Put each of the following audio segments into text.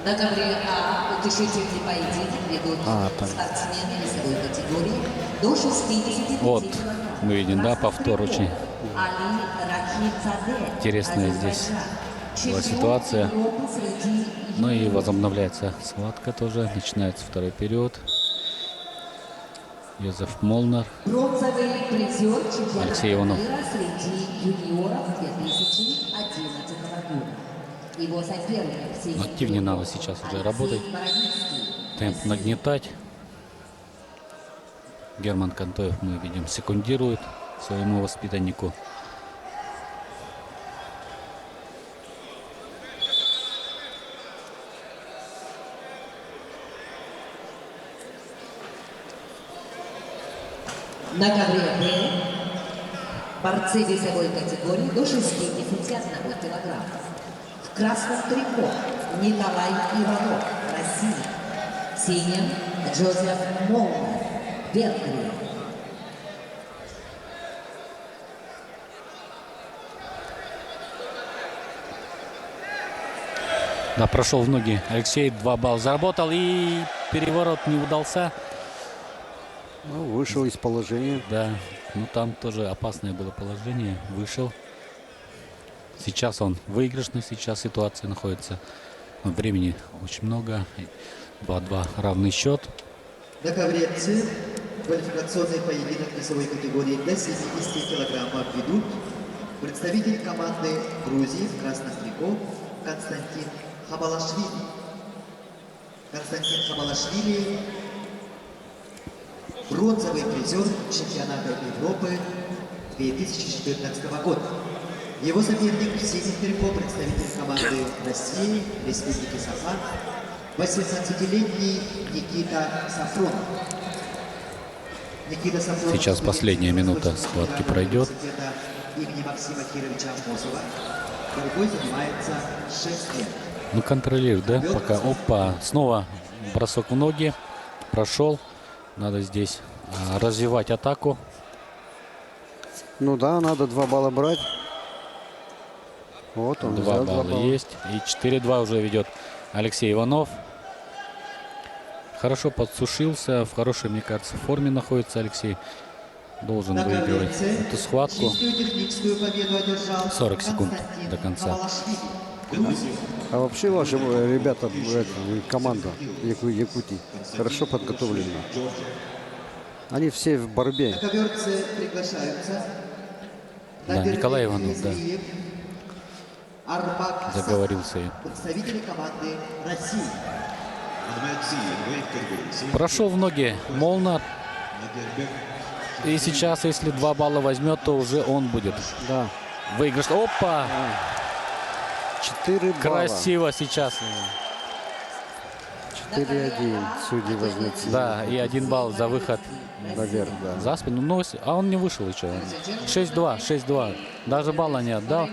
На ковре А утешительный поединок ведут спортсмены весовой категории до 65 Вот, килограмм. мы видим, да, повтор очень Али Рахимзаде, интересная здесь была ситуация. Ну и возобновляется схватка тоже. Начинается второй период. Йозеф Молнар. Бронзовый призер чемпионата Алексей Иванов. мира среди юниоров 2011 года. Его соперник в синем Активнее трико надо сейчас уже Алексей работать. Боровицкий. Темп нагнетать. Герман Кантоев, мы видим, секундирует своему воспитаннику. На ковре Б борцы весовой категории до 61 килограмма. В красном трико Николай Иванов, Россия. В синем Джозеф Молнар, Венгрия. Да, прошел в ноги Алексей, 2 балла заработал, и переворот не удался. Ну, вышел из положения. Да, ну там тоже опасное было положение, вышел. Сейчас он выигрышный, сейчас ситуация находится. Времени очень много, 2-2 равный счет. На ковре С квалификационный поединок весовой категории до 70 килограммов ведут представитель команды Грузии в красном трико Константин Хабалашвили. Константин Хабалашвили – бронзовый призер чемпионата Европы 2014 года. Его соперник в синем трико представитель команды России, Республики Саха, 18-летний Никита Сафронов. Сейчас последняя минута схватки пройдет. Имени Максима Кировича Амосова. Борьбой занимается 6 лет. Ну, контролирует, да? Пока. Опа. Снова бросок в ноги. Прошел. Надо здесь развивать атаку. Ну да, надо 2 балла брать. Вот он. 2 балла есть. И 4-2 уже ведет Алексей Иванов. Хорошо подсушился. В хорошей, мне кажется, форме находится Алексей. Должен выигрывать эту схватку. 40 секунд до конца. А вообще ваши ребята, команда Якутии, хорошо подготовлены. Они все в борьбе. На ковер С приглашаются Да, Николай Иванов, да. Арбак Заговорился. представители команды России. Прошел в ноги Молнар. И сейчас, если 2 балла возьмет, то уже он будет. Да. Выигрыш. Опа! 4 балла. Красиво сейчас. 4-1. Судьи возьмут. Да, и 1 балл за выход наверх, да. за спину. Но, а он не вышел еще. 6-2, 6-2. Даже балла не отдал.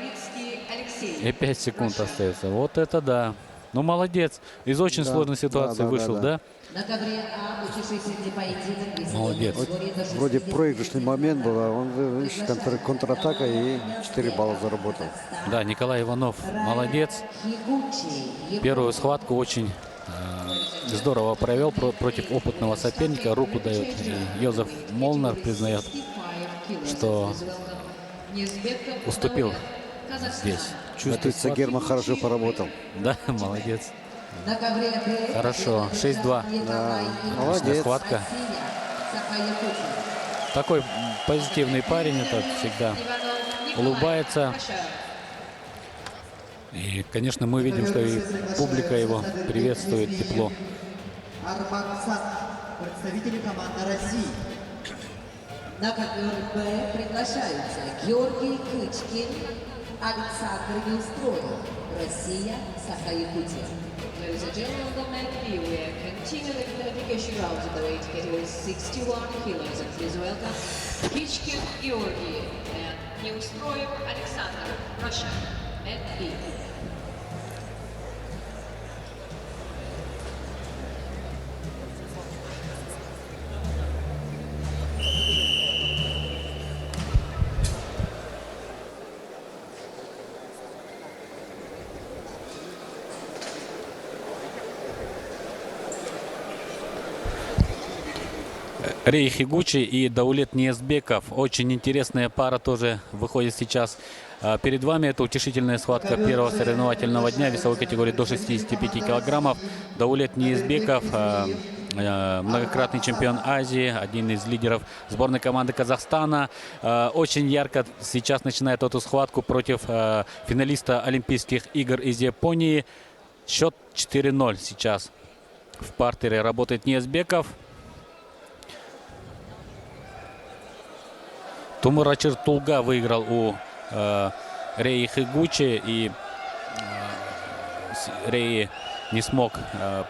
И 5 секунд остается. Вот это да. Ну, молодец. Из очень сложной ситуации вышел, да? На ковре А утешительный поединок весовой Молодец. категории до 60 Вроде проигрышный момент был, а он, видишь, контратака и 4 балла заработал. Да, Николай Иванов молодец. Первую схватку очень здорово провел против опытного соперника. Руку дает. И Йозеф Молнар признает, что уступил здесь. Чувствуется, Герман хорошо поработал. Да, молодец. На ковре Б Хорошо, 6-2. Да, Отличная молодец. схватка. Такой позитивный парень, это всегда улыбается. И, конечно, мы видим, что и публика его приветствует тепло. Арбаксан, представители команды России. На ковер Б приглашаются Георгий Кычкин, Александр Неустроев, Россия, Саха-Якутия. Ladies and gentlemen of the men B, we are continuing the qualification rounds in the weight category 61 kilos. And please welcome Kichkin Georgy and Neustroyev Alexander, Russia, men B. Рей Хигучи и Даулет Ниязбеков. Очень интересная пара тоже выходит сейчас. Перед вами это утешительная схватка первого соревновательного дня весовой категории до 65 килограммов. Даулет Ниязбеков, многократный чемпион Азии, один из лидеров сборной команды Казахстана. Очень ярко сейчас начинает эту схватку против финалиста Олимпийских игр из Японии. Счет 4-0 сейчас. В партере работает Ниязбеков. Тумурачир Тулга выиграл у Реи Хигучи, и Реи не смог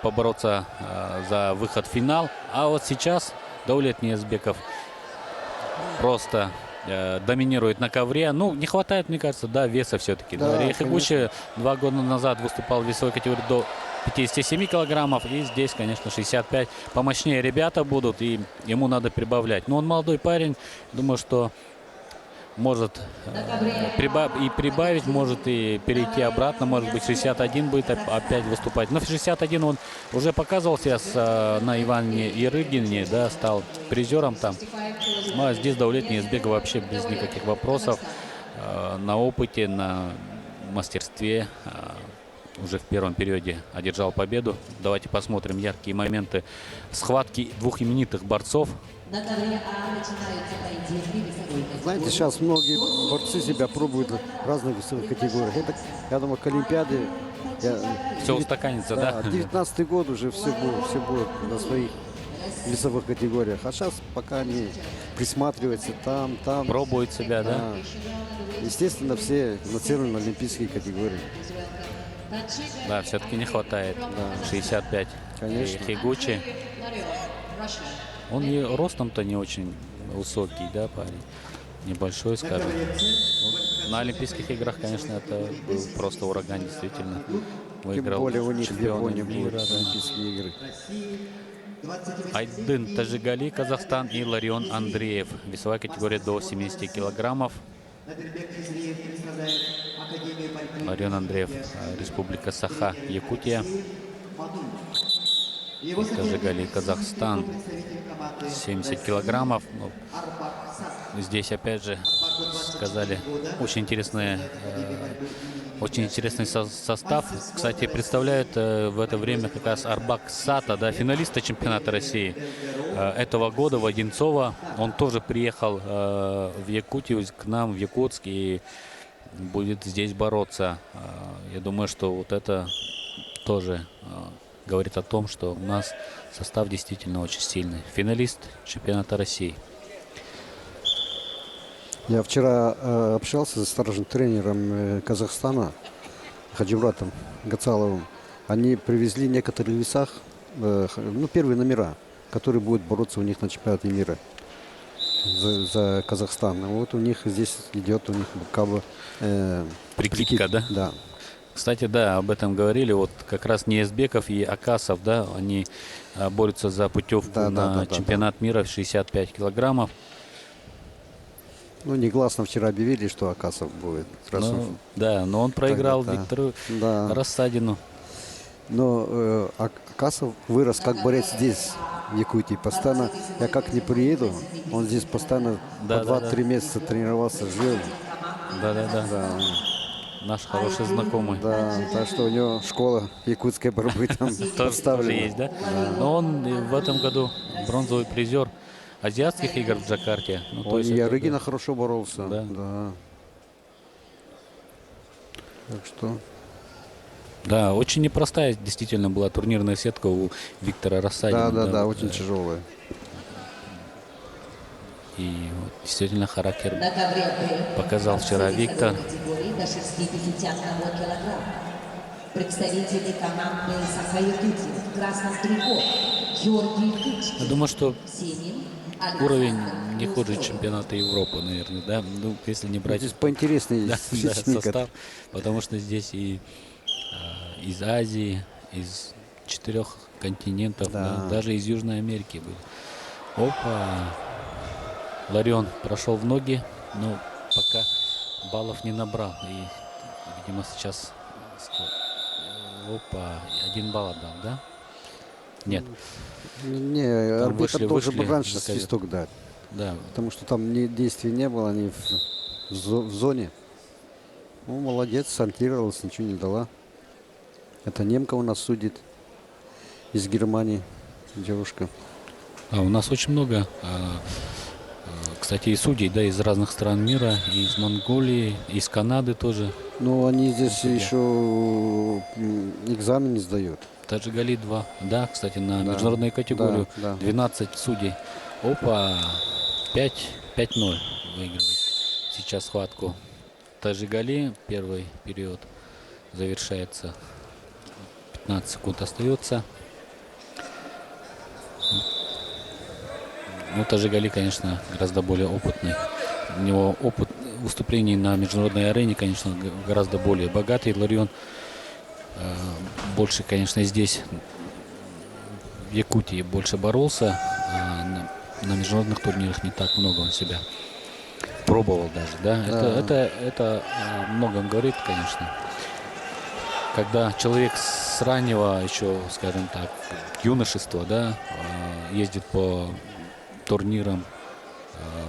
побороться за выход в финал. А вот сейчас Даулет Ниязбеков просто доминирует на ковре. Ну, не хватает, мне кажется, да, веса все-таки. Да, Реи Хигучи 2 года назад выступал в весовой категории до 57 килограммов, и здесь, конечно, 65. Помощнее ребята будут, и ему надо прибавлять. Но он молодой парень, думаю, что может прибавить, может и перейти обратно, может быть 61 будет опять выступать. Но в 61 он уже показывал себя на Иване Ярыгине, да, стал призером там. Ну, а здесь Даулет Ниязбеков вообще без никаких вопросов, на опыте, на мастерстве. Уже в первом периоде одержал победу. Давайте посмотрим яркие моменты схватки двух именитых борцов. На ковре А начинаются поединки весовой категории. Знаете, сейчас многие борцы себя пробуют в разных весовых категориях. Это, я думаю, к Олимпиаде... Все устаканится, да? 19-й год уже все будет на своих весовых категориях. А сейчас пока они присматриваются там. Пробуют себя, да? Естественно, все нацелены на олимпийские категории. Да, все-таки не хватает. 65. Конечно. Хигучи. Он и ростом-то не очень высокий, да, парень? Небольшой, скажем. Ну, на Олимпийских играх, конечно, это был просто ураган, действительно. Тем Выиграл более у них в чемпионы Японии мира, будут да. олимпийские игры. Айдын Тажигали, Казахстан, и Ларион Андреев. Весовая категория до 70 килограммов. Ларион Андреев, Республика Саха, Якутия. Тажигали, Казахстан, 70 килограммов. Ну, здесь, опять же, сказали, очень интересный состав. Кстати, представляет в это время как раз Арбак Сата, да, финалиста чемпионата России этого года, Воденцова. Он тоже приехал в Якутию, к нам в Якутск, и будет здесь бороться. Я думаю, что вот это тоже говорит о том, что у нас состав действительно очень сильный. Финалист чемпионата России. Я вчера общался с старшим тренером Казахстана Хаджимуратом Гацаловым. Они привезли в некоторых весах, первые номера, которые будут бороться у них на чемпионате мира за Казахстан. Вот у них здесь идет как бы Прикидка, да? Да. Кстати, да, об этом говорили. Вот как раз Ниязбеков и Акасов, да, они борются за путевку на чемпионат мира в 65 килограммов. Ну, негласно вчера объявили, что Акасов будет. Ну, да, но он проиграл тогда, Виктору да. Рассадину. Но Акасов вырос как борец здесь, в Якутии. Постоянно, я как не приеду, он здесь постоянно по 2-3 месяца тренировался, жил. Да. Наш хороший знакомый. Да, так что у него школа якутской борьбы там Тоже есть, да? Но он в этом году бронзовый призер азиатских игр в Джакарте. Ну, Он и Ярыгина хорошо боролся. Да. Так что... Да, очень непростая действительно была турнирная сетка у Виктора Рассадина. Да, очень тяжелая. И вот, действительно характер На ковре Б показал вчера Виктор. категории до 61 килограмма. Представители команды Саха-Якутия в красном трико Георгий Кучкин. Я думаю, что Синим уровень не хуже чемпионата Европы, наверное, да? Ну, если не брать... Здесь поинтереснее Да, соотношение. состав, потому что здесь и из Азии, из 4 континентов, да, даже из Южной Америки были. Опа! Ларион прошел в ноги, но пока баллов не набрал. И, видимо, сейчас... Опа! 1 балл отдал, да? Нет. Не, Там арбитр должен был вышли раньше на ковер. свисток дать. Да, Потому что там действий не было, они в зоне. Ну, молодец, сантировалась, ничего не дала. Это немка у нас судит из Германии, девушка. у нас очень много, кстати, и судей, да, из разных стран мира, и из Монголии, из Канады тоже. Ну, они здесь еще экзамен не сдают. Таджигали 2. Да, кстати, на Да, международную категорию да. 12 судей. Опа, 5-0 выигрывает сейчас схватку. Таджигали, первый период завершается. 15 секунд остается. Ну, Таджигали, конечно, гораздо более опытный. У него опыт выступлений на международной арене, конечно, гораздо более богатый. Ларион больше, конечно, здесь, в Якутии, больше боролся. На международных турнирах не так много он себя пробовал даже, да. Это о многом говорит, конечно. Когда человек с раннего еще, скажем так, юношества, да, ездит по турнирам,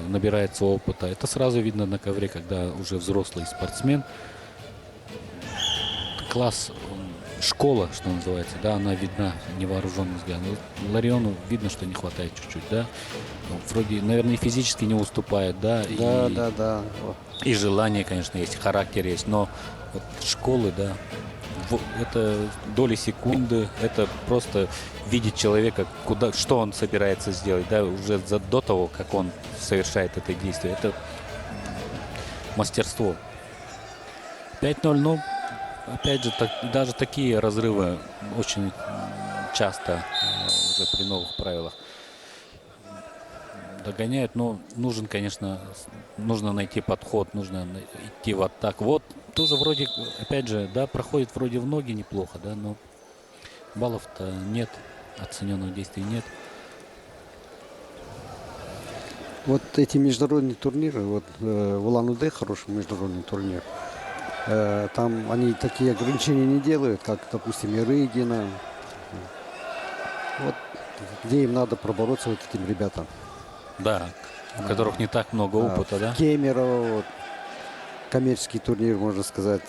набирается опыта, это сразу видно на ковре, когда уже взрослый спортсмен. Класс, школа, что называется, да, она видна невооруженным взглядом. Лариону видно, что не хватает чуть-чуть, да. Вроде, наверное, и физически не уступает, да. Да. И желание, конечно, есть, характер есть, но вот школы, да, это доли секунды, это просто видеть человека, что он собирается сделать, да, уже до того, как он совершает это действие. Это мастерство. 5-0, ну, опять же, даже такие разрывы очень часто уже при новых правилах догоняют, но нужно, конечно, нужно найти подход, нужно идти в атаку. Вот тоже вроде, опять же, да, проходит вроде в ноги неплохо, да, но баллов-то нет, оцененных действий нет. Вот эти международные турниры, вот в Улан-Удэ хороший международный турнир. Там они такие ограничения не делают, как, допустим, Ярыгина. Вот где им надо пробороться вот этим ребятам. Да, у которых не так много опыта, да? Кемерово, вот, коммерческий турнир, можно сказать.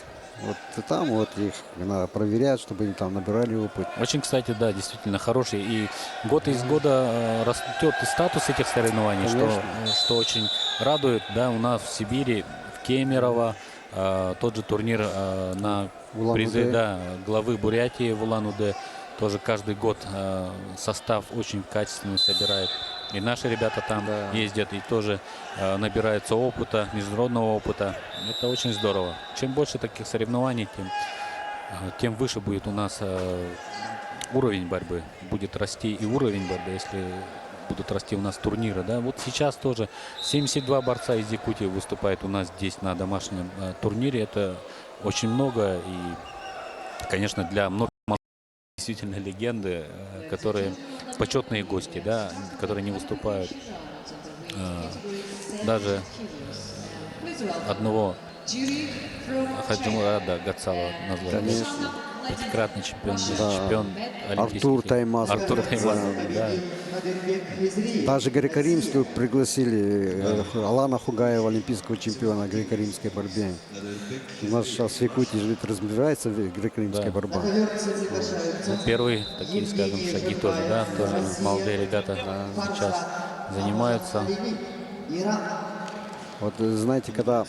Вот и там вот их надо проверять, чтобы они там набирали опыт. Очень, кстати, да, действительно хороший. И год из года растет и статус этих соревнований, что очень радует. Да, у нас в Сибири, в Кемерово, тот же турнир на призы, да, главы Бурятии в Улан-Удэ. Тоже каждый год состав очень качественный собирает. И наши ребята там ездят и тоже набираются опыта, международного опыта. Это очень здорово. Чем больше таких соревнований, тем выше будет у нас уровень борьбы. Будет расти и уровень борьбы, если будут расти у нас турниры. Да? Вот сейчас тоже 72 борца из Якутии выступает у нас здесь на домашнем турнире. Это очень много. И, конечно, для многих действительно легенды, которые почетные гости, да, которые не выступают. Даже одного Хаджимурада Гацала назвал. Конечно. Пятикратный чемпион, чемпион олимпийский. Артур Таймаз. Артур Таймаз, да. Даже греко-римскую пригласили Алана Хугаева, олимпийского чемпиона греко-римской борьбе. У нас сейчас в Якутии же разбирается греко-римская борьба. Ну, первые такие, скажем, шаги тоже, да, тоже молодые ребята сейчас занимаются. Вот знаете, когда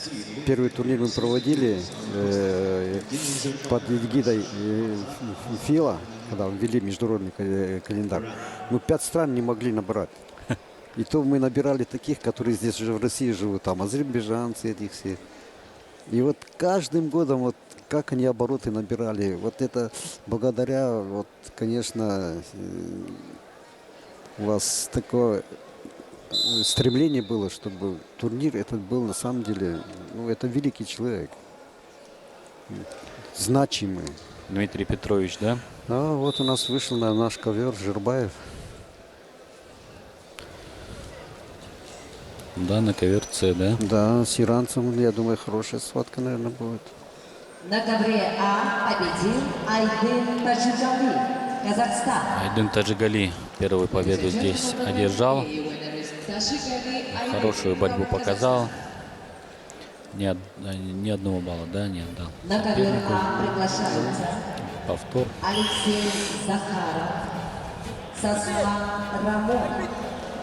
первый турнир мы проводили под эгидой ФИЛА, когда ввели международный календарь, мы 5 стран не могли набрать. И то мы набирали таких, которые здесь уже в России живут, там азербайджанцы этих всех. И вот каждым годом, вот как они обороты набирали, вот это благодаря, вот, конечно, у вас такое стремление было, чтобы турнир этот был на самом деле, ну, это великий человек, значимый. Дмитрий Петрович, да? А вот у нас вышел на наш ковер Жирбаев. Да, на ковер С, да? Да, с иранцем, я думаю, хорошая схватка, наверное, будет. На ковре А победил Айдын Таджигали. Казахстан. Айдын Таджигали первую победу здесь одержал. Хорошую борьбу показал. Ни одного балла, да, не отдал. На ковер А приглашаются Повтор. Алексей Захаров, Сослан Рамонов,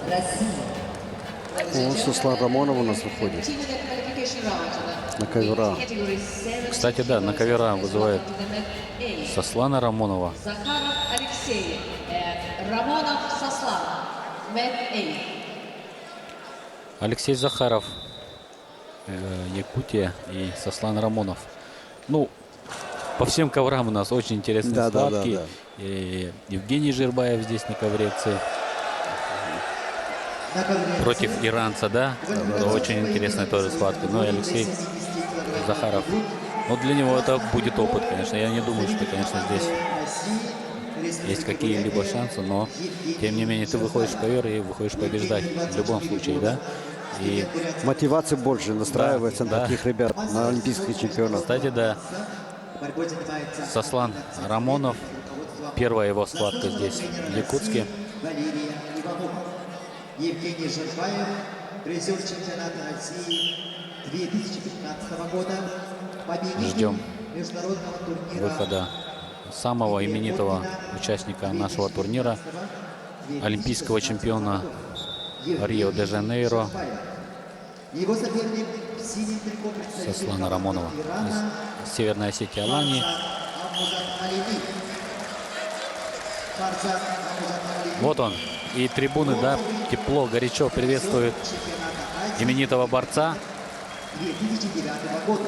Россия. Вот Суслан Рамонов у нас выходит на ковера. Кстати, да, на ковера вызывает Сослана Рамонова. Захаров Алексей, Рамонов Сослан, Мэт Эй. Алексей Захаров, Якутия, и Сослан Рамонов. Ну, по всем коврам у нас очень интересные Да, да, схватки. да, да. И Евгений Жирбаев здесь на ковре С. На ковре Против иранца, да? Это очень интересная тоже схватка. Ну и Алексей Захаров. Ну, для него это будет опыт, конечно. Я не думаю, что, конечно, здесь есть какие-либо шансы, но, тем не менее, ты выходишь в ковер и выходишь побеждать в любом случае, да? И, Мотивация больше настраивается Да, на да. таких ребят, на олимпийских чемпионов. кстати, да, борьбой занимается Сослан Рамонов. Первая его схватка здесь, в Якутске. Валерия Иванова. Евгений Жирбаев, призер чемпионата России 2015 года. Победитель Ждем международного турнира выхода самого именитого участника нашего турнира, олимпийского чемпиона Рио-де-Жанейро Его соперник в синем трико представитель Сослана Рамонова Ирана из Северной Осетии, Алании. Амузат Аливи. Фарзат Амузат Аливи. Вот он. И трибуны, да, тепло, горячо приветствуют Чемпионата Азии именитого борца. 2009 года.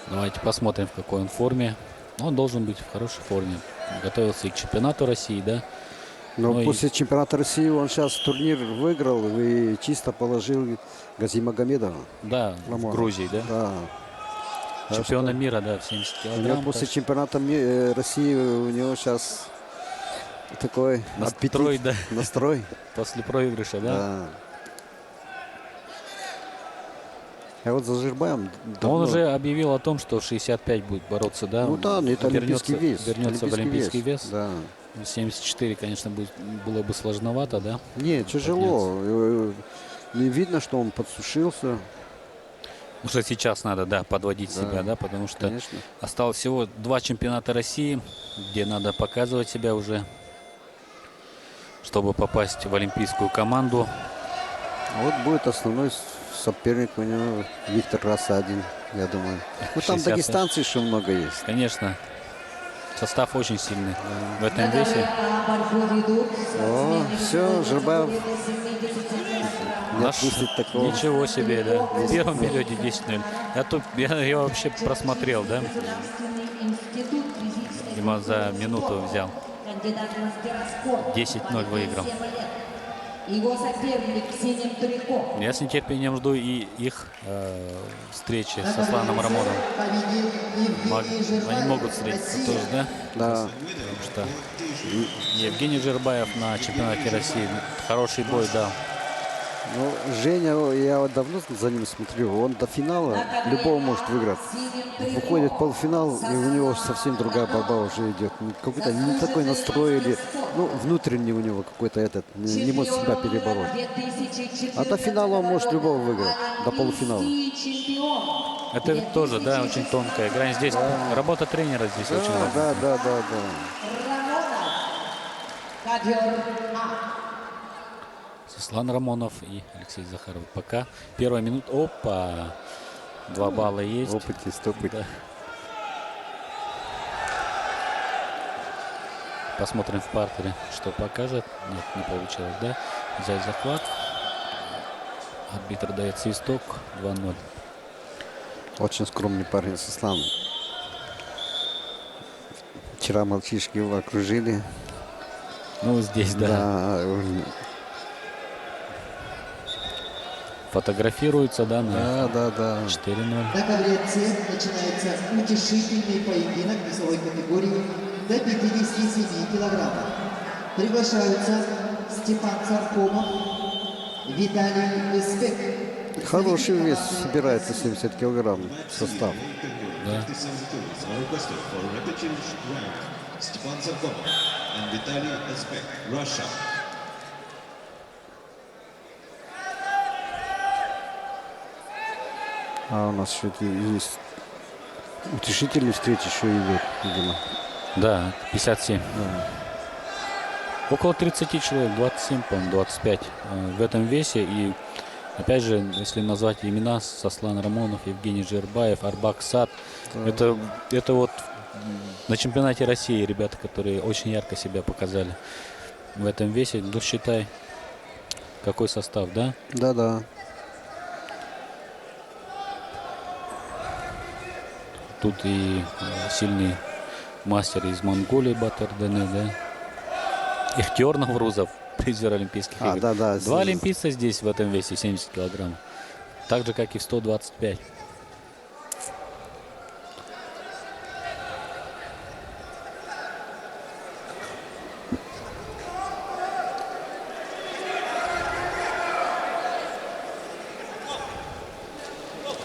Давайте посмотрим, в какой он форме. Он должен быть в хорошей форме. Готовился и к чемпионату России, да. Но Ну и- после чемпионата России он сейчас турнир выиграл и чисто положил Газимагомедова. Да, в Рамонова. Грузии, да. Да. Чемпиона мира, да, в 70 У него килограмм. после так что чемпионата России у него сейчас такой Настрой, аппетит, да. настрой. После проигрыша, да. Да. А вот за Жирбаем Он давно- уже объявил о том, что в 65 будет бороться, да. Ну да, это олимпийский вес. Вернется в олимпийский вес. Да. 74, конечно, было бы сложновато, да. Не, тяжело. Не видно, что он подсушился. Уже сейчас надо, да, подводить Да, себя, да, потому что Конечно. осталось всего 2 чемпионата России, где надо показывать себя уже, чтобы попасть в олимпийскую команду. А вот будет основной соперник у него Виктор Рассадин, я думаю. Ну там 65. дагестанцев еще много есть. Конечно, состав очень сильный в этом На ковре весе. А борьбу ведут О, все, Жирбаев не Наш- отпустит такого. Ничего себе, да. В первом периоде 10-0. Я вообще просмотрел, да. институт физической Дима за минуту взял. кандидат в мастера спорта. 10-0 выиграл. 27 лет. Его соперник в синем трико. Я с нетерпением жду и их встречи с Сосланом Рамоновым. Победил Евгений Жирбаев. Они могут встретиться тоже, да? Да. Потому что Евгений Жирбаев на чемпионате России хороший бой дал. Ну, Женя, я вот давно за ним смотрю. Он до финала любого может выиграть. Выходит в полуфинал, и у него совсем другая борьба уже идет. Какой-то не такой настрой, или, ну, внутренний у него какой-то этот, не может себя перебороть. А до финала он может любого выиграть, до полуфинала. Это ведь тоже, да, очень тонкая грань. Здесь работа тренера здесь очень важна. Да. Ковер А. Сослан Рамонов и Алексей Захаров. Пока первая минута. Опа! 2 балла есть. Опытист, опыт. Да. Посмотрим в партере, что покажет. Нет, не получилось, да? Взять захват. Арбитр дает свисток. 2-0. Очень скромный парень Сослан. Вчера мальчишки его окружили. Ну, здесь, да. Да, Фотографируется, да, на да. 4-0. На ковре С начинается утешительный поединок весовой категории до 57 килограммов. Приглашаются Степан Царкомов, Виталий Эспек, Хороший вес собирается, 70 килограмм состав. Да. Степан Зарков and Vitaly Özbek, Russia. А у нас еще есть утешительные встречи еще идут, видимо. Да, 57. Около 30 человек, 27, по-моему, 25 в этом весе. И опять же, если назвать имена: Сослан Рамонов, Евгений Жирбаев, Арбак Сад, это вот на чемпионате России ребята, которые очень ярко себя показали в этом весе. Ну, считай, какой состав, да? Да-да. Тут и сильный мастер из Монголии Батыр Дене, да? Ихтер Наврузов, призер Олимпийских игр. да-да. Два олимпийца здесь в этом весе, 70 килограмм. Так же, как и в 125.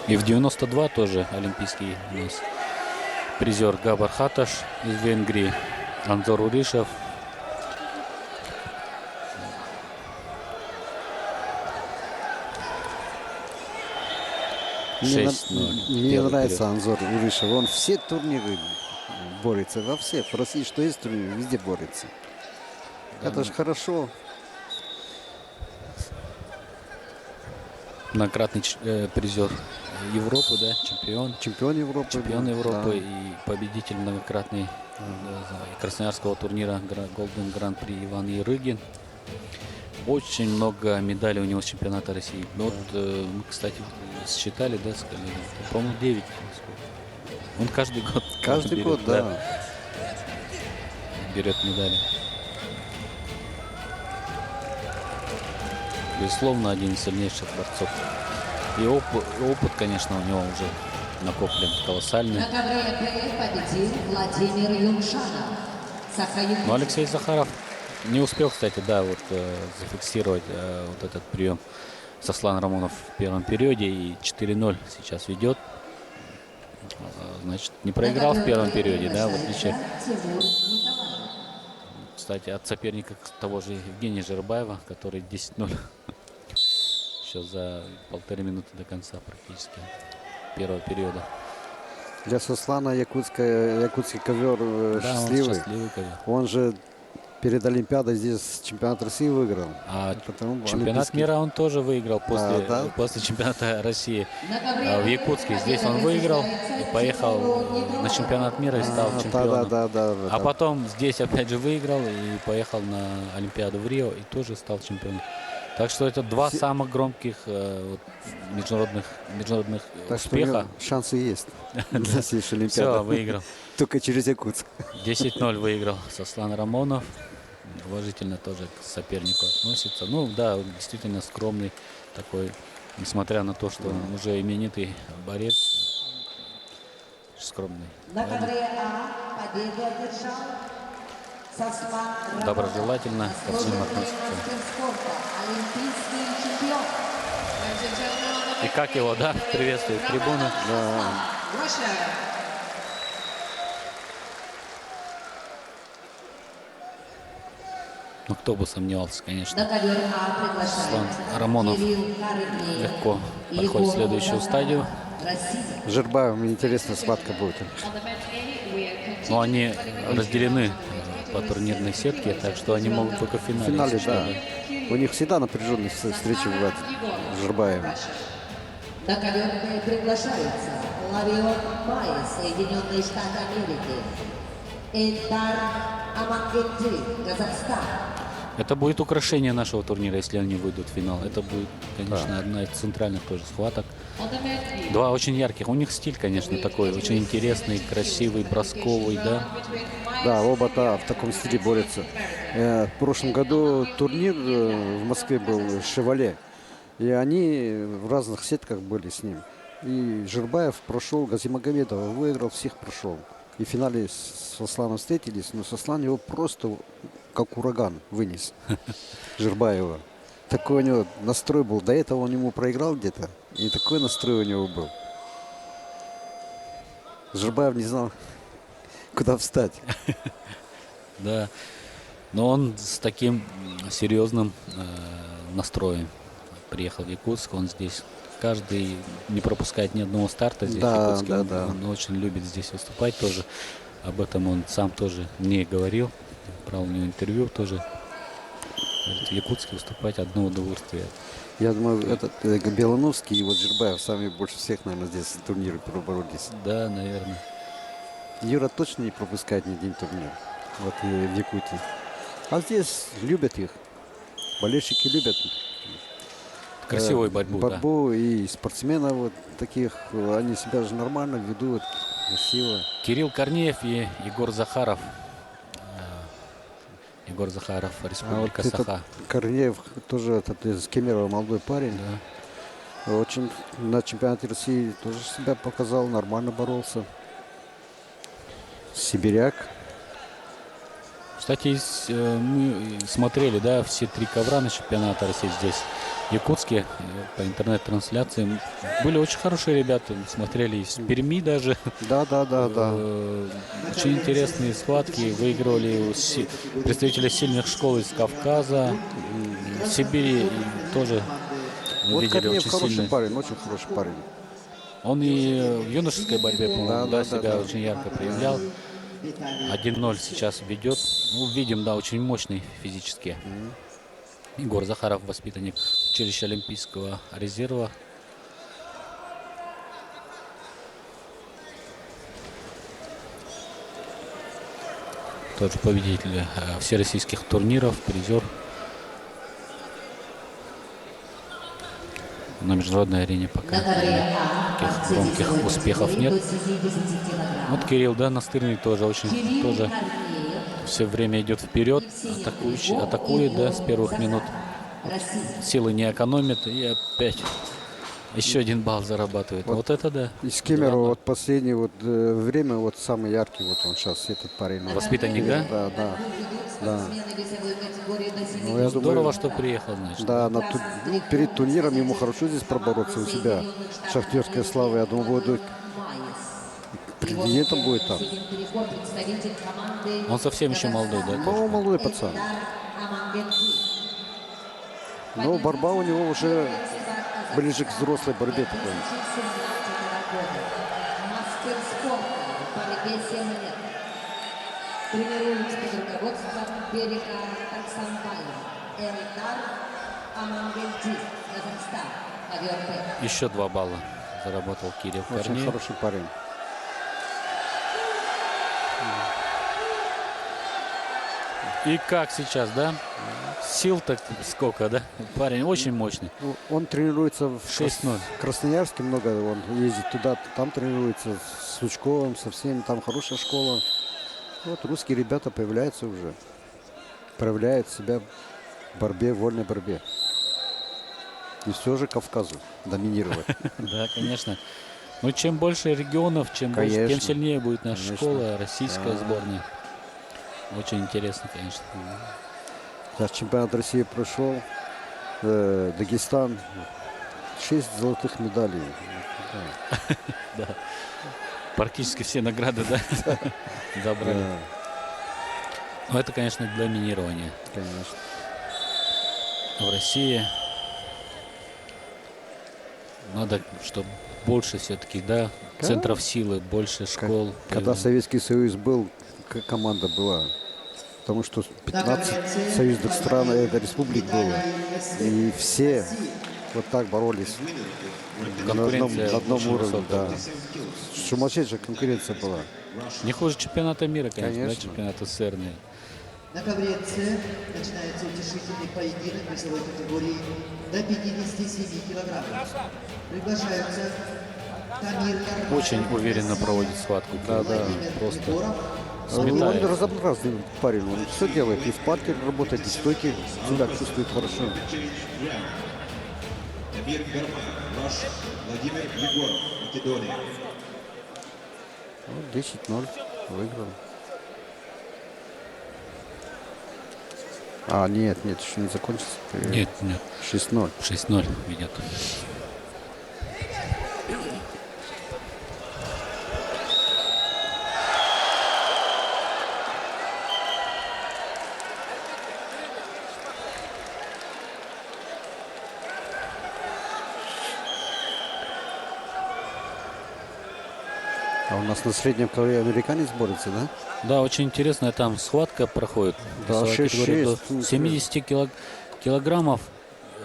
И в 92 тоже олимпийский у нас призер Габар Хаташ из Венгрии, Анзор Уришев. Мне, 6-0. мне Первый нравится период. Анзор Уришев. Он все турниры борется, во все. В России что есть турниры, везде борется. Это же хорошо. Многократный призер Европы, да, чемпион. Чемпион Европы. Чемпион да. Европы и победитель многократный красноярского турнира Golden Grand Prix Иван Ярыгин. Очень много медалей у него с чемпионата России. Ну, вот, мы, кстати, считали, да, с коллегой, по-моему, 9. Он каждый год. Каждый берет, год, да. Берет медали. Безусловно, один из сильнейших борцов. И опыт, конечно, у него уже накоплен колоссальный. На ковре победил Владимир Юмшанов. Но Алексей Захаров не успел, кстати, да, вот зафиксировать вот этот прием Сослан Рамонов в первом периоде. И 4-0 сейчас ведет. Значит, не проиграл в первом периоде, да, в отличие, кстати, от соперника того же Евгения Жирбаева, который 10-0. Еще за 1,5 минуты до конца практически первого периода. Для Сослана якутский ковер Да, он счастливый. счастливый ковер. Он же перед Олимпиадой здесь чемпионат России выиграл. А Потом чемпионат олимпийский. мира он тоже выиграл да. после чемпионата России в Якутске. Здесь он выиграл и поехал на чемпионат мира и стал чемпионом. Да. А потом здесь опять же выиграл и поехал на Олимпиаду в Рио и тоже стал чемпионом. Так что это два самых громких международных Так что у него успеха. шансы есть для следующей Олимпиады. Все, выиграл. Только через Якутск. 10-0 выиграл Сослан Рамонов. Уважительно тоже к сопернику относится. Ну да, он действительно скромный такой, несмотря на то, что он уже именитый борец. Скромный. На ковре А победу одержал Сослан Рамонов. Доброжелательно ко всем относится. Олимпийский чемпион. И как его, да, приветствует трибуны. Russia. Ну, кто бы сомневался, конечно. На ковер А приглашается Сослан Рамонов Кирилл Карыбнеев. легко проходит в следующую стадию. Россия. Жирбаевым интересная схватка будет. On the match A, we are Но они разделены по турнирной сетке, так что они могут только в В финале. финале, если да. что, У них всегда напряженные встречи бывают с Жирбаевым. На ковер Б приглашается Лавион Май, Соединенные Штаты Америки. Эльдар Амангельди, Казахстан. Это будет украшение нашего турнира, если они выйдут в финал. Это будет, конечно, одна из центральных тоже схваток. on the match B. Два очень ярких. У них стиль, конечно, такой очень интересный, красивый, бросковый, да. Да, оба-то в таком стиле борются. В прошлом году турнир в Москве был «Шевале». И они в разных сетках были с ним. И Жирбаев прошел, Газимагомедов выиграл, всех прошел. И в финале с Сосланом встретились, но Сослан его просто как ураган вынес. Жирбаева. такой у него настрой был. До этого он ему проиграл где-то. И такой настрой у него был. Жирбаев не знал, куда встать. Да. Но он с таким серьезным настроем приехал в Якутск. Он здесь каждый не пропускает ни одного старта здесь в Да, Якутске. да, Он, да. он очень любит здесь выступать тоже. Об этом он сам тоже не говорил. Брал у него интервью тоже. Говорит, в Якутске выступать одно удовольствие. Я думаю, этот Белановский и вот Жирбаев сами больше всех, наверное, здесь турниры проборолись. Да, наверное. Юра точно не пропускает ни один турнир. Вот и в Якутии. А здесь любят их. Болельщики любят Красивую борьбу, да. борьбу и спортсменов вот таких. Они себя же нормально ведут, красиво. Кирилл Корнеев и Егор Захаров. Егор Захаров, А вот Республика этот Саха. Корнеев тоже этот из Кемерово молодой парень. Очень на чемпионате России тоже себя показал, нормально боролся. Сибиряк. Кстати, мы смотрели, да, все 3 ковра на чемпионата России здесь, в Якутске, по интернет-трансляциям. Были очень хорошие ребята, смотрели из Перми даже. Да. Очень интересные схватки. Выигрывали представители сильных школ из Кавказа, в Сибири тоже Вот видели Корнеев очень хороший сильные. парень, очень хороший парень. Он и в юношеской борьбе, по-моему, Да, себя очень ярко проявлял. 1-0 сейчас ведет. Ну, видим, да, очень мощный физически. Егор Захаров, воспитанник училища Олимпийского резерва. Тоже победитель всероссийских турниров, призер. На международной арене пока таких громких успехов нет. Вот Кирилл, да, настырный тоже, очень тоже все время идет вперед, атакует, да, с первых минут. Силы не экономит и опять еще 1 балл зарабатывает. Вот это да. Из Кемерово вот последнее вот время вот самый яркий вот он сейчас этот парень. Воспитанник, да? Да. Ну, я Здорово, думаю, что приехал, значит. да, перед турниром ему хорошо здесь пробороться у себя. Шахтерская слава, я думаю, будет претендентом будет там. Он совсем еще молодой, да? Ну, молодой пацан. Но борьба у него уже ближе к взрослой борьбе такой. Мастер спорта в борьбе 7 лет. Тренируется под руководством Берега Таксамбаева. Эльдар Амангельди, Казахстан. Ковер Б. Еще 2 балла заработал Кирилл Очень Корнеев. хороший парень. И как сейчас, да? Сил-то сколько, да? Парень очень мощный. Ну, он тренируется в 6-0. Красноярске много, он ездит туда, там тренируется с Сучковым, со всеми, там хорошая школа. Вот русские ребята появляются уже, проявляют себя в борьбе, в вольной борьбе. И все же Кавказу доминировать. Да, конечно. Но чем больше регионов, чем больше, тем сильнее будет наша школа, российская сборная. Очень интересно, конечно. Сейчас чемпионат России прошел. Дагестан. 6 золотых медалей. Да. Практически все награды, да, забрали. Но это, конечно, доминирование. Конечно. В России надо, чтобы больше все-таки, да, центров силы, больше школ. Когда Советский Союз был, команда была. Потому что 15 союзных стран, это республик было. И все вот так боролись на одном уровне. Да. Сумасшедшая конкуренция была. Не хуже чемпионата мира, конечно. Да, Конечно. чемпионата СССР. На ковре С начинается утешительный поединок весовой категории до 57 килограммов. Приглашаются Тамир Кармаев, Очень уверенно проводит схватку. Да. Просто Он сметает. разнообразный парень, он все делает. И в парке работает, и в стойке себя чувствует хорошо. Тамир Гармаев, Russia. Владимир Егоров, Македония. Вот 10-0 выиграл. А, нет, еще не закончился. Нет, нет. 6-0. 6-0 ведет. А у нас на среднем ковре американец борется, да? Да, очень интересная там схватка проходит. Да, Весовая 6-6. категория до 70 килограммов.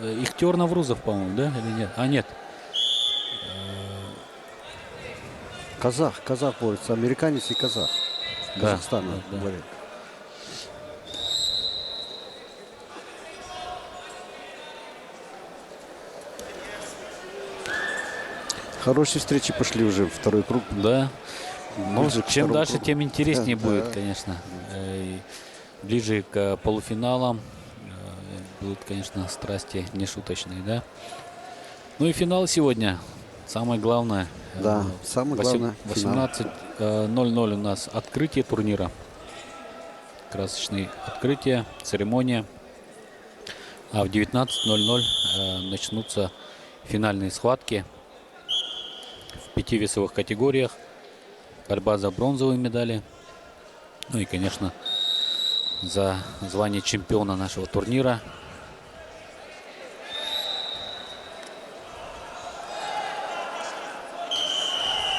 Ихтер Наврузов, по-моему, да? Или нет? А, нет. Казах борется. Американец и казах. Да, Казахстана да, да. говорит. Хорошие встречи пошли уже. Второй круг. Да. Ну, Ближе к чем второму дальше, кругу. тем интереснее Да, будет, да. конечно. И ближе к полуфиналам будут, конечно, страсти нешуточные, да. Ну и финал сегодня. Самое главное. Да, самое главное, финал. 18:00 у нас открытие турнира. Красочные открытия, церемония. А в 19:00 начнутся финальные схватки в 5 весовых категориях. Борьба за бронзовые медали. Ну и, конечно, за звание чемпиона нашего турнира.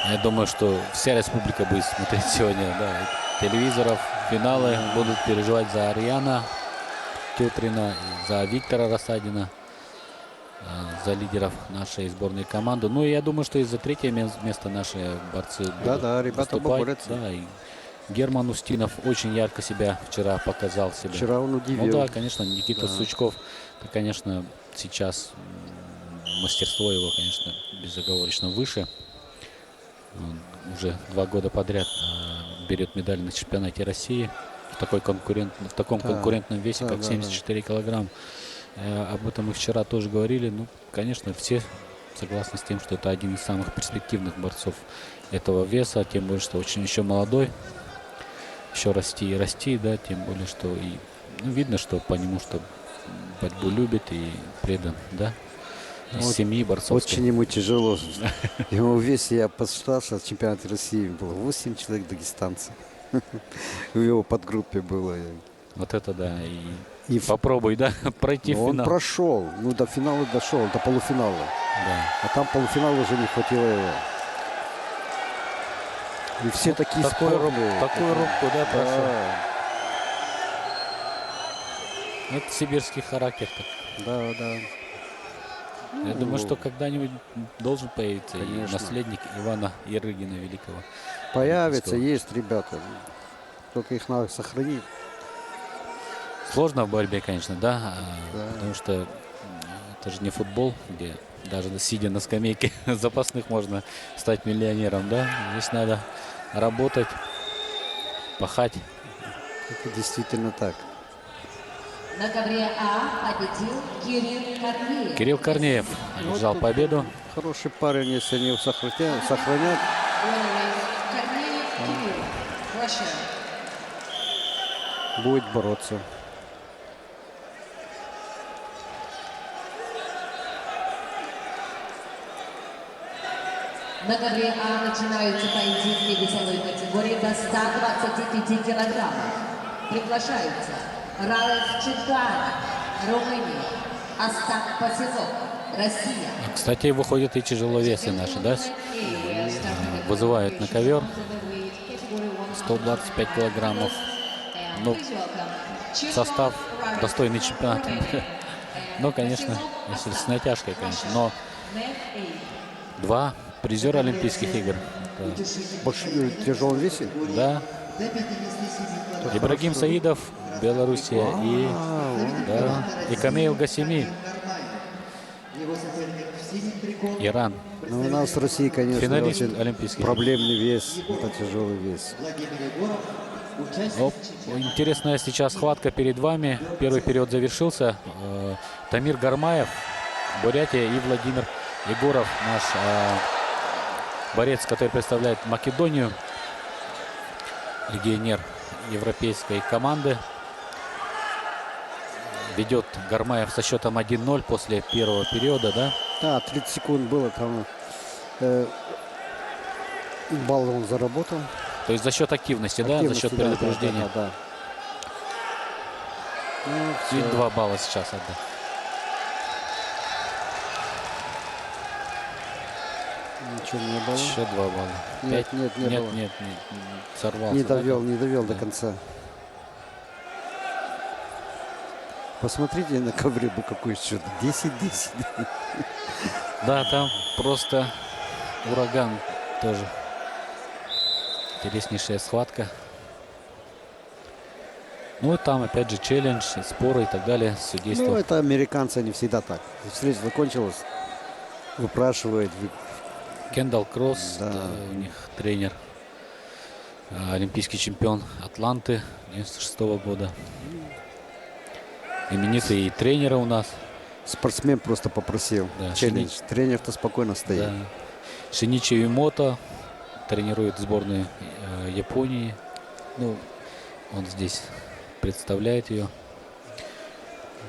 Я думаю, что вся республика будет смотреть сегодня, да, телевизоров. Финалы будут переживать за Ариана Тютрина, за Виктора Рассадина, за лидеров нашей сборной команды. Ну и я думаю, что и за третье место наши борцы будут Да, ребята выступать. поборются. Да, и Герман Устинов очень ярко себя вчера показал себя. Вчера он удивил. Ну да, конечно, Никита Сучков, это, конечно, сейчас мастерство его, конечно, безоговорочно выше. Он уже 2 года подряд берет медаль на чемпионате России в таком конкурентном весе, как 74 килограмма. Об этом мы вчера тоже говорили. Ну, конечно, все согласны с тем, что это один из самых перспективных борцов этого веса, тем более, что очень еще молодой. Еще расти и расти, да, тем более, что и видно, что по нему, что борьбу любит и предан, да. Из семьи борцовской. Очень ему тяжело. Ему вес, я посчитался, в чемпионате России было 8 человек дагестанцев. В его подгруппе было. Вот это да. И попробуй, да, пройти в Он финал. прошел. Ну, до финала дошел, до полуфинала. Да. А там полуфинал уже не хватило его. И все такие Такую спорные. рубку, да, прошел. Да, Это сибирский характер. да, да. Я думаю, что когда-нибудь должен появиться и Конечно. наследник Ивана Ярыгина Великого. Появятся, Олимпийского. есть ребята. Только их надо сохранить. Сложно в борьбе, конечно, да, потому что это же не футбол, где даже сидя на скамейке запасных можно стать миллионером, да. Здесь надо работать, пахать. Это действительно так. На ковре А победил Кирилл Корнеев. Кирилл Корнеев одержал победу. Хороший парень, если они его сохранят. Корнеев Кирилл, Russia. Будет бороться. На ковре А начинаются поединки весовой категории до 125 килограммов. Приглашаются Раев Четкан, Румыния, Остап Пасилов, Россия. Кстати, выходят и тяжеловесы наши, да? Вызывают на ковер 125 килограммов. Ну, состав достойный чемпионата. Но, конечно, если с натяжкой, конечно. Но 2 призера Олимпийских игр. Это, Больше в тяжелом весе? да. Ибрагим Саидов, Белоруссия, и, да, и Камеил Гасеми, Его соперник в синем трико. Иран. Ну, у нас в России, конечно, Финалист очень Олимпийских. проблемный вес. Это тяжелый вес. Владимир Егоров, участник Оп, интересная сейчас схватка перед вами. Первый период завершился. Тамир Гармаев, Бурятия, и Владимир Егоров, наш борец, который представляет Македонию, легионер европейской команды. Ведет Гармаев со счетом 1-0 после первого периода, да? Да, 30 секунд было там. Балл он заработал. То есть за счет активности, да? За счет Активности, да, предупреждения. Да, да. Ну, И всё. 2 балла сейчас отдал. Ничего не было. Еще 2 балла. Нет, Пять? нет, не нет, было. нет, сорвался. Не да, довел, там? не довел до Да. конца. Посмотрите на ковре, бы какой счет. 10-10. Да, там просто ураган тоже. Интереснейшая схватка. Ну и там опять же челлендж, и споры и так далее. Судейство. Ну, это американцы, они всегда так. Встреча закончилась, выпрашивают. Кендалл Кросс, Да. у них тренер, олимпийский чемпион Атланты 96 года. Именитый и тренера у нас. Спортсмен просто попросил. Да, Челлендж. Тренер-то спокойно стоит. Да. Шиничи Юмото тренирует сборную Японии. Ну, он здесь представляет ее.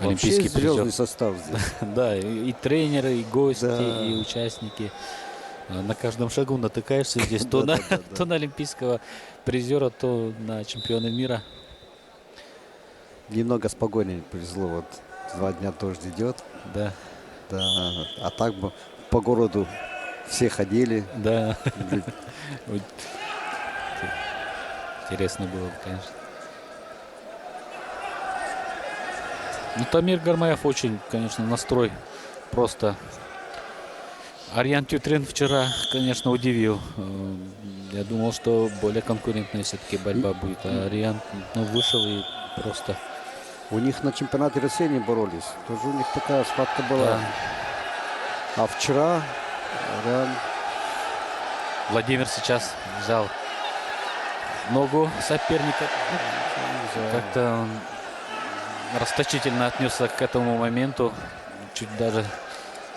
Вообще Олимпийский звездный призер. состав здесь. Да, и тренеры, и гости, Да. и участники. На каждом шагу натыкаешься здесь то Да, на, да, да, да. то на олимпийского призера, то на чемпиона мира. Немного с погоней повезло. Вот 2 дня дождь идет. Да, Да. А так бы по городу все ходили. да. Вот. Интересно было, конечно. Ну, Тамир Гармаев очень, конечно, настрой просто. Ариан Тютрин вчера, конечно, удивил. Я думал, что более конкурентная все-таки борьба будет. А Ариан вышел и просто... У них на чемпионате России не боролись. Тоже у них такая схватка была. Да. А вчера реально Владимир сейчас взял ногу соперника. Как-то он расточительно отнесся к этому моменту. Чуть даже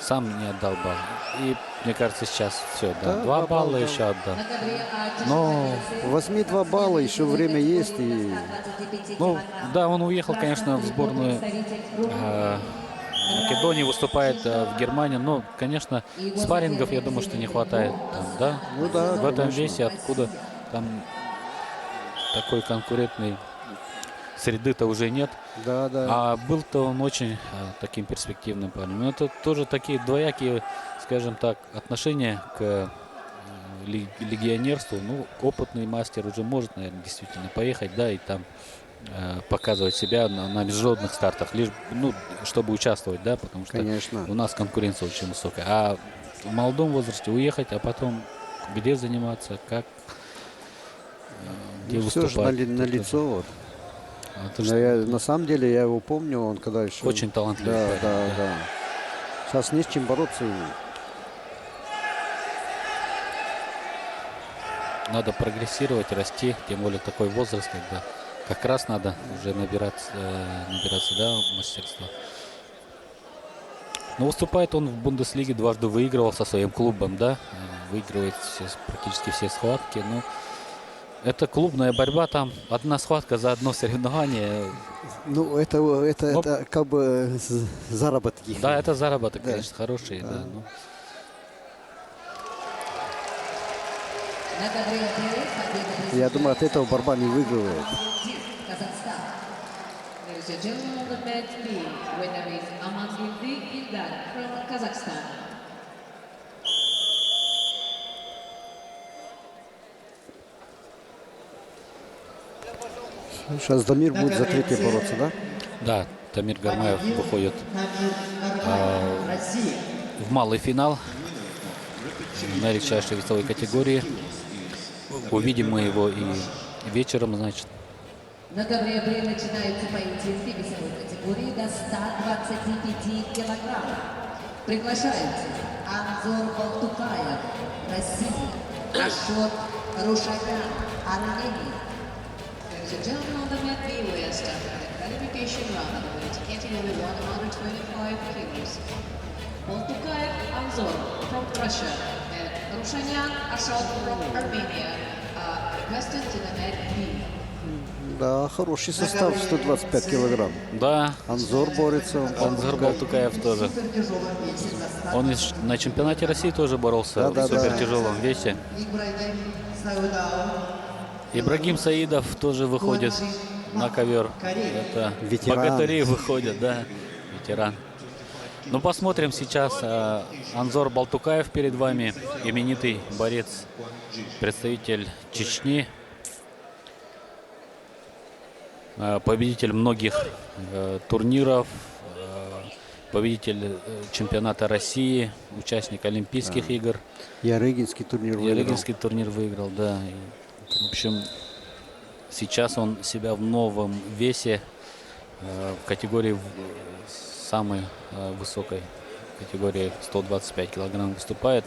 сам не отдал балл. И мне кажется, сейчас все. Да, Да, 2 2 балла балла, еще отдал. Но возьми 2 балла, еще время есть. И Ну, да, он уехал, конечно, в сборную Македонии, выступает в Германии. Но, конечно, спаррингов, я думаю, что не хватает. Там, да? Ну да, В этом конечно. весе, откуда там такой конкурентной среды-то уже нет. да, да. А был-то он очень таким перспективным парнем. Но это тоже такие двоякие, скажем так, отношения к легионерству. Ну, опытный мастер уже может, наверное, действительно поехать, да, и там показывать себя на международных стартах, лишь, ну, чтобы участвовать, да, потому что Конечно. у нас конкуренция очень высокая. А в молодом возрасте уехать, а потом где заниматься, как, где Все же выступать. на лицо. Вот. Это Но ж на самом деле я его помню, он когда еще... очень талантливый Да, парень, да, да. да. Сейчас не с чем бороться ему. Надо прогрессировать, расти, тем более такой возраст, когда как раз надо уже набираться, да, мастерства. Но выступает он в Бундеслиге, дважды выигрывал со своим клубом, да, выигрывает практически все схватки. Но это клубная борьба, там одна схватка за одно соревнование. Ну, это как бы заработки. их. Да, это заработок, Да. конечно, хороший, да. ну. Я думаю, от этого борьба не выигрывает. Казахстан. Ladies and gentlemen, on the mat B, winner is Ahmadildi Ilgar from Kazakhstan. Сейчас Дамир будет за третье бороться, да? Да, Тамир Гармаев выходит Россия. в малый финал на легчайшей весовой категории. Увидим мы его и вечером, значит. На ковре начинаются поединки весовой категории до 125 килограмм. Приглашаются Анзор Балтукаев, Россия, Ашот Рушагян, Армения. Ladies and gentlemen, on the mat B, we are starting the qualification round of the weight category 125 kilos. Boltukayev Anzor from Russia and Rushanyan Ashot from Armenia are requested to the mat B. Да, хороший состав, 125 килограмм. Да, Анзор борется. Анзор Балтукаев тоже. Он на чемпионате России тоже боролся Да, в супертяжелом весе. Ибрагим Саудау, Ибрагим Саидов тоже выходит на ковер. Это Ветеран. богатыри выходят, да, ветеран. Ну, посмотрим сейчас. Анзор Балтукаев перед вами, именитый борец, представитель Чечни, победитель многих турниров, победитель чемпионата России, участник Олимпийских игр. Ярыгинский турнир выиграл. Ярыгинский турнир выиграл, да. И, в общем, сейчас он себя в новом весе, в категории самой высокой категории 125 килограмм выступает.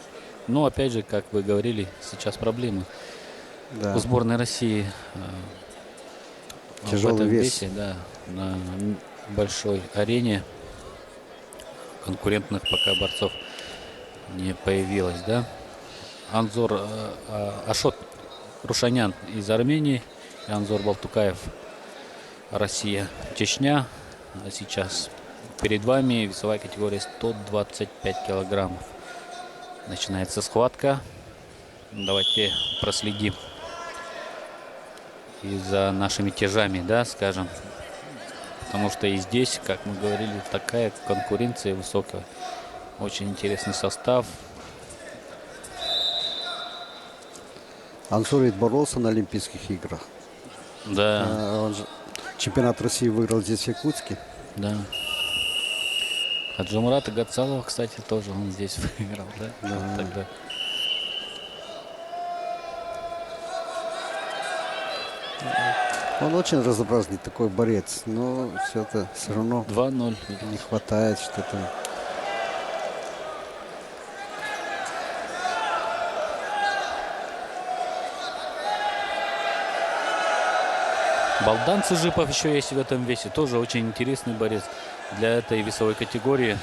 Но, опять же, как вы говорили, сейчас проблемы Да. у сборной России в Тяжелый этом вес. весе, да, на большой арене. Конкурентных пока борцов не появилось, да. Анзор Ашот Рушанян из Армении и Анзор Балтукаев, Россия, Чечня. А сейчас перед вами весовая категория 125 килограммов. Начинается схватка. Давайте проследим и за нашими тяжами, да, скажем. Потому что и здесь, как мы говорили, такая конкуренция высокая. Очень интересный состав. Анзор ведь боролся на Олимпийских играх. Да, Он же чемпионат России выиграл здесь, в Якутске. да. Хаджимурата Гацалова, кстати, тоже он здесь выиграл, да? Вот тогда. Он очень разнообразный такой борец, но все равно 2-0. не хватает что-то. Балдан Цыжипов еще есть в этом весе. Тоже очень интересный борец для этой весовой категории.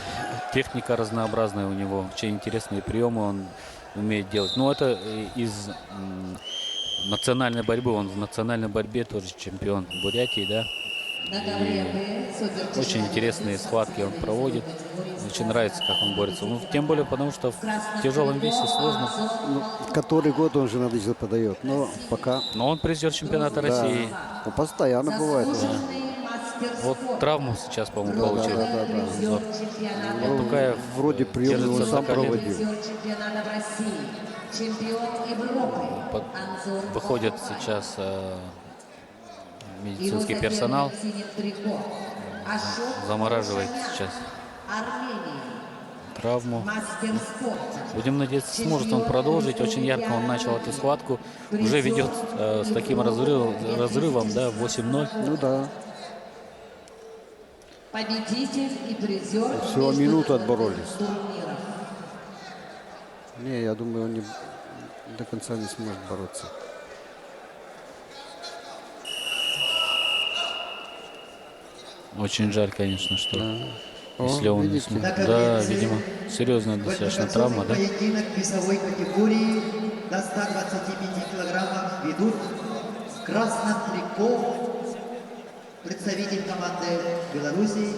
Техника разнообразная у него. Очень интересные приемы он умеет делать. Ну, это из национальной борьбы. Он в национальной борьбе тоже чемпион Бурятии, да. Очень интересные схватки он проводит. Очень нравится, как он борется. Ну, тем более, потому что в тяжелом весе сложно. Ну, который год он же на дизель подает, но пока Но он призер чемпионата России. ну, постоянно бывает. Вот травму сейчас, по-моему, получил. Анзор. Ну, Балтукаев вроде прием держится он за сам колено. проводил. Выходит сейчас медицинский персонал. Замораживает сейчас травму. Будем надеяться, сможет он продолжить. Очень ярко он начал эту схватку. Уже ведет с таким разрывом, да, 8-0. Ну да, Победитель и призер всего минуту отборолись. турниров. Не, я думаю, он до конца не сможет бороться. Очень жаль, конечно, что если О, он не видите? сможет. Да, видимо, серьезная достаточно травма, да? Поединок весовой категории до 125 килограммов ведут в красном трико представитель команды Беларуси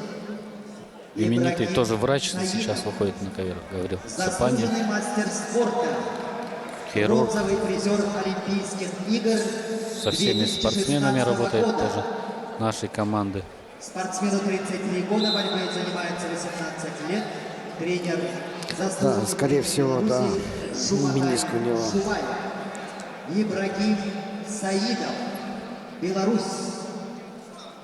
Именитый Ибрагим тоже врач Саидов. сейчас выходит на ковер, говорил. Сапани, Заслуженный мастер спорта, хирург, бронзовый призер Олимпийских игр. со всеми 2016 спортсменами работает года. тоже нашей команды. Спортсмену 33 года, борьбой занимается 18 лет. Тренер заслуженный Да, скорее всего, да. Шуматай Миниск у него. Шувай. Ибрагим Саидов, Беларусь.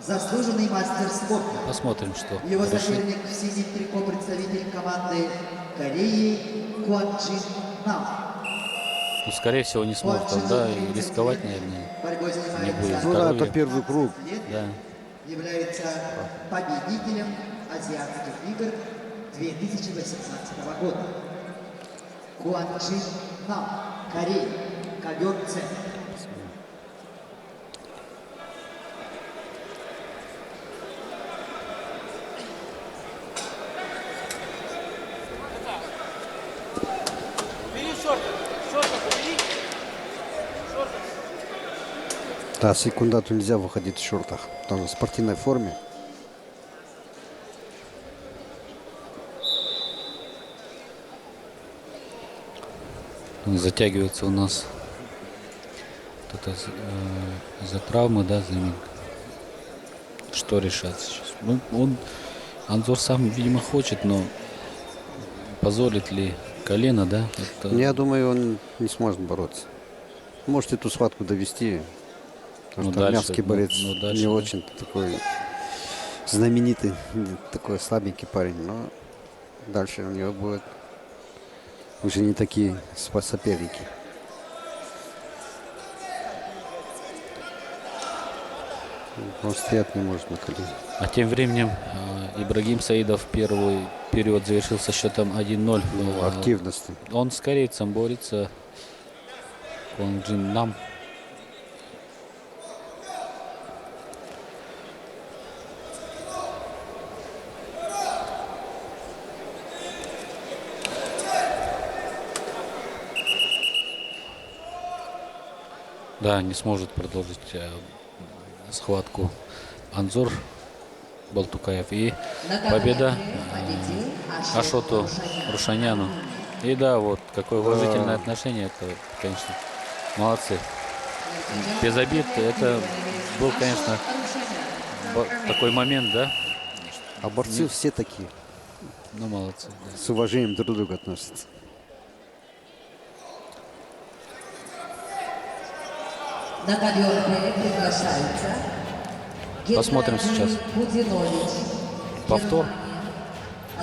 Заслуженный мастер спорта. Посмотрим, что Его решит. соперник в синем трико представитель команды Кореи Куанджин Нам. Ну, скорее всего, не сможет он, да, и рисковать, наверное, Борьбой не будет. занимается Ну да, это Здоровье. первый круг. лет. Да. Является победителем азиатских игр 2018 года. Куанджин Нам, Корея, ковер-центр. Да, секундату нельзя выходить в шортах. Там в спортивной форме. Затягивается у нас кто-то за травмы, да, что решать сейчас? Ну, Анзор сам, видимо, хочет, но позорит ли колено, да? Это... Я думаю, он не сможет бороться. Может эту схватку довести. Потому что дальше, Армянский борец дальше, не да. очень такой знаменитый, такой слабенький парень. Но дальше у него будут уже не такие соперники. Он стоять не может на колене. А тем временем Ибрагим Саидов первый период завершил со счетом 1-0. Активности. Он с корейцем борется. Кон Джин Нам. Да, не сможет продолжить схватку Анзор Балтукаев. И победа Ашоту Рушаняну. И да, вот какое уважительное отношение. Это, конечно, молодцы. Без обид. Это был, конечно, такой момент, да? А борцы все такие. Ну, молодцы. Да. С уважением друг к другу относятся. На ковер приглашается Посмотрим сейчас. Будинович, Повтор.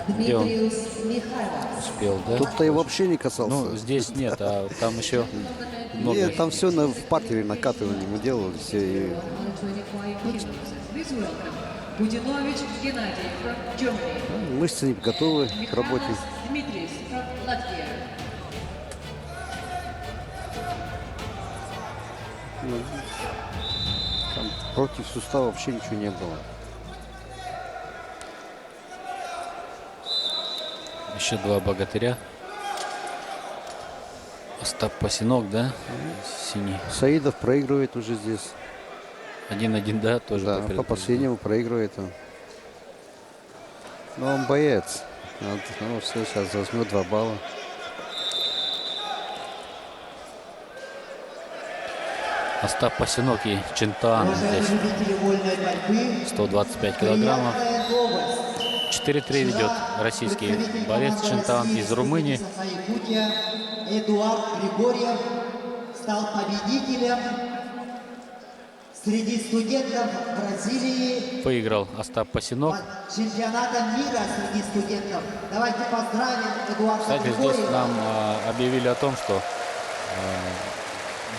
Где он? Дмитриус Михайлов. Успел, да? Тут-то я вообще не касался. Ну, здесь нет, а там еще много. Нет, там все в партере накатывали, мы делали все. И Please welcome Будинович Геннадий from Germany. мышцы не готовы к работе. Дмитриевич from Latvia. Там против сустава вообще ничего не было. Еще два богатыря. Остап Пасинок, да? Синий. Саидов проигрывает уже здесь. 1-1, да, тоже Да, по предупреждению. последнему проигрывает он. Но он боец. Вот, ну все, сейчас возьмет 2 балла. Остап Пасинок и Чинтан Уважаемые здесь любители вольной борьбы, 125 килограммов. приятная новость. 4-3 ведет российский борец Чинтан из Румынии. Якутия Эдуард Григорьев стал победителем среди студентов Бразилии Выиграл Остап Пасинок. чемпионата мира среди студентов. Давайте поздравим Эдуарда Кстати, здесь Григорьева. нам объявили о том, что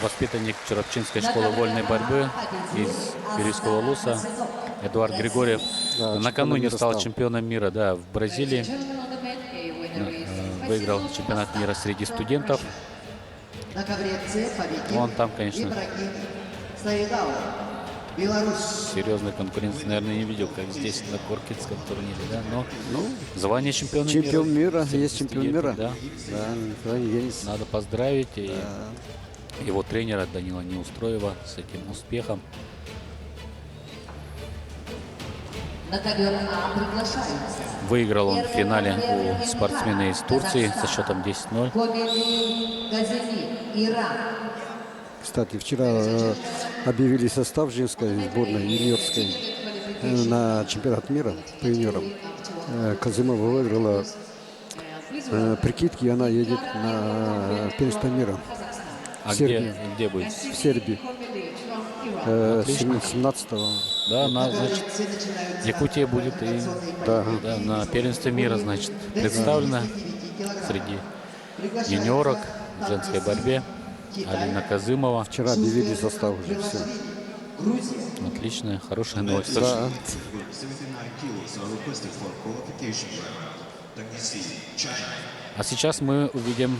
воспитанник Черопчинской школы вольной борьбы из Кирийского Луса Эдуард Григорьев Да, накануне чемпионом мира стал стал. чемпионом мира, да, в Бразилии. Выиграл чемпионат мира среди студентов. На ковре С победил Он там, конечно, Ибрагим Саидов, Беларусь. серьезной конкуренции, наверное, не видел, как здесь на Коркинском турнире, да, но Ну, звание чемпиона чемпион мира, мира. есть чемпион мира. Да, Да, никуда не денется. надо поздравить и его тренера Данила Неустроева с этим успехом. На ковер А приглашаются Выиграл он в финале у спортсмена из Турции со счетом 10-0. Комили Газели, Иран. Кстати, вчера объявили состав женской сборной юниорской на чемпионат мира по юниорам. Казымова выиграла прикидки, и она едет на первенство мира А Сербия. где будет? в Сербии. Отлично. 17-го. Да, значит, Якутия будет и Да. да, на первенстве мира, значит, представлена среди юниорок в женской борьбе. Алина Казымова. Вчера объявили состав уже все. Отличная, хорошая новость. Да. 79 kilos are requested for qualification round. Tennessee, China. А сейчас мы увидим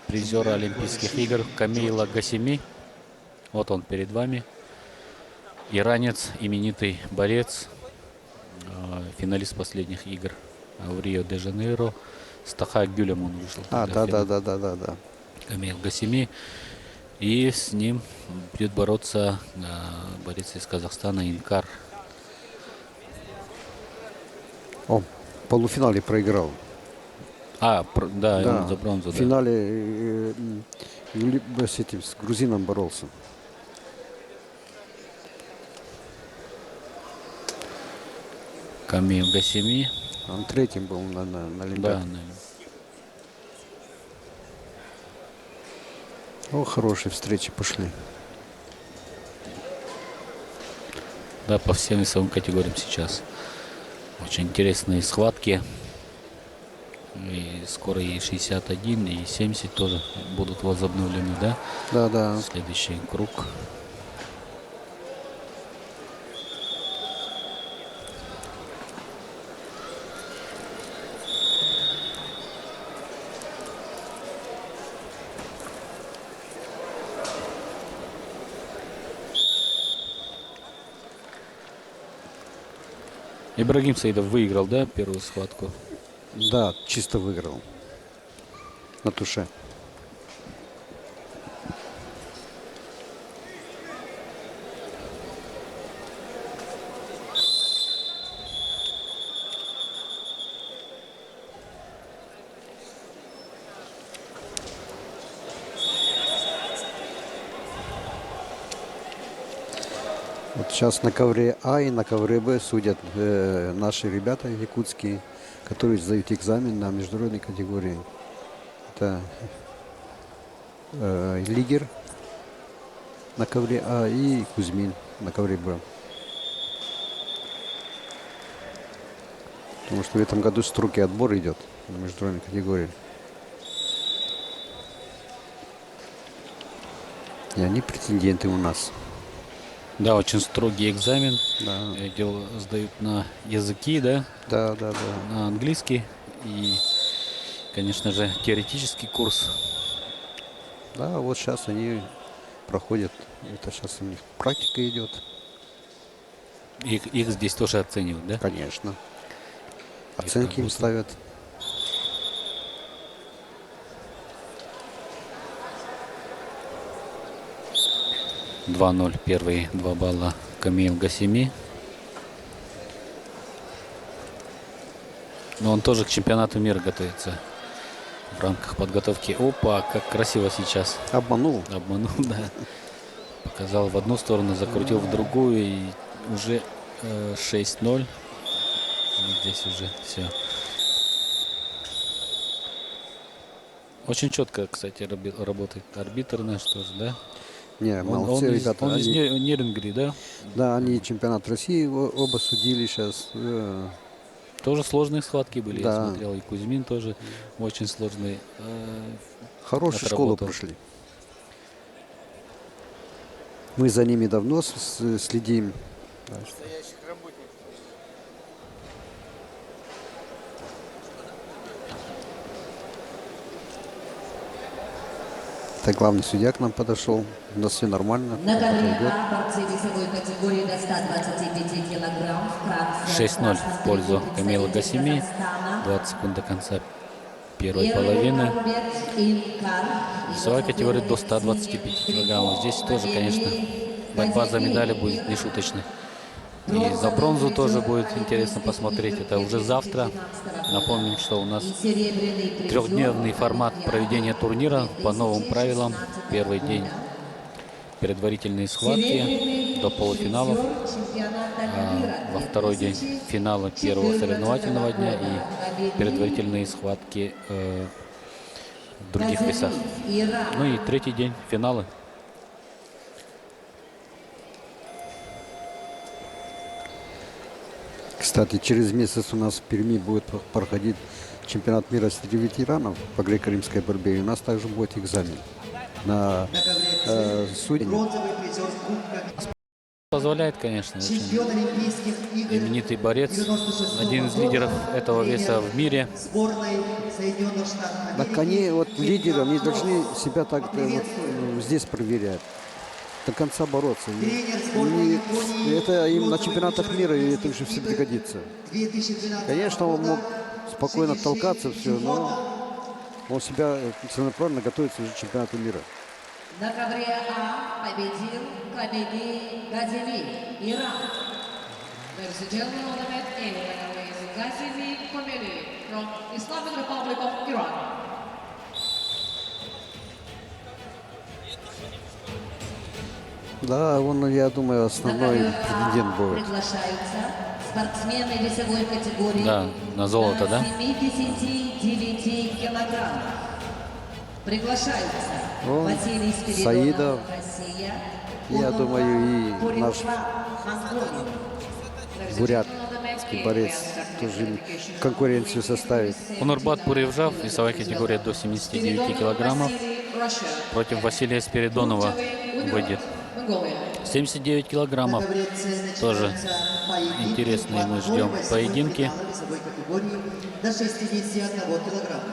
призера Олимпийских игр Камила Гасеми. Вот он перед вами. Иранец, именитый борец, финалист последних игр в Рио-де-Жанейро. С Таха Гюлем он вышел. А, тогда в финал. да. Камил Гасеми. И с ним будет бороться борец из Казахстана Инкар. Он в полуфинале проиграл. Да, Да, он за бронзу. в Да. финале с грузином боролся. Камил Гасеми. Он третьим был на Да, Олимпиаде. О, хорошие встречи пошли. Да, по всем весовым категориям сейчас. Очень интересные схватки. И скоро и 61, и 70 тоже будут возобновлены, да? Да, да. Следующий круг. Ибрагим Саидов выиграл, да, первую схватку? Да, чисто выиграл. На туше. Вот сейчас на ковре А и на ковре Б судят наши ребята якутские, которые сдают экзамен на международной категории. Это Лигер на ковре А и Кузьмин на ковре Б. Потому что в этом году строгий отбор идет на международной категории. И они претенденты у нас. Да, очень строгий экзамен. Да. Дело сдают на языки, да, Да, да, да. на английский и, конечно же, теоретический курс. Да, вот сейчас они проходят. Это сейчас у них практика идет. Их здесь тоже оценивают, да? Конечно. Оценки им ставят. — 2-0. Первые 2 балла Камил Гасеми. Но он тоже к чемпионату мира готовится в рамках подготовки. Опа, как красиво сейчас. Обманул. Обманул, да. Показал в одну сторону, закрутил в другую, и уже 6-0. И здесь уже все. Очень четко, кстати, работает арбитр наш тоже, да? Не, Он молодцы, ребята. из Они, Нерюнгри, да? да, они чемпионат России оба судили сейчас. Тоже сложные схватки были, я Да. смотрел. И Кузьмин тоже очень сложный. Хорошую школу отработал. прошли. Мы за ними давно следим. Это главный судья к нам подошел. У нас все нормально. На ковре Идет. А борцы весовой категории до 125 килограмм. В 6-0 в пользу Камила Гасеми. 20 секунд до конца первой половины. Весовая категория до 125 килограммов. Здесь тоже, конечно, борьба за медали будет нешуточной. И за бронзу тоже будет интересно посмотреть. Это уже завтра. Напомним, что у нас трехдневный формат проведения турнира по новым правилам. Первый день предварительные схватки до полуфиналов. Во второй день финала первого соревновательного дня и предварительные схватки в других весах. Ну и третий день финала. Кстати, через месяц у нас в Перми будет проходить чемпионат мира среди ветеранов по греко-римской борьбе. И у нас также будет экзамен на судьи. Бронзовый призер Кубка Позволяет, конечно, очень чемпион Олимпийских игр именитый борец, 96-го один из лидеров года, этого веса в мире. сборной Соединенных Штатов Америки. Так они, вот лидеры, они должны себя так вот, Поприветствуем. здесь проверять. До конца бороться. Тренер сборной И Японии, это им на бронзовый чемпионатах призер мира и это Олимпийских уже все игр пригодится. 2012 Конечно, он года мог спокойно толкаться, все, чемпионом. но он себя целенаправленно готовится уже к чемпионату мира. На ковре А победил Кабиби Газели, Иран. Ladies and gentlemen, on the mat A, winner is Ghazali Kameli from Islamic Republic of Iran. Да, он, я думаю, На основной ковер претендент А будет. приглашаются спортсмены весовой категории Да, на золото, да? 79 килограммов. Приглашаются Вон, Василий Спиридонов, Саидов. Россия. Я Онур думаю, и наш Пурюша, Монголия. бурятский борец тоже им конкуренцию составит. Онурбат Пуревжав, весовая категория до 79 килограммов. Против Василия Спиридонова выйдет. 79 килограммов. На ковре С Тоже начинаются поединки интересные мы в ждем одной поединки. восьмой весовой категории до 61 килограмма.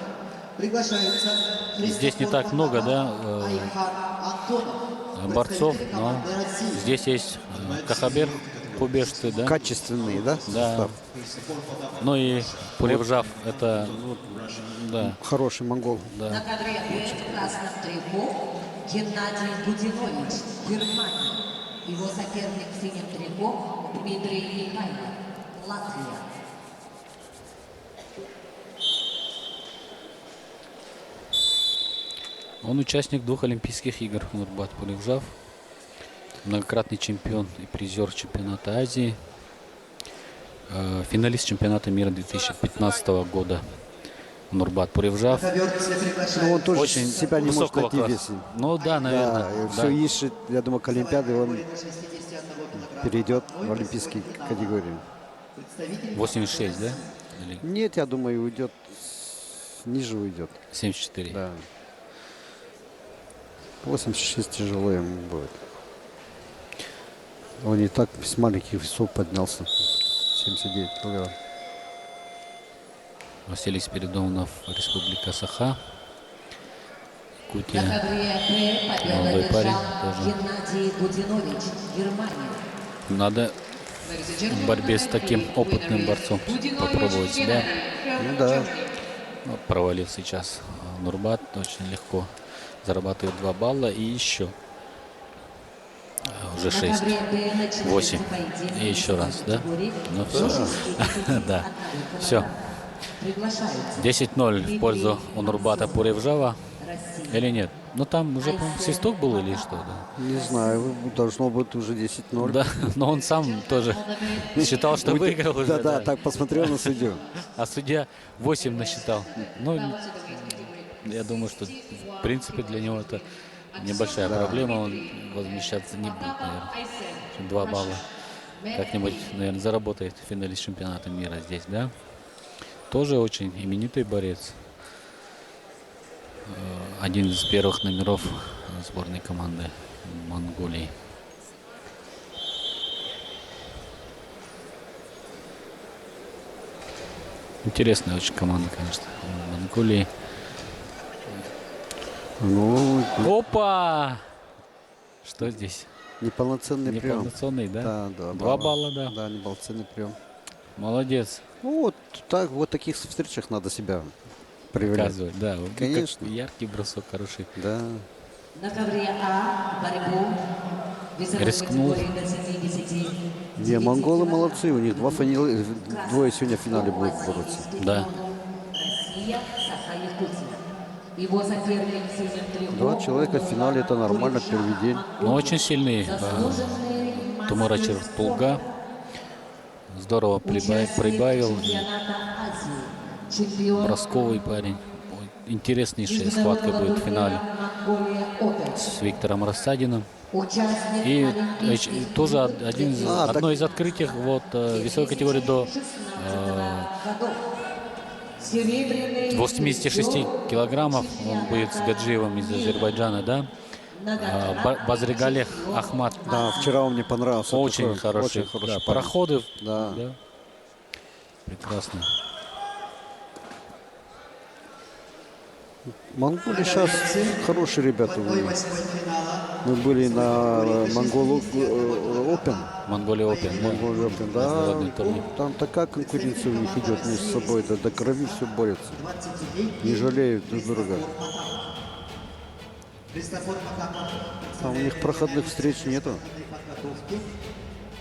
Приглашаются Здесь не так много, да, Айхан Антонов, борцов, представитель но команды России. здесь есть Кахабер Кубешты, да? Качественный, да? Да. Состав? Ну и Пуревжав, это, да, Хороший монгол. На да. ковре Б в красном трико Геннадий Будинович, Германия. Его соперник в синем трико Дмитрий Михайлов, Латвия. Он участник 2 Олимпийских игр, Онурбат Пуревжав. Многократный чемпион и призер чемпионата Азии. Финалист чемпионата мира 2015 года. Онурбат Пуревжав. На ковер С приглашаются Ну, он тоже Очень себя не может высокого найти в класса. весе. Ну да, Да, наверное. все да. ищет, я думаю, к Олимпиаде он до 61 килограмма. перейдет в олимпийские категории. Представитель 86, да? Или Нет, я думаю, уйдет, ниже уйдет. 74. Да. 86 тяжело ему будет. Он и так с маленьких весов поднялся. 79 килограмм. Василий Спиридонов, Республика Саха. На Якутия. ковре Б победу Молодой парень одержал тоже. Геннадий Будинович, Германия. Надо в борьбе с таким опытным борцом попробовать себя. Ну да. Ну, провалил сейчас Нурбат очень легко. Зарабатывает 2 балла и еще. Уже 6. 8. И еще раз, да? Ну все. Да. Все. 10-0 в пользу Онурбата Пуревжава. Или нет? Ну там уже, по-моему, свисток был или что? Да? Не знаю, должно быть уже 10-0. Да, но он сам тоже считал, что выиграл уже. Да, так посмотрел на судью. А судья 8 насчитал. Ну, я думаю, что в принципе для него это небольшая проблема. Он возмещаться не будет, наверное. 2 балла. Как-нибудь, наверное, заработает в финале чемпионата мира здесь, да? Тоже очень именитый борец. Один из первых номеров сборной команды Монголии. Интересная очень команда, конечно, Монголии. Ну, Опа! Что здесь? неполноценный прием. Неполноценный, да? Да, да. 2 балла, да. Да, неполноценный прием. Молодец. Ну, вот так, вот таких встречах надо себя проявлять. Показывать, да. Вот Конечно. как яркий бросок, хороший. Да. На ковре А борьбу весовой Рискнул. категории до 79. Не, монголы молодцы, у них двое сегодня в финале будут бороться. Да. Россия, Саха, Якутия. Его соперник в синем трико. 2 человека в финале, это нормально, первый день. Но очень сильный Заслуженный Тумура мастер Черпулга. Здорово прибавил. чемпионата Азии. Чемпион Бросковый парень. Интереснейшая схватка будет в финале Монголия Опен. с Виктором Рассадиным. Участник И Олимпийских тоже одно так- из открытий вот весовой категории до годов. Серебряный 86 килограммов. Он будет с Гаджиевым из Азербайджана, да? Базригалех Ахмат. Да, вчера он мне понравился. Очень Такой хороший. очень хороший Да, парень. пароходы. Да. Прекрасно. Монголия сейчас хорошие ребята. в 1/8 финала Мы были на Монгол Open. Монголия Опен. Монгол Open, да. Международный турнир. Там такая конкуренция у них идет между собой, да, до крови все борются. Не жалеют друг друга. Христофор Потапов, А у них проходных встреч нету. подготовки.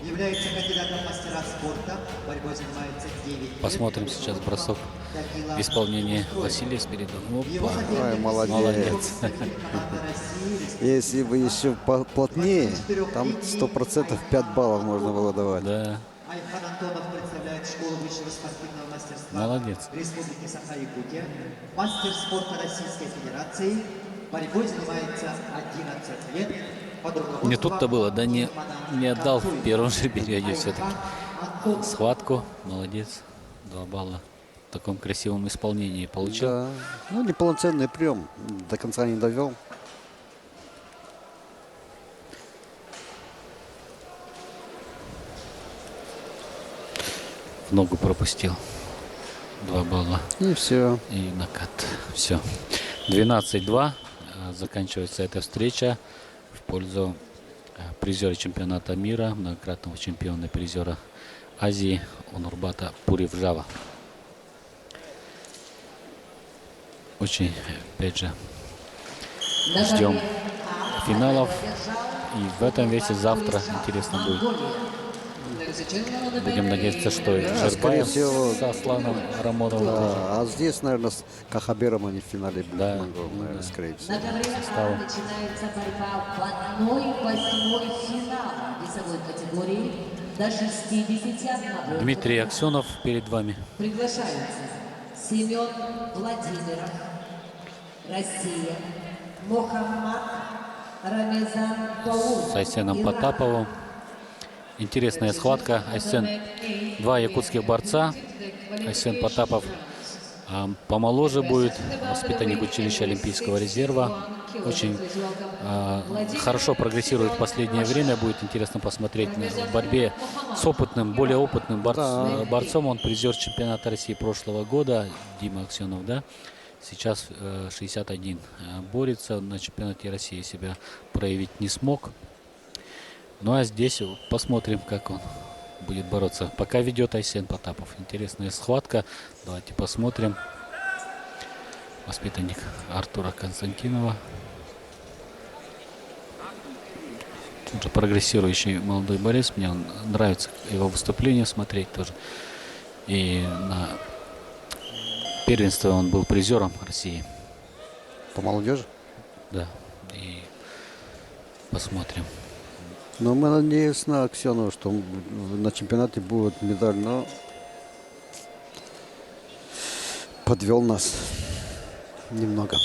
Является кандидатом в мастера спорта. Борьбой занимается 9 лет. Посмотрим сейчас бросок в исполнении Василия Спиридонова. Его Опа. соперник Ай, молодец. Молодец. команда России. Если бы еще плотнее, там 100% 5 баллов можно было давать. Да, Айхан Антонов представляет школу высшего спортивного мастерства молодец. Республики Саха-Якутия. Мастер спорта Российской Федерации. Борьбой занимается 11 лет. Под руководством Не тут-то было, да не отдал в Концуй. первом же периоде все-таки. Айхан Антонов. Схватку, молодец. 2 балла в таком красивом исполнении получил. Да. Ну, неполноценный прием. До конца не довел. В ногу пропустил. 2 балла. И все. И накат. Все. 12-2. Заканчивается эта встреча в пользу призера чемпионата мира, многократного чемпиона и призера Азии Онурбата Пуривжава. Очень, опять же, ждем финалов. И в этом весе завтра интересно будет. Будем надеяться, что Жербаев всего. со Асланом Рамоновым тоже. Да, а здесь, наверное, с Кахабером они в финале будут, Да. наверное, скорее всего. На ковре Составом. начинается борьба в 1/8 финала весовой категории до 61. Дмитрий Аксенов перед вами. Приглашаются Семен Владимиров, Россия, Мухаммад Рамезан Паур. С Айсеном Иран. Потаповым. Интересная схватка. Айсен, 2 якутских борца. Айсен Потапов помоложе будет, воспитанник училища Олимпийского резерва. Очень хорошо прогрессирует в последнее время. Будет интересно посмотреть в борьбе с опытным, более опытным борцом. Он призер чемпионата России прошлого года, Дима Аксенов, да? Сейчас 61 борется на чемпионате России, себя проявить не смог. Ну а здесь посмотрим, как он будет бороться. Пока ведет Айсен Потапов. Интересная схватка. Давайте посмотрим. Воспитанник Артура Константинова. Тут же прогрессирующий молодой борец. Мне он нравится его выступление смотреть тоже. И на первенстве он был призером России. По молодежи. Да. И посмотрим. Но мы надеемся на Аксенова, что на чемпионате будет медаль, но подвел нас немного.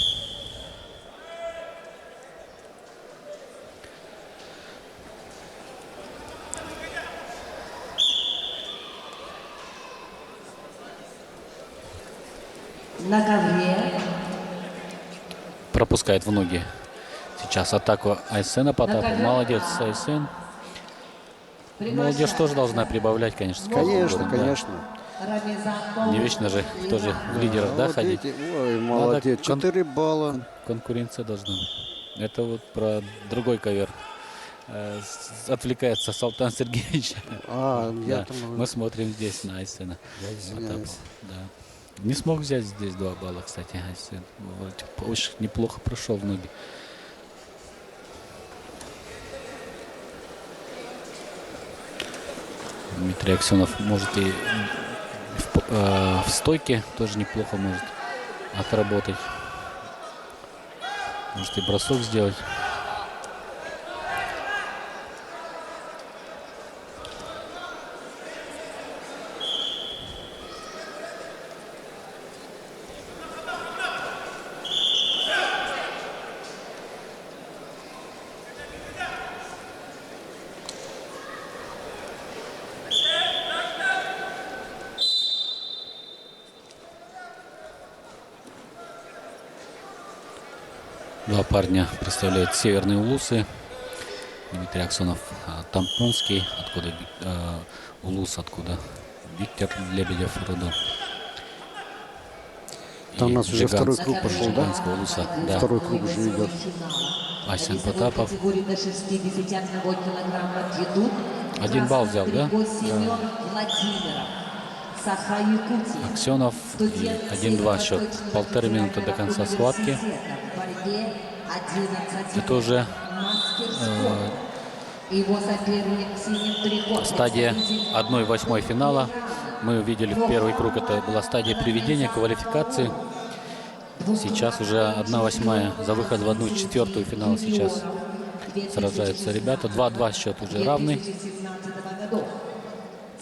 На ковре Пропускает в ноги сейчас атаку Айсена Потапова. Молодец, Айсен. Молодежь тоже должна прибавлять, конечно. с каждым Конечно, годом, да. конечно. Рамезан Паур. Не вечно же тоже в лидерах, да, Вот ходить. эти- Ой, молодец. кон- 4 балла. Конкуренция должна быть. Это вот про другой ковер. Отвлекается Салтан Сергеевич. А, я Да, там... мы смотрим здесь на Айсена. Я извиняюсь. Потапова, да. Не смог взять здесь 2 балла, кстати, Айсен. Вот, очень неплохо прошел в ноги. Дмитрий Аксенов может и в стойке тоже неплохо может отработать. Может и бросок сделать. Два парня представляют Северные Улусы. Дмитрий Аксенов Тампонский, откуда Улус, откуда Виктор Лебедев родом. Там И у нас уже Жиганс- второй круг пошел, да? Жиганского Улуса. Да. Второй круг уже идет. Айсен Потапов. Категории до 61 килограмма ведут. 1 балл взял, да? Семен Владимиров, Саха-Якутия. Аксенов и 1-2 счет. 1,5 минуты до конца схватки. В борьбе Это уже Его соперник в синем трико. стадия 1/8 финала. Мы увидели в первый круг, это была стадия приведения, квалификации. Сейчас уже 1/8 за выход в 1/4 финала сейчас сражаются ребята. 2-2 счет уже равный. 2017 года.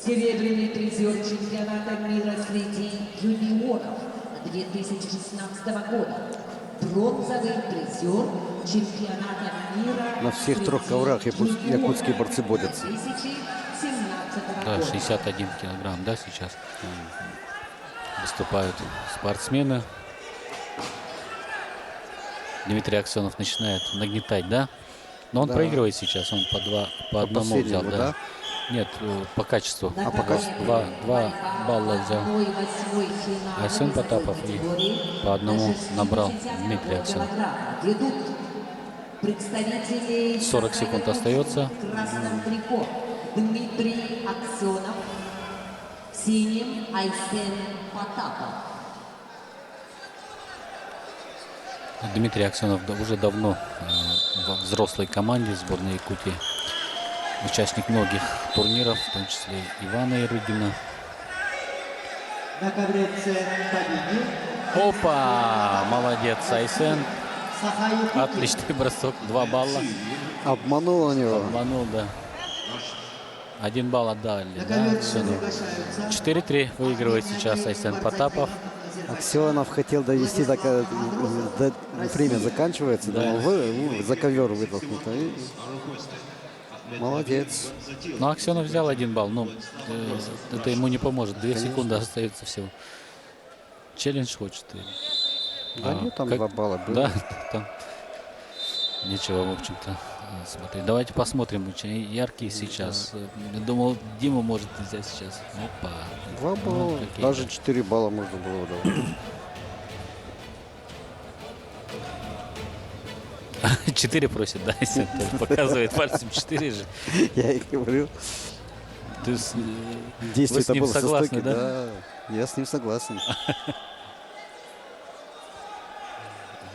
Серебряный призер чемпионата мира среди юниоров 2016 года. Бронзовый призер чемпионата мира На всех трех среди коврах якутские борцы борются. 2017 Да, года. 61 килограмм, да, сейчас выступают спортсмены. Дмитрий Аксенов начинает нагнетать, да? Но он Да. проигрывает сейчас, он по одному взял, последнему, да? да? Нет, по качеству. А по качеству. Два балла взял Айсен Потапов и по одному набрал Дмитрий Аксенов. Ведут представители 40 секунд остается. в красном трико Дмитрий Аксенов, в синем Айсен Потапов. Дмитрий Аксенов уже давно во взрослой команде сборной Якутии. Участник многих турниров, в том числе Ивана Ярыгина. На ковре победил Опа! Молодец, Айсен. Сахаюки. Отличный бросок. 2 балла. Обманул него. Обманул, да. 1 балл отдали. На Да, ковер Аксенову. приглашаются 4-3 выигрывает сейчас Айсен Потапов. Аксенов хотел довести, время заканчивается, Да. думал, за ковер вытолкнут. И молодец. Но Аксенов взял 1 балл. Ну, это ему не поможет. 2 секунды остается всего. Челлендж хочет. Да нет, там 2 балла было. Да, там нечего, в общем-то, смотреть. Давайте посмотрим. Очень яркий сейчас. Я думал, Дима может взять сейчас. Опа. 2 балла. какие-то. Даже 4 балла можно было давать. 4 просит, да, если показывает пальцем 4 же. Я и говорю. То есть, Действие вы с это ним было со согласны, стойки, да? да? Я с ним согласен.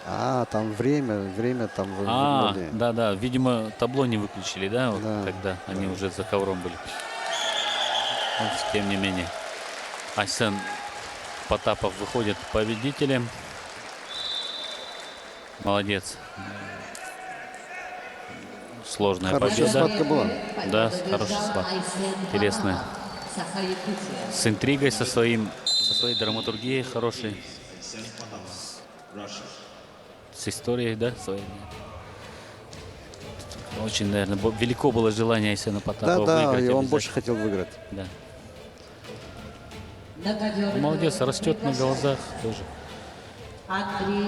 А, там время там вернули. да, видимо, табло не выключили, да, вот, Да. когда они уже за ковром были. Но, тем не менее, Айсен Потапов выходит победителем. Молодец. Сложная Хорошая победа. схватка была. Да, хорошая схватка. Интересная. С интригой, со своей драматургией хорошей. С историей, да, своей. Очень, наверное, велико было желание Айсена Потапова Да, выиграть. и он обязательно. больше хотел выиграть. Да. Молодец, растет на глазах тоже.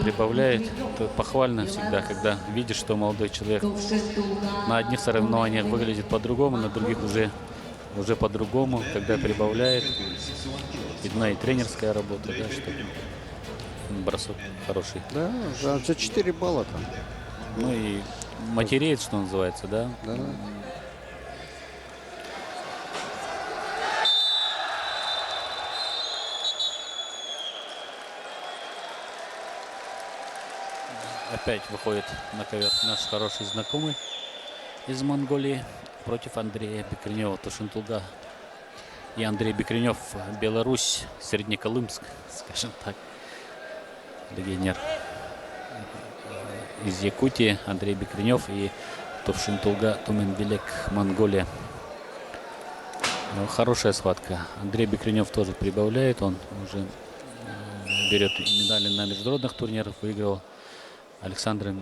Прибавляет. Это похвально всегда, когда видишь, что молодой человек на одних соревнованиях выглядит по-другому, на других уже по-другому, когда прибавляет. Видна и тренерская работа, да, что бросок хороший. Да, за 4 балла там. Ну и матереет, что называется, да. Да. Опять выходит на ковер наш хороший знакомый из Монголии против Андрея Бекренева, Тушинтулга. И Андрей Бекренев, Беларусь, Среднеколымск, скажем так. Легионер из Якутии, Андрей Бекренев, и Тушинтулга, Туменбелек, Монголия. Ну, хорошая схватка. Андрей Бекренев тоже прибавляет, он уже берет медали на международных турнирах, выиграл Александра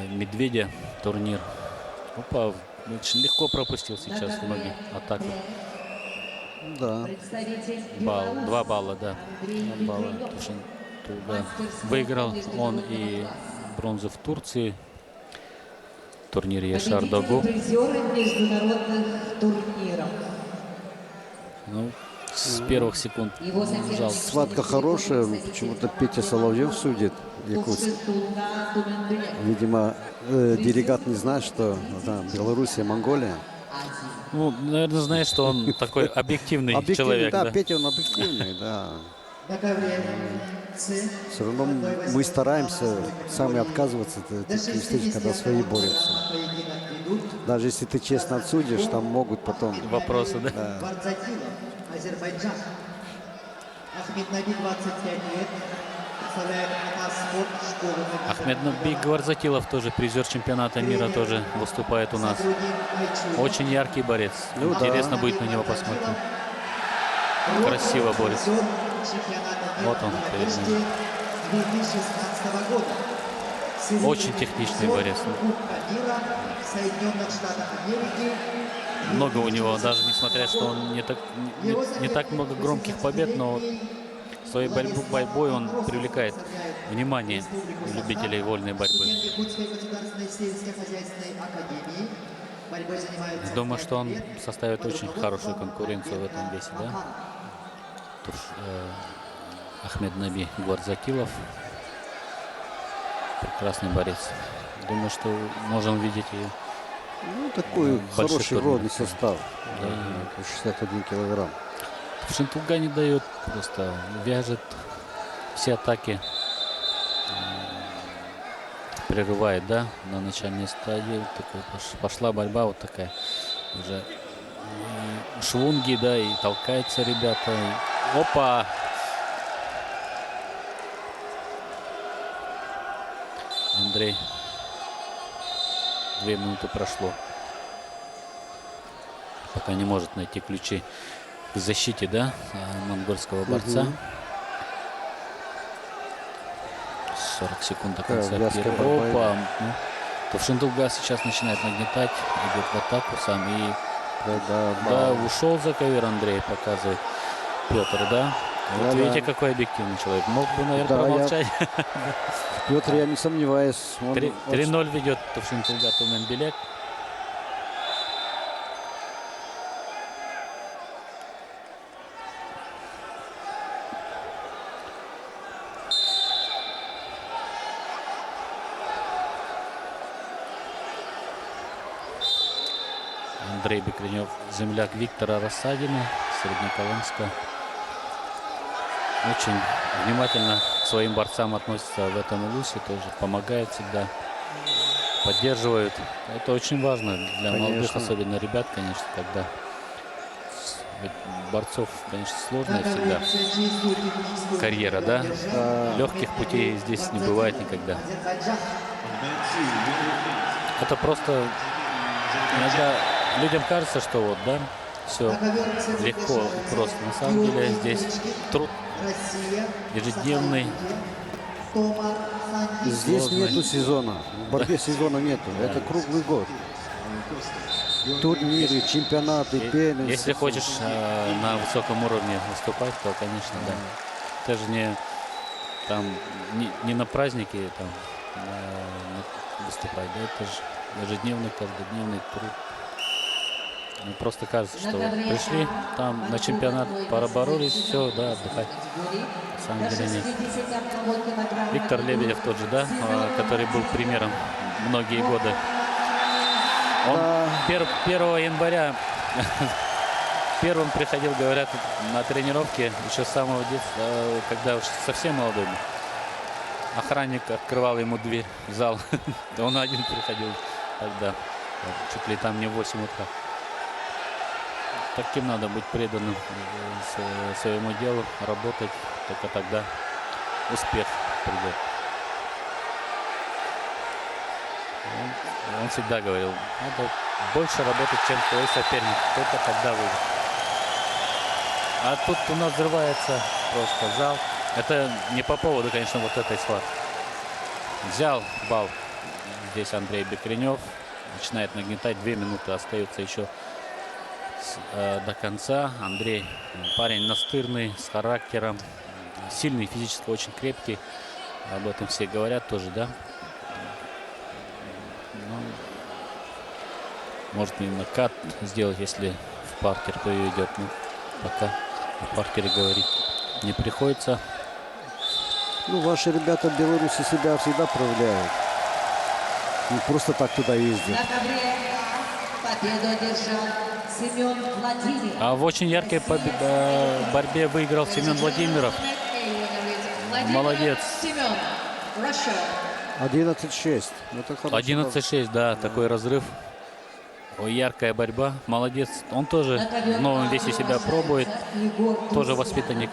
Медведя турнир. Опа, очень легко пропустил сейчас многие атаку. Да. 2 балла, да. 2 балла. Тушинтулга выиграл он и бронзу в Турции. В турнире Яшар Догу. Призеры международных турниров. Ну, с первых секунд Его соперник жал. Схватка хорошая. Почему-то Петя Соловьев судит. Якутск. Тушинтулга Туменбелек. Видимо, делегат не знает, что да, Белоруссия, Монголия. Ну, наверное, знаешь, что он такой объективный Объективный, человек. да, Да. Петя он объективный, да. На ковре С. Все равно мы стараемся сами отказываться от таких встреч, когда свои борются. Поединок ведут Даже если ты честно отсудишь, там могут потом... Вопросы, да? Гвардзатилов, Азербайджан. Ахмед Наби, 25 лет. Представляет спорт школы. Ахмед Наби Гвардзатилов, тоже призер чемпионата мира, тоже выступает у нас. Очень яркий борец. Ну да. Интересно будет на него посмотреть. Красиво борется. Вот он перед ним. 2016 года. Очень техничный борец. Соединенных Штатах Америки. Много у него, даже несмотря, что он не так много громких побед, но своей борьбой он привлекает внимание любителей вольной борьбы. Якутской государственной сельскохозяйственной академии. Борьбой занимается Думаю, что он составит очень хорошую конкуренцию в этом весе, да? Ахмед Наби Гвардзатилов. Прекрасный борец. Думаю, что можем видеть и Ну, такой больших хороший турнирах. родный состав. Да. 61 килограмм. Шинтуга не дает, просто вяжет все атаки. Прерывает, да, на начальной стадии. Вот такой пошла борьба вот такая. Уже и швунги, да, и толкаются ребята. И... Опа! Андрей. 2 минуты прошло. Пока не может найти ключи к защите, да, монгольского борца. 40 секунд до конца вязкая первого. борьба Опа! Ну, Туршинтуга сейчас начинает нагнетать, идет в атаку сам. И да, ушел за ковер Андрей, показывает Петр, да. Вот Да-да. видите, какой объективный человек. Мог бы, наверное, Да, промолчать. Петр, я не сомневаюсь. Он 3-0 ведет Туршинтуга Туменбелек. Андрей Бекренев, земляк Виктора Рассадина, Среднеколымска. Очень внимательно к своим борцам относится в этом улусе, тоже помогает всегда, поддерживают. Это очень важно для молодых, Конечно. особенно ребят, конечно, когда ведь борцов, конечно, сложная всегда карьера, да? Легких путей здесь не бывает никогда. Это просто иногда людям кажется, что вот, да, все легко и просто. На самом деле здесь труд ежедневный. Здесь сложный. нету сезона. В борьбе сезона нету. Это круглый год. Турниры, чемпионаты, пены. Если хочешь на высоком уровне выступать, то, конечно, да. Это же не там не на праздники там выступать, да, это же ежедневный, каждодневный труд. Ну, просто кажется, что вот пришли там на чемпионат, поборолись, все, да, отдыхать. На самом деле нет. Виктор Лебедев тот же, да, который был примером многие годы. Он 1 января первым приходил, говорят, на тренировки еще с самого детства, когда уж совсем молодой был. Охранник открывал ему дверь в зал. Он один приходил тогда, чуть ли там не в 8 утра. Таким надо быть преданным своему делу, работать, только тогда успех придет. Он всегда говорил, надо больше работать, чем твой соперник, только тогда выйдет. А тут у нас взрывается просто зал. Это не по поводу, конечно, вот этой схватки. Взял балл здесь Андрей Бекренев, начинает нагнетать, 2 минуты остается еще до конца. Андрей парень настырный, с характером, сильный, физически очень крепкий. Об этом все говорят тоже, да. Ну, может и накат сделать, если в Паркер поведет. Ну, пока о Паркере говорить не приходится. Ну, ваши ребята в Беларуси себя всегда проявляют. Не просто так туда ездят. На ковре победу одержал Семен Владимиров. А в очень яркой борьбе выиграл Семен Владимиров. Владимир молодец. Семен, Russia. 11-6. Это хороший 11-6, да, такой разрыв. Ой, яркая борьба. Молодец. Он тоже в новом весе себя пробует. Тоже воспитанник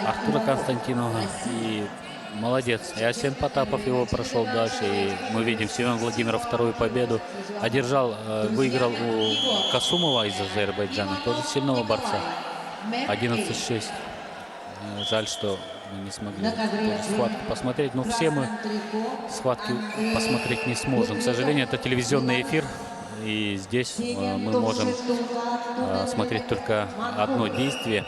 Артура Константинова. И молодец. И Арсен Потапов его прошел дальше. И мы видим, Семен Владимиров вторую победу одержал, выиграл у Касумова из Азербайджана. Тоже сильного борца. 11-6. Жаль, что мы не смогли тоже схватку посмотреть. Но все мы схватки посмотреть не сможем. К сожалению, это телевизионный эфир. И здесь мы можем смотреть только одно действие.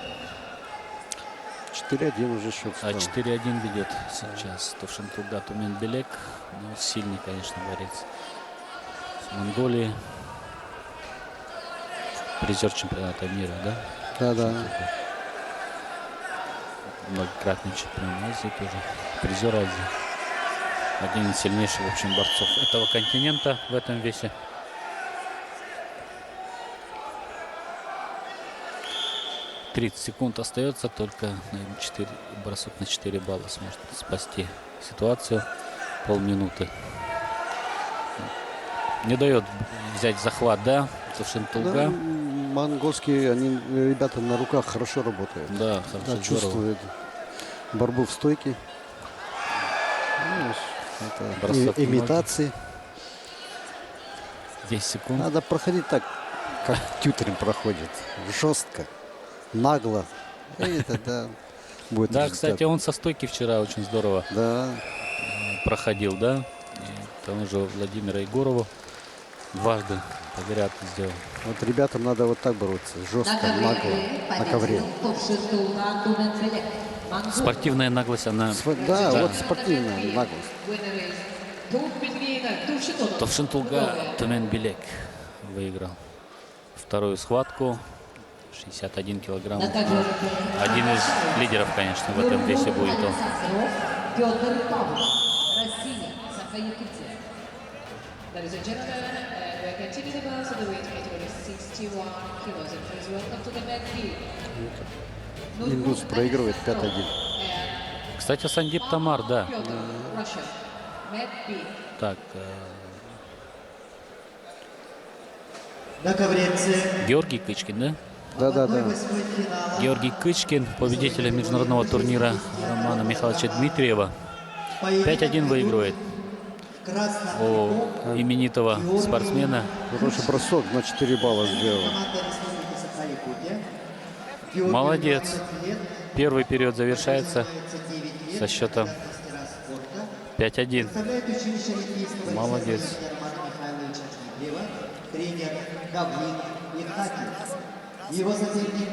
4-1 уже счет А стал. 4-1 ведет сейчас Товшентулга Туменбелек. Ну, сильный, конечно, борец. С Монголии. Призер чемпионата мира, да? Да. Многократный чемпион Азии тоже. Призер Азии. Один из сильнейших, в общем, борцов этого континента в этом весе. 30 секунд остается, только, наверное, бросок на 4 балла сможет спасти ситуацию. Полминуты. Не дает взять захват, да, Товшентулга. Ну, монгольские ребята на руках хорошо работают. Да, хорошо, Да, здорово. чувствуют борьбу в стойке. Ну, это Бросок имитации. 10 секунд. Надо проходить так, как тютеринг проходит. Жестко, нагло. И это, да, будет Да, результат. кстати, он со стойки вчера очень здорово Да, проходил, да. И тому же Владимира Егорову дважды подряд сделал. вот ребятам надо вот так бороться. Жестко, нагло, на ковре. Спортивная наглость, она... Да, вот спортивная наглость. Winner is Товшентулга. Товшентулга Туменбелек выиграл вторую схватку. 61 килограмм. Один из лидеров, конечно, в этом весе будет он. Петр Павлов, Россия, Саха-Якутия. Ladies and gentlemen, and we are continuing the balance of the weight category 61 kilos. And please welcome to the Med B. Индус проигрывает 5-1. Кстати, Сандип Тамар, да. Петр, Russia. Med B. Так, На ковре С. Георгий Кычкин, да? Да. Восьмой финала. Георгий Кычкин, победителя международного турнира Романа Михайловича Дмитриева. 5-1 выигрывает у именитого спортсмена. Хороший бросок на 4 балла сделал. Команда Республики Саха-Якутия. Георгий, Молодец. 18 лет, Первый период завершается 29 лет, со счетом мастера спорта. 5-1. Представляет училище Олимпийского Молодец. резерва Романа Михайловича Дмитриева, тренер Гавлин Игнатьев. Его соперник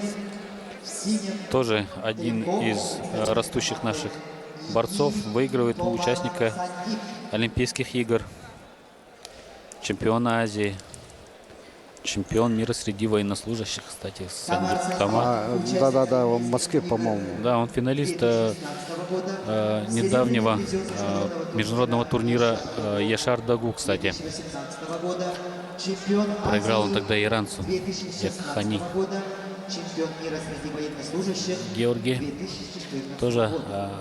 в синем Тоже один из растущих наших борцов. Выигрывает у участника Сандип. Олимпийских игр, чемпиона Азии, чемпион мира среди военнослужащих, кстати, Сандип Тамар. Да, в Москве, по-моему. Да, он финалист недавнего международного турнира Яшар Дагу, кстати. 2018 года чемпион Проиграл он Азии тогда иранцу 2016 Яхани. года, чемпион мира среди военнослужащих Георгий 2014 тоже года.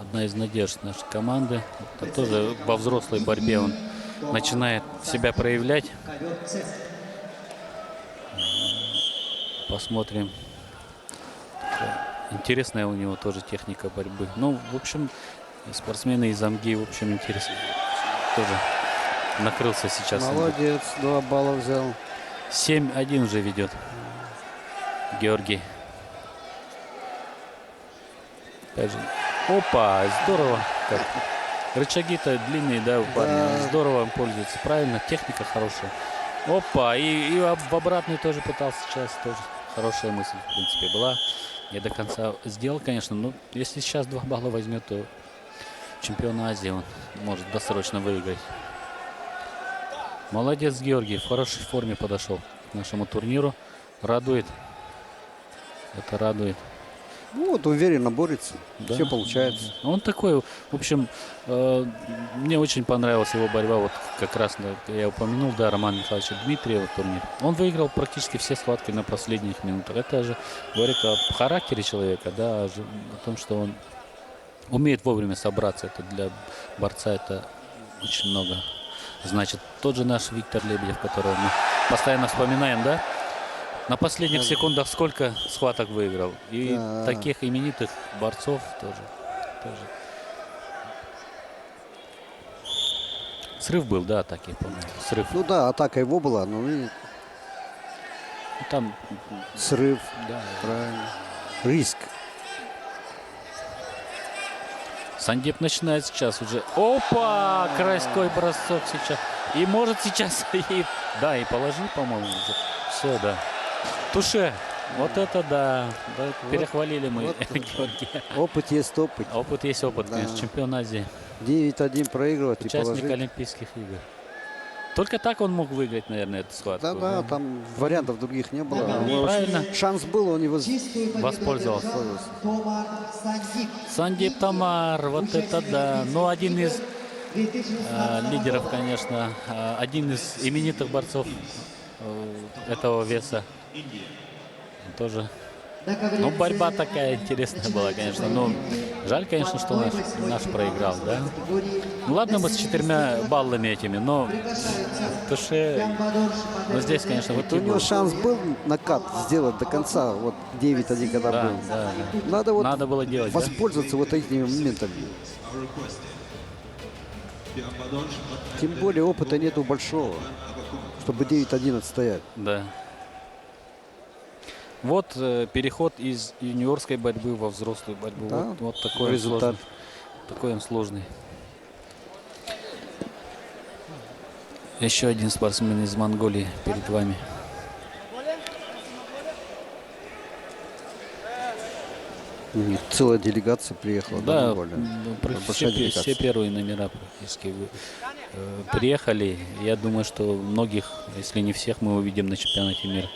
одна из надежд нашей команды. Это тоже во взрослой борьбе он начинает себя проявлять. Ковер С. Посмотрим. Интересная у него тоже техника борьбы. Ну, в общем, спортсмены из Амги, в общем, интересно. Тоже накрылся сейчас. Молодец, 2 балла взял. 7-1 уже ведет Георгий. Опять же. Опа, здорово. Как. Рычаги-то длинные, да, у парня. Да. Здорово он пользуется. Правильно, техника хорошая. Опа, и в обратный тоже пытался сейчас. Тоже хорошая мысль, в принципе, была. Не до конца сделал, конечно. Но если сейчас 2 балла возьмет, то чемпион Азии он может досрочно выиграть. Молодец, Георгий. В хорошей форме подошел к нашему турниру. Радует. Это радует. Ну, вот уверенно борется. Да. Все получается. Он такой, в общем, мне очень понравилась его борьба. Вот как раз я упомянул, да, Роман Михайлович Дмитриева турнир. Он выиграл практически все схватки на последних минутах. Это же говорит о характере человека, да, о том, что он умеет вовремя собраться. Это для борца это очень много. Значит, тот же наш Виктор Лебедев, которого мы постоянно вспоминаем, да? На последних секундах сколько схваток выиграл. И Да. таких именитых борцов тоже. Срыв был, да, атаки, я помню. Срыв. Ну да, атака его была, но и Там, срыв, да. правильно. Риск. Сандип начинает сейчас уже. Опа! Крайской бросок сейчас. И может сейчас и... Да, и положил, по-моему, уже. Все, да. Туше. Вот это да. Да, перехвалили мы вот. Георгия. Опыт есть опыт. Опыт есть опыт, Да. конечно. Чемпион Азии. 9-1 проигрывать и Участник положить. Олимпийских игр. Только так он мог выиграть, наверное, эту схватку. Да, там вариантов других не было. Правильно. Шанс был, он его... Чистую победу Воспользовался. одержал Томар Сандип. Сандип Тамар, вот это да. Ну, один из 2016 лидеров, года. конечно. Один из именитых борцов этого веса. Тоже. На ковре Ну, борьба цели такая интересная была, конечно. Но жаль, конечно, что наш проиграл, да. Ну, ладно, мы с 4 баллами этими, но Туше... Но здесь, конечно, вот У него шанс был накат сделать до конца, вот 9-1 когда Да, был. да, Надо вот Надо было делать, да? воспользоваться вот этими моментами. Тем более опыта нету большого, чтобы 9-1 отстоять. Да. Вот переход из юниорской борьбы во взрослую борьбу. Да, Вот такой он результат. сложный. Такой он сложный. Еще один спортсмен из Монголии перед вами. У них целая делегация приехала. Да, Монголия. все, Большая делегация. все первые номера практически приехали. Я думаю, что многих, если не всех, мы увидим на чемпионате мира.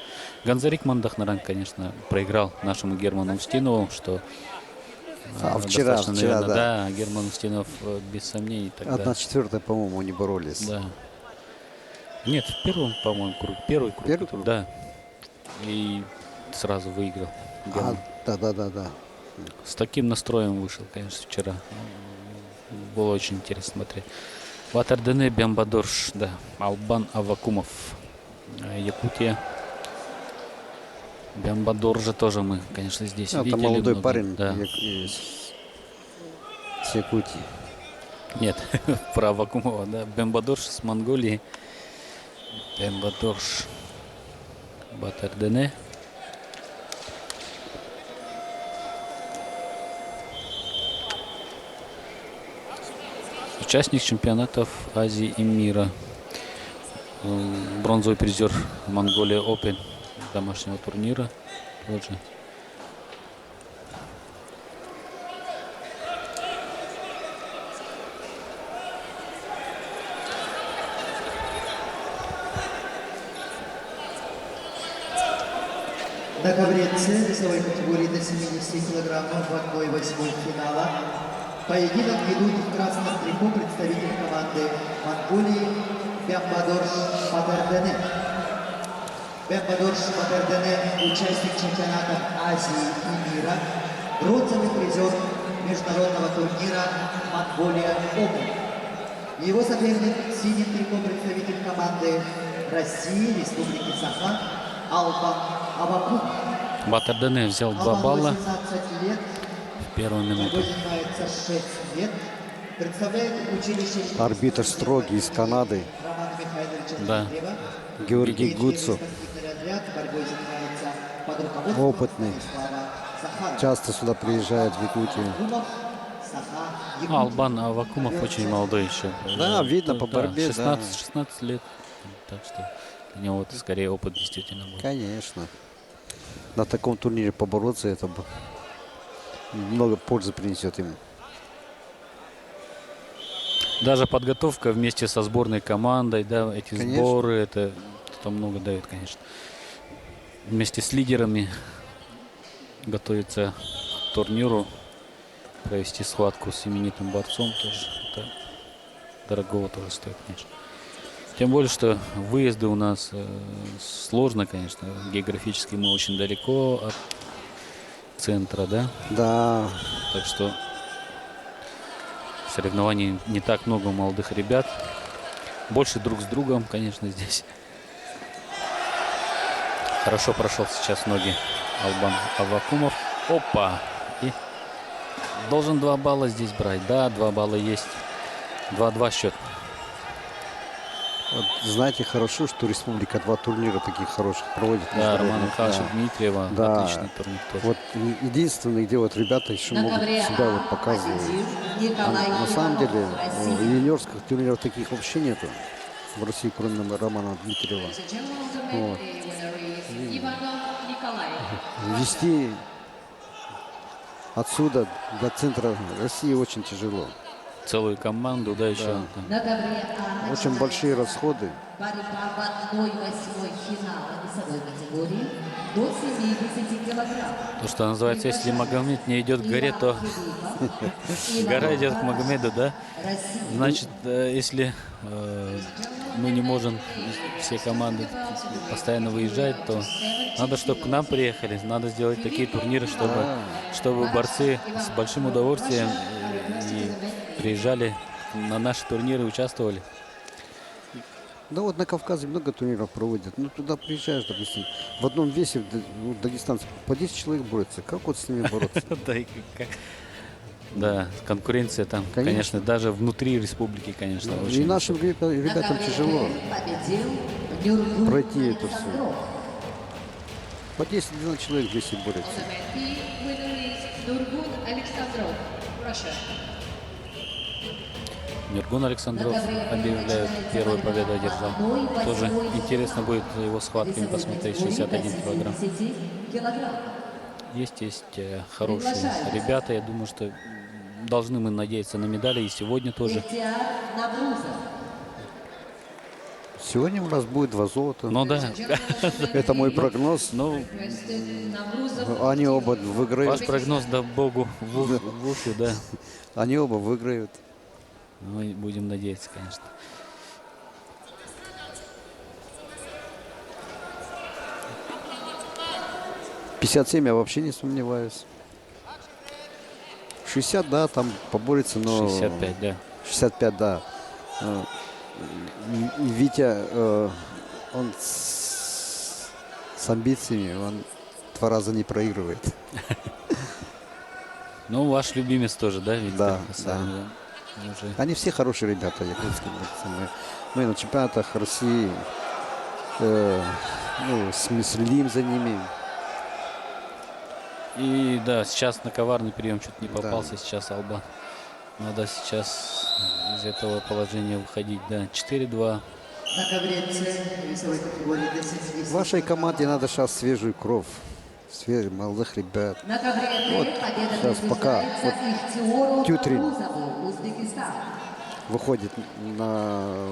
Ганзарик Мандахнаран, конечно, проиграл нашему Герману Устинову, что Вчера, достаточно, да. да, Герман Устинов без сомнений тогда. 1/4, по-моему, они боролись. Да. Нет, в первом, по-моему, круг. Первый круг. Первый круг? Да. И сразу выиграл. Герман. Да. С таким настроем вышел, конечно, вчера. Было очень интересно смотреть. Ватардене Бямбадорш, да. Албан Авакумов, Якутия. Бямбадоржа тоже мы, конечно, здесь Это видели. молодой много. парень Да. с Якутии. Нет, про Авакумова, да. Бямбадорш с Монголии. Бямбадорш. Батардене. Участник чемпионатов Азии и мира. Бронзовый призер Монголия Open домашнего турнира. Тоже. На ковре С весовой категории до 70 килограммов в 1/8 финала поединок ведут в красном трико представитель команды Монголии Бямбадорш Батардене. Бямбадорш Батардене – участник чемпионатов Азии и мира, бронзовый призер международного турнира Монголия Open. Его соперник в синем трико представитель команды России, Республики Саха Албан Авакум. Батардене взял 2 Албану балла 18 лет, в первую минуту. его занимается 6 лет. Представляет училище Арбитр строгий из Канады. Романа Михайловича Да. Дмитриева. Георгий Гуцу. Спортивный разряд борьбой занимается под руководством Опытный. Станислава Захарова. Часто сюда приезжает в Якутию. Авакумов, Саха, Якутия. Албан Авакумов очень молодой еще. Да, видно по Да, борьбе, да. 16 лет. Так что для него это скорее опыт действительно был. Конечно. На таком турнире побороться, это много пользы принесет им. Даже подготовка вместе со сборной командой, да, эти Конечно. сборы, это много дает, конечно. Вместе с лидерами готовиться к турниру, провести схватку с именитым борцом тоже. Это дорогого тоже стоит, конечно. Тем более, что выезды у нас сложно, конечно. Географически мы очень далеко от центра, да. Да, Так что соревнований не так много молодых ребят. Больше друг с другом, конечно, здесь. Хорошо прошел сейчас ноги Албан Аввакумов. Опа! И должен 2 балла здесь брать. Да, 2 балла есть. 2-2 счет. Вот, знаете, хорошо, что республика 2 турнира таких хороших проводит. Да, Романа международных. Михайловича Да. Дмитриева. Да. Отличный турнир тоже. Вот единственный, где вот ребята еще На могут ковре себя вот А показывать. победил А Николай на самом Иванов, деле Россия. юниорских турниров таких вообще нету в России, кроме Романа Дмитриева. Ladies and gentlemen, the medley winner is Ivanov Nikolai. Вести отсюда до центра России очень тяжело. Целую команду, да, еще. Да. На ковре А Очень большие расходы. борьба в 1/8 финала весовой категории до 70 килограмм. То, что называется, если Магомед не идет к горе, то гора идет к Магомеду, да? Значит, если мы не можем все команды постоянно выезжать, то надо, чтобы к нам приехали. Надо сделать такие турниры, чтобы борцы с большим удовольствием и приезжали на наши турниры, участвовали. Да вот на Кавказе много турниров проводят. Ну туда приезжаешь, допустим, в одном весе дагестанцы по 10 человек борются. Как вот с ними бороться? Да, конкуренция там, конечно, даже внутри республики, конечно, И очень. нашим ребятам тяжело победил пройти это все. По 10-12 человек в весе борются. The medley winner is Nurgun Alexandrov, Russia. Нургун Александров объявляет, первую победу одержал. Тоже интересно будет его схватками посмотреть, 61 килограмм. Есть хорошие ребята. Я думаю, что должны мы надеяться на медали. И сегодня тоже. Сегодня у нас будет 2 золота. Ну да, Это мой прогноз. ну, Requested Navruzov. Они оба выиграют. ваш прогноз, да богу, в уши, да. Они оба выиграют. Мы будем надеяться, конечно. — 57 я вообще не сомневаюсь. 60, да, там поборется, но... 65, да. 65, да. Витя, он с амбициями, он 2 раза не проигрывает. Ну, ваш любимец тоже, да, Виктор? Да, Хасанов, да. Уже. Они все хорошие ребята, якутские бойцы. Мы на чемпионатах России следим за ними. И да, сейчас на коварный прием чуть не Да. попался сейчас Албан. Надо сейчас из этого положения выходить, да. 4-2. На ковре С весовой категории до 70 Вашей команде надо сейчас свежую кровь, свежих молодых ребят. На ковре Вот, победа сейчас пока присуждается Ихтиору Тютрин. Наврузову, Узбекистан. Выходит на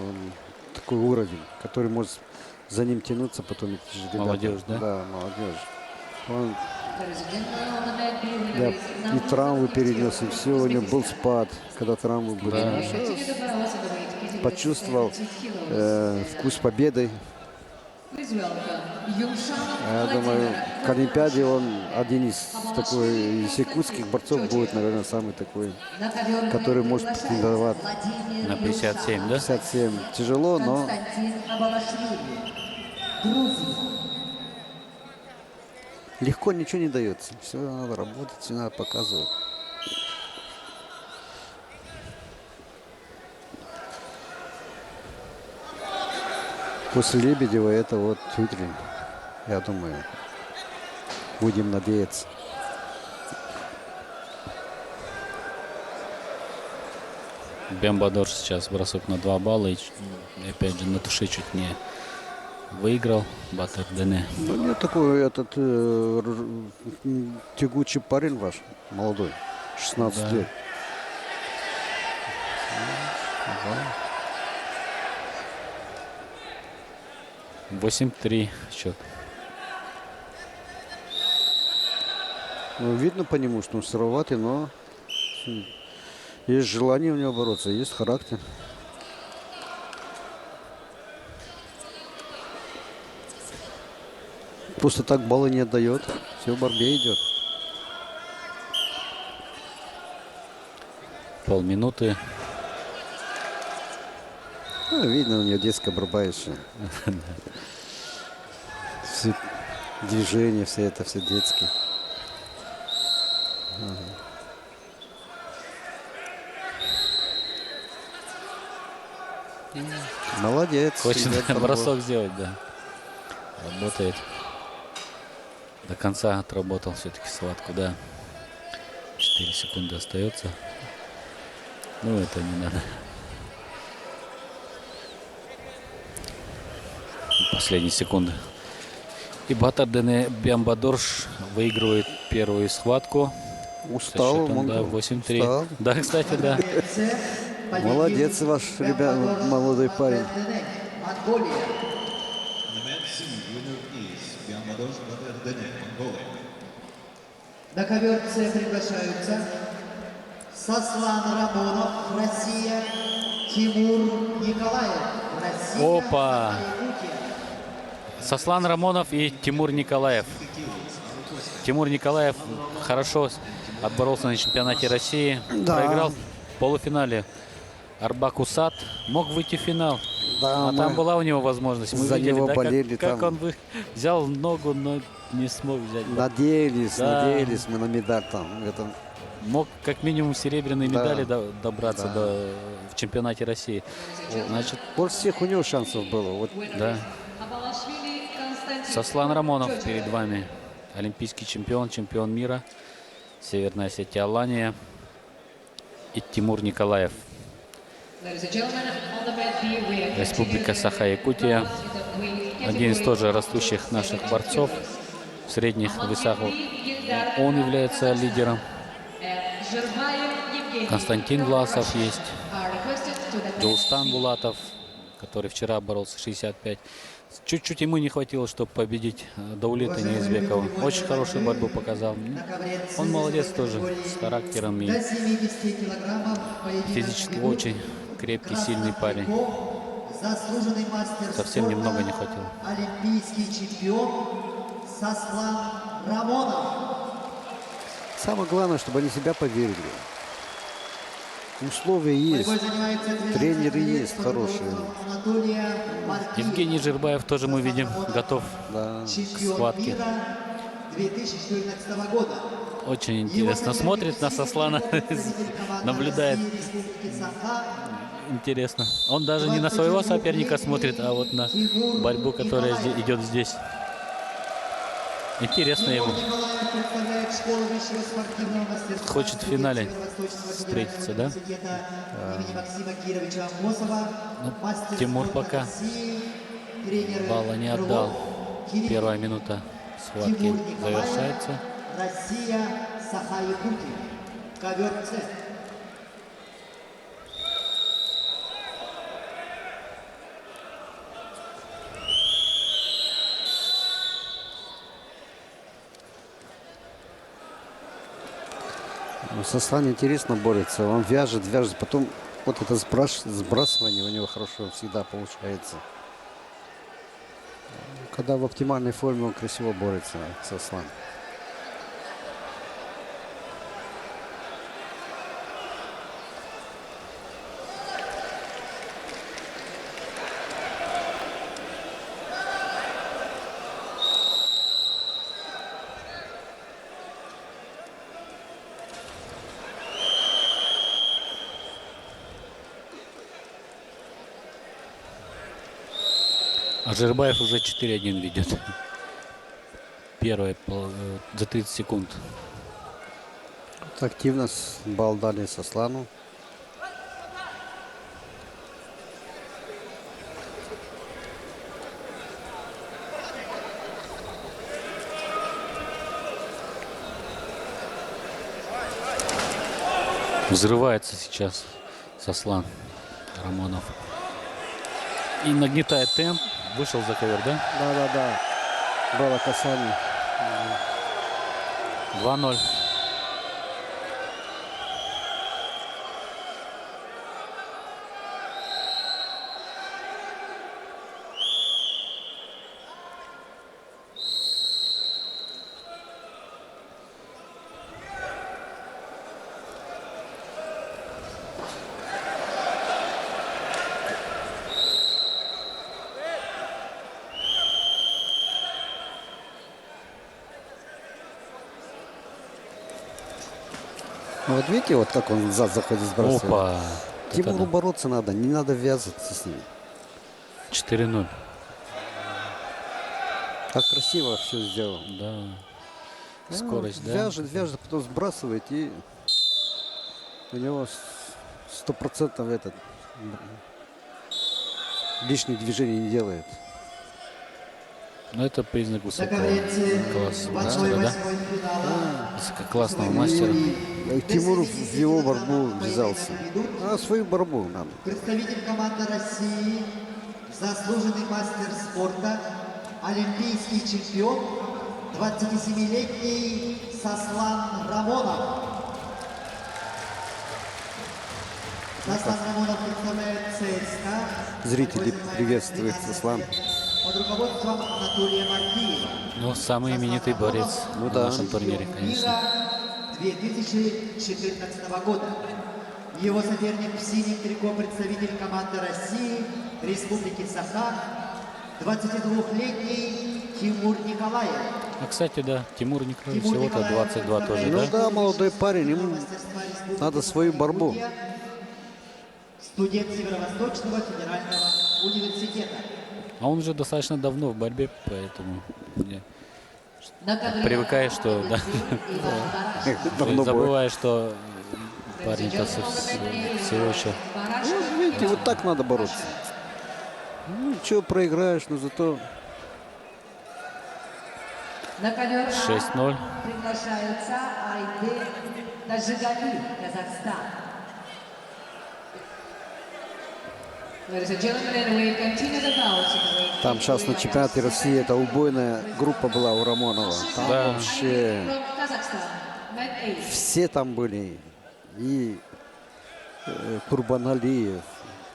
такой уровень, который может за ним тянуться потом эти же ребята. Молодежь, да? Да, молодежь. Он Ladies and gentlemen, the medley winner is и травмы перенес, и все, у него был спад, когда травмы были. Да. Ну, Continue to boroться the weight category почувствовал 70 kilos. вкус победы. Please welcome Юмшанов Я думаю, Владимир. к Олимпиаде он один из из якутских борцов будет, наверное, самый такой, На ковер который может приглашается претендовать Владимир На 57, да? 57. Тяжело, но Константин Абалашвили, Грузия. легко ничего не дается. Все надо работать, все надо показывать. После Лебедева это вот Тютрин, я думаю. Будем надеяться. Бембадор сейчас бросок на 2 балла. И опять же на туше чуть не выиграл Батыр Дене. Ну, нет такой этот тягучий парень ваш, молодой, 16 Да. лет. 8-3 счет. Ну, видно по нему, что он сыроватый, но есть желание у него бороться, есть характер. Просто так баллы не отдает, все в борьбе идет. Полминуты. Ну, видно, у нее детская борьба еще. Все движения, все это, все детские. Молодец. Хочет идет борьбу. бросок сделать, да. Работает. До конца отработал все-таки схватку, да. 4 секунды остается. Ну, это не надо. Последние секунды. И Батардене Бямбадорж выигрывает первую схватку. Устал, Со счетом, он да, 8-3. устал. Да, кстати, да. Молодец ваш, ребят, молодой парень. Монголия. And the men's C winner is Biambadors Batardene, Mongolia. На ковер С приглашаются Сослан Рамонов, Россия, Тимур Николаев, Россия. Опа! Якутия. Сослан Рамонов и Тимур Николаев. Тимур Николаев хорошо отборолся на чемпионате России. Да. Проиграл в полуфинале Арбак Усат. Мог выйти в финал. Да, А мы там была у него возможность. Мы за видели, него да, болели как там. он взял ногу, но не смог взять. надеялись, Да. надеялись мы на медаль там. Это Мог как минимум серебряные Да. медали добраться Да. в чемпионате России. Значит, больше всех у него шансов было. Вот да. Абалашвили Константин. Сослан Рамонов перед вами. Олимпийский чемпион, чемпион мира. Северная Осетия, Алания. И Тимур Николаев. Ladies and gentlemen, on the mat B, we are Республика continuing Саха-Якутия. with the weight Один из category тоже of растущих наших 72 борцов. kilos. В средних Among весах them, Ильдар он является лидером. and Жирбаев Евгений. Константин Власов есть. Are requested to the mat. Дулстан Булатов, который вчера боролся 65. Чуть-чуть ему не хватило, чтобы победить Даулета Неизбекова. Очень хорошую борьбу показал. На ковре С Он молодец весовой тоже, категории с характером и до 70 килограммов поединок физически ведут очень крепкий, красных сильный парень. триков, заслуженный мастер Совсем спорта, немного не хватило. олимпийский чемпион Сослан Рамонов. самое главное, чтобы они себя поверили. Условия есть. Борьбой занимается 12 Тренеры атлет есть под хорошие. руководством Анатолия Маркиева. Евгений Жирбаев тоже, мы видим, готов Да. к Чемпион схватке. мира 2014 года. Очень Его интересно соперник смотрит на Сослана, представитель команды наблюдает. России, Республики Саха, Интересно. Он даже не на своего соперника смотрит, а вот на борьбу, которая идет здесь. Интересно Тимур ему. Николаев представляет школу высшего спортивного мастерства Хочет в финале Северо-Восточного встретиться, да? университета имени Максима Кировича Амосова, мастер Тимур спорта пока России, тренер балла не Крылов, отдал. Кирилл. Первая минута схватки Тимур Николаев, завершается. Россия, Саха-Якутия. Ковер С. Сослан интересно борется. Он вяжет, потом вот это сбрасывание у него хорошо всегда получается. Когда в оптимальной форме он красиво борется, Сослан. А Жирбаев уже 4-1 ведет. Первая за 30 секунд. Вот активно балл дали Сослану. Взрывается сейчас Сослан Рамонов. И нагнетает темп. Вышел за ковер, да? Да. Было касание. 2-0. Ну, вот видите, вот как он зад заходит сбрасывает. Опа. Тимуру бороться надо, не надо ввязываться с ним. 4-0. Как красиво все сделал. Да. Ну, Скорость, да. вяжет, потом сбрасывает, и у него 100% этот лишних движений не делает. Но это признак На высокого конференции класса 1/8 мастера, да? финала. Высококлассного мастера. Тимур в его борьбу ввязался. А свою борьбу надо. Представитель команды России, заслуженный мастер спорта, олимпийский чемпион, 27-летний Сослан Рамонов. Сослан Рамонов представляет ЦСКА. Зрители приветствуют Сослан. Под руководством Анатолия Маркиева. Ну, самый именитый борец Ну на да. нашем турнире, конечно. Мира 2014 года. Его соперник в синем трико, представитель команды России, Республики Саха, 22-летний Тимур Николаев. А, кстати, да, Тимур Николаев всего-то 22 тоже, Ну да? да, молодой парень, ему Мастерства Республики надо свою борьбу. Якутия, студент Северо-Восточного федерального университета. А он уже достаточно давно в борьбе, поэтому я На ковре привыкаешь, что да, Иван Барашев. Давно забываешь, что парень-то всего еще. Ну, видите, вот так надо бороться. Ну, что проиграешь, но зато На ковер 6-0. приглашаются Айдын Тажигали, Казахстан. Ladies and gentlemen, we continue the bout. там сейчас на чемпионате России эта убойная группа была у Рамонова. Там Да. вообще From Kazakhstan, Mat 8. все там были. И Курбаналиев,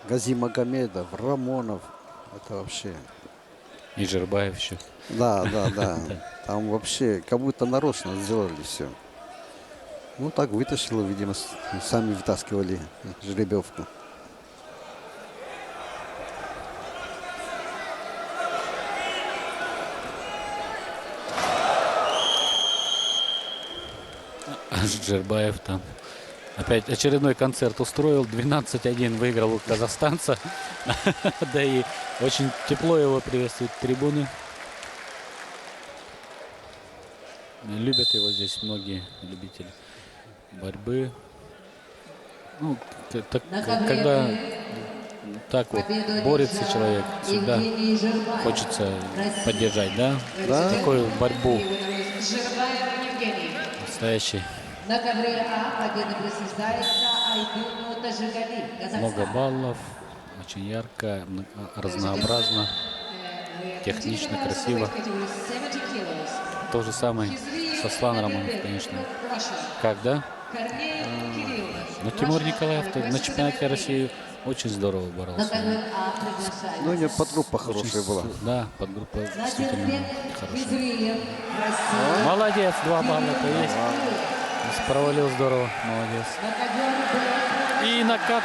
Гази Магомедов, Рамонов. Это вообще... И Жербаев еще. Да. Там вообще как будто нарочно сделали все. Ну так вытащило, видимо, сами вытаскивали жеребьевку. Жербаев там опять очередной концерт устроил. 12-1 выиграл у казахстанца. Да и очень тепло его приветствуют трибуны. Любят его здесь многие любители борьбы. Ну, когда так вот борется человек, всегда Евгений Жербаев. хочется Россия. поддержать, да? Да. Такую борьбу Жербаев Евгений. настоящий. На ковре А победа присуждается Айдыну Тажигали, Много Казахстан. баллов, очень ярко, разнообразно, технично, красиво. То же самое Сослан Рамонов, конечно. Как, да? Но Тимур Николаев на чемпионате России очень здорово На боролся. ковер А приглашаются. Ну, у него подгруппа хорошая была. Да, подгруппа действительно Назирбек хорошая. Физриев, Россия. Молодец, 2 балла-то есть. Провалил здорово, молодец. На ковер Б. И накат,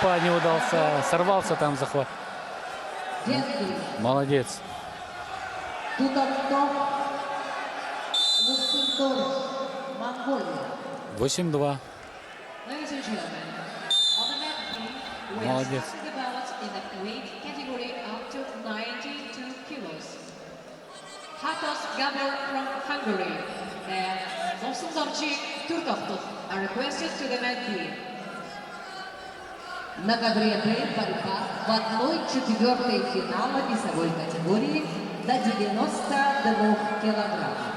опа, не удался, сорвался там захват. Венгрия. Молодец. Тутантон Луксембург, Монголия. 8-2. Ladies and gentlemen, on the mat three, we are Молодец. starting the bout in the weight category up to 92 kilos. Hatos Gabor from Hungary and Mosumzorji Turkovtov are requested to the mat B. На ковре Б борьба в 1/4 финала весовой категории до 92 килограммов.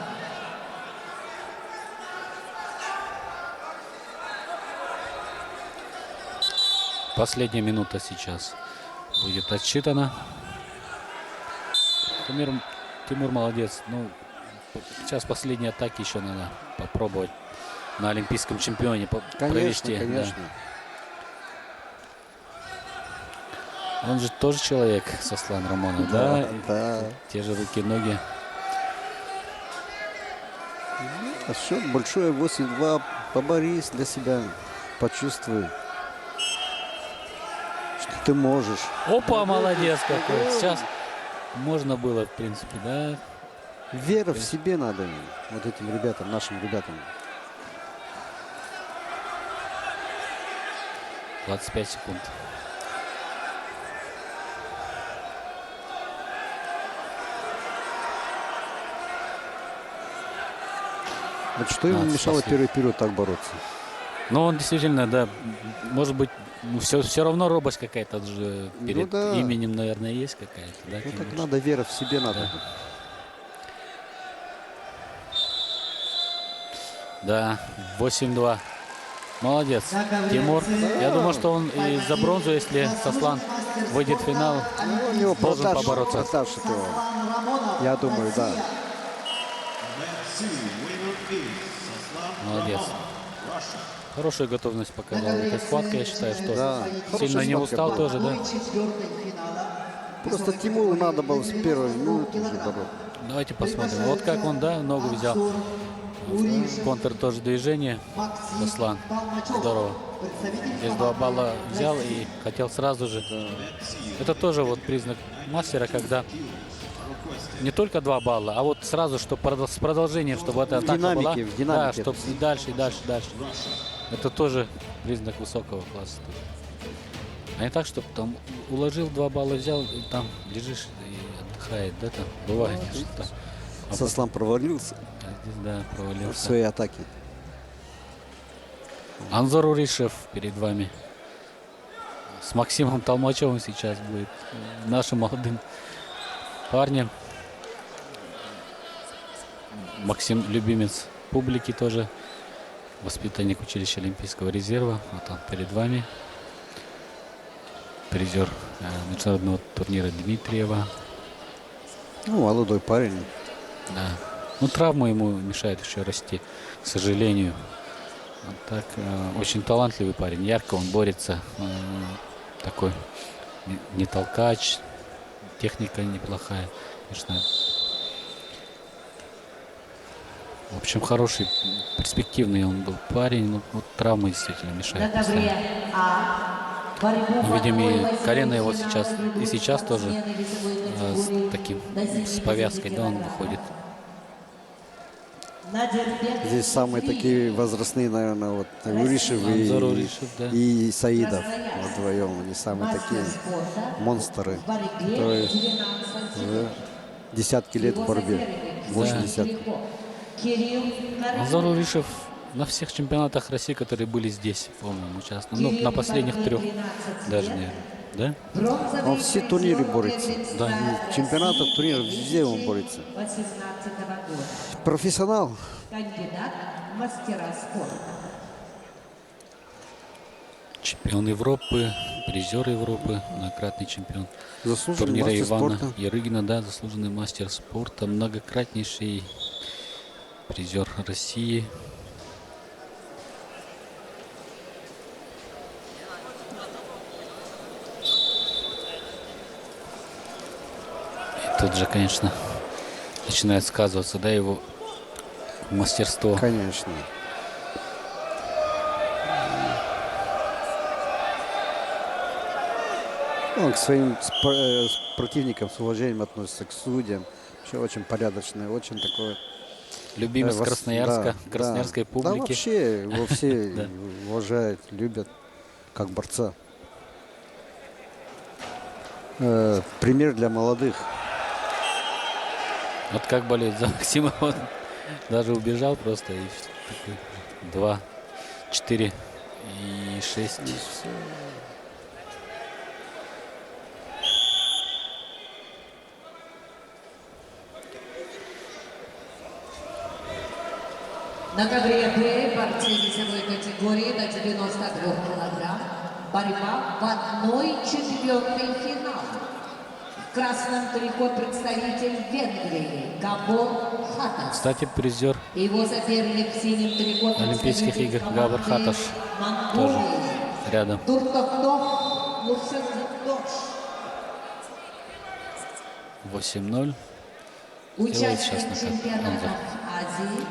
Последняя минута сейчас будет отсчитана. Тимур молодец. Ну, сейчас последние атаки еще надо попробовать на олимпийском чемпионе провести. Да. Конечно. Он же тоже человек, Сослан Рамонов, да? Да. Те же руки, ноги. А счет большой 8-2. Поборись для себя. Почувствуй, что ты можешь. Опа, молодец какой. Сейчас можно было, в принципе, да? Вера в себе надо им, вот этим ребятам, нашим ребятам. 25 секунд. Вот что ему мешало спасибо. первый период так бороться? Но он действительно, да, может быть, все равно робость какая-то же перед да. именем, наверное, есть какая-то. Да, Ну, так Тимур? надо, вера в себе надо. Да, 8-2. Молодец, Тимур. Я думаю, что он и за бронзу, если Сослан выйдет в финал, Ну, у него должен побороться. протащит его. Я думаю, да. Молодец. Хорошую готовность показал в этой схватке, я считаю, что Да. сильно Хорошая не схватка устал была. тоже, да? Просто Тимуру надо было с первой минуты уже бороться. Давайте посмотрим. Вот как он, да, ногу взял. Контр тоже движение. Сослан. Здорово. Здесь 2 балла взял и хотел сразу же. Это тоже вот признак мастера, когда не только 2 балла, а вот сразу, чтобы с продолжением, чтобы эта атака динамике, была. в динамике Да, это чтобы и дальше, и дальше, и дальше. Это тоже признак высокого класса. А не так, чтобы там уложил 2 балла, взял, и там лежишь и отдыхает. Да, там бывает что-то. Сослан провалился А здесь, да, в провалился. своей атаке. Анзор Уришев перед вами. С Максимом Толмачевым сейчас будет. Нашим молодым парнем. Максим любимец публики тоже. Воспитанник училища Олимпийского резерва. Вот он перед вами. Призер международного турнира Дмитриева. Ну, молодой парень. Да. Ну, травма ему мешает еще расти, к сожалению. А так, очень талантливый парень, ярко он борется. Такой не толкач, техника неплохая, конечно. В общем, хороший, перспективный он был парень, но вот травма действительно мешает. постоянно. Мы видим, и колено его сейчас тоже с повязкой, да, он выходит. Здесь самые такие возрастные, наверное, вот Уришев Анзор Уришев, да. и Саидов вдвоем. Они самые такие монстры, которые уже десятки лет в борьбе. Больше десятки. Анзор Уришев на всех чемпионатах России, которые были здесь, по-моему, участвовал. Ну, на последних 3 даже, наверное. Да? Он все турниры борется. Да. Чемпионатов, турниров, везде он борется. Профессионал. Кандидат в мастера спорта. Чемпион Европы, призер Европы, многократный чемпион Заслуженный турнира мастер Ивана спорта. Ярыгина, да, заслуженный мастер спорта, многократнейший призер России. И тут же, конечно, начинает сказываться, да, его мастерство. Конечно. Он к своим противникам с уважением относится, к судьям. Вообще очень порядочный, очень такой... Любимец Красноярска, да, красноярской да. публики. Да, вообще его все Да. уважают, любят как борца. Пример для молодых. Вот как болеть за Максима, он даже убежал просто и такой 2, 4 и 6. На ковре Б борцы весовой категории до 92 килограмм. Борьба в 1/4 финала. В красном трико представитель Венгрии Габор Хатас. Кстати, призер Его соперник в синем трико Олимпийских представитель игр Габор команды Хаташ тоже Монголии рядом. Туртохтох Муршаддош. 8-0. Сделает сейчас Участник накат чемпионатов Анзор. Азии.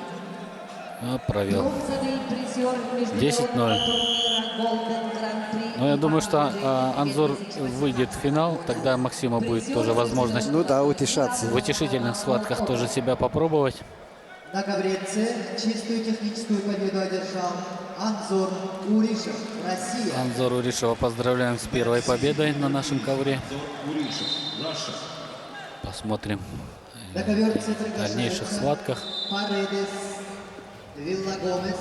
Провел. Бронзовый призер 10-0. международного турнира Golden Grand Prix. Но я думаю, что Анзор выйдет в финал. Тогда Максима будет тоже возможность Ну да, утешаться. в утешительных схватках тоже себя попробовать. На ковре С чистую техническую победу одержал Анзор Уришев, Россия. Анзор Уришева поздравляем с первой победой на нашем ковре. Посмотрим На ковер С в дальнейших приглашается схватках. Паредес Виллагомес,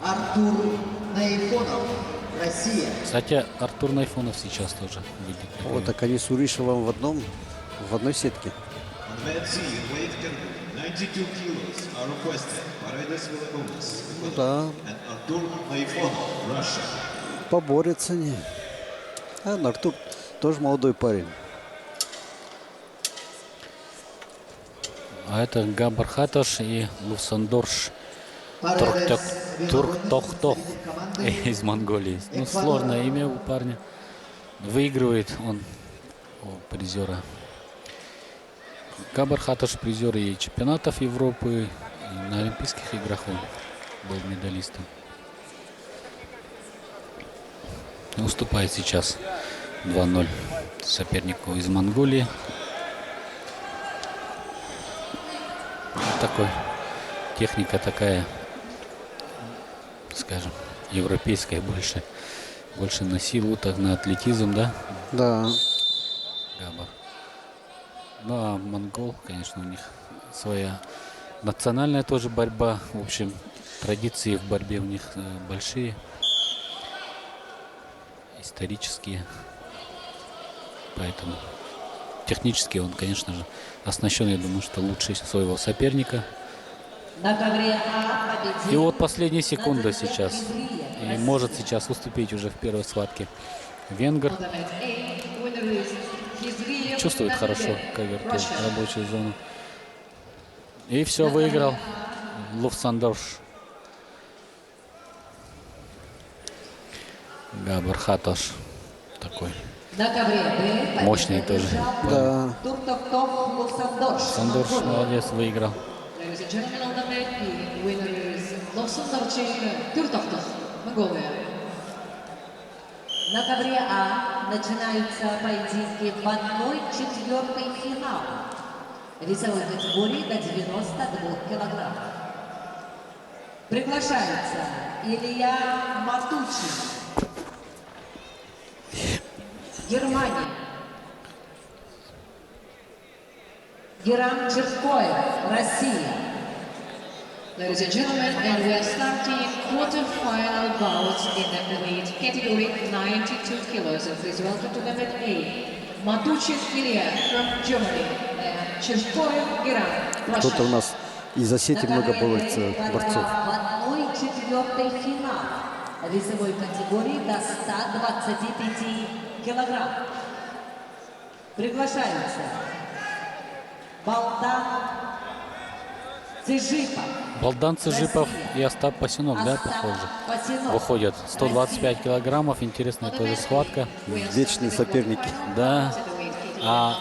Артур Наифонов, Россия. Кстати, Артур Найфонов сейчас тоже выйдет. Вот так они с Уришевым в одной сетке. Advancing in weight category, 92 kilos are requested. Paredes Villagomez, Ну да, and Artur Naifonov, Russia. поборются они. А Артур тоже молодой парень. А это Габар Хаташ и Луфсандорш Паредес Турктохтох команды из Монголии. Ну, сложное имя у парня. Выигрывает он у призера. Габар Хаташ призер и чемпионатов Европы, и на Олимпийских играх он был медалистом. Уступает сейчас 2-0 сопернику из Монголии. Вот такой. Техника такая, скажем, европейская больше. Больше на силу, так на атлетизм, да? Да. Габар. Ну а монгол, конечно, у них своя национальная тоже борьба. В общем, традиции в борьбе у них большие. Исторические. Поэтому технически он, конечно же, оснащен, я думаю, что лучше своего соперника. На ковре А победил И вот последняя секунда сейчас. И Россия. может сейчас уступить уже в первой схватке венгр. Чувствует хорошо ковер, тоже рабочую зону. И все, выиграл Луфсандорш. Габар Хаташ. Такой На ковре Б мощный тоже. Да. Турктохтох Луфсандорш. Сандорш молодец, выиграл. Ladies and gentlemen, on the mat, the winner is Lofsundorje Turtochtov, Mongolia. На ковре А начинаются поединки в 1/4 финала весовой категории до 92 килограммов. Приглашается Илья Матучин, Германия. Герам Черкоев, Россия. Ladies and gentlemen, and we are starting quarter-final bouts in the elite category 92 kilos. And please welcome to the mat A, Matuchin Ilya from Germany and Cherkoyev Geran, Кто-то у Russia. нас из Осетии много борцов. В 1/4 финала весовой категории до 125 килограмм. Приглашаются Балдан Цыжипов. Балдан Цыжипов и Остап Пасюнок, да, Остап похоже, Пасюнок. выходят. 125 килограммов. Интересная тоже схватка. Вечные соперники. Да. А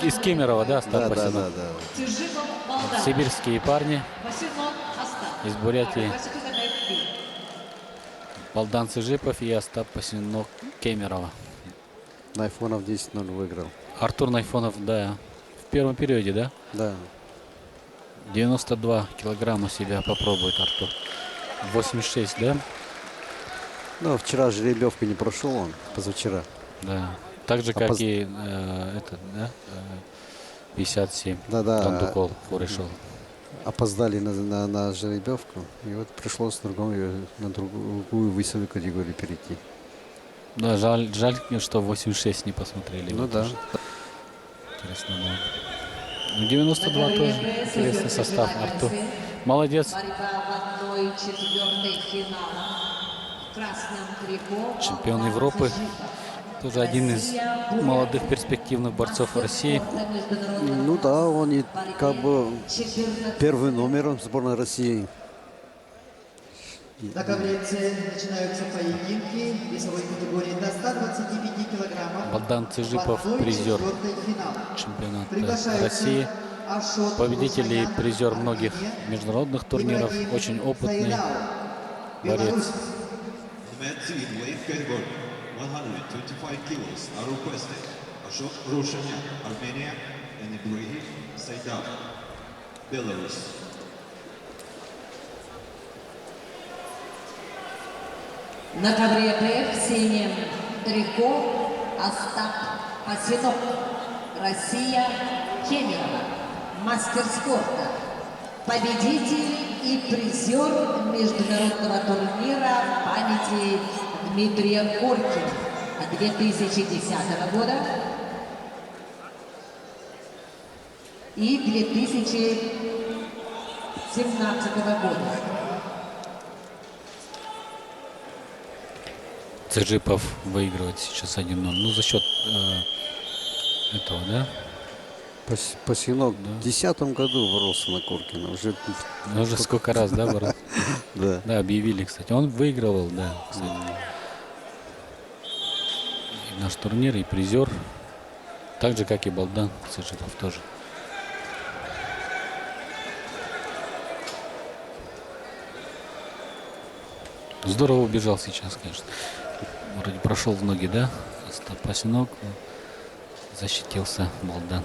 из Кемерово, да, Остап Да, да, Пасюнок? да, да. Цыжипов, Балдан. Сибирские парни. Пасюнок, Остап. Из Бурятии. Requested to the mat B. Балдан Цыжипов и Остап Пасюнок Кемерово. Найфонов 10-0 выиграл. Артур Найфонов, да, в первом периоде, да? Да. 92 килограмма себя попробует Артур. 86, да? Ну, вчера жеребьевку не прошел он, позавчера. Да. Так же, как Опоз- и этот, да? 57. Да-да. Тандукол пришел. Опоздали на жеребьевку. И вот пришлось на другую весовую категорию перейти. Да, жаль, что 86 не посмотрели. Ну Вот да. тоже интересно было. Ну, 92 тоже интересный состав. Артур молодец. Борьба в 1/4 финала. В красном трико Чемпион Балдан Европы. Цыжипов. Тоже один из молодых перспективных борцов России. Ну да, он и как бы первый номер в сборной России. На ковре С начинаются поединки весовой категории до 125 килограммов. Балдан Цыжипов, призер чемпионата России. Победитель и призер многих международных турниров. Очень опытный борец. The mat C in weight category, 125 kilos are requested. Ashok Roshanyan, Armenia, and Ibrahim Сайдан, Беларусь. На ковре ПФ в синем трико Остап Пасинок. Россия Кемерова. Мастер спорта. Победитель и призер международного турнира памяти Дмитрия Коркина 2010 года и 2017 года. Цежипов выигрывает сейчас 1-0. Ну, за счет этого, да? Пасинок в 2010 году боролся на Коркина. Уже, Ну, уже сколько раз, да, боролся? да. Да, объявили, кстати. Он выигрывал, да, кстати. И наш турнир, и призер. Так же, как и Балдан Цежипов тоже. Здорово убежал сейчас, конечно. Вроде прошел в ноги, да? Остап Пасинок. Защитился Балдан.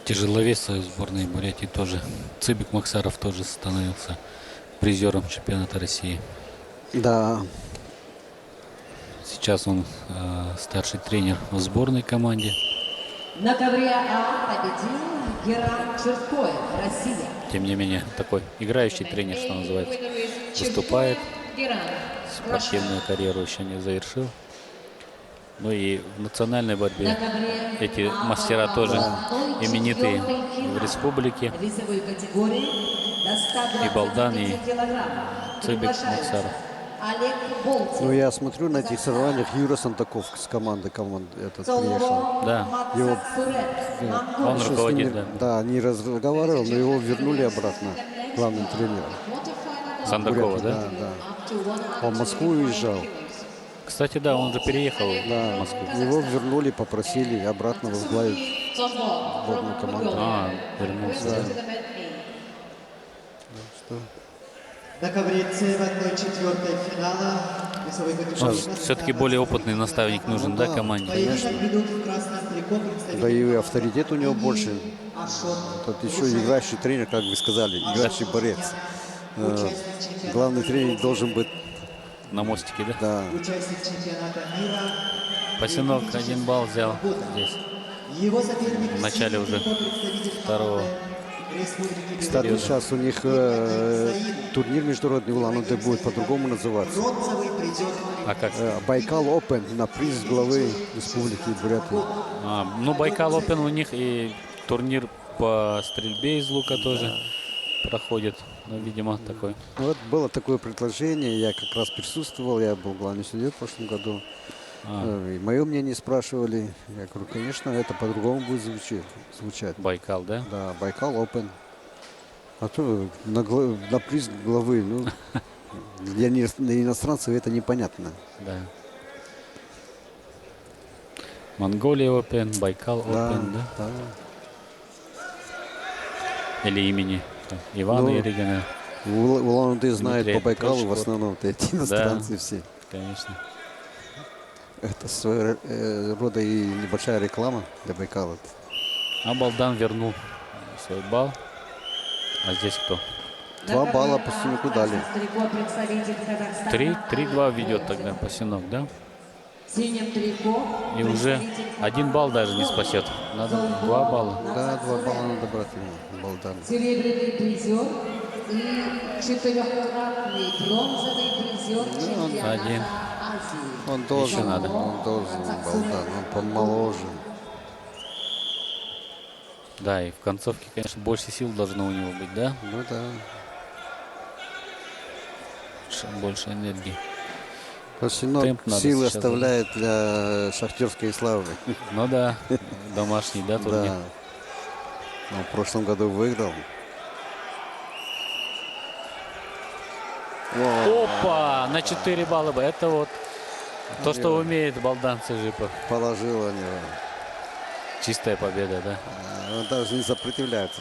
Тяжеловесы сборной Бурятии тоже. Цыбик Максаров тоже становился призером чемпионата России. Да. Сейчас он старший тренер в сборной команде. На ковре А победил Геран Черткоев, Россия. Тем не менее, такой играющий тренер, что называется, выступает. Спортивную карьеру еще не завершил. Ну и в национальной борьбе эти мастера тоже именитые в республике. Весовой категории до 125 И Балдан, и килограмм. Цыбик Приглашается Максаров. Олег Болтин. Ну, я смотрю на этих соревнованиях, Юра Сантаков с команды этот приехал. Да. Его- Он Что с руководит, ними, да. не разговаривал, но его вернули обратно главным тренером. Сандакова, да? Да, да. Он в Москву уезжал. Кстати, да, он же переехал Да, в Москву. его вернули, попросили обратно возглавить сборную команду. А, вернулся. Да. Что? На ковре С в 1/4 финала весовой категории. Все-таки более опытный наставник нужен, да, команде? Поединок ведут в красном трико представители Да и авторитет у него больше. Ашот. Тот еще играющий тренер, как вы сказали, играющий борец. Главный тренер должен быть, На мостике, да? да. Участник чемпионата мира. Пасинок 1 балл взял здесь. Его соперник В начале уже представитель второго. Республики Кстати, Беларусь. сейчас у них турнир международный Улан-Удэ будет по-другому называться. Бронзовый призер. А как? Байкал Опен на приз главы Республики Бурятия. Ну, Байкал Опен у них и турнир по стрельбе из лука тоже проходит. Ну, видимо, такой. Вот было такое предложение, я как раз присутствовал, я был главный судьей в прошлом году. И мое мнение спрашивали. Я говорю, конечно, это по-другому будет звучать. Байкал, да? Да, Байкал Опен. А то на приз главы, ну, для иностранцев это непонятно. Да. Монголия Опен, Байкал Опен, да? да. Или имени Ивана Ну, Еригина. Улан-Удэ знает Дмитрия по Байкалу в Торчкова. основном эти иностранцы все. Конечно. Это своего рода и небольшая реклама для Байкала. А Балдан вернул свой балл. А здесь кто? 2 балла по Синяку дали. 3-2 ведет тогда Пасинок, да? В синем трико И уже 1 балл даже не спасет. Надо 2 балла. Да, 2 балла надо брать ему, Балдан. серебряный призер и 4-кратный бронзовый призер чемпионата один. Азии. Он должен, Еще надо. он должен, Балдан, он помоложе. Да, и в концовке, конечно, больше сил должно у него быть, да? Ну да. Больше энергии. Пасинок Темп надо силы сейчас оставляет для шахтерской славы. Ну да, домашний, да, турнир? Да. Он в прошлом году выиграл. Опа! На 4 балла бы. Это вот то, что умеет Балдан Цежипов. Положил у него. Чистая победа, да? Он даже не сопротивляется.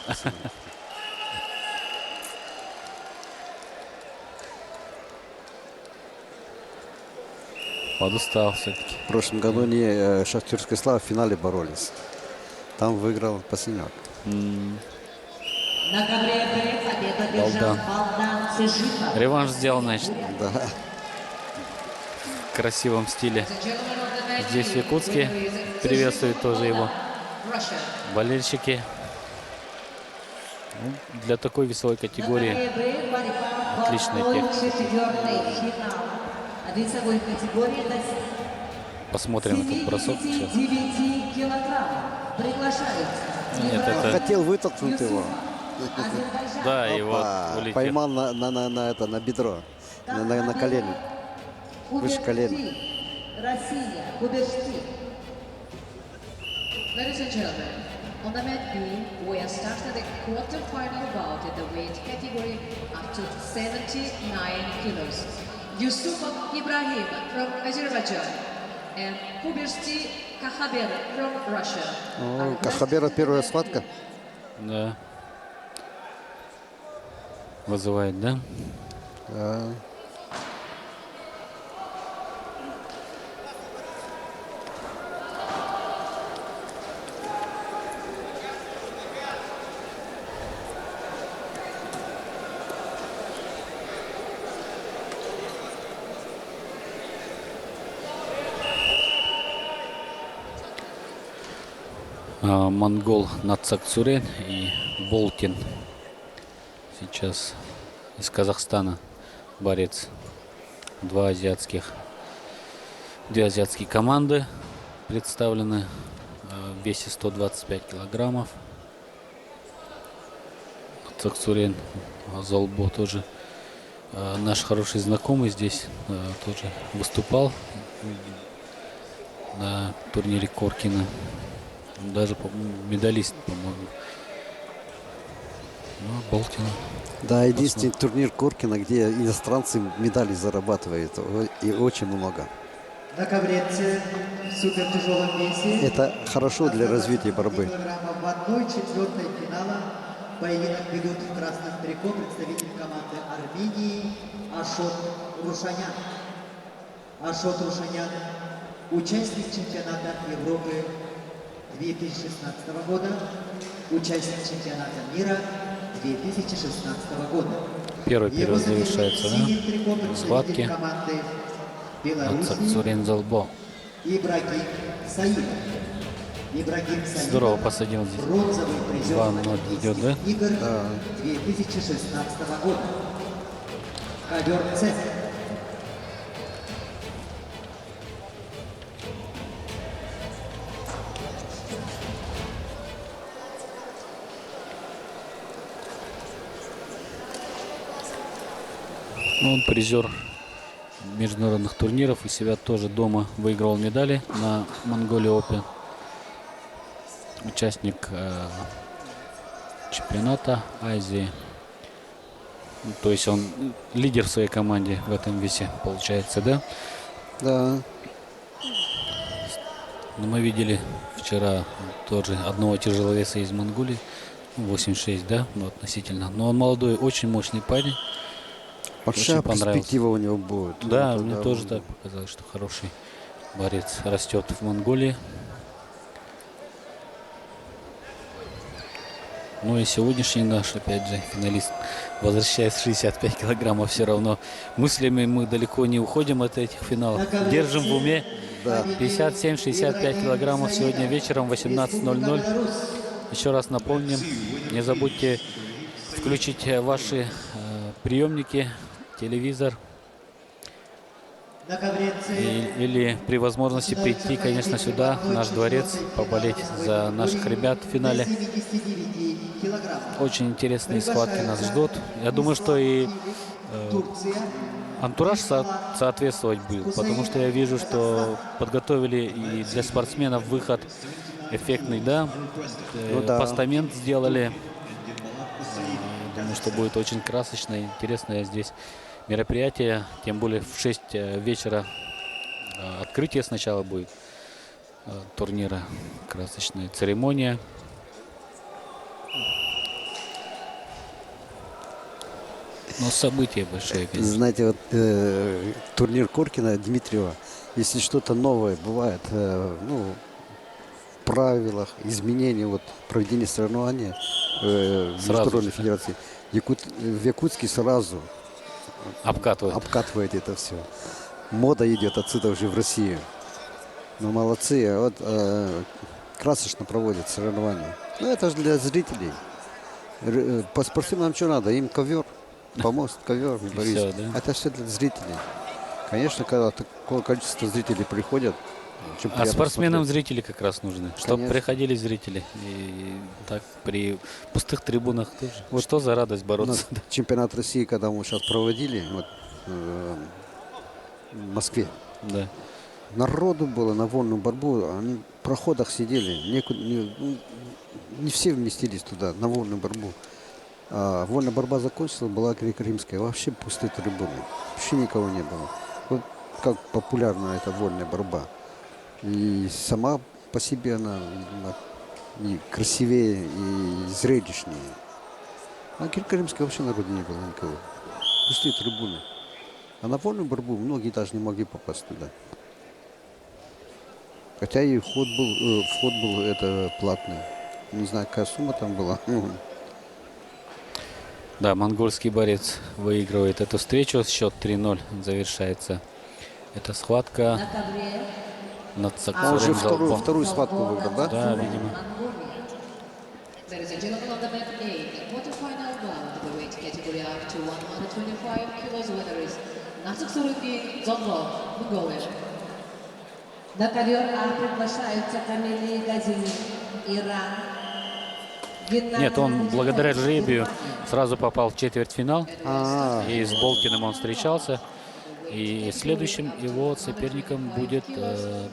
Подустал все-таки. В прошлом году они Шахтерская Слава в финале боролись. Там выиграл Пасиняк. На ковре Б победу одержал Балдан Цежипов. Реванш сделал, значит, Да. в красивом стиле. Gentlemen of the night, Здесь в Якутске приветствуют тоже его Russia. болельщики. Ну, для такой весовой На категории ковре Б борьба Отличная второй, техника. четвертой финала. Весовой категории до посмотрим этот бросок сейчас. 79 килограммов. Приглашаются. Нет, это Хотел вытолкнуть его. Азербайджан. да, и вот Опа, улетел. поймал на бедро, на колени. Выше колена. Кубершти. Россия. Кубершти. Ladies and gentlemen, on the mat B, we are starting the quarter-final bout in the weight category up to 79 kilos. Yusupov Ibrahim from Azerbaijan and Kubersti Kahaber from Russia. О, Кахабера первая схватка. Да. Вызывает, да? Да. Монгол Нацакцурен и Болтин. Сейчас из Казахстана борец. Две азиатские команды представлены в весе 125 килограммов. Цакцурен Золбо тоже наш хороший знакомый здесь тоже выступал на турнире Коркина. Даже медалист, по-моему. Ну, Болтина. Да, единственный турнир Коркина, где иностранцы медали зарабатывают. И очень много. На ковре С в супертяжелом весе. Это хорошо для развития борьбы. Килограммов в 1/4 финала. Поединок ведут в красном трико представитель команды Армении Ашот Рушанян. Ашот Рушанян – участник чемпионата Европы 2016 года, участник чемпионата мира 2016 года. Первый период завершается, да? Схватки. Команды Беларуси Цакцурен Золбо. Ибрагим Саидов. Ибрагим Саидов. Здорово посадил здесь. Бронзовый призер 2-0 идет, да? игр 2016 года. Ковер С. Ну, он призер международных турниров и себя тоже дома выигрывал медали на Mongolia Open. Участник чемпионата Азии. Ну, то есть он лидер в своей команде в этом весе, получается, да? Да. Но мы видели вчера тоже одного тяжеловеса из Монголии, 86, да, ну, относительно. Но он молодой, очень мощный парень. Большая Очень понравился. перспектива у него будет. Да, Вот, мне да, тоже он- так показалось, что хороший борец растет в Монголии. Ну и сегодняшний наш, опять же, финалист, возвращаясь 65 килограммов, все равно мыслями мы далеко не уходим от этих финалов. Держим в уме. Да. 57-65 килограммов сегодня вечером в 18:00. Еще раз напомним, не забудьте включить ваши приемники, телевизор На ковре С. или при возможности прийти, конечно, сюда, в наш дворец, поболеть за наших ребят в финале. 79 килограммов. Очень интересные схватки нас ждут. Я думаю, что и Турция. антураж соответствовать будет, потому что я вижу, что подготовили и для спортсменов выход эффектный, да, Ну да. постамент сделали. Думаю, что будет очень красочное, интересное здесь мероприятие, тем более в 6 вечера открытие сначала будет турнира, красочная церемония. Но событие большое, И конечно. знаете, вот турнир Коркина Дмитриева, если что-то новое бывает, ну, в правилах, изменения, вот, проведения соревнования в Сразу Международной же, да? Федерации, в Якутске сразу Обкатывает. обкатывает это все. Мода идет отсюда уже в Россию. Ну, молодцы. А вот красочно проводят соревнования. Ну, это же для зрителей. По спортсменам что надо? Им ковер, помост, ковер, Борис. всё, да? Это все для зрителей. Конечно, когда такое количество зрителей приходят, очень А приятно спортсменам смотреть. зрители как раз нужны, чтобы Конечно. приходили зрители. И так при пустых трибунах тоже. Вот что за радость У бороться. нас чемпионат России, когда мы сейчас проводили вот, в Москве, Да. народу было на вольную борьбу, они в проходах сидели, не все вместились туда, на вольную борьбу. А вольная борьба закончилась, была греко-римская, вообще пустые трибуны, вообще никого не было. Вот как популярна эта вольная борьба. И сама по себе она и красивее, и зрелищнее. А греко-римская вообще народу не было никого. Пустые трибуны. А на вольную борьбу многие даже не могли попасть туда. Хотя и вход был это платный. Не знаю, какая сумма там была. Да, монгольский борец выигрывает эту встречу. Счет 3-0 завершается. Эта схватка На ковре над Он уже Саксором. вторую схватку выиграл, да? Да, видимо. Ladies and gentlemen, on the mat A, the quarterfinal bout, the weight category up to 125 kilos, winner is Natsuksuruki Zongo, Mongolia. На ковер А приглашаются Камиль Газини, Иран. Геннадий Нет, он Будинович, благодаря жребию Германия. сразу попал в четвертьфинал. А, И с Болкиным он встречался. И следующим его соперником будет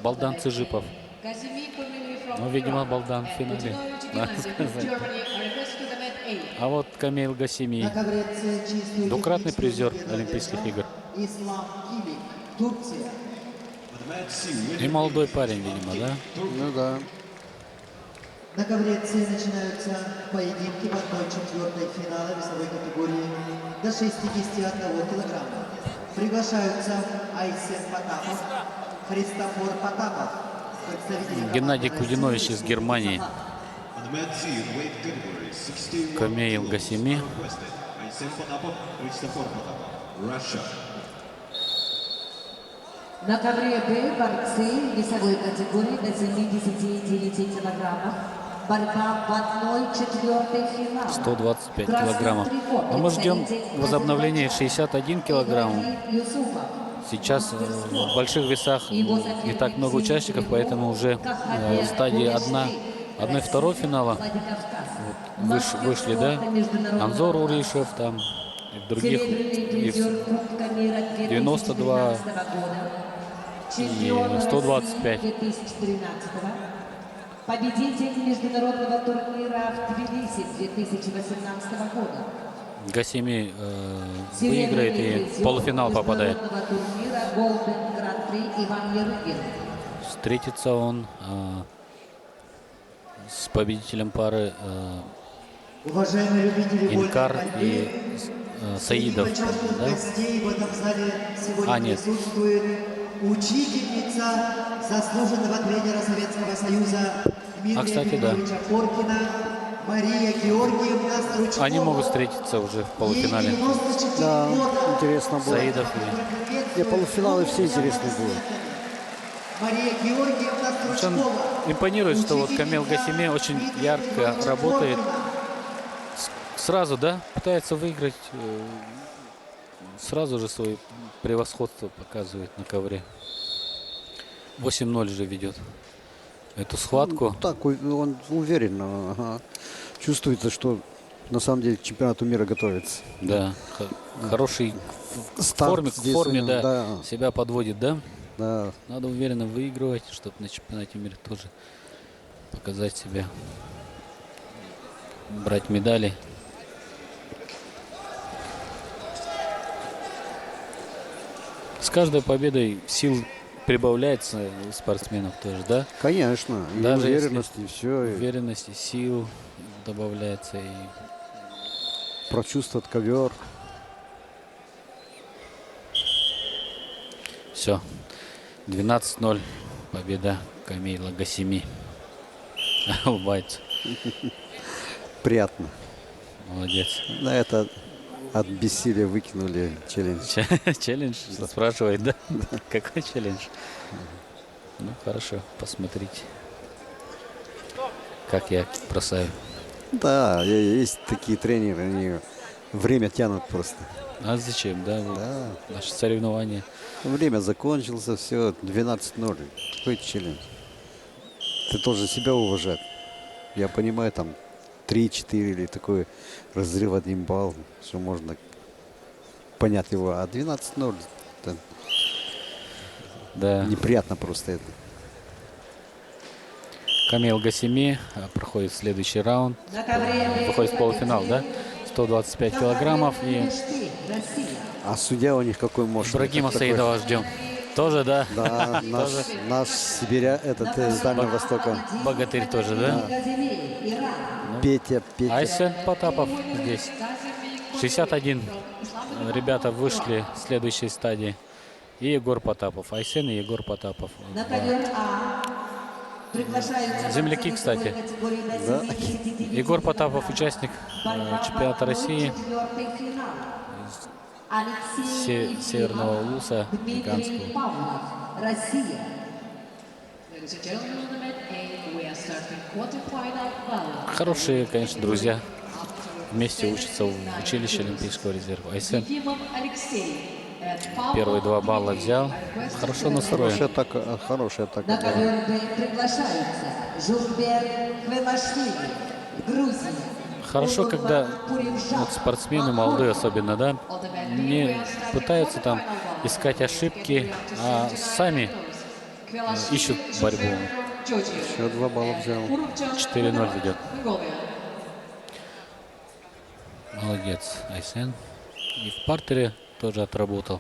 Балдан Цыжипов. Ну, видимо, Балдан в финале, надо сказать. А вот Камил Гасими, На ковре С чистую двукратный призер легкую Олимпийских игр. Ислам Килик, Турция. И молодой парень, видимо, да? ну да. На ковре С начинаются поединки в 1/4 финала весовой категории до 61 килограмма. Приглашаются Айсен Потапов, Христофор Потапов, представители Геннадий команды Кудинович России. из Германии. On the mat C, in weight category 61 Камил kilos, Гасими. requested Aysen Potapov, Christopher Potapov, Russia. На ковре Б борцы весовой категории до 79 килограммов. Борьба в 1/4 финала. 125 Красный килограммов. трикот. Но мы ждем Представитель возобновления Азербайджана 61 килограмм. Ибрагим Юсупов. Сейчас в больших весах не так много участников, поэтому уже в стадии 1/2 финала вышли, да? Анзор Уришев там, и других, Серебряный и призер Кубка мира 92 2012 года. и Чемпион 125. России 2013. Победитель международного турнира в Тбилиси 2018 года. Гасими Серебряный выиграет и призер в полуфинал попадает. международного турнира Golden Grand Prix Иван Ярыгин. Встретится он с победителем пары Уважаемые любители Инкар вольной борьбы, и Саидов. среди почетных Да? гостей в этом зале сегодня А, нет. присутствует учительница заслуженного тренера Советского Союза Дмитрия кстати, да. Григорьевича Поркина Мария Георгиевна Стручкова. Они могут встретиться уже в полуфинале. Ей 94 Да, года. интересно было. Саидов и Не, полуфиналы все интересные будут. Мария Георгиевна Причем Стручкова. импонирует, что вот Камил Учительница Гасими очень Дмитрия ярко Григорьевича работает. Поркина. Сразу, да, пытается выиграть. Сразу же свое превосходство показывает на ковре. 8-0 же ведет эту схватку. Так, он уверен. Ага. Чувствуется, что на самом деле к чемпионату мира готовится. Да, хороший в Старт форме, здесь, да, себя подводит, да. Да. Надо уверенно выигрывать, чтобы на чемпионате мира тоже показать себя, брать медали. С каждой победой сил прибавляется у спортсменов тоже, да? Конечно. И Даже если уверенность, и все. Уверенности, сил добавляется и Прочувствовать ковер. все. 12-0. Победа Камила Гасеми. Улыбается. Приятно. Молодец. Да, это от бессилия выкинули челлендж. Челлендж спрашивает, да? Какой челлендж? Ну, хорошо, посмотрите, как я бросаю. Да, есть такие тренеры, они время тянут просто. А зачем, да? Вот Да. Наше соревнование. Время закончился, все, 12-0. Какой челлендж? Ты должен себя уважать. Я понимаю, там 3-4 или такой разрыв 1 балл, что можно понять его. А 12-0, это Да. неприятно просто это. Камил Гасеми проходит следующий раунд. На ковре Выходит в полуфинал, да? 125 килограммов. И мечты, Россия. А судья у них какой мощный. Ибрагима Такой- Саидова ждем. Тоже, да? Да, наш Сибиря, этот из Дальнего Востока. Богатырь тоже, да? Газелей, Иран. Петя. Айсен Потапов здесь. 61 ребята вышли в следующей стадии. И Егор Потапов. Айсен и Егор Потапов. На ковер А. Приглашаются Земляки, борцы кстати. весовой категории до 79 Егор Потапов, участник чемпионата России Четвертый финал. Алексей Северного Улуса, Дмитрий Луганского. Павлов, Россия. Ladies and gentlemen, on the mat A, we are starting quarterfinal battle. Хорошие, конечно, друзья. Вместе учатся в училище Олимпийского резерва. Айсен Ефимов Алексей and Павлов первые 2 балла взял. Хорошо настроен. Хорошая атака. На ковер Б приглашаются Журбер Хвелашвили, Грузия. Хорошо, когда Пуревжан, вот спортсмены молодые особенно, да, не пытаются там искать ошибки, а сами ищут борьбу. Еще 2 балла взял. 4-0 ведет. Молодец, Айсен. И в партере тоже отработал.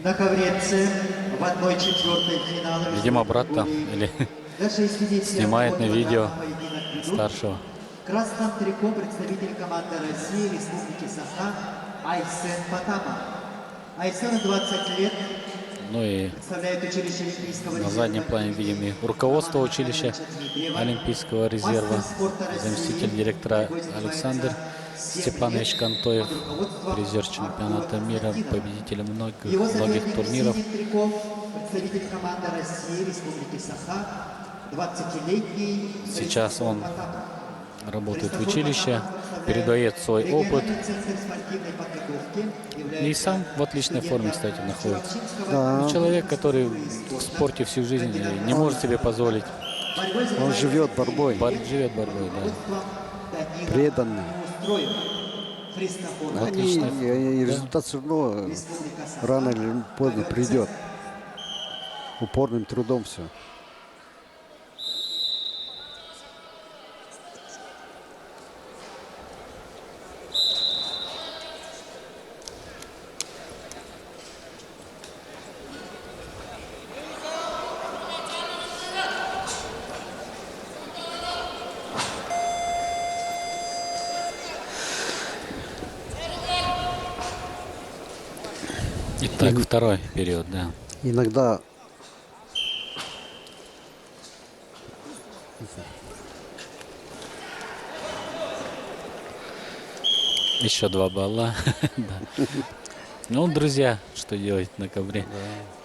На ковре С в 1/4 финала. Видимо, брат-то или До 60 снимает на видео поединок ведут. старшего. В красном трико представитель команды России Республики Саха Айсен Потапов. Айсену 20 лет, Ну и представляет училище Олимпийского на резерва. заднем плане видим и руководство училища Олимпийского резерва, заместитель директора Александр Степанович Кантоев, призер чемпионата мира, победитель Его многих соперник турниров. в синем трико представитель команды России Республики Саха 20-летний. Сейчас он Потапов. работает в училище, передает свой опыт. И сам в отличной форме, кстати, находится. Ну, человек, который в спорте всю жизнь не может себе позволить. Он живет борьбой, Живет борьбой, да. преданный. Отлично. И результат все равно рано или поздно придет. Упорным трудом все. Итак, второй период, да. Иногда Еще 2 балла. Да. Ну, друзья, что делать на ковре?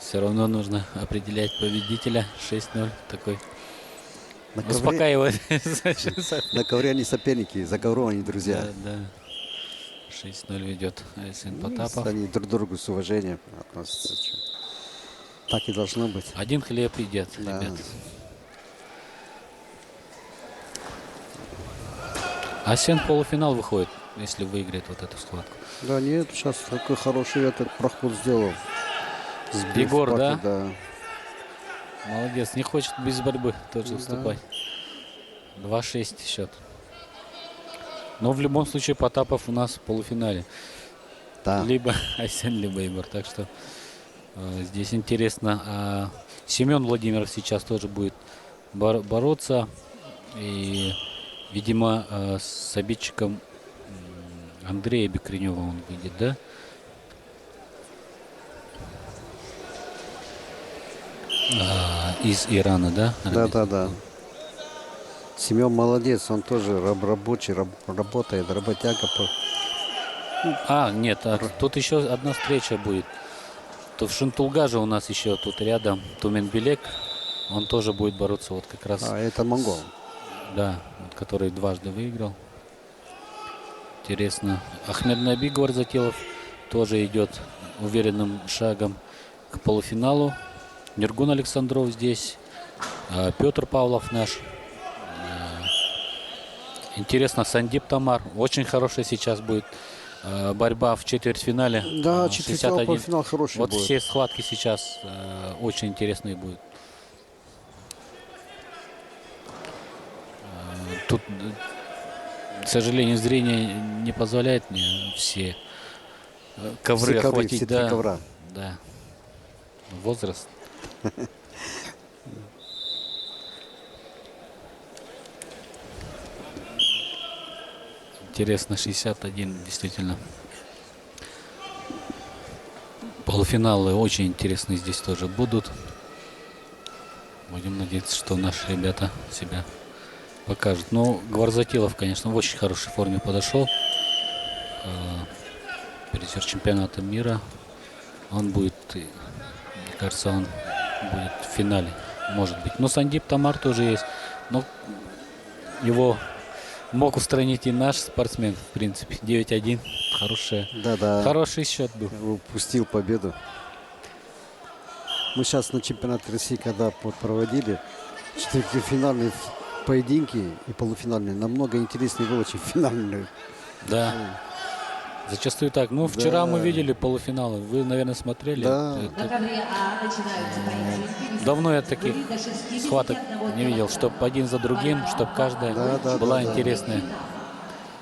Все равно нужно определять победителя. 6-0 такой. на ковре, Успокаивает. на ковре они соперники, за ковром они друзья. Да, да. 6-0 ведет Айсен Потапов. Они друг к другу с уважением относятся. Чё. Так и должно быть. Один хлеб едят, Да. ребят. Айсен в полуфинал выходит, если выиграет вот эту схватку. Да нет, сейчас такой хороший этот проход сделал. Сбил Егор, в да? да? Молодец, не хочет без борьбы тоже Да. уступать. 2-6 счет. Но в любом случае Потапов у нас в полуфинале. Да. Либо Айсен, либо Егор. Так что здесь интересно. А Семен Владимиров сейчас тоже будет бороться. И, видимо, с обидчиком Андрея Бекренева он выйдет, да? Из Ирана, да? Да. Семен молодец, он тоже рабочий, работает, работяга. Нет, тут еще одна встреча будет. То в Шентулгаже у нас еще тут рядом Туменбелек. Он тоже будет бороться вот как раз. Это монгол. Да, вот, который дважды выиграл. Интересно. Ахмеднаби Гварзатилов тоже идет уверенным шагом к полуфиналу. Нергун Александров здесь. Петр Павлов наш. Интересно, Сандип Тамар. Очень хорошая сейчас будет борьба в четвертьфинале. Да, четвертьфинал, 61. полуфинал хороший Вот будет. все схватки сейчас очень интересные будут. Тут, к сожалению, зрение не позволяет мне все ковры Все ковры, охватить. все 3 ковра. Да. Возраст. Интересно, 61 действительно. Полуфиналы очень интересные здесь тоже будут. Будем надеяться, что наши ребята себя покажут. Ну, Гварзатилов, конечно, в очень хорошей форме подошел. Призер чемпионата мира. Он будет, мне кажется, он будет в финале. Может быть. Но Сандип Тамар тоже есть. Но его мог устранить и наш спортсмен, в принципе. 9-1. Хороший счет был. Упустил победу. Мы сейчас на чемпионате России, когда проводили четвертьфинальные поединки и полуфинальные, намного интереснее было, чем финальные. Да. Зачастую так. Ну, вчера мы видели полуфиналы. Вы, наверное, смотрели. Да. На ковре А начинаются поединки. Давно я таких схваток не видел, чтобы один за другим, чтобы каждая была интересная.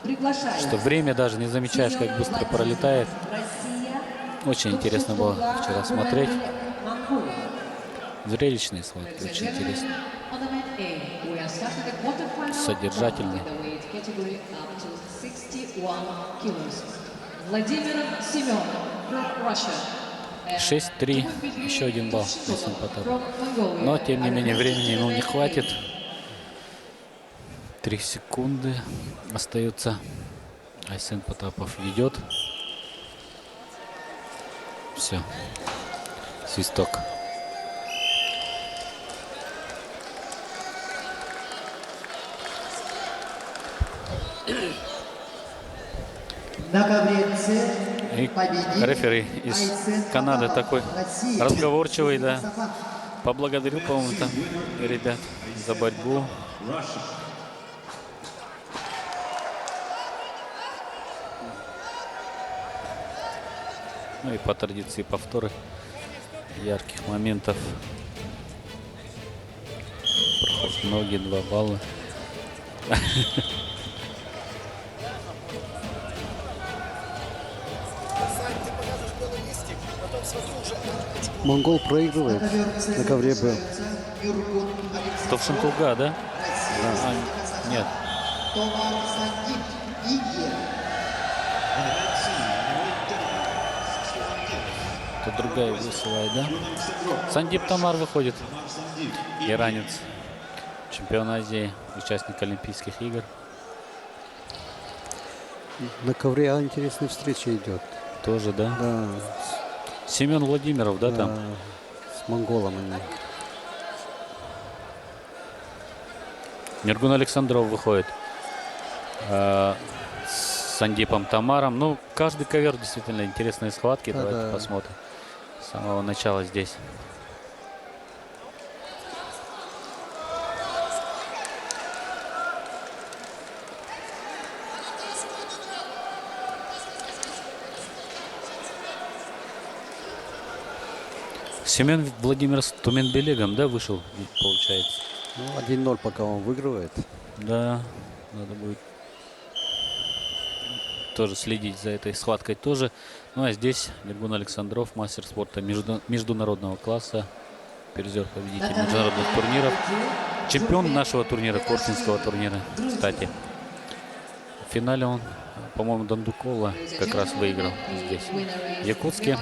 Приглашаю. Что время даже не замечаешь, как быстро пролетает. Россия. Очень интересно было вчера смотреть. Монголия. Зрелищные схватки, очень интересно. Содержательный. Содержательный. Владимир Семенов, Russia. 6-3. Еще один балл. Айсен Потапов. Но, тем не менее, времени не хватит. 3 секунды остается. Айсен Потапов ведет. Все. Свисток. На ковре С И победитель рефери из Айсен Канады Потапов, такой Россия. разговорчивый, да. Сафат. Поблагодарил, по-моему, там ребят за борьбу. Ну и по традиции повторы ярких моментов. Проход ноги, 2 балла. Монгол проигрывает. На ковре Б. Нюргун Кто в Шентулга, да? Нет. Томар Сандип, Индия. Тут другая высылает, да? Сандип Тамар выходит. Иранец. Чемпион Азии, участник Олимпийских игр. На ковре А интересная встреча идет. Тоже, да? Да, Семен Владимиров, да, там? с монголом они. Нергун Александров выходит с Сандипом Тамаром. Ну, каждый ковер действительно интересные схватки. Давайте посмотрим. С самого начала здесь. Семен Владимир с Туменбелегом, да, вышел, получается? Ну, 1-0 пока он выигрывает. Да, надо будет тоже следить за этой схваткой тоже. Ну а здесь Нергун Александров, мастер спорта международного класса, призер, победитель международных турниров, чемпион нашего турнира, Корсунского турнира, кстати. В финале он, по-моему, Дондукова как раз выиграл здесь, в Якутске.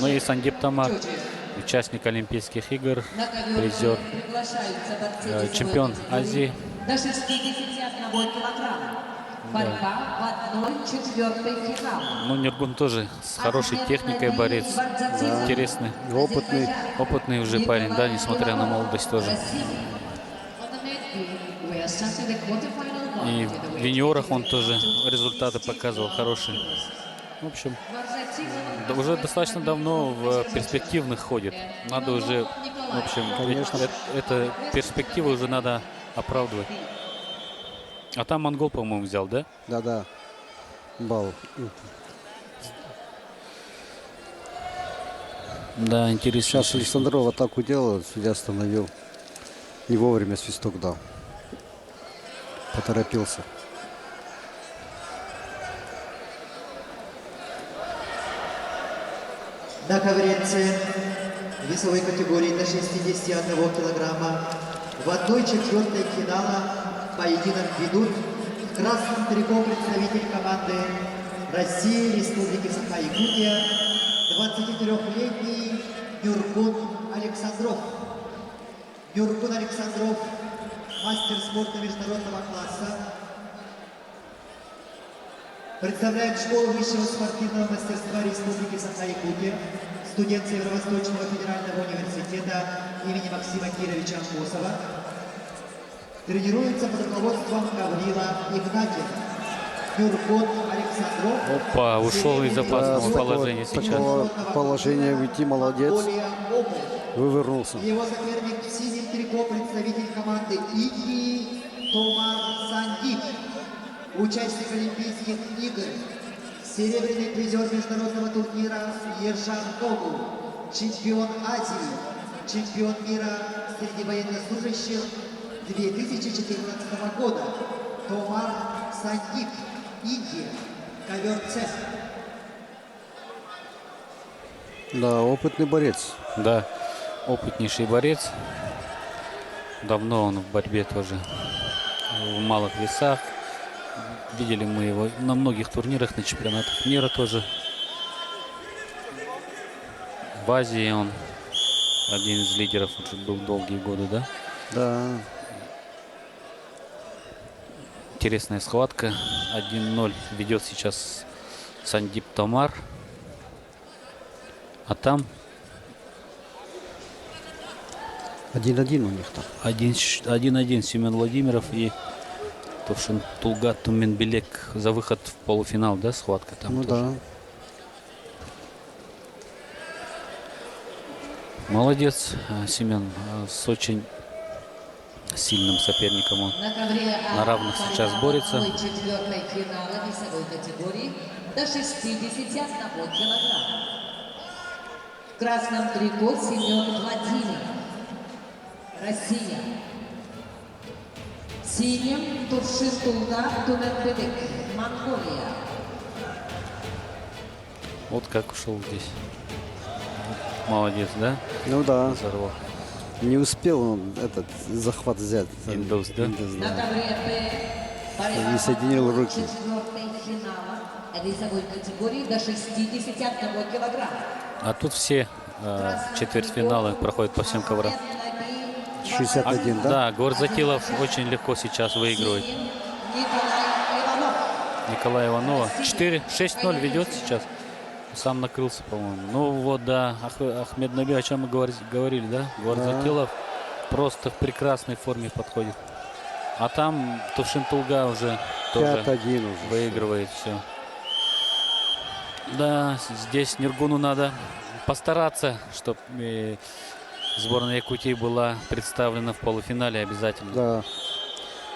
Ну и Сандип Тамар участник Олимпийских игр, На ковер призер, приглашаются борцы весовой чемпион категории Азии. до 61 килограмма. Борьба в 1/4 финала. Ну, Нургун тоже с хорошей техникой борец, интересный, опытный уже парень, да, несмотря на молодость тоже. On the net view, we are starting the quarterfinal bout И in the в weight юниорах он category тоже to результаты 61 показывал хорошие. kilos. В общем, Варзатилов да, уже достаточно давно в перспективных ходит. Надо уже, в общем, Конечно. это перспективы уже надо оправдывать. А там монгол, по-моему, взял, да? Да. Бал. Да, интересно. Сейчас Александров атаку делал, судья остановил. Не вовремя свисток дал. Поторопился. На ковренце весовой категории до 61 килограмма в 1/4 финала поединок ведут в красном трико представитель команды России Республики Саха-Якутия 23-летний Нюргун Александров. Нюргун Александров – мастер спорта международного класса. Представляет школу высшего спортивного мастерства Республики Саха-Якутия, студент Северо-Восточного федерального университета имени Максима Кировича Амбосова. Тренируется под руководством Гаврила Игнатьева. Нюргун Александров. Опа, ушел из Да, опасного с положения сейчас. такого положения уйти, молодец. Более опыт. Вывернулся. Его соперник в синем трико представитель команды Иги Томар Сандик. Участник Олимпийских игр, серебряный призер международного турнира Ержан Огу, чемпион Азии, чемпион мира среди военнослужащих 2014 года. Томар Сандик, Индия, ковер С. Да, опытный борец. Да, опытнейший борец. Давно он в борьбе тоже. В малых весах. Видели мы его на многих турнирах, на чемпионатах мира тоже. В Азии он один из лидеров уже был долгие годы, да? Да. Интересная схватка. 1-0 ведет сейчас Сандип Томар. А там 1-1 у них там. 1-1 Семен Владимиров и Товшин Тулгат Туменбелек за выход в полуфинал, да, схватка там Ну тоже. да. Молодец, Семен, с очень сильным соперником он. На ковре На равных сейчас борется. 1/4 финала весовой категории до 61 килограмма. В красном трико Семен Владимир, Россия. В синем Туршин Тулгат Туменбелек, Монголия. Вот как ушел здесь. Молодец, да? Ну да. Взорвал. Не успел он этот захват взять. Индус, да? Индус, На да. ковре Б борьба Не соединил руки. 1/4 финала весовой категории до 61 килограмма. А тут все четвертьфиналы проходят по всем коврам. 61, да? Да, Горзатилов очень легко сейчас выигрывает. Николай Иванов. Николая Иванова. 6-0 ведет сейчас. Сам накрылся, по-моему. Ну вот, да, Ахмед Наби, о чем мы говорили, да? Горзатилов просто в прекрасной форме подходит. А там Тувшин Тулга уже тоже 5-1 уже. выигрывает все. Да, здесь Нургуну надо постараться, чтобы сборная Якутии была представлена в полуфинале обязательно. Да.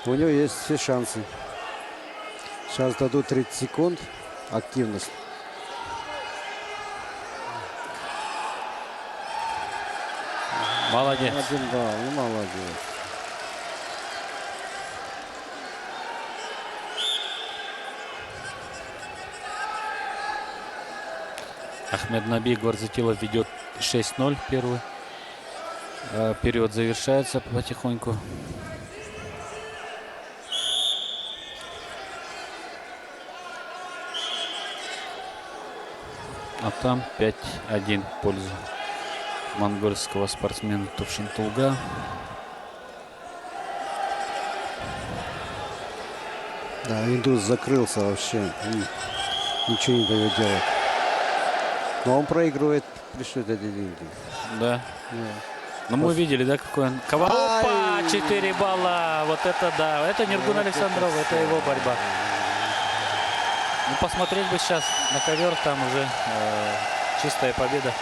У него есть все шансы. Сейчас дадут 30 секунд. Активность. Молодец. 1-2. Ну, молодец. Ахмед Наби Горзатилов ведет 6-0 первый. Период завершается потихоньку. А там 5-1 в пользу монгольского спортсмена Тувшинтулга. Да, индус закрылся вообще. Ничего не дает делать. Но он проигрывает при счете 1-1. Да. Но мы видели, да, какой он... Опа! 4 балла! Вот это да. Это Ниргун Александров, это его борьба. Ну, посмотреть бы сейчас на ковер, там уже чистая победа.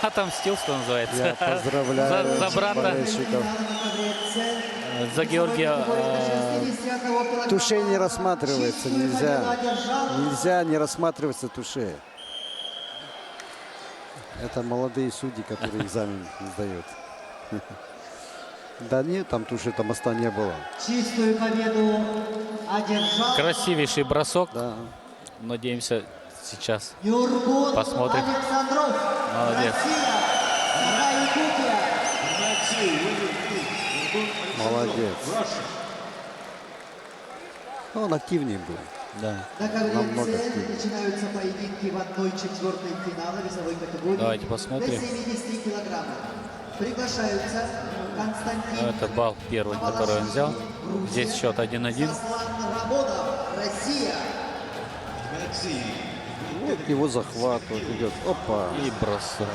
Отомстил, что называется. Я поздравляю за брата, болельщиков. за Георгия. Туше не рассматривается, нельзя. Нельзя не рассматриваться туше. Это молодые судьи, которые экзамен сдают. Да нет, там туше, там моста не было. Чистую победу одержал Красивейший бросок. Да. Надеемся, сейчас. Ниргун Посмотрим. Александров. Молодец. Россия. Вторая Якутия. Молодец. Он активнее был. Да. На ковре Намного С активнее. начинаются поединки в 1/4 финала весовой категории. Давайте посмотрим. До 70 килограммов. Приглашаются Константин. Это балл первый, который он взял. Здесь счет 1-1. Сослан Рамонов, Россия. Вот его захват вот идет. Опа. И бросок.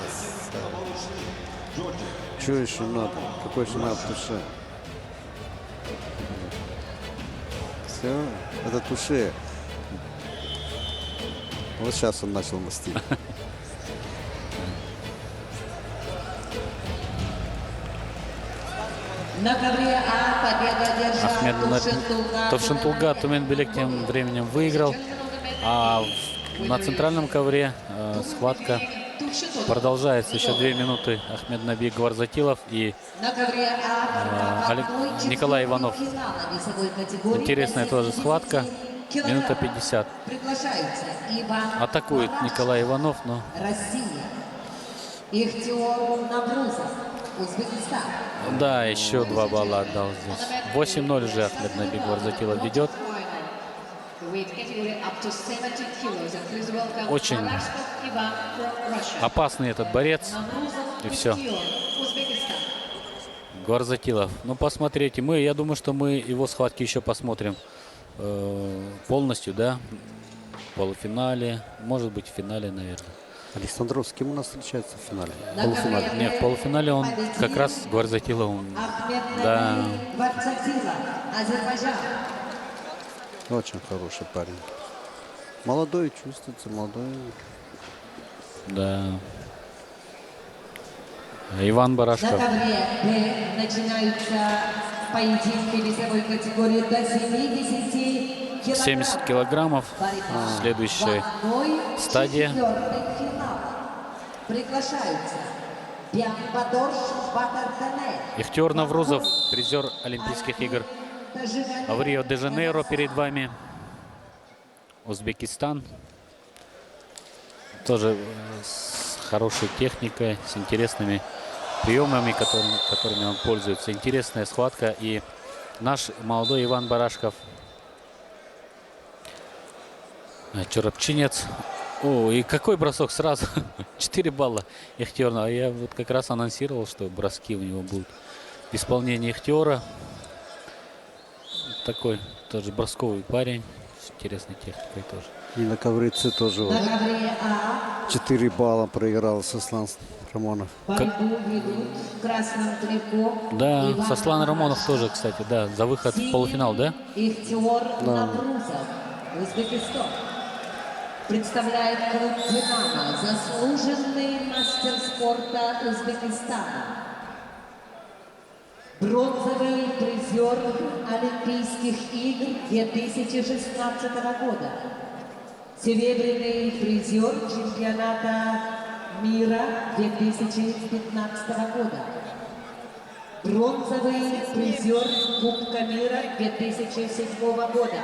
Что еще надо? Какой еще надо туше? Все, это туше. Вот сейчас он начал мстить. На ковре А победа одержал Ахмед Тувшинтулга Туменбелек тем временем выиграл. А на центральном ковре схватка продолжается. Еще 2 минуты. Ахмед Наби Гварзатилов и На ковре А Николай Иванов. Интересная тоже схватка. Минута 50. Приглашаются Иван Атакует Николай Иванов, но Россия. Ихтиор Наврузов, Узбекистан. да, еще 2 балла отдал здесь. 8-0 уже Ахмед Наби Гварзатилов ведет. Очень опасный этот борец. И все. Гварзатилов. Ну, посмотрите. Я думаю, что мы его схватки еще посмотрим полностью, да? В полуфинале. Может быть, в финале, наверное. Александров с кем у нас встречается в финале? Полуфинале. Нет, в полуфинале он как раз с Гварзатиловым. Да. Гварзатилов, Азербайджан. Очень хороший парень. Молодой, чувствуется, молодой. Да. Иван На Барашков. ковре Б начинаются поединки весовой категории до 70 килограмм. 70 килограммов. Следующая стадия. Приглашаются Бямбадорж Батардане. Ихтиор Наврузов, призер Олимпийских игр в Рио-де-Жанейро перед вами. Узбекистан. Тоже с хорошей техникой, с интересными приемами, которыми он пользуется. Интересная схватка. И наш молодой Иван Барашков, чурапчинец. О, и какой бросок сразу. 4 балла Ихтиора. А я вот как раз анонсировал, что броски у него будут в исполнении Ихтиора. Такой тоже бросковый парень с интересной техникой тоже. И на ковре С тоже На вот ковре А 4 балла проиграл Сослан Рамонов. борьбу ведут в красном трико. Да, Иван Сослан Рамонов Барашков. тоже, кстати, да, за выход в полуфинал, да? Ихтиор Наврузов, Узбекистан. Представляет клуб «Динамо», заслуженный мастер спорта Узбекистана. Бронзовый призер Олимпийских игр 2016 года. Серебряный призер чемпионата мира 2015 года. Бронзовый призер Кубка мира 2007 года.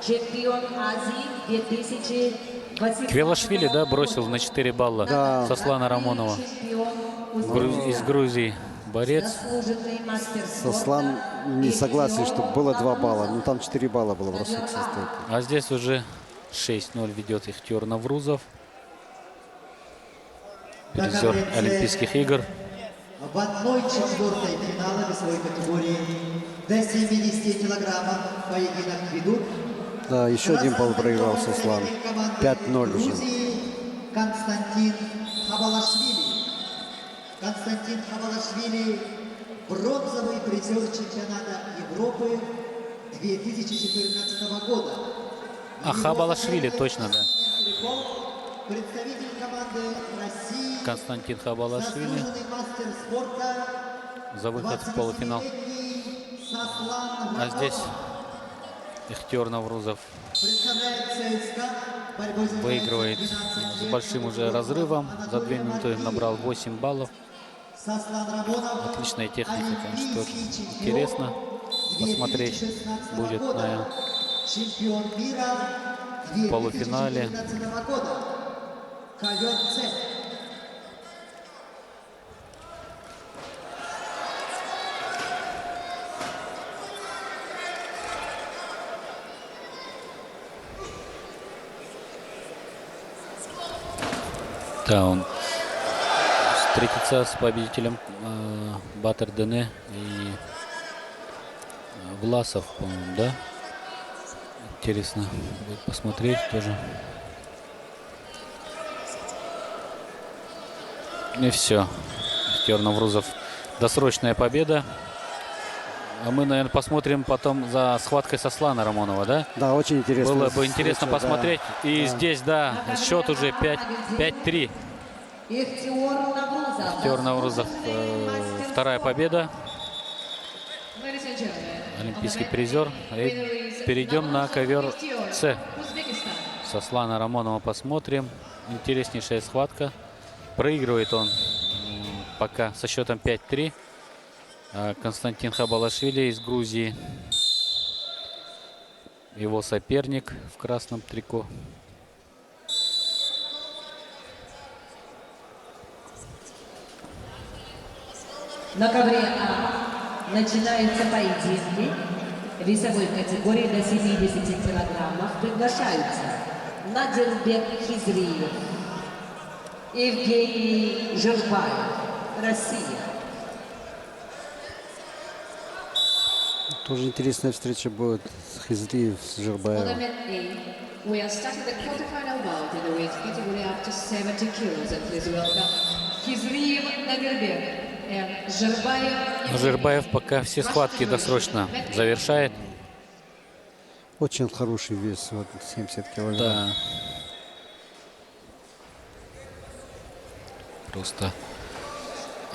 Чемпион Азии 2018 Квелашвили, да, бросил на 4 балла Да. Сослана Рамонова. Чемпион Из Грузии борец. заслуженный мастер Сослан спорта не согласен, Ихтиор что было 2 балла. Наврузов. Ну там 4 балла было бросок состоит. А здесь уже 6-0 ведет Ихтиор Наврузов. призер Олимпийских игр. В 1/4 финала весовой категории до 70 килограммов поединок ведут Да, еще один балл проиграл Сослан. 5-0 уже. Константин Хабалашвили. Константин Хабалашвили – бронзовый призер чемпионата Европы 2014 года. Хабалашвили, точно, да. Представитель команды России. Константин Хабалашвили Заслуженный мастер спорта. за выход в полуфинал. Сослан А здесь Ихтиор Наврузов представляет ЦСКА. Борьбой занимается выигрывает 12 с лет. большим уже разрывом. За 2 минуты набрал 8 баллов. Сослан Рамонов. Отличная техника, конечно, тоже Олимпийский чемпион интересно посмотреть 2016 будет года. на Чемпион мира полуфинале. 2019 года. Ковер С. Да, он встретится с победителем Батыр Дене и Власов, по-моему, да? Интересно будет посмотреть тоже. И все. Ихтиор Наврузов. Досрочная победа. А мы, наверное, посмотрим потом за схваткой Сослана Рамонова, да? Да, очень интересно. Было бы интересно посмотреть. И здесь, да, счет уже 5-3. Ихтиор Наврузов. Вторая победа. Ladies and gentlemen, Олимпийский призер. И перейдем на ковер С. Сослана Рамонова посмотрим. Интереснейшая схватка. Проигрывает он пока со счетом 5-3. Константин Хабалашвили из Грузии. Его соперник в красном трико. На ковре А начинаются поединки весовой категории до 70 килограммов. Приглашаются Надирбек Хизриев, Евгений Жирбаев, Россия. Тоже интересная встреча будет с Хизриев, с on Жирбаевым. event A, we are starting the quarterfinal bout in the weight category up to 70 kilos. And please welcome Хизриев Надирбек and Жирбаев. Жирбаев пока все схватки досрочно завершает. Очень хороший вес, вот 70 килограмм. Да. Просто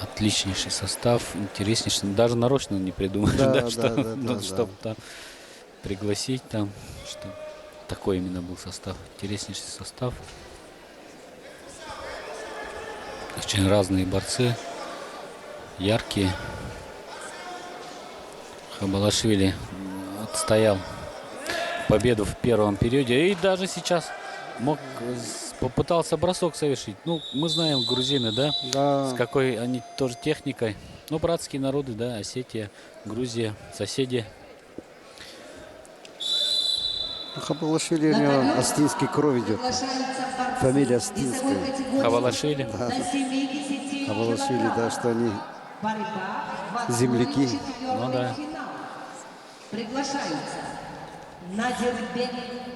отличнейший состав, интереснейший. Даже нарочно не придумали, Да, да, да, что, да, ну, да, чтобы там пригласить там, что такой именно был состав. Интереснейший состав. Очень разные борцы, яркие. Хабалашвили отстоял победу в первом периоде и даже сейчас попытался бросок совершить. Ну, мы знаем грузины, да, Да. с какой они тоже техникой. Ну, братские народы, да, Осетия, Грузия, соседи. Хабалашвили, у него астинский кровь идет. Фамилия Астинская. Хабалашвили. Хабалашвили, да, что они земляки. Ну да. Приглашаются Надирбек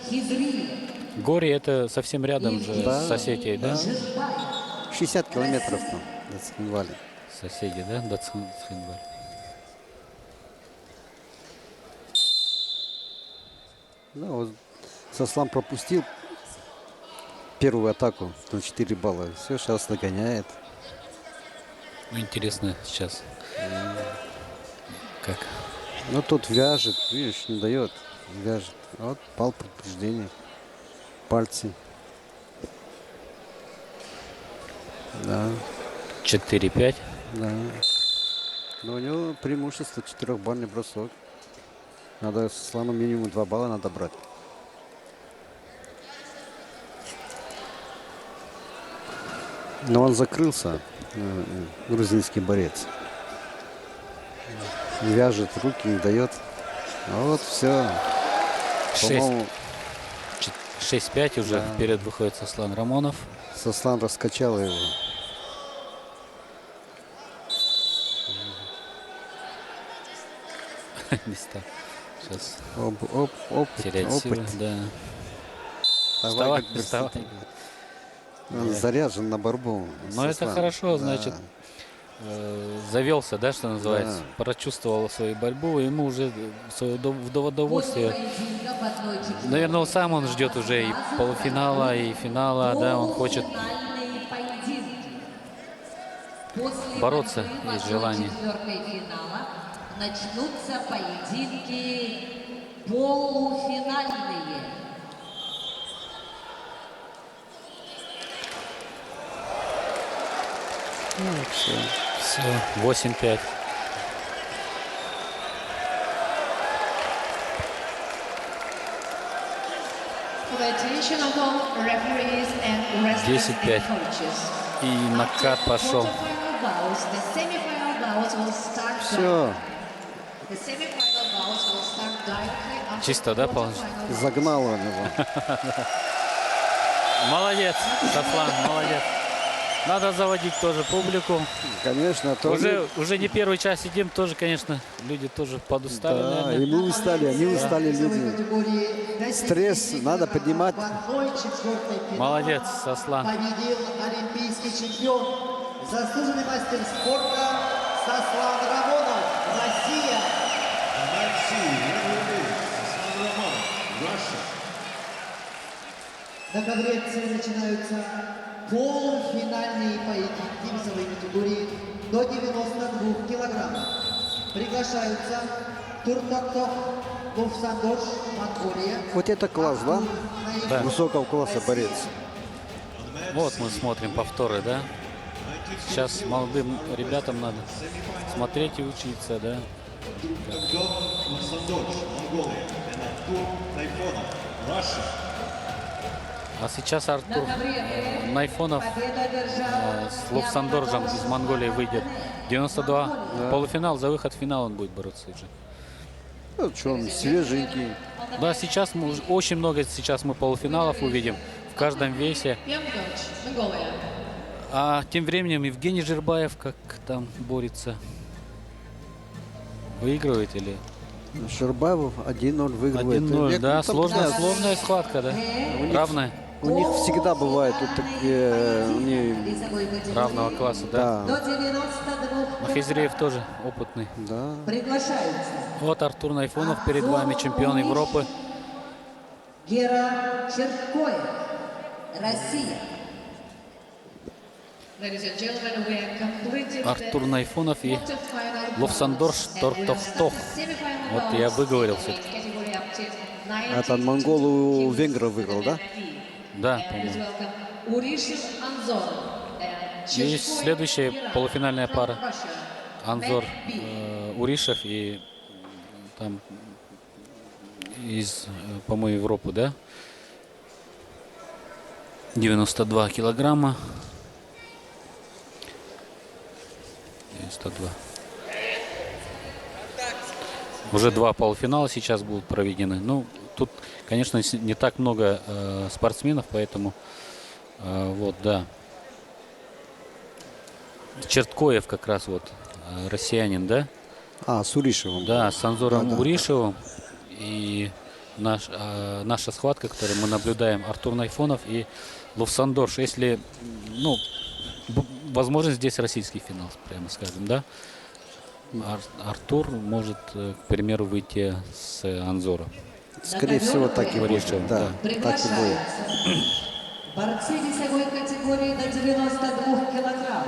Хизриев, Горе это совсем рядом же Да, с Осетией, да? Жирбаев, 60 километров там до Цхинвали. Соседи, да? До Цхинвали. Да, вот Сослан пропустил первую атаку на 4 балла. Все, сейчас догоняет. Ну, интересно сейчас, как Ну, тут вяжет, видишь, не дает. Вяжет. Вот пал предупреждение. Пальцы. Да, 4-5. да. Но у него преимущество 4-бальный бросок. Надо Сослану минимум 2 балла надо брать. Но он закрылся, грузинский борец. Вяжет руки, не дает. А вот все. 6-5 уже Да. вперед выходит Сослан Рамонов. Сослан раскачал его. места. Сейчас Оп, терять силы, опыт. да. Давай, Вставай, вставай. Он заряжен на борьбу. Но это Сослан. хорошо, Да. значит, завелся, да, что называется, Да. прочувствовал свою борьбу, и ему уже свое После удовольствие. поединка в одной четвертой Наверное, сам он ждет уже и финала полуфинала, и финала, да, он хочет полуфинальные поединки. После бороться, борьбы в есть одной желание. четвертой финала начнутся поединки полуфинальные. Все, 8-5. For the attention of all referees and wrestling 10-5. coaches. И накат пошел. Quarterfinal bouts, the semi-final bouts will start Все, The semi-final bouts will start directly after Чисто, да, Павлович? quarterfinal bouts. загнал он его. Молодец, Сослан, молодец. Надо заводить тоже публику. Конечно, тоже. Уже не первый час сидим, тоже, конечно, люди тоже подустали, Да, наверное. и мы устали, они устали люди. Категории Стресс надо поднимать. в одной четвертой финала Молодец, Сослан. победил олимпийский чемпион, заслуженный мастер спорта Сослан Рамонов, Россия. На ковре начинаются полуфинальные поединки весовой категории до 92 килограммов. Приглашаются Туртактох Луфсандош, Монголия. Вот это класс, да? Да. Высокого класса борец. Вот мы смотрим повторы, да? Сейчас молодым ребятам надо смотреть и учиться, да? А сейчас Артур Найфонов Победа держал с Луфсандоржем из Монголии выйдет. 92. Полуфинал, за выход в финал он будет бороться уже. Ну, что он свеженький. Да, сейчас мы очень много сейчас мы полуфиналов увидим в каждом весе. Pyongyang, Mongolia. А тем временем Евгений Жирбаев как там борется? Выигрывает или? Шербаев 1-0 выигрывает. 1-0, Я- да, там, сложная, да, сложная схватка, да? Равная, У них всегда бывает вот такие, весовой категории равного класса, да? да, до 92 Махизреев тоже опытный. да. приглашаются Вот Артур Найфонов перед вами, чемпион Европы. Гера Черткоев, Россия. Ladies and gentlemen, we are completing Артур Найфонов и quarterfinal Луфсандорж bouts. Тортохтох. And the semifinal Вот я bouts выговорил in все-таки. category up to 90 Это монгол у венгров выиграл, да? Да, And please по-моему. welcome Urishев Anzor and И Черткоев следующая Гера полуфинальная from пара. Russia. Анзор Match B. Уришев и там из, по-моему, Европы, да? 92 килограмма. 92. Уже два полуфинала сейчас будут проведены. Ну, тут, конечно, не так много спортсменов, поэтому вот, да. Черткоев как раз вот, россиянин, да? А, с Уришевым. Да, с Анзором Да, да. Уришевым. И наша схватка, которую мы наблюдаем, Артур Найфонов и Луфсандорж. Если, ну, возможно, здесь российский финал, прямо скажем, да? Артур может, к примеру, выйти с Анзора. Скорее всего, так и будет. Уришевым, Да, да. так и будет. Приглашаются борцы весовой категории до 92 килограмм.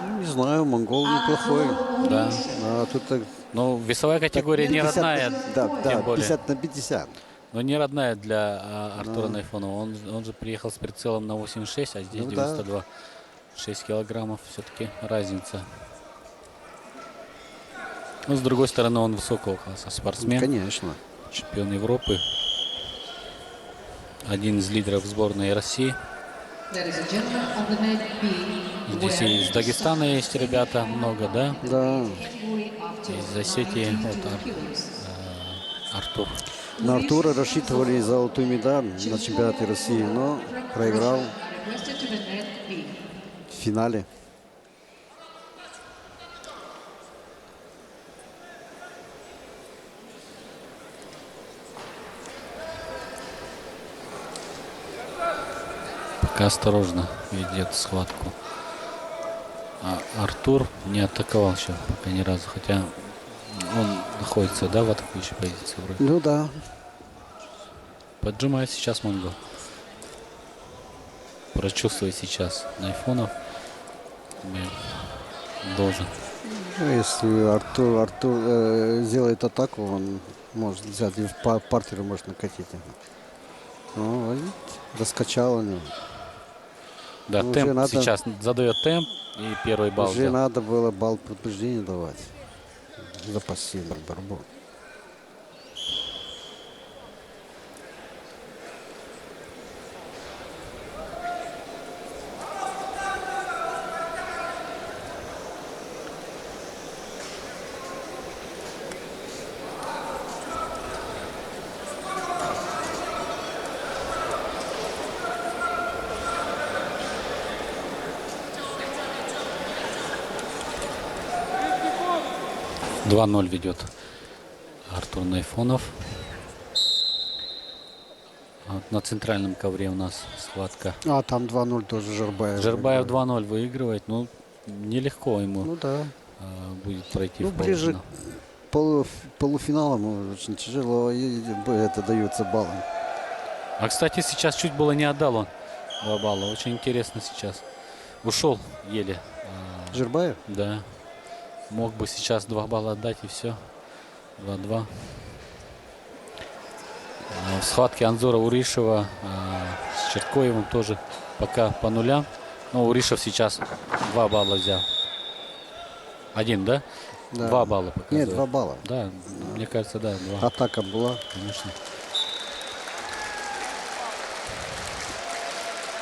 Ну, не знаю, монгол неплохой. Да. А, тут так, Но весовая категория не 50 родная, Да, тем да, более. 50 на 50. Но не родная для Артура Найфонова. Он же приехал с прицелом на 86, а здесь Ну да. 92. 6 килограммов все-таки разница. Но с другой стороны, он высокого класса спортсмен, Конечно. чемпион Европы, один из лидеров сборной России. Ladies and gentlemen, on the match B, Здесь where и из Дагестана есть ребята, много, да? Да. category up to Из Осетии, 92 вот kilos. Артур. На Артура рассчитывали золотую медаль на чемпионате России, но проиграл Requested to the net B. в финале. Пока осторожно ведет схватку. А Артур не атаковал еще пока ни разу, хотя он находится, да, в атакующей позиции вроде. Ну да. Поджимает сейчас монгол. Прочувствует сейчас Найфонов. Должен. Ну, если Артур сделает атаку, он может взять и в партере может накатить. Ну, видите, раскачал он его. Да, Ну, темп уже надо- сейчас задает темп и первый балл. Уже взял. надо было балл предупреждения давать за пассивную борьбу. — 2-0 ведет Артур Найфонов. Вот на центральном ковре у нас схватка. А, там 2-0 тоже Жербаев. Жербаев 2-0 выигрывает. Ну, нелегко ему Ну да. будет пройти Ну, в ближе полуфинал. к полуфиналам очень тяжело это даются баллы. А, кстати, сейчас чуть было не отдал он 2 балла. Очень интересно сейчас. Ушел еле. Жербаев? Да. Мог бы сейчас 2 балла отдать и все. 2-2. В схватке Анзора Уришева с Черткоевым тоже пока по нулям. Но Уришев сейчас 2 балла взял. 1, да? Да. 2 балла показывает. Нет, 2 балла. Да, мне кажется, да, 2. Атака была. Конечно.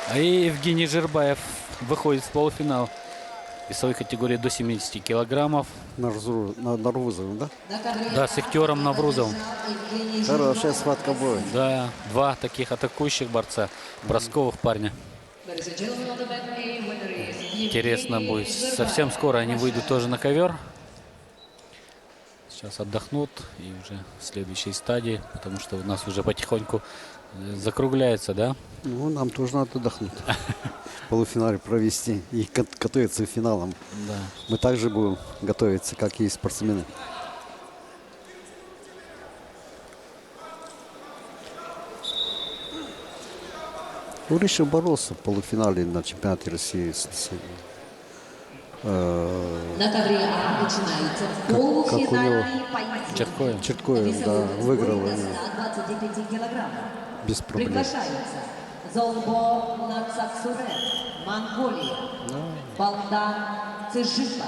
А и Евгений Жербаев выходит в полуфинал весовой категории до 70 килограммов. Нарвузовым, да? Да, с Ихтиором Наврузовым. Хорошая схватка будет. Да, 2 таких атакующих борца, бросковых парня. Ladies and gentlemen, on the mat A, winner is Интересно Евгений будет. Жербаев. Совсем скоро они выйдут тоже на ковер. Сейчас отдохнут и уже в следующей стадии, потому что у нас уже потихоньку закругляется, да? Ну, нам тоже надо отдохнуть. В полуфинале провести и готовиться к финалам. Да. Мы также будем готовиться, как и спортсмены. Уришев боролся в полуфинале на чемпионате России На ковре А начинается у него полуфинальный поединок. Черткоев. Черткоев, Весовой да, выиграл категории его до 125 килограммов. без проблем. Приглашаются Золбо Нацаксурен, Монголия, Балдан Цежипа,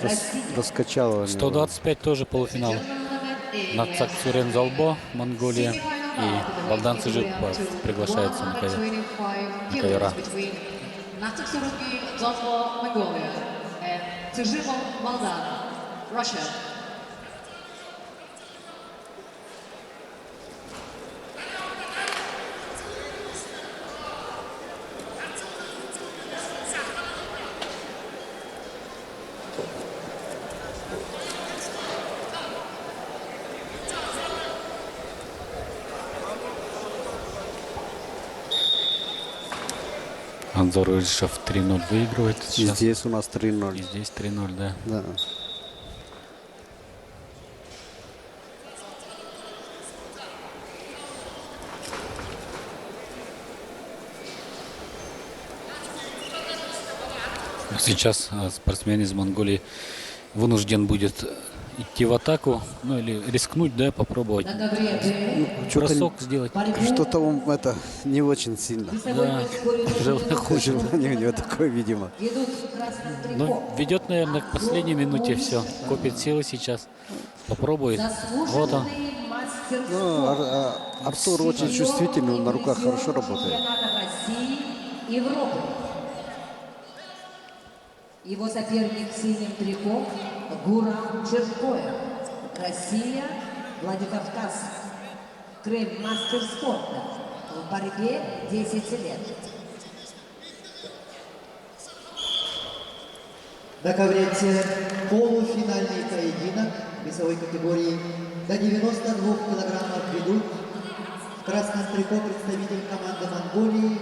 Россия. Раскачал его. 125 тоже полуфинал. Нацак Сурен Залбо, Монголия. И Балдан Цежипов приглашается на ковер. ковера. Russia. Анзор Уришев 3-0 выигрывает И сейчас. здесь у нас И 3-0. здесь 3-0, да. Да. Сейчас спортсмен из Монголии вынужден будет идти в атаку, ну или рискнуть, да, попробовать На ковре Б бросок сделать. Что-то он это не очень сильно. весовой категории Желание хочет. Желание у него такое, видимо. ведут красный Ну, трикот. ведет, наверное, к последней минуте все. Копит силы сейчас. Попробует. Вот он. Заслуженный мастер Ну, спорта. Артур очень чувствительный, он на руках хорошо работает. Чемпионата России и Европы. Его соперник в синем трико Гурам Черткоев. Россия, Владикавказ. Крым мастер спорта. В борьбе 10 лет. На ковре С полуфинальный поединок весовой категории до 92 килограммов ведут в красном трико представитель команды Монголии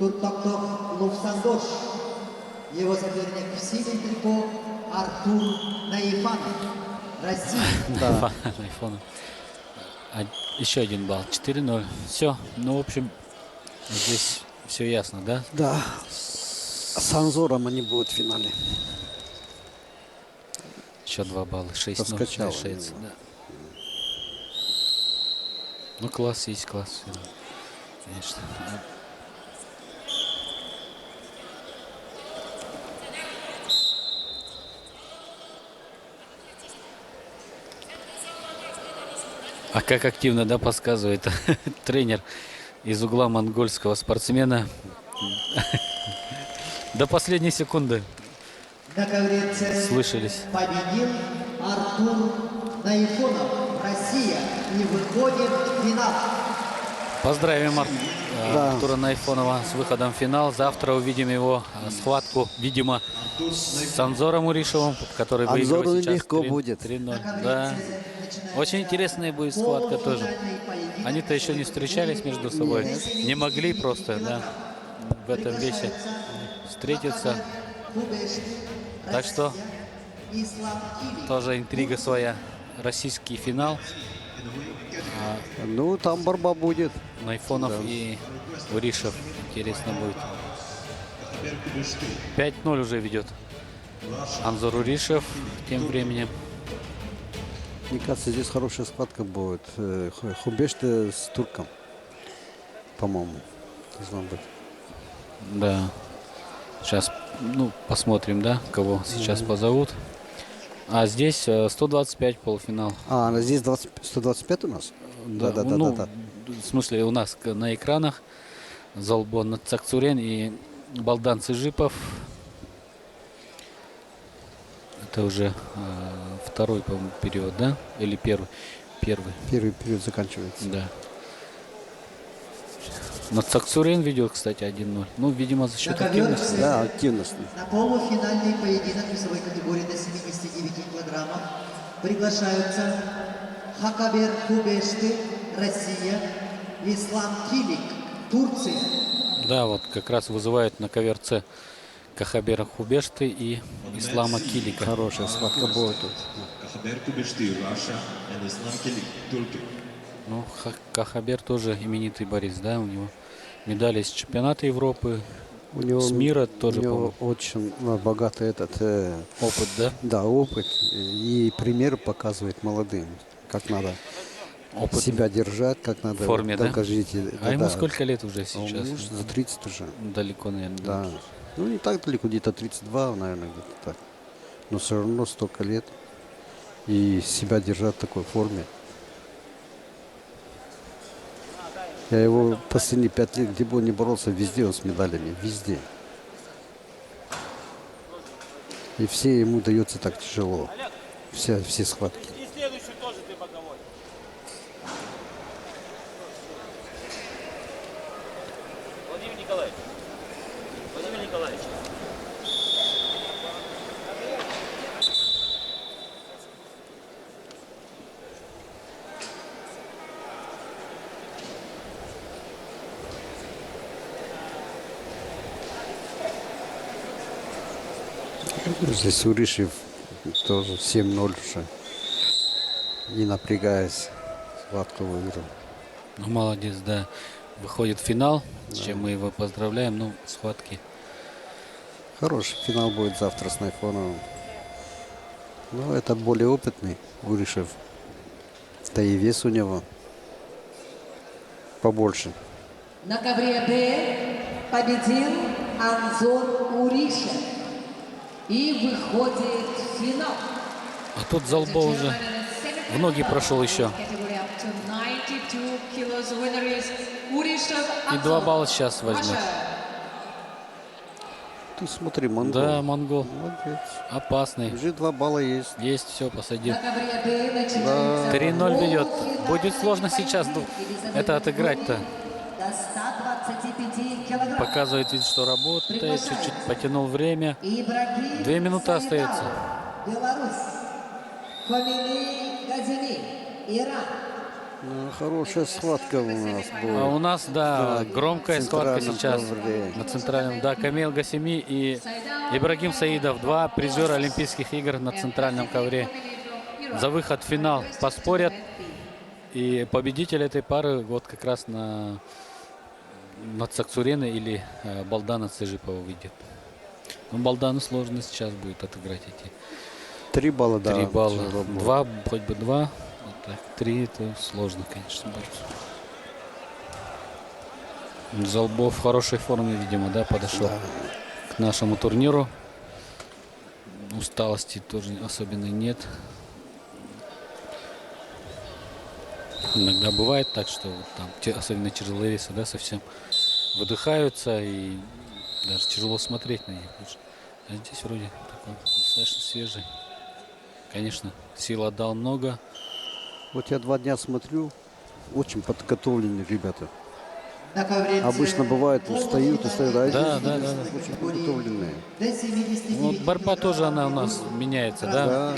Туртоктов Луфсандош. Его соперник в синем трико Артур Наифанов, Россия. Да. Айфона. Еще один балл. 4-0. Все. Ну, в общем, здесь все ясно, да? Да. С Анзором они будут в финале. Еще 2 балла. 6-0 Раскачало решается. немного. Да. Ну, класс есть класс. Конечно. А как активно, да, подсказывает тренер из угла монгольского спортсмена до последней секунды. На ковре С Слышались. победил Артур Наифонов, Россия, и выходит в финал. Поздравим Да. Артура Наифонова с выходом в финал. Завтра увидим его схватку, видимо, с Анзором Уришевым, который Анзору выигрывает сейчас легко будет. 3-0. Да. Очень интересная будет схватка тоже. Они-то еще не встречались между собой. Не могли просто, да, в этом весе встретиться. Так что тоже интрига своя. Российский финал. Ну, там борьба будет. Наифонов и Уришев. Интересно будет. 5-0 уже ведет Анзор Уришев тем временем. Мне кажется, здесь хорошая схватка будет. Хубеште с турком, по-моему, должна быть. Да. Сейчас, ну, посмотрим, да, кого сейчас позовут. А здесь 125 полуфинал. А, здесь 125 у нас? Да. Ну, в смысле, у нас на экранах Золбон Цакцурен и Балдан Цыжипов. Это уже второй, по-моему, период, да? Или первый? Первый, Первый период заканчивается. да. Но Цакцурен ведет, кстати, 1-0. Ну, видимо, за счет На ковер активности. Да, активность. На полуфинальный поединок весовой категории до 79 килограммов приглашаются Хакабер Хубешты, Россия, Ислам Килик, Турция. Да, вот как раз вызывает на ковер С Кахабера Хубешты и Ислама Килика. Хорошая схватка будет тут. Кахабер Кубешти, Russia, and Islam Kili, Turkey. Ну, Кахабер тоже именитый борец, да, у него медали с чемпионата Европы, У него, с мира тоже, у него по-моему, очень богатый опыт, да? да, опыт. И пример показывает молодым, как надо Опыт себя держать, как надо в форме, да? долго жить. А ему Да. сколько лет уже А сейчас? ему за 30 уже. Далеко, наверное. Да. Ну, не так далеко, где-то 32, наверное, где-то так. Но все равно столько лет. И себя держать в такой форме. Я его последние 5 лет, где бы он ни боролся, везде он с медалями. Везде. И все ему дается так тяжело. Все схватки. И следующий тоже ты боковой. Владимир Николаевич. Владимир Николаевич. Здесь Уришев тоже 7-0 уже. Не напрягаясь, схватку выиграл. Ну, молодец, да. Выходит в финал, с чем мы его поздравляем. Ну, схватки. Хороший финал будет завтра с Найфоновым. Но этот более опытный Уришев. Да и вес у него побольше. На ковре Б победил Анзор Уришев и выходит в финал. А тут Залбо уже в ноги прошел еще. И 2 балла сейчас возьмет. Ты смотри, монгол. Да, монгол. Молодец. Опасный. Уже 2 балла есть. Есть, все, посадил. На ковре Б начинается 3-0 ведет. полуфинальный Будет сложно сейчас поединок это отыграть-то. до 125 килограмм. Показывает вид, что работает. Чуть-чуть потянул время. Ибрагим 2 минуты Сайдал, остается. Беларусь. Комили Газини, Иран. Ну, хорошая схватка у нас А была. у нас, да, Да, громкая в схватка центральном сейчас ковре. на центральном. Да, Камил Гасеми и Ибрагим Саидов, два призера Олимпийских игр на центральном ковре. За выход в финал поспорят. И победитель этой пары вот как раз на Цакцурена или Балдана Цежипова выйдет. Ну, Балдану сложно сейчас будет отыграть эти 3 балла, да. 3 балла. тяжело было. 2, хоть бы 2. Вот так, 3 это сложно, конечно, будет. Золбов в хорошей форме, видимо, да, подошел к нашему турниру. Усталости тоже особенно нет. Иногда бывает так, что вот там, особенно тяжелые весы, да, совсем выдыхаются и даже тяжело смотреть на них. А здесь вроде такой достаточно свежий. Конечно, сил отдал много. Вот я 2 дня смотрю, очень подготовленные ребята. На ковре Обычно бывает устают, а Да, здесь да, да. очень подготовленные. до 79 Вот борьба тоже она у нас меняется, да?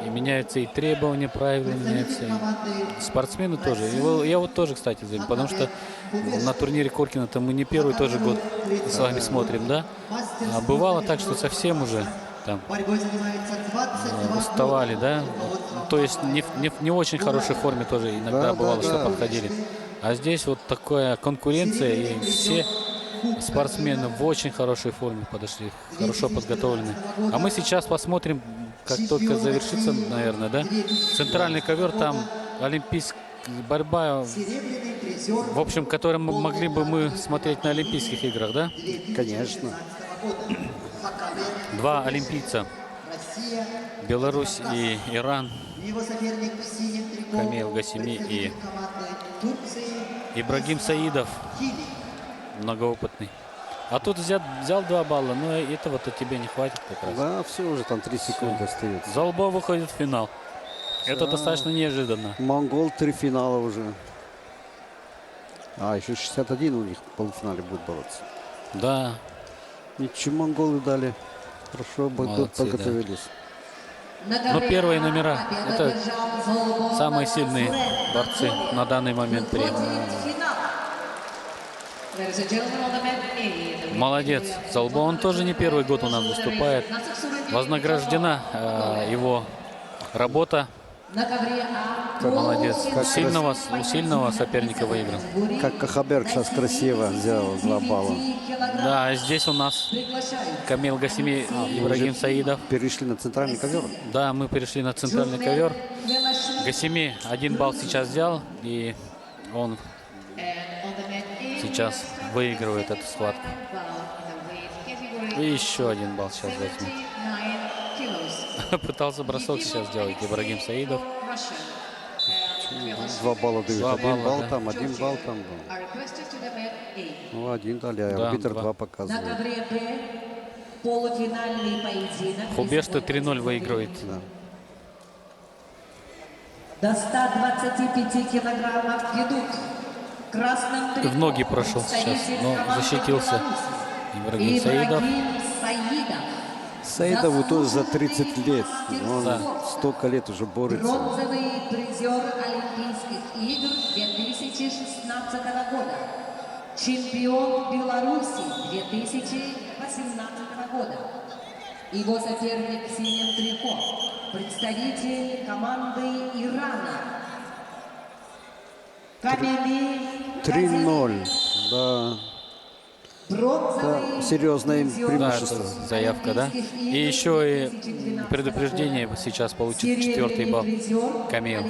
И меняются и требования, правила меняются. И спортсмены тоже. Я вот тоже, кстати, заметил, потому что на турнире Коркина-то мы не первый тоже год с вами смотрим, да? А бывало так, что совсем уже там борьбой занимается 22 уставали, да? То есть не в очень хорошей форме тоже иногда Да, бывало, да, что да. подходили. А здесь вот такая конкуренция, и все спортсмены в очень хорошей форме подошли, хорошо подготовлены. А мы сейчас посмотрим, как только завершится, наверное, да? Центральный ковер, там олимпийская борьба, серебряный призер в общем, который могли бы мы смотреть на Олимпийских играх, да? Конечно. года. Бакалер, 2 олимпийца, Россия, Беларусь и Иран, его соперник в синем трико. Камил Гасеми и представитель команды Турции Ибрагим Саидов, Хили. многоопытный. А тут взял 2 балла, но этого-то тебе не хватит как раз. Да, все, уже там 3 секунды остается. Золбов выходит в финал. Это достаточно неожиданно. Монгол 3 финала уже. А, еще 61 у них в полуфинале будет бороться. Да, Ничего, монголы дали. Хорошо Молодцы, подготовились. но первые номера – это самые сильные борцы на данный момент при. Молодец. Золбов, он тоже не первый год у нас выступает. Вознаграждена его работа. Молодец. Сильного соперника выиграл. Как Кахаберг сейчас красиво сделал 2 балла. Да, а здесь у нас Камил Гасеми и Ибрагим Саидов. Перешли на центральный ковер. Да, мы перешли на центральный ковер. Гасеми 1 балл сейчас взял, и он сейчас выигрывает эту схватку. И еще 1 балл сейчас возьмет. Пытался бросок сейчас сделать Ибрагим Саидов. 2 балла дают. 2 1 балла, балл да. там, 1 балл там был. Ну, 1 дали, а Да, арбитр 2. 2 На показывает. ковре Б полуфинальный поединок. Хубешта 3-0 выигрывает. Да. До 125 килограммов ведут в красном трико В ноги прошел сейчас, представитель но команды защитился. Ибрагим Саидов. Ибрагим Саидов. Саидову тоже за 30 лет. Он Да. столько лет уже борется. Бронзовый призер Олимпийских игр 2016 года. Чемпион Беларуси 2018 года. Его соперник в синем трико. Представитель команды Ирана. Камили 3-0. Да. Бронзовый Да, серьезное им призер Да, преимущество. это заявка, да? Олимпийских И игр еще и 2012 предупреждение года. сейчас получит 4-й балл. Камил.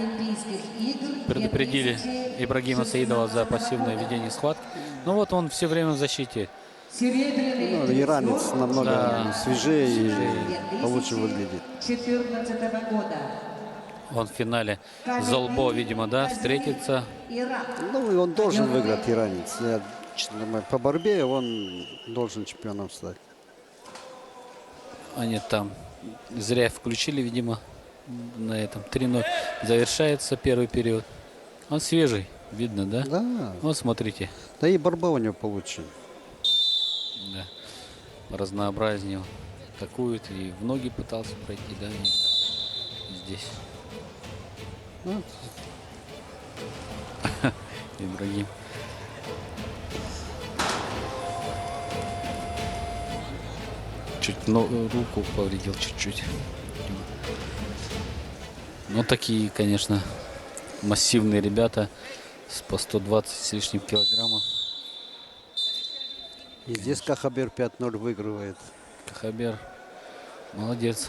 Предупредили Ибрагима Саидова за пассивное ведение схватки. Ну вот он все время в защите. Серебряный Ну, призер иранец намного Да. свежее и получше выглядит. 2014 года. Он в финале Золбо, видимо, да, встретится. Иран. Ну, и он должен выиграть, иранец. Я думаю, по борьбе он должен чемпионом стать. Они там зря включили, видимо, на этом. 3-0 завершается первый период. Он свежий, видно, да? Да. Вот смотрите, Да и борьба у него получше. да, разнообразнее он атакует и в ноги пытался пройти, да, и здесь. Ну, Ибрагим. Чуть руку повредил чуть-чуть. Ну, такие, конечно, массивные ребята по 120 с лишним килограмма. И здесь Кахабер 5-0 выигрывает. Кахабер молодец.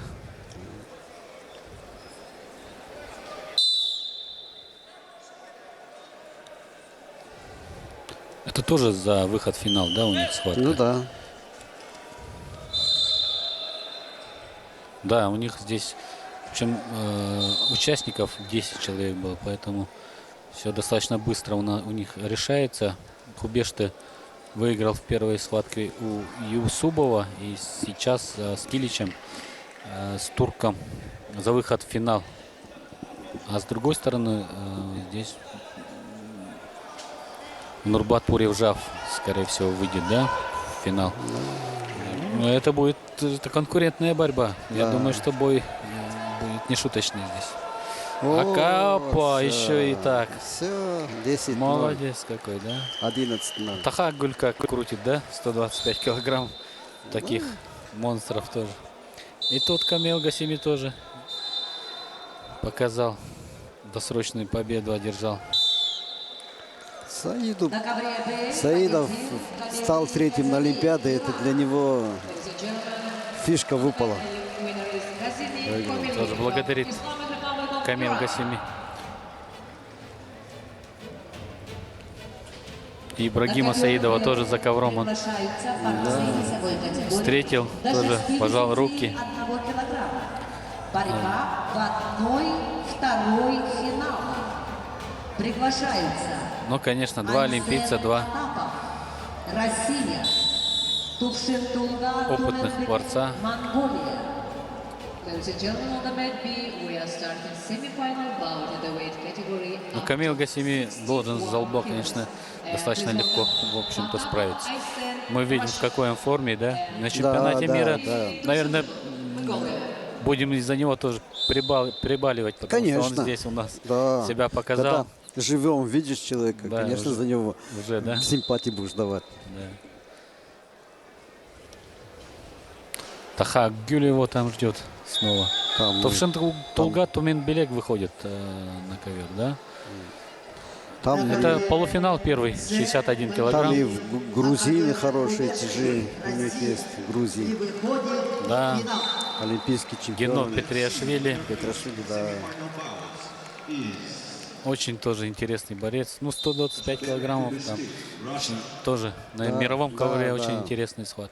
Это тоже за выход в финал, да, у них схватка? Ну да. Да, у них здесь, в общем, участников 10 человек было, поэтому все достаточно быстро у них решается. Хубешты выиграл в первой схватке у Юсубова и сейчас с Киличем, с турком за выход в финал. А с другой стороны, здесь Нурбат Пуревжав, скорее всего, выйдет, да, в финал. Но это будет конкурентная борьба. Я думаю, что бой будет нешуточный здесь. Акапа еще и так. Все, 10-0. Молодец какой, да? 11-0. Таха Гулька крутит, да? 125 килограмм. Таких монстров тоже. И тот Камил Гасими тоже показал. Досрочную победу одержал. Саидов стал третьим на Олимпиаде. Это для него фишка выпала. Тоже благодарит Камил Гасими. И Ибрагима Саидова тоже за ковром он встретил, тоже пожал руки. Борьба в 1/2 финала. Приглашаются. Ну, конечно, два олимпийца, два Россия. Тувшин-Тулга, опытных борца. Монголия. Ladies and gentlemen, on the mat B, we are starting semi-final bout in the weight category. Ну, Камил Гасими должен за лба, конечно, достаточно легко, в общем-то, справиться. Мы видим, в какой он форме, да? На чемпионате мира, наверное, будем из-за него тоже прибаливать, потому что он здесь у нас себя показал. Когда живем, видишь человека, Да, конечно, уже, за него да? симпатии будешь давать. Да. Таха Гюль его там ждет снова. Тувшин-Тулга Туменбелек выходит на ковер, да? Там Это полуфинал первый, 61 килограмм. Там и в грузины хорошие, тяжи у них есть в Грузии. Да. Олимпийский чемпион. Генов Петриашвили. Петрашвили, да. Очень тоже интересный борец. Ну, 125 килограммов. Там тоже на мировом ковре очень интересный схват.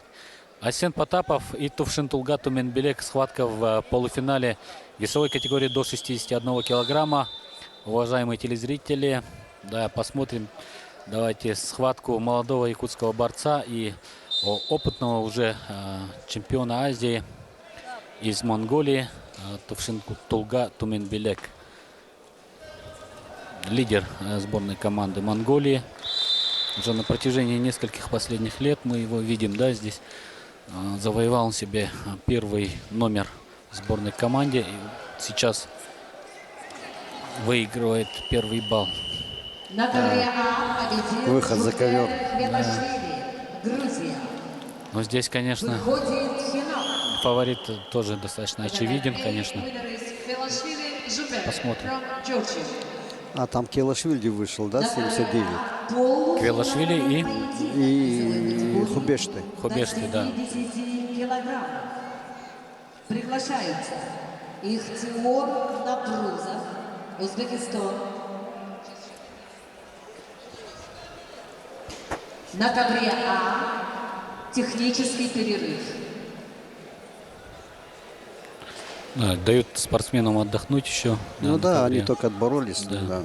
Асен Потапов и Тувшин-Тулга Туменбелек. Схватка в полуфинале весовой категории до 61 килограмма. Уважаемые телезрители, да, посмотрим. Давайте схватку молодого якутского борца и опытного уже чемпиона Азии из Монголии Тувшин-Тулга Туменбелек. Лидер сборной команды Монголии. Уже на протяжении нескольких последних лет мы его видим, да, здесь. Завоевал он себе первый номер в сборной команде. И сейчас выигрывает первый балл. Выход за ковер. Но здесь, конечно, фаворит тоже достаточно очевиден, конечно. Посмотрим. А там Келашвили вышел, да, 79? Квелашвили И Хубешты. Хубешты, да. Приглашаются Ихтиор Напрузов, Узбекистан. На ковре А технический перерыв. Да, дают спортсменам отдохнуть еще. Ну да, они только отборолись. Да. Да.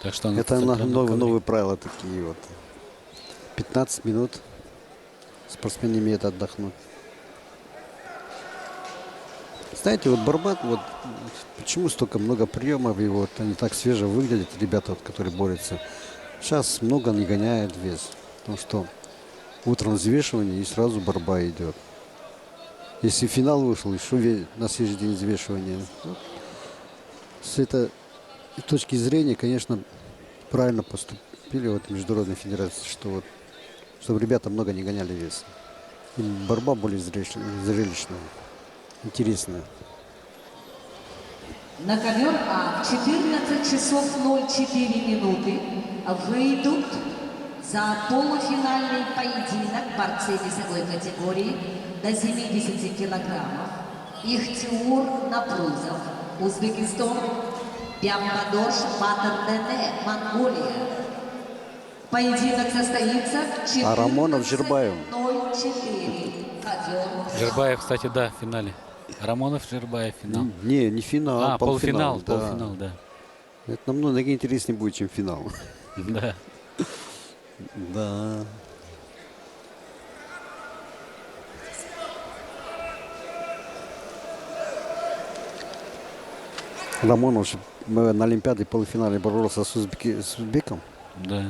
Так что Это новые правила такие вот. 15 минут спортсмен имеет отдохнуть. Знаете, вот Барбат, вот почему столько много приемов, и вот они так свеже выглядят, ребята, вот, которые борются. Сейчас много не гоняет вес, потому что утром взвешивание и сразу борьба идет. Если финал вышел, еще на следующий день взвешивания. Вот. С этой точки зрения, конечно, правильно поступили вот Международной Федерации, что вот, чтобы ребята много не гоняли вес. И борьба более зрелищная, интересная. На ковер А в 14 часов 04 минуты выйдут за полуфинальный поединок борцы весовой категории до 70 килограммов. Ихтиур Напрузов, Узбекистан, Бямбадош Батардене, Монголия. Поединок состоится в 14:04. А Рамонов Жербаев. Ковер. Жербаев, кстати, да, в финале. Рамонов, Жербаев, финал. Не финал, полуфинал, да. полуфинал, да. Это намного интереснее будет, чем финал. Да. Да. Рамонов же на Олимпиаде в полуфинале боролся с узбеком. Да.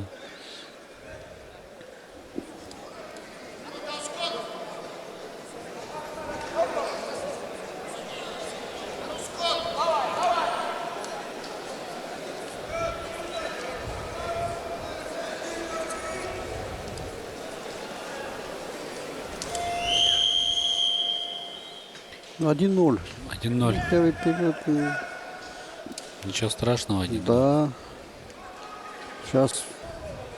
Ну, 1-0. 1-0. Первый период. Ничего страшного, 1-0. Да. Сейчас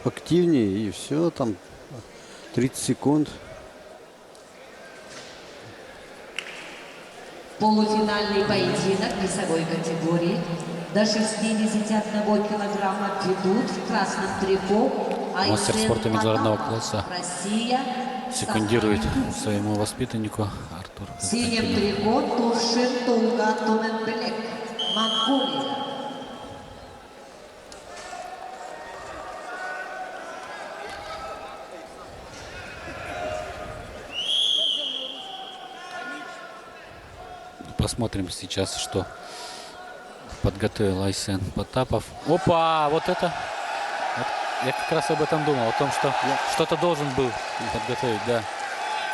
активнее и все. Там 30 секунд. Полуфинальный поединок весовой категории до 61 килограмма ведут в красном трико Мастер Айсен спорта международного Потапов, класса Россия, секундирует Сахалин. своему воспитаннику Артуру. В синем трико Туршин Тулга Туненбелек, Монголия. Посмотрим сейчас, что подготовил Айсен Потапов. Опа, вот это. Вот я как раз об этом думал, о том, что что-то должен был подготовить, да.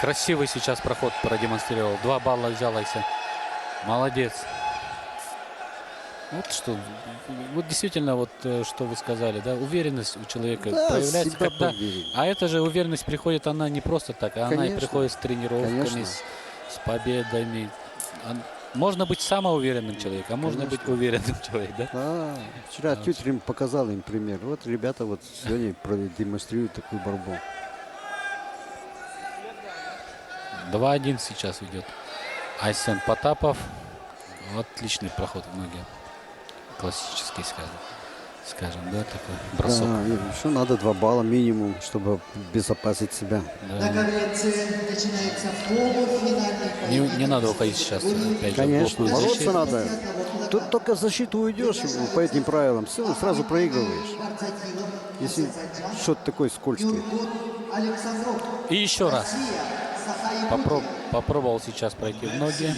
Красивый сейчас проход продемонстрировал. 2 балла взял Айсен. Молодец. Вот что, вот действительно, вот что вы сказали, да, уверенность у человека Да, проявляется, всегда когда, уверен. а эта же уверенность приходит, она не просто так, а она и Конечно. приходит с тренировками, Конечно. с победами. Можно быть самоуверенным человеком, а можно быть уверенным человеком, да? Да. Вчера Тютерин показал им пример. Вот ребята вот сегодня продемонстрируют такую борьбу. 2-1 сейчас идет Айсен Потапов. Отличный проход в ноги. Классический, скажем, да, такой бросок. Да, еще надо 2 балла минимум, чтобы обезопасить себя. Да. На ковре С начинается полуфинальный поединок. Не надо уходить сейчас, опять же, Конечно, в плохую бороться защиту. надо. Тут только в защиту уйдешь по этим правилам, все, сразу проигрываешь. Если что-то такое скользкое. Александров, И еще раз. Сахалин. Попробовал сейчас пройти в ноги.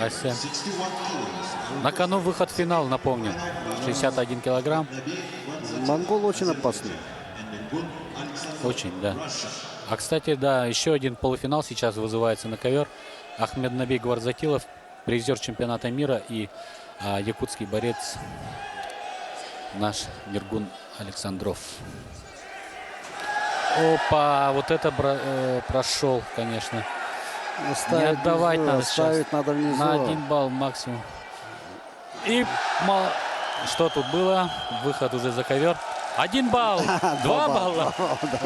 Айсен. На кону выход в финал, напомню. 61 килограмм. Монгол очень опасный. Очень, да. А, кстати, да, еще один полуфинал сейчас вызывается на ковер. Ахмеднабей Гварзатилов, призер чемпионата мира, и якутский борец наш Ниргун Александров. Опа, вот это прошел, конечно. Не отдавать внизу, надо оставить сейчас. надо внизу. На 1 балл максимум. И что тут было? Выход уже за ковер. 1 балл, 2 балла.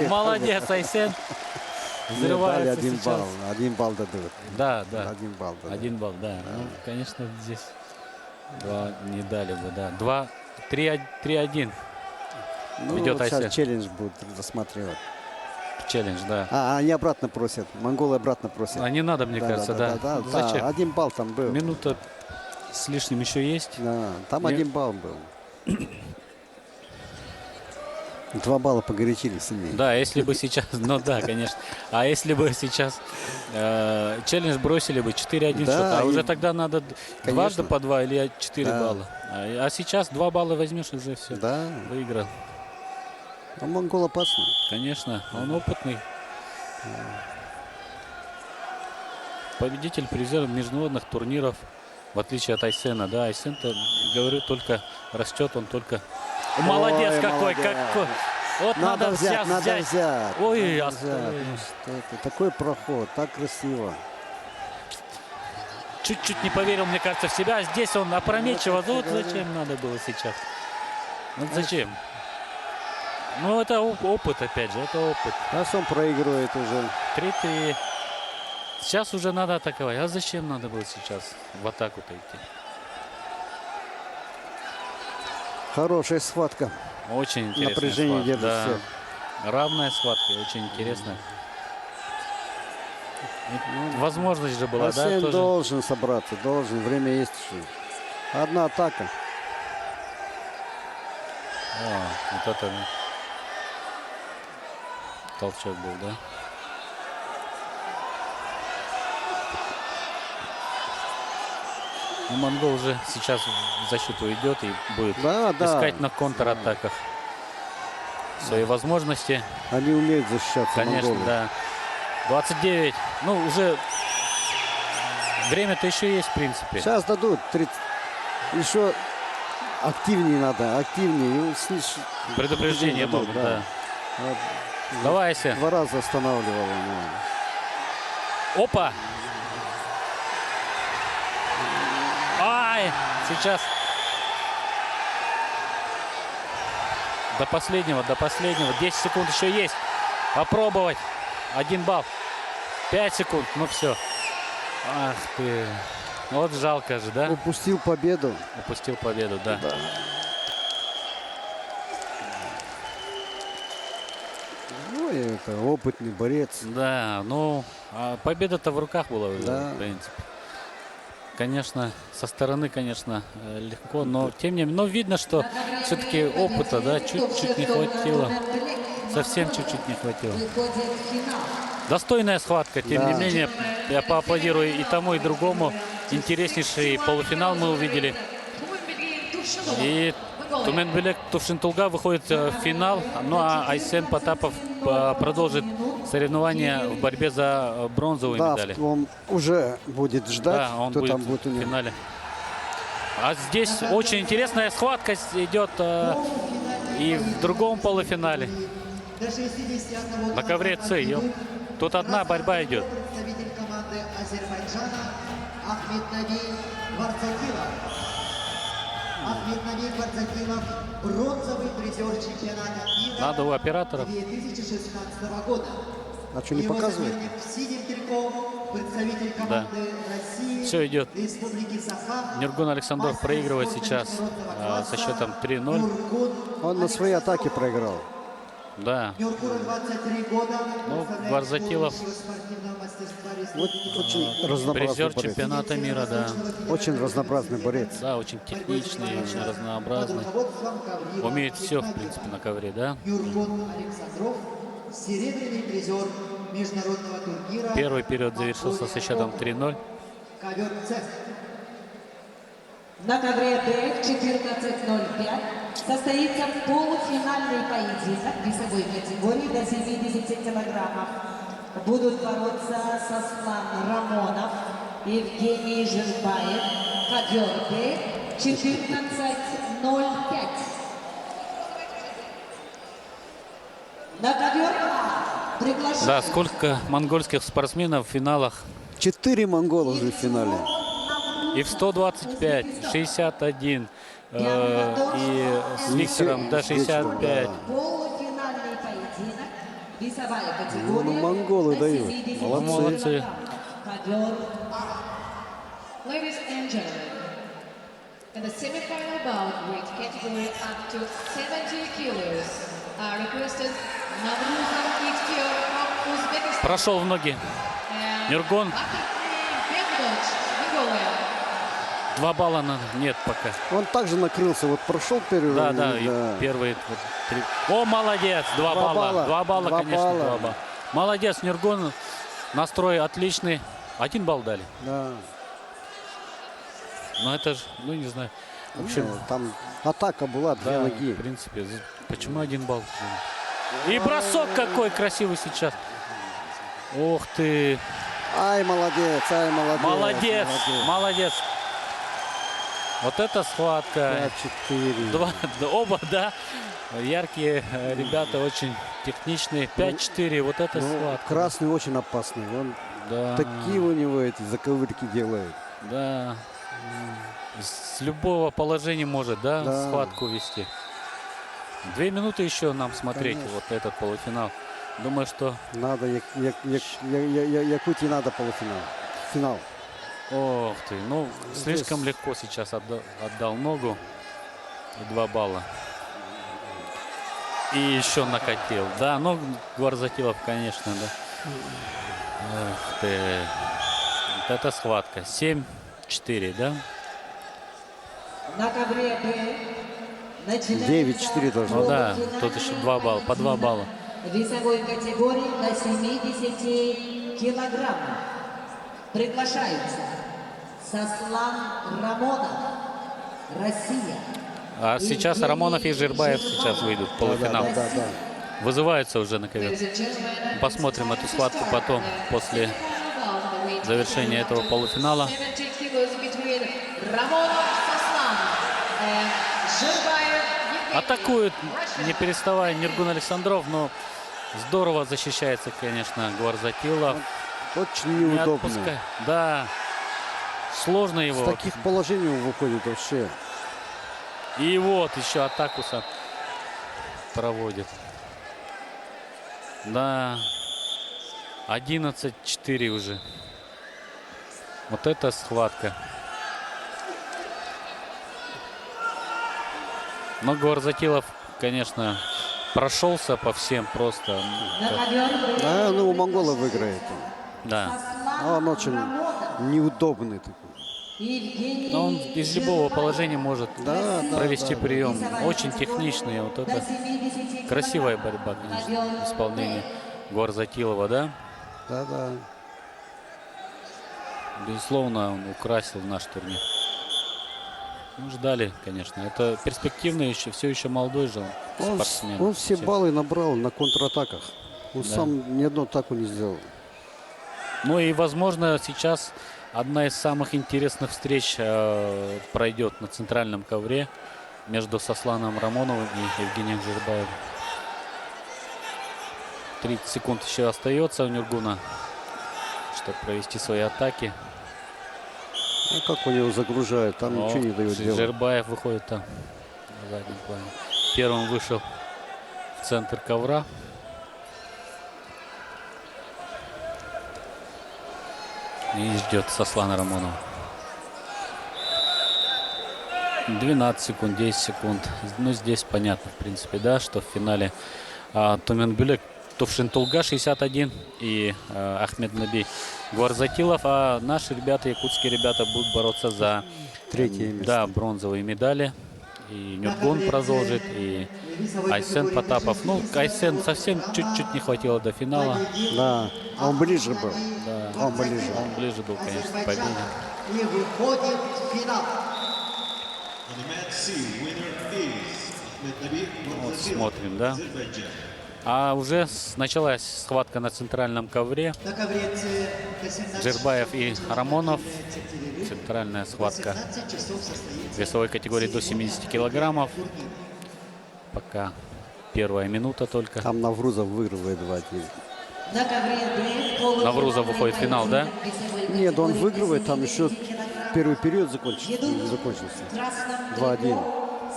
Молодец, Айсен. Дали Взрывается 1 сейчас. балл. 1 балл дадут. Да, да. 1 балл дадут. 1 балл, да. Ну, конечно, здесь 2 не дали бы, да. 3-1. Ну, Ведет вот сейчас Айсен. челлендж будут рассматривать. Челлендж, да. Они обратно просят. Монголы обратно просят. А не надо, мне кажется, да. Да, Зачем? 1 балл там был. Минута с лишним еще есть. Да, там Не- 1 балл был. 2 балла погорячили сильнее. Да, если бы сейчас, ну да, конечно. А если бы сейчас челлендж бросили бы 4-1 Да, счет, а и- уже тогда надо Конечно. дважды по 2 или 4 Да. балла. А сейчас 2 балла возьмешь, уже все, Да. выиграл. А монгол опасный. Конечно, он опытный. Победитель, призер международных турниров, в отличие от Айсена. Да, Айсен-то, говорю, только растет, он только Молодец Ой, какой, молодец. какой. Вот надо взять, сейчас надо взять. Ой, надо оставил. взять. Ну что это? Такой проход, так красиво. Чуть-чуть не поверил, мне кажется, в себя. Здесь он опрометчиво. Вот говорю. зачем надо было сейчас? Вот зачем? Ну, это опыт, опять же, это опыт. Сейчас он проигрывает уже. 3-3. Сейчас уже надо атаковать. А зачем надо было сейчас в атаку-то идти? Хорошая схватка. Очень интересная Напряжение схватка. держит Да. всех. Равная схватка, очень интересная. И возможность же была, да, Арсен тоже. должен собраться, должен. Время есть еще. Одна атака. О, вот это толчок был, да? Ну, монгол уже сейчас в защиту идет и будет Да, да. искать на контратаках свои возможности. Они умеют защищаться. Конечно, монголы. да. 29. Ну, уже время-то еще есть, в принципе. Сейчас дадут 30. Еще активнее надо, активнее. И Предупреждение дадут, могут, да. Вот. Давайся. 2 раза останавливал. Опа! Ай! Сейчас. До последнего, до последнего. 10 секунд еще есть. Попробовать. 1 балл. 5 секунд. Ну все. Ах ты. Вот жалко же, да? Упустил победу. Упустил победу, да. Ну, и это опытный борец. Да, ну, победа-то в руках была уже, Да. в принципе. Конечно, со стороны, конечно, легко, но тем не менее, но видно, что все-таки опыта, да, чуть-чуть не хватило. Совсем чуть-чуть не хватило. Выходит в финал. Достойная схватка, тем не менее, я поаплодирую и тому, и другому. Интереснейший полуфинал мы увидели. И Туменбелек Тувшинтулга выходит в финал. Ну а Айсен Потапов продолжит соревнования в борьбе за бронзовые Да, медали. он уже будет ждать, Да, он кто будет там будет у в него. финале. А здесь очень интересная схватка идет и в другом полуфинале. На ковре С. Тут одна борьба идет. Представитель команды Азербайджана Ахмеднаби Гвардзакилов. Ахмеднаби Гвардзакилов – бронзовый призер чемпионата мира Надо у операторов. 2016 года. А что, не Его показывает? соперник в синем трико – представитель команды России, Все идет. Республики Саха. Нюргун Александров мастер проигрывает спорта сейчас международного со класса счетом 3-0. Нюргун Он на своей атаке проиграл. Да. Нюргуну 23 года. Ну, представляет Гвардзакилов школу спортивного мастерства Вот Республики очень разнообразный Призер борец. чемпионата мира, да. Очень разнообразный борец. Да, очень техничный, очень разнообразный. Умеет все, в принципе, на ковре, да. Нюргун Александров, серебряный призер международного турнира. Первый период завершился со счетом 3-0. Ковер С. На ковре Д в 14:05 состоится полуфинальный поединок весовой категории до 70 килограммов. Будут бороться Сослан Рамонов, Евгений Жирбаев, ковер Д 14:05. На ковер А приглашают. Да, сколько монгольских спортсменов в финалах. 4 монгола уже в финале. И в 125, 61, и с Виктором до 65. Полуфинальный поединок. Весовая категория. Ну, монголы до дают. 70 Молодцы. килограммов. Ковер Ladies and gentlemen, in the semi-final bout weight category up to 70 kilos are requested Navruzov Ikhtiyor from Uzbekistan Прошел в ноги. and Нюргун. Bakirli Bekdoch, Mongolia. 2 балла нет пока. Он также накрылся. Вот прошел первый Да, раунд, да, и первые вот 3. О, молодец, 2 Два балла. балла. 2 балла, Два конечно, балла. 2 балла. Молодец, Нюргун. Настрой отличный. 1 балл дали. Да. Но это же, ну не знаю. В общем, Там атака была, 2 да, ноги. в принципе, почему 1 балл? И бросок какой красивый сейчас. Ух ты. Ай, молодец, ай, молодец. Молодец, молодец. Вот эта схватка. 5-4. Оба, да. Яркие ребята, очень техничные. 5-4. Вот эта Ну, схватка. красный очень опасный. Он Да. такие у него эти заковырки делает. Да. С любого положения может, да, Да. схватку вести. 2 минуты еще нам смотреть Конечно. вот этот полуфинал. Думаю, что... Надо Якутии надо полуфинал. Финал. Ох ты, ну, Здесь- слишком легко сейчас отдал ногу. И 2 балла. И еще накатил. Да, ну, Гварзатилов, конечно, да. Эх ты. Вот это схватка. 7-4, да? На ковре Б начинается 9-4 должно Ну быть. да, тут еще 2 балла, по 2 балла. весовой категории до 70 килограммов. Приглашаются Сослан Рамонов, Россия. А сейчас Рамонов и Жирбаев сейчас выйдут в полуфинал. Да. Вызываются уже на ковер. Посмотрим эту схватку потом, после завершения этого полуфинала. Атакует, не переставая, Ниргун Александров, но здорово защищается, конечно, Гварзатилов. Очень Не неудобно. отпускай. Да, сложно С его. таких положений он выходит вообще. И вот еще атаку проводит. Да, 11-4 уже. Вот это схватка. Но Гварзатилов, конечно, прошелся по всем просто. На ковер Б А, ну, у монгола выиграет. Да. А он очень неудобный такой. Евгений Но он из любого положения может Да, провести да. прием. Очень техничный. Вот это до 70 красивая борьба, конечно, исполнение Гварзатилова, да? Да. Безусловно, он украсил наш турнир. Ну, ждали, конечно. Это перспективный еще, все еще молодой же он спортсмен. Он все баллы набрал на контратаках. Он Да. сам ни одну атаку не сделал. Ну и, возможно, сейчас одна из самых интересных встреч пройдет на центральном ковре между Сосланом Рамоновым и Евгением Жирбаевым. 30 секунд еще остается у Ниргуна, чтобы провести свои атаки. А как у него загружают, там Но ничего не дает делать. Жирбаев выходит там на заднем плане. Первым вышел в центр ковра. И ждет Сослана Рамонова. 12 секунд, 10 секунд. Ну, здесь понятно, в принципе, да, что в финале Туменбюлек Тувшин-Тулга 61 и Ахмед Наби Гварзатилов. А наши ребята, якутские ребята, будут бороться за Третье место. да, бронзовые медали. И Нюргун продолжит, и Айсен Потапов. Ну, Айсен совсем чуть-чуть не хватило до финала. Да, он ближе был. Да, Он ближе. он ближе был, конечно, к победе. И выходит в финал. On the mat C, winner is Ahmed Nabi Вот Gvardzatilov, смотрим, да. Azerbaijan. А уже началась схватка на центральном ковре. На ковре С 18 Жирбаев и часов Рамонов. является перерыв. Центральная схватка 18 часов состоится весовой категории до 70 килограммов. турнир. Пока первая минута только. Там Наврузов выигрывает 2-1. На ковре Б полуфинальный Наврузов выходит в финал, да? поединок весовой Нет, он категории выигрывает, там до еще 70 килограммов. первый период Ведут закончился. в красном 2-1. трико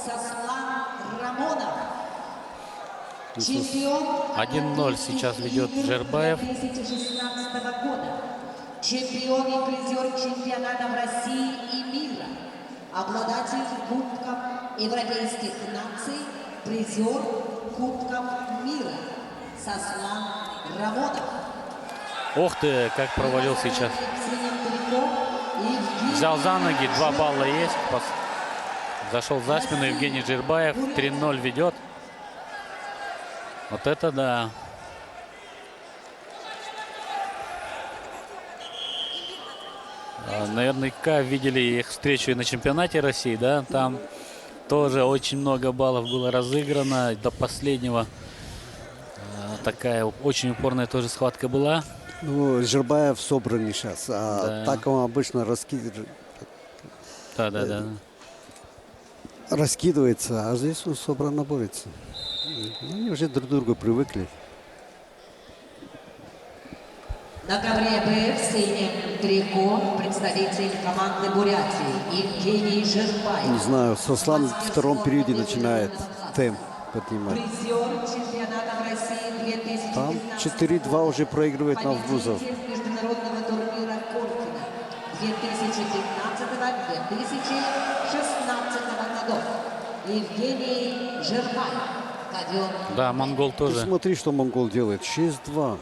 Сослан Рамонов. Чемпион 1-0 сейчас ведет Жирбаев. 2016 года. Чемпион и призер чемпионатов России и мира. Обладатель Кубков Европейских наций. Призер Кубков мира. Сослан Рамонов. Ох ты, как провалил сейчас. В синем трико Евгений Взял за ноги, 2 балла есть. Зашел за спину Евгений Жирбаев. 3-0 ведет. Вот это да. Наверняка видели их встречу и на чемпионате России, да? Там тоже очень много баллов было разыграно до последнего. Такая очень упорная тоже схватка была. Ну, Жирбаев собранный сейчас. А Да. так он обычно раскидывает. Да. раскидывается, а здесь он собранно борется. Ну, они уже друг к другу привыкли. На ковре Б в синем трико представитель команды Бурятии Евгений Не Жирбаев. знаю, Сослан в втором периоде начинает темп поднимать. Призер чемпионатов России 2015. Там 4-2 уже проигрывает Наврузов. Победитель международного турнира Коркина 2015-2016 годов. Евгений Жирбаев. Кадет. Да, монгол Ты тоже. смотри, что монгол делает. 6-2.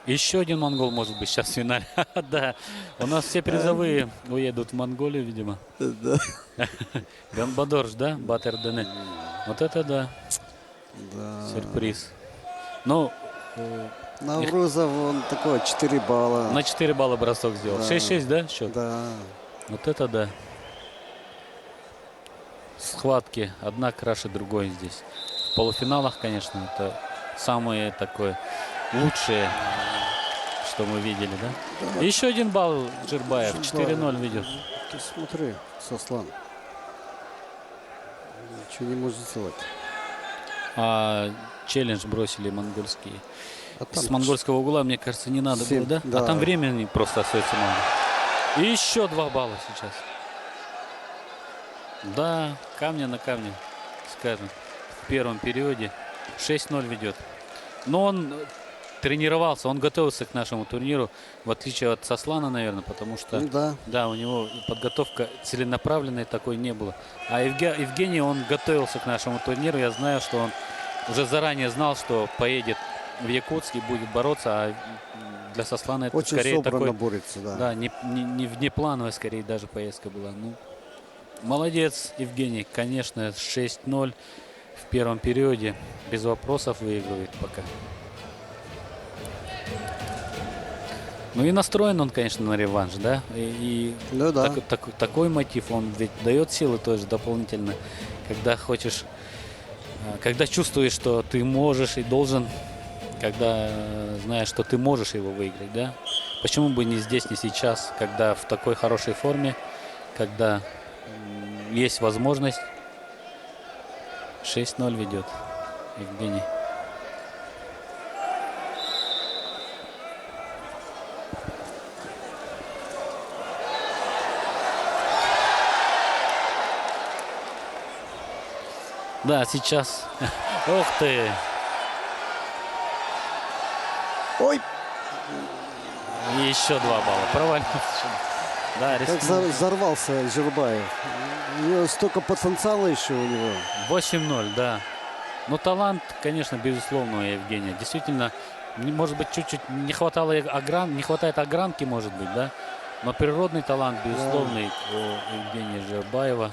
Еще один монгол может быть сейчас в финале. Да, у нас все призовые уедут в Монголию, видимо. Да. Ганбадорж, да? Батер-Дене. Вот это да. Да. Сюрприз. Ну, Наврузов, он такой, 4 балла. на 4 балла бросок сделал. Да. 6-6, да, счет? Да. Вот это да. Схватки. Одна краше другой здесь. В полуфиналах, конечно, это самые такое лучшие, что мы видели, да? Еще один балл Жирбаев. 4-0 ведет. Ты смотри, Сослан. Ничего не может сделать. А челлендж бросили монгольские. А там С монгольского угла, мне кажется, не надо 7, было, да? да. А там времени просто остается мало. И еще 2 балла сейчас. Да, камня на камне, скажем. В первом периоде 6-0 ведет. Но он тренировался, он готовился к нашему турниру, в отличие от Сослана, наверное, потому что Ну да. да, у него подготовка целенаправленной такой не было. А Евгений, он готовился к нашему турниру. Я знаю, что он уже заранее знал, что поедет в Якутск и будет бороться. А для Сослана это Очень скорее собранно такой, борется, да. да, не внеплановая, скорее даже поездка была. Ну, молодец, Евгений. Конечно, 6-0 в первом периоде. Без вопросов выигрывает пока. Ну и настроен он, конечно, на реванш, да? И Ну да. такой мотив, он ведь дает силы тоже дополнительно, когда хочешь, когда чувствуешь, что ты можешь и должен, когда знаешь, что ты можешь его выиграть, да? Почему бы не здесь, не сейчас, когда в такой хорошей форме, когда есть возможность. 6-0 ведет Евгений. Да, сейчас. Ух ты! Ой, И еще 2 балла. Провалился. Да, как рискнул. взорвался Жирбаев. У него столько потенциала еще у него. 8-0, да. Но талант, конечно, безусловно, у Евгения. Действительно, может быть, чуть-чуть не хватает огранки, может быть, да. Но природный талант, безусловный, у Евгения Жирбаева.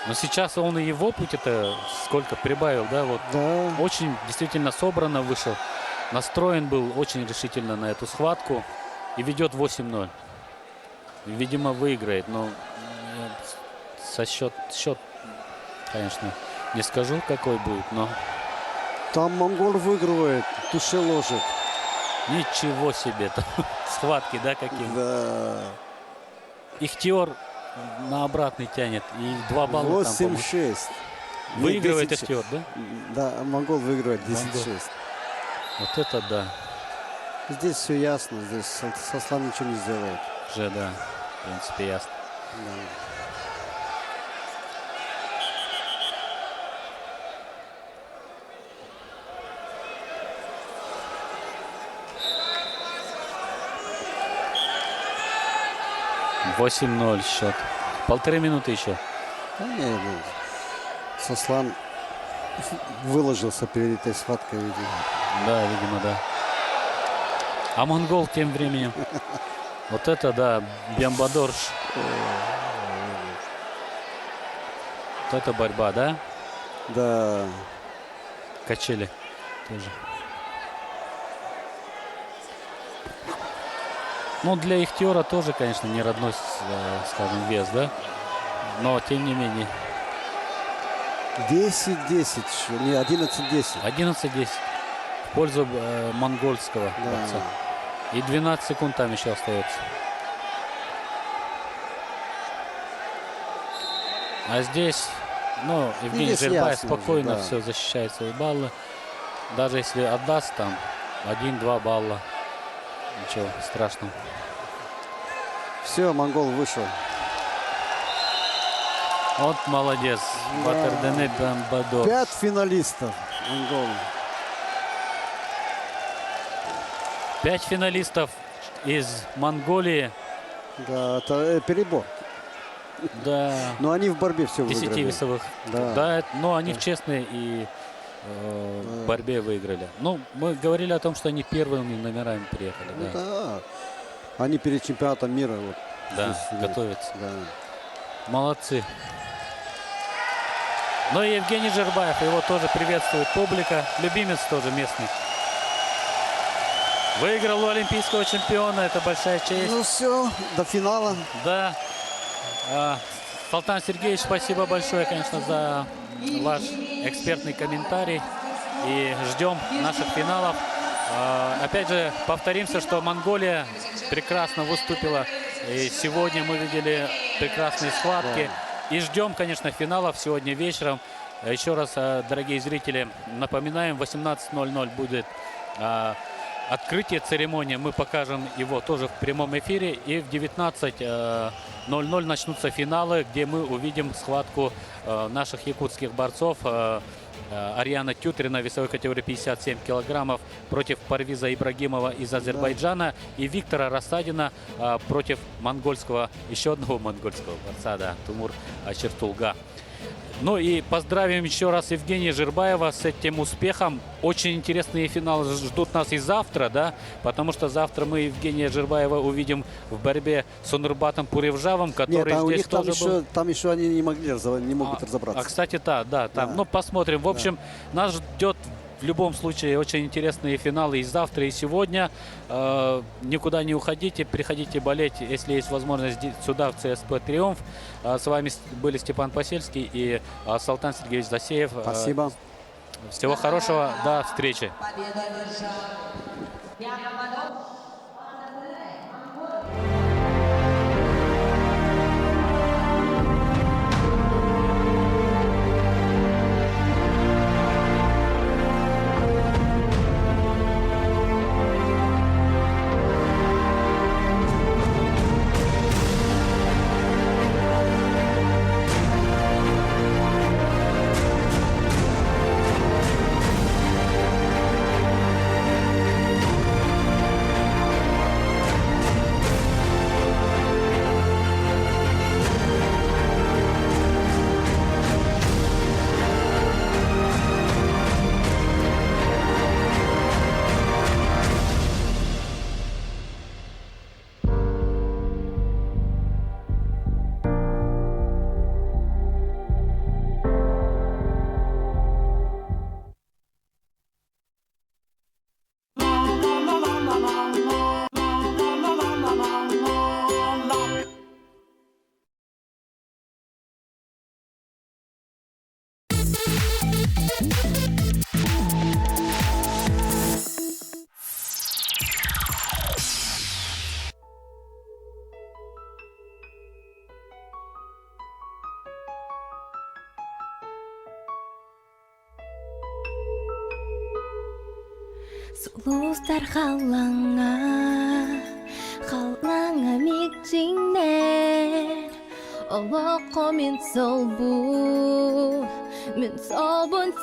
Но сейчас он и его путь-то сколько прибавил, да, вот. Да. Очень действительно собранно вышел. Настроен был очень решительно на эту схватку. И ведет 8-0. Видимо, выиграет. Но счет, конечно, не скажу, какой будет, но Там монгол выигрывает, туше ложит. ничего себе. Там схватки, да, какие. Да. Ихтиор на обратный тянет. И 2 балла там, по-моему. 8-6. Выигрывает 10. Ихтиор, да? Да, монгол выигрывает 10-6. Монгол. Вот это да. Здесь все ясно. Здесь Сослан ничего не сделает. Уже, да, в принципе, ясно. Да. — 8-0 счет. 1,5 минуты еще. Да, не, Сослан выложился перед этой схваткой, видимо. Да, видимо, да. А монгол тем временем. Вот это, да, Бямбадорж. Вот это борьба, да? Да. Качели тоже. Ну, для Ихтиора тоже, конечно, не родной, скажем, вес, да? Но, тем не менее, 10-10 еще. Не, 11-10. 11-10 в пользу монгольского Да. борца. И 12 секунд там еще остается. А здесь, ну, Евгений Здесь Жербаев ясно уже, спокойно да. все защищает свои баллы. Даже если отдаст там 1-2 балла, ничего страшного. Все, монгол вышел. Вот молодец. Батырдене Бамбадор. 5 финалистов Монголии. 5 финалистов из Монголии. Да, это перебор. Да. Но они в борьбе все 10 выиграли. весовых. Да. Но они честные и в борьбе выиграли. Ну, мы говорили о том, что они первыми номерами приехали. Ну Да, да. Они перед чемпионатом мира вот да, здесь готовятся. Да. Молодцы. Ну и Евгений Жербаев, его тоже приветствует публика. Любимец тоже местный. Выиграл у олимпийского чемпиона, это большая честь. Ну все, до финала. Да. Салтан Сергеевич, спасибо большое, конечно, за ваш экспертный комментарий. И ждем наших финалов. Опять же, повторимся, что Монголия прекрасно выступила. И сегодня мы видели прекрасные схватки. И ждем, конечно, финалов сегодня вечером. Еще раз, дорогие зрители, напоминаем, в 18:00 будет открытие церемонии. Мы покажем его тоже в прямом эфире. И в 19:00 начнутся финалы, где мы увидим схватку наших якутских борцов. Ариана Тютрина в весовой категории 57 килограммов против Парвиза Ибрагимова из Азербайджана. И Виктора Рассадина против монгольского, еще одного монгольского борца, да, Тумур Чертулга. Ну и поздравим еще раз Евгения Жербаева с этим успехом. Очень интересные финалы ждут нас и завтра, да, потому что завтра мы Евгения Жербаева увидим в борьбе с Онурбатом Пуревжавом, который Нет, а у здесь них там тоже был. еще, там еще они не могут разобраться. Кстати, да, там, Да. ну, посмотрим. В общем, нас ждет в любом случае очень интересные финалы и завтра, и сегодня. Никуда не уходите, приходите болеть, если есть возможность, сюда, в ЦСП «Триумф». С вами были Степан Посельский и Салтан Сергеевич Засеев. Спасибо. Всего хорошего, до встречи. Победу одержал Бямбадор. Сулустар халаңа микжиңнер Олоқо мен солбун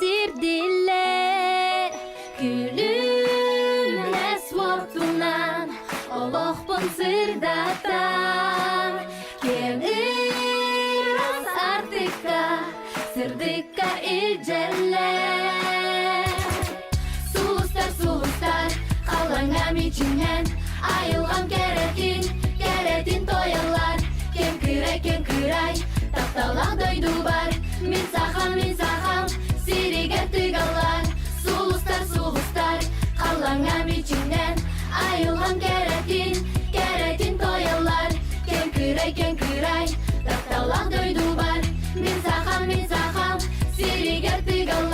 сирдилер Күлүм эсвортунан Олоқпун сырдатан Кемир рас артыка Сырдыка илжелер Сулустар, қалаңа мичинен Айылған керетин тоялар Кем кырай, тапталақ дойду бар Мен сахам, сиригер тыгалар Сулустар, қалаңа мичинен Айылған керетин тоялар Кем кырай, тапталақ дойду бар Мен сахам, сиригер тыгалар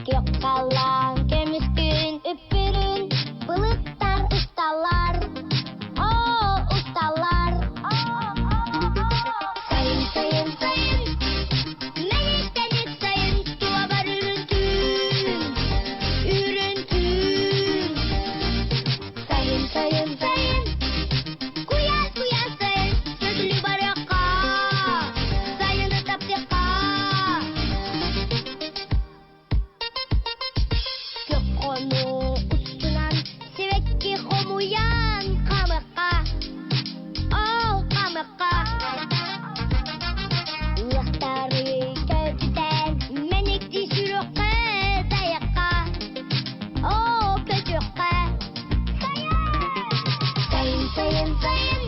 Gökkalan kömüskün üppürün Bulutlar ustalar Oo ustalar Sayın sayın sayın Melekten sayın Tuğa var ürüntün Ürüntün Sayın sayın sayın Kuyas kuyas sayın Sözlü baraka Sayın tetap teka Gök konu ustunan Sivekki homuyan Kamaka Oh kamaka Uyaktari kötüden Menikti sürükke Dayaka Oh kötükke Sayın sayın sayın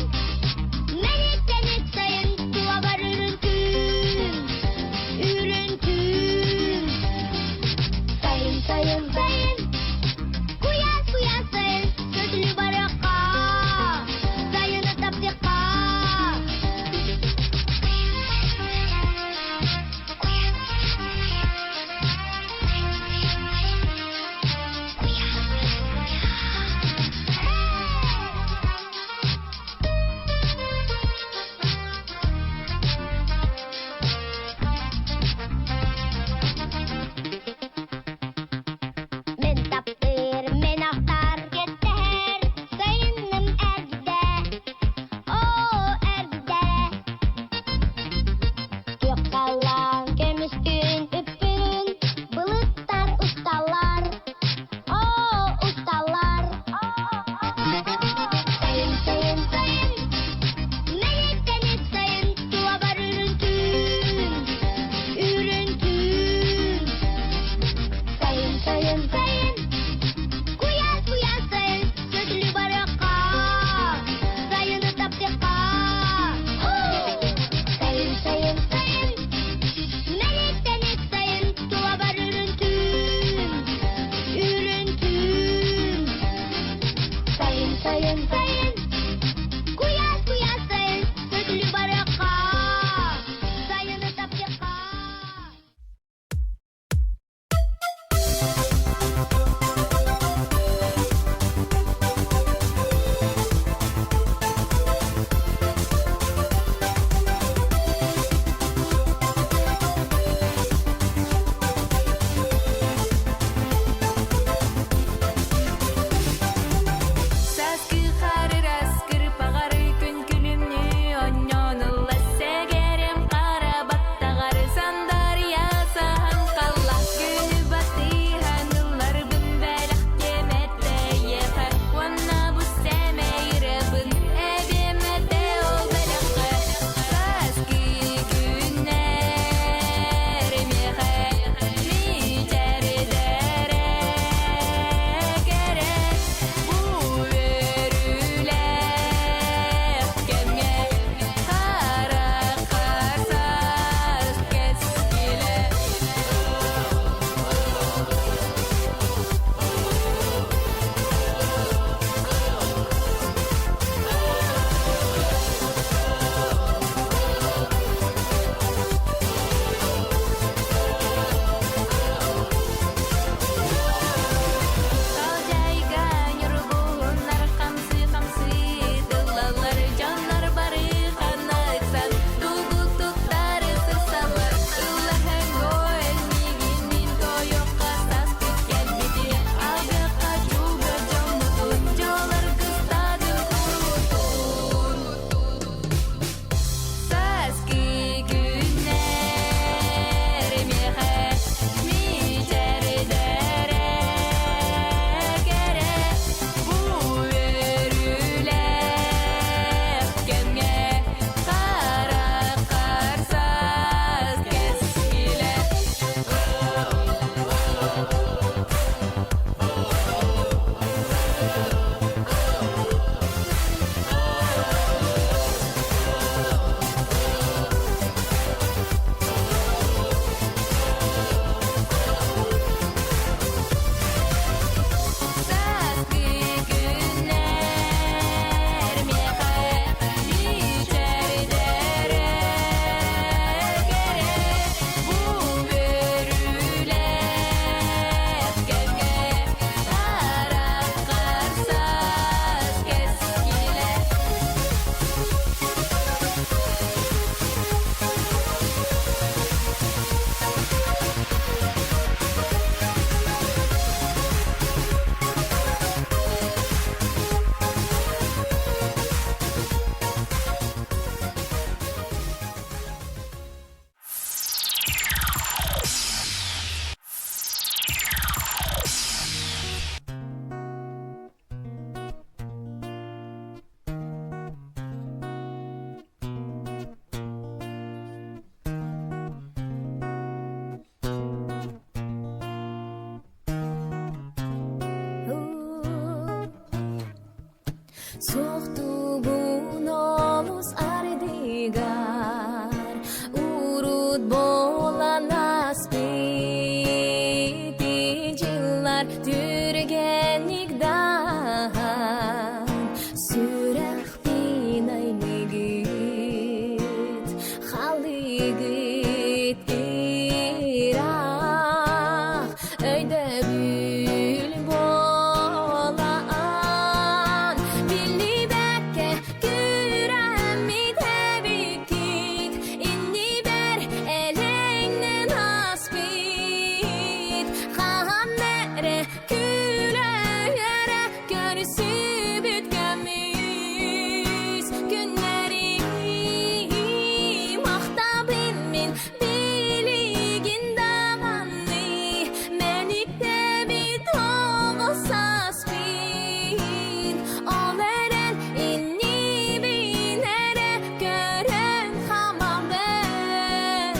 Melikten sayın Tuğa var ürüntün Ürüntün Sayın sayın sayın Kuyas kuyas sayın Sözlü baraka Sayın tetap teka Men taptır, men aktar, yeter sayınım ergide, ergide. Gökkalan kömüskün üppürün, bulutlar ustalar, ustalar. Sayın sayın sayın, melekten sayın, tuğa var ürüntün, ürüntün. Sayın sayın sayın Kuyas kuyas sayın Sözlü baraka Sayın tetap teka Sayın sayın sayın Melekten sayın Tuğa var ürüntün Ürüntün Sayın sayın sayın Kuyas kuyas sayın Sözlü baraka Sayın tetap teka Саски харыр аскыр пағары күн күлімні оннонылла сәгерім қара баттағары сандар ясахан қалла күні баттыхан Soğuktuğun oluz ardigar Urut bolan aspiti Cillar türgenlik dahan Sürek binayligit Haligit girak Öyde bül bolan Billi bekke güremmi tebikit İnni ber elengnen aspit Kahanere küleyere Görüsü bütkemiz Günleri mahtabin min Biligin dağanni Menikte bit oğuz aspit Oleren inni binere Gören hamam ben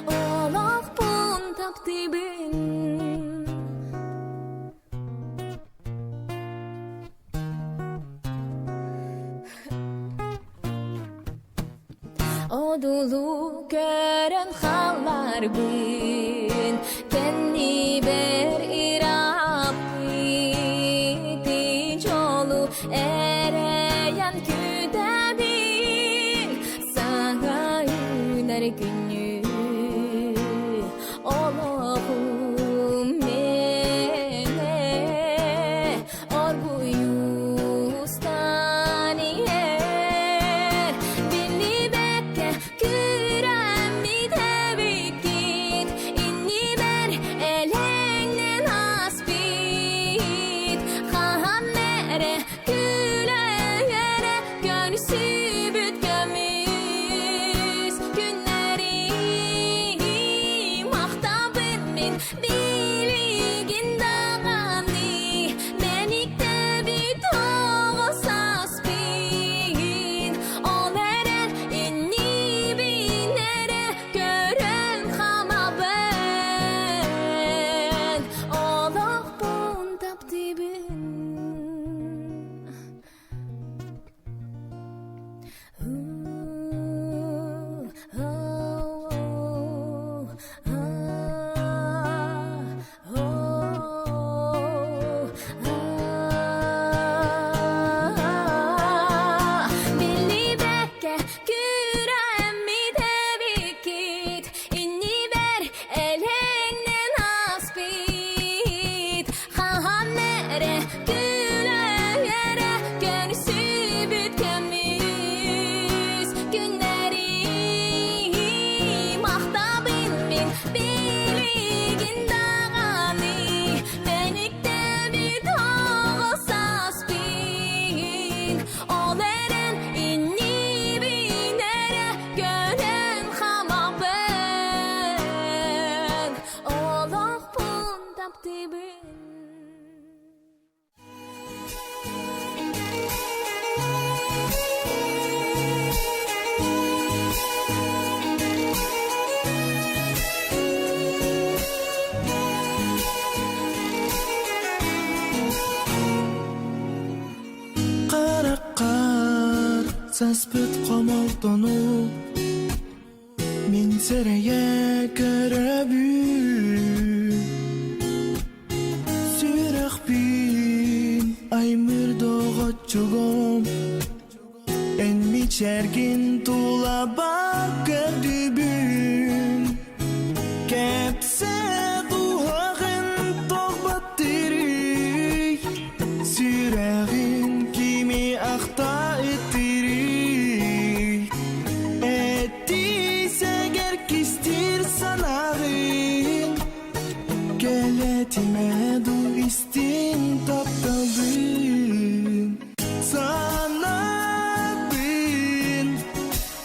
Olaq bun taptibin Odulu gören hallar bin Kenni ber irapiti Jolu ereyen küdebil Sana üner günü Allah'ım mene Orguyustaniye Billi bekke güremmi tebikit İnni ber elengnen aspit Kahanere küleyere Görüsü bütkemiz Günleri mahtabin min Biligin dağanni Menikte bit oğuz aspit Oleren inni binere Gören hama ben Olaq bun taptibin Billi bekke güremmi tebikit İnni ber elengnen aspit Kahanere küleyere Görüsü bütkemiz Günleri mahtabin min Biligin dağanni Menikte bit oğuz aspit Oleren inni binere Gören hamam ben Olaq bun taptibin Қараққар саспыт қомалтону Мен серeye көрөбү Сүрек бин аймырдоға чугом Энми чергин тула бак көрдүбүн Кепсе дуағын тоғбаттырый Сүрегин kimi akta ettiri Ettiyse gerkistir sanağın Geletime du istin taptaldın Sana bin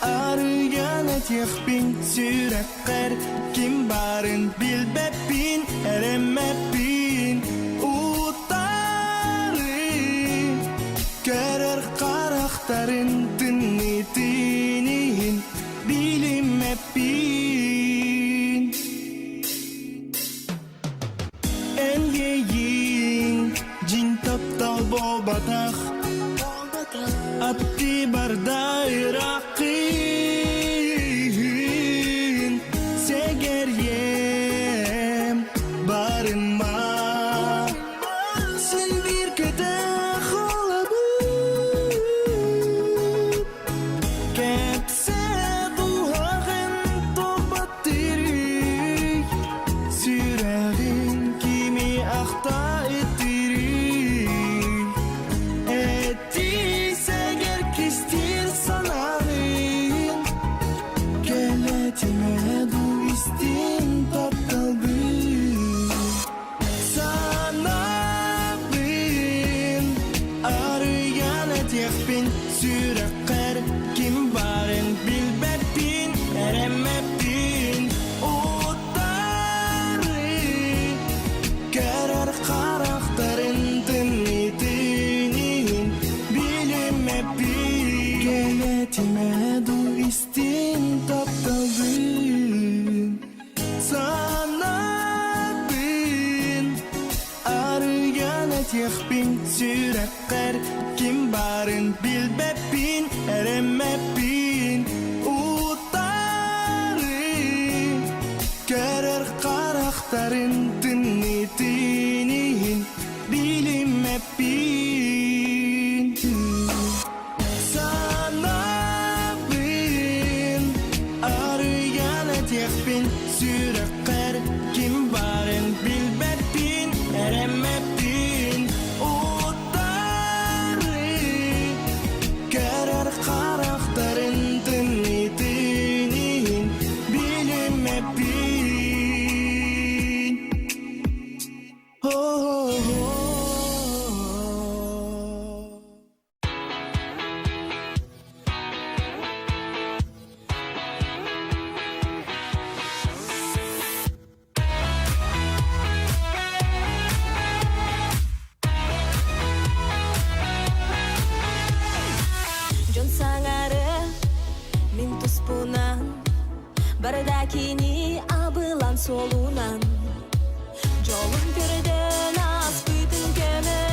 arayan et yakbin Sürekker kim barın bilbepin eremepin Utarın Görür karakterin dinletinin bilinmepin En yeyin cin taptal bol batak тапты бардайрақ қиын сегер ем барыма сен бір кете қолабы кепсе дұғағын топаттырый сүрәғын кими ақта Sürekler kim barın bilbepin eremepin utarı Kerer karakterin dinletinin bilinmepin Sana bin arayan etiyekpin Sürekler kim barın bilbepin eremepin karakterin dinletinin bilinmepin oh, oh, oh. Жон саңары мен тұспынан барда кини абылан солунан жолын перден аспытын кеме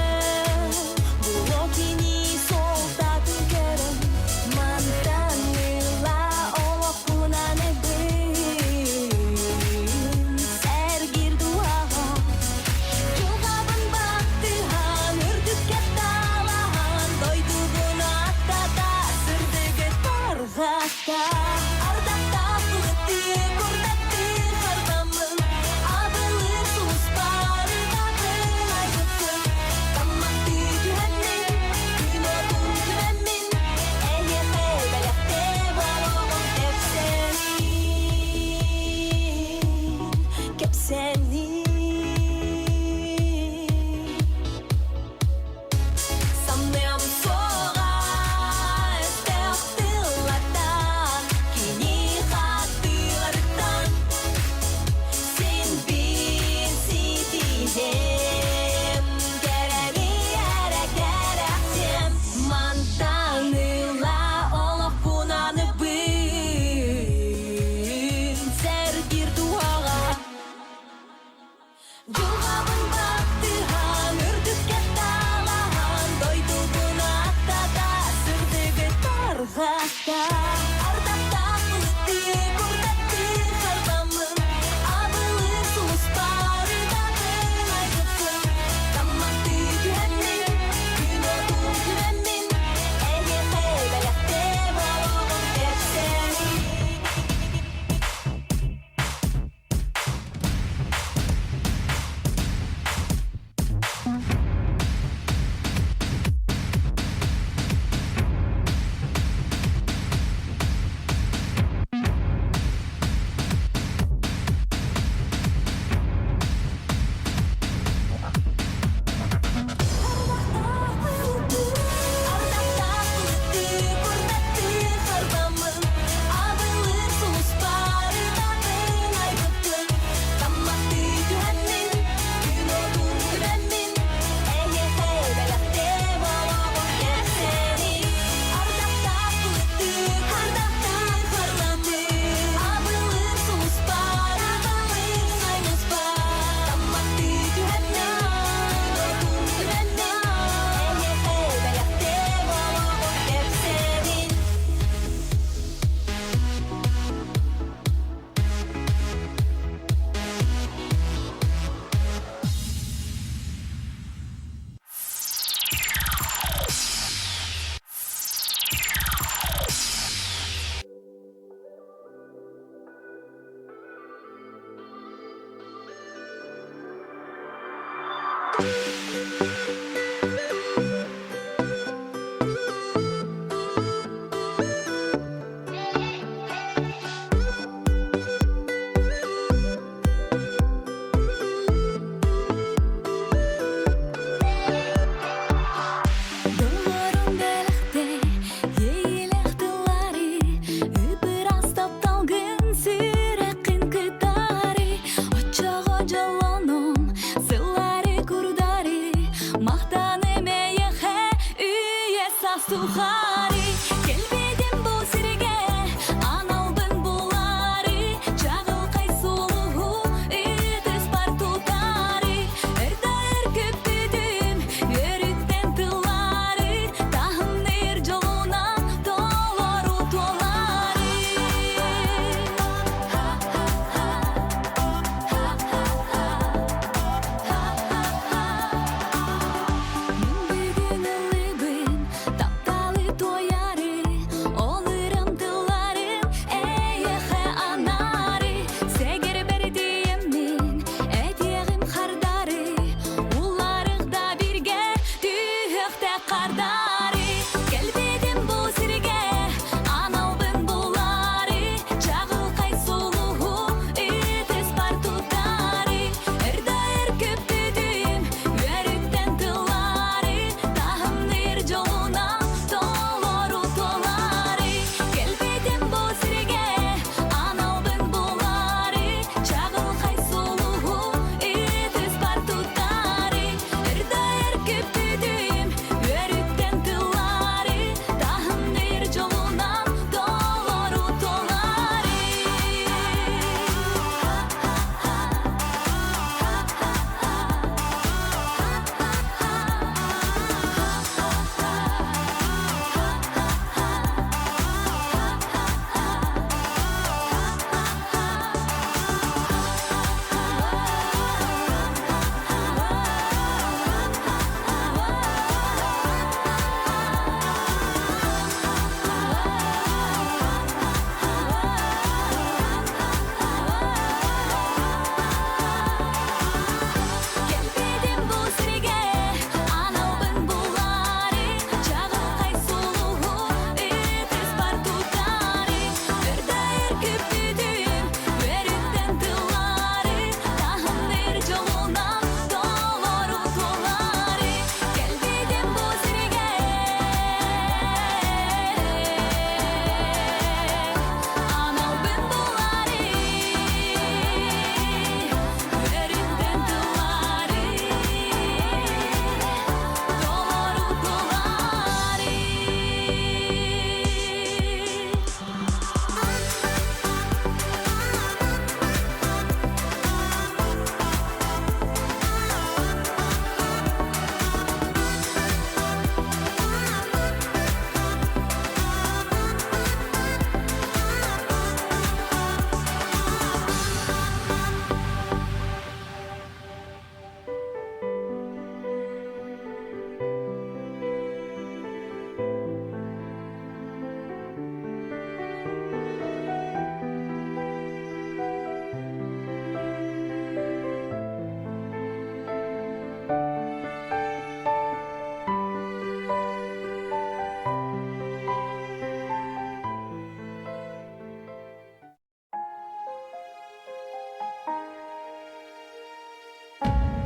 було кини солтатын керем мантаныла олокунан эбин сәргир дуаға жолғабын бақтыған үрдікке талаған дойдуғын аттата сырдығы тарғақта ардақта бұлытты көрдәтті қарбамын абылы сұлыс бары дағын айғықты тамақты түәмін күн отын түәмін әйе бәләқте балығын кепсені Самнем соға эстеқтылардан кини хаттылардан Сен бин ситидем кереми әрі керектем Мантаныла олық пунаны бін сәргір дуаға Жолғабын бақтыған үрдікке талаған дойдуғын аттата сырдығы тарғақта ардақта бұлытты көрдәтті қарбамын абылы сұлыс бары дағын айғықты тамақты түәмін күн отын түәмін әйе бәләқте балығын кепсені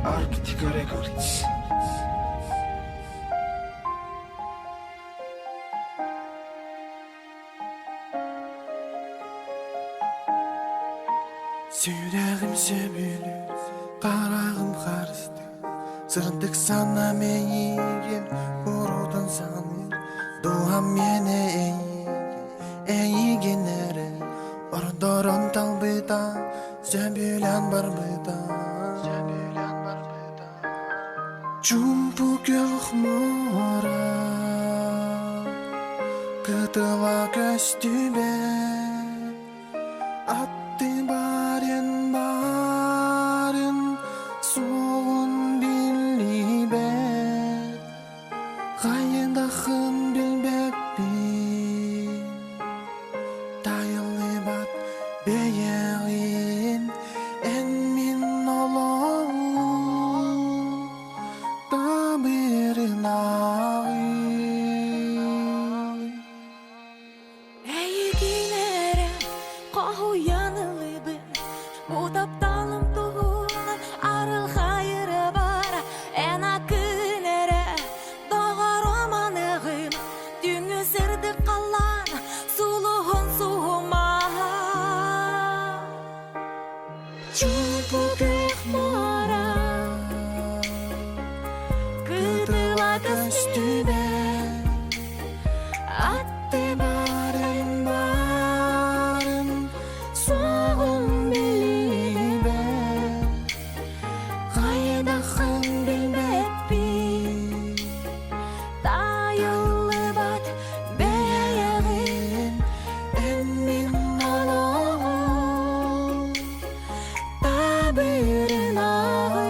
Arctica Records. Сүйрегім сөбілі, қарағым қарысты. Сырдық сана мейген, ұрудың саңын. Дуам мені әйген әрі. Ордорын талбыта, сөбілен бар бұйта. Чумпу көк мора, кытыла көстүбе. Атты барын соғын білібе. Қайындақын білбекпін, тайылы бат бейелін, әнмен олау табырын ағын. Әйгенәрі қағу янылыбы, ұтапталым тұғынан арыл қайыры бар. Ән ақынәрі доғар оманығын, дүңі сірді қалан сұлығын суыма. Чумпу көк мора, кытыла көстүбе. Атты барын соғын білібе. Қайдақын білбекпін, тайылы бат бейегін, әнмен олау табырын ағын.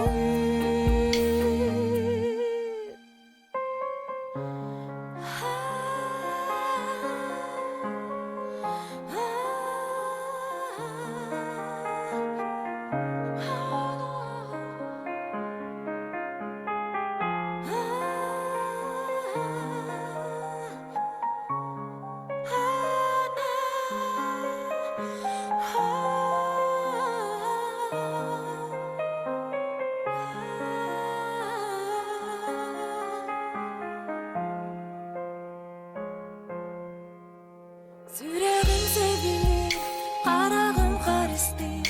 Сүрегім sevgili, қарағым қарысты.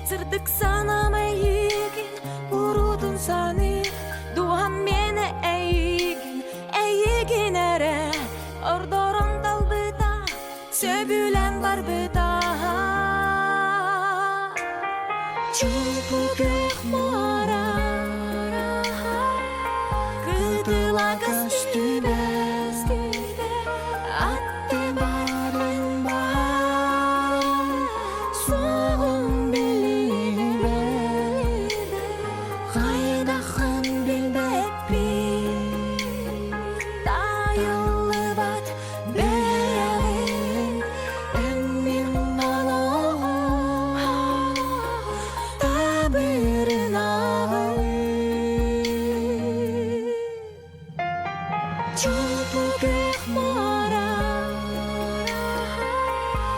Сырдық санамай егін, ұрудың саны. Дуам мені әйген әрі. Ордорын талбыта, сөбілен бар бұта. Чумпу көк мора, кытыла көстүбе. Атты барын соғын білібе. Қайдақын білбекпін, тайылы бат бейегін, әнмен олау табырын ағын. Чумпу көк мора,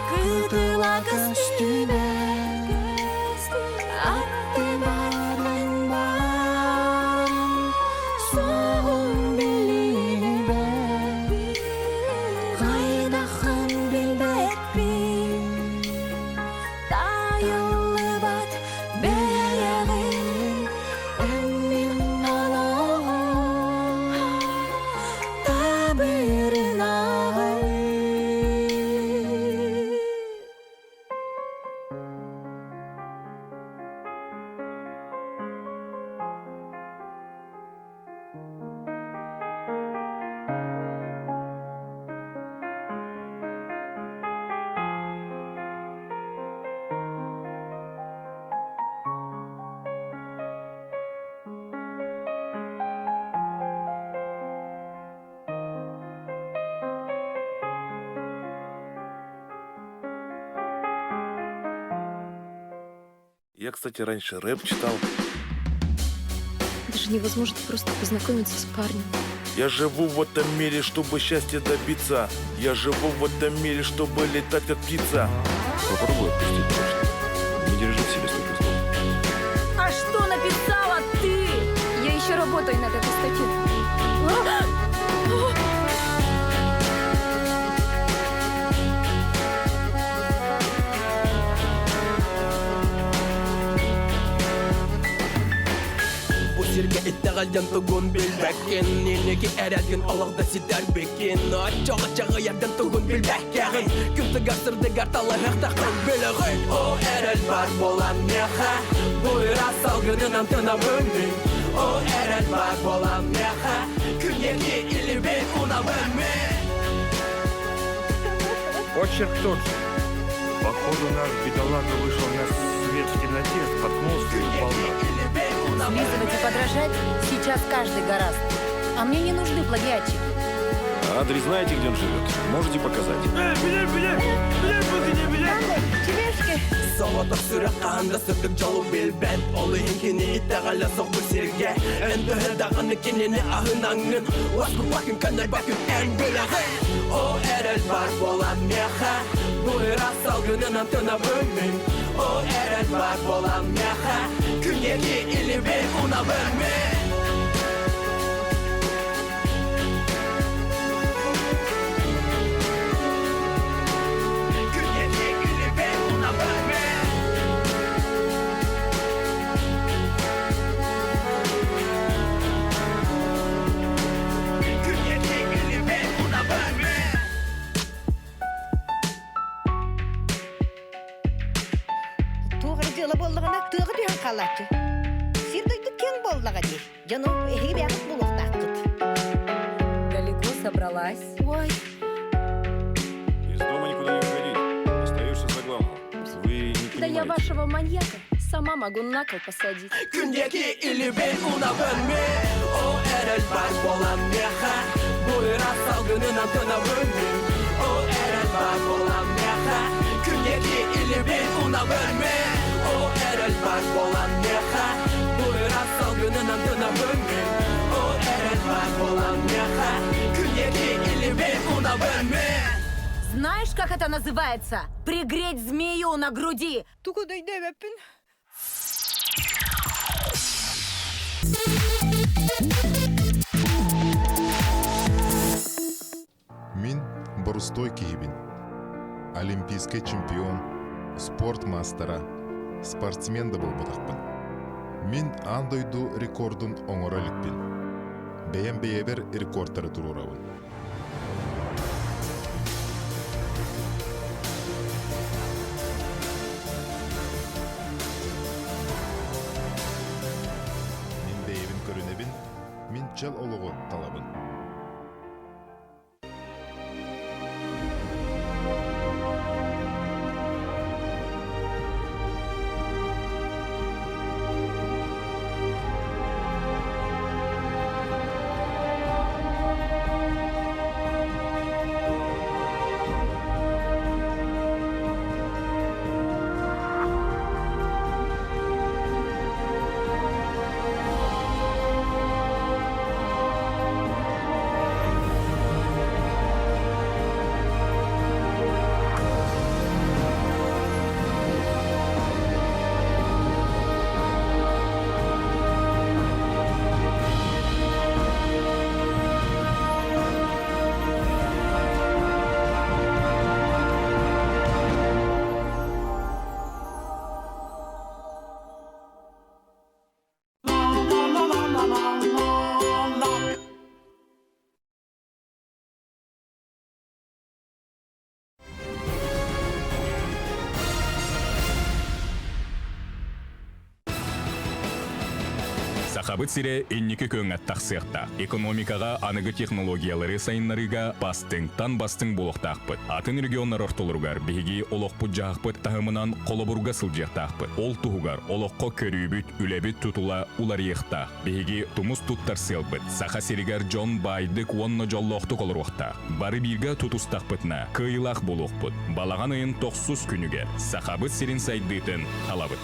кытыла көстүбе. Атты барын соғын білібе. Қайдақын білбекпін, тайылы бат бейегін, әнмен олау табырын ағын. Я, кстати, раньше рэп читал. Это же невозможно просто познакомиться с парнем. Я живу в этом мире, чтобы счастья добиться. Я живу в этом мире, чтобы летать как птица. Попробуй отпустить прошлое. Не держи в себе столько слов. А что написала ты? жерге иттегалден тугун билбекин Нинеки эрелгин ологда сидер бекин Чога чага ярдан тугун билбекин Күнті гасырды гарталы хықтақын білігін О эрел бар болан меха Буйра салгынынан тына бөлмін О эрел бар болан меха Күнеки илибин уна бөлмін Очерк тот же. Походу наш бедолага вышел на свет в темноте, споткнулся и упал на пол. Слизывать и подражать сейчас каждый гораст. А мне не нужны плагиатчики. А адрес знаете, где он живет? Можете показать? Тележки. Солоток сүрекканда сүрдік жалу билбет Олы хинкini иттегалла соқпы сирге Энді дағыны кенені ахынаңын Уаску бакын канай бакын ән білігін О эрел бар болан меха Буйра салгынынан тына бөлмін О эрел бар болан меха Күнеки илибин уна бөлмін Тығы дүйен қалатты. Сирдойды кен болдыға дей. Жаны эхи бәғыт бұлықтақ қыт. Далеко собралась? Ой. Из дома никуда не уходи. Остаешься за главным. Вы не понимаете. Да я вашего маньяка сама могу на кол посадить. Күндеки илибин уна бөлмін О эрел бар болан меха Буйра салгынынан тына бөлмін О эрел бар болан меха Күндеки илибин уна бөлмін O erel var bolan meha Buйra salgınından tına bölmün O erel var bolan meha Künyeki ilibin una bölmün Знаешь, как это называется? Пригреть змею на груди. Туку дойде вепин. Мин Борустой Кейбин. Олимпийский чемпион, спорт мастера, спортсмен да болбатақпын. Мин андойду рекордун оңоралықпын. Бәйен-бәйебер рекордтары турурабын. Мин бәйебін көрінебін, мин чал олығы талабын. Сахабыт сире энники көңәт тақсыяқта. Экономикаға аныгы технологиялары сайынларыга бастың болуқтақпыт. Атын регионлар ортолыргар беги олоқпыт жағпыт тағымынан қолыбырға сылжақтақпыт. Ол туғығар олоққа көрүйбіт, үлебіт тұтула улар еқта. Беги тумус туттар селбіт. Саха серигар Джон Байдык онны жоллоқты қолыруқта. Бары бирга тутустақпытна, кыйлақ болуқпыт. Балаған айын тоқсыз күнігер. Сахабыт сирин сайдыйтын алабыт.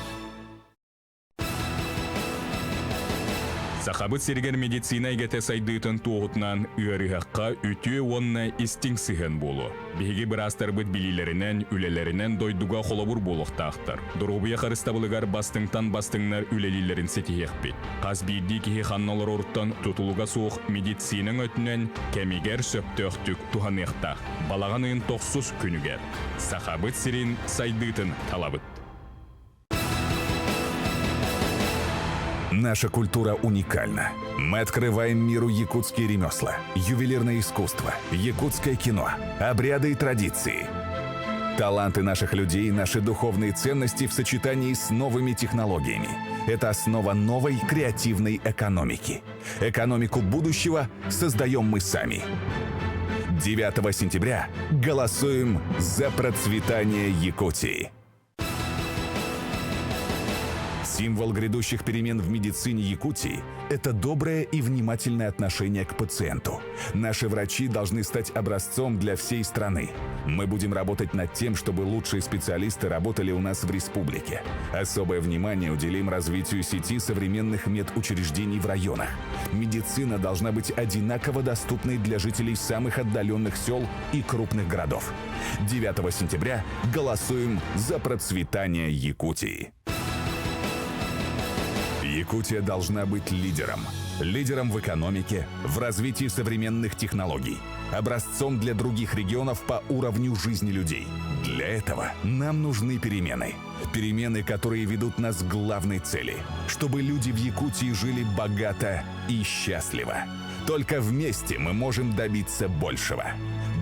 Сахабыт сергер медицина егете сайдыйтын туғытнан үйарығаққа үтіе онна истинксиген болу. Беги бірастар бұд билилерінен, үлелерінен дойдуға қолабыр болуқтақтар. Дұрубия қарыстабылығар бастыңнар үлелилерін сетиек бет. Қаз бейді кеге қанналар орыттан тұтылуға соқ медицинаның өтінен кәмегер сөптөқтік туғанықтақ. Балаған үйін тоқсыз күнігер. Сахабыт сирин сайдыйтын талабыт. Наша культура уникальна. Мы открываем миру якутские ремесла, ювелирное искусство, якутское кино, обряды и традиции. Таланты наших людей, наши духовные ценности в сочетании с новыми технологиями. Это основа новой креативной экономики. Экономику будущего создаем мы сами. 9 сентября голосуем за процветание Якутии. Символ грядущих перемен в медицине Якутии – это доброе и внимательное отношение к пациенту. Наши врачи должны стать образцом для всей страны. Мы будем работать над тем, чтобы лучшие специалисты работали у нас в республике. Особое внимание уделим развитию сети современных медучреждений в районах. Медицина должна быть одинаково доступной для жителей самых отдаленных сел и крупных городов. 9 сентября голосуем за процветание Якутии. Якутия должна быть лидером. Лидером в экономике, в развитии современных технологий. Образцом для других регионов по уровню жизни людей. Для этого нам нужны перемены. Перемены, которые ведут нас к главной цели. Чтобы люди в Якутии жили богато и счастливо. Только вместе мы можем добиться большего.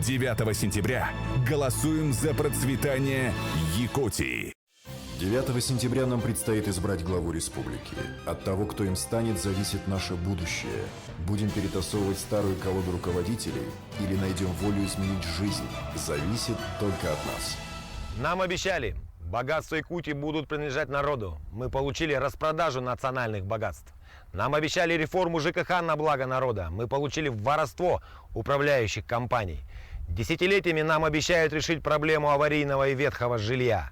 9 сентября голосуем за процветание Якутии. 9 сентября нам предстоит избрать главу республики. От того, кто им станет, зависит наше будущее. Будем перетасовывать старую колоду руководителей или найдем волю изменить жизнь, зависит только от нас. Нам обещали, богатства Якутии будут принадлежать народу. Мы получили распродажу национальных богатств. Нам обещали реформу ЖКХ на благо народа. Мы получили воровство управляющих компаний. Десятилетиями нам обещают решить проблему аварийного и ветхого жилья.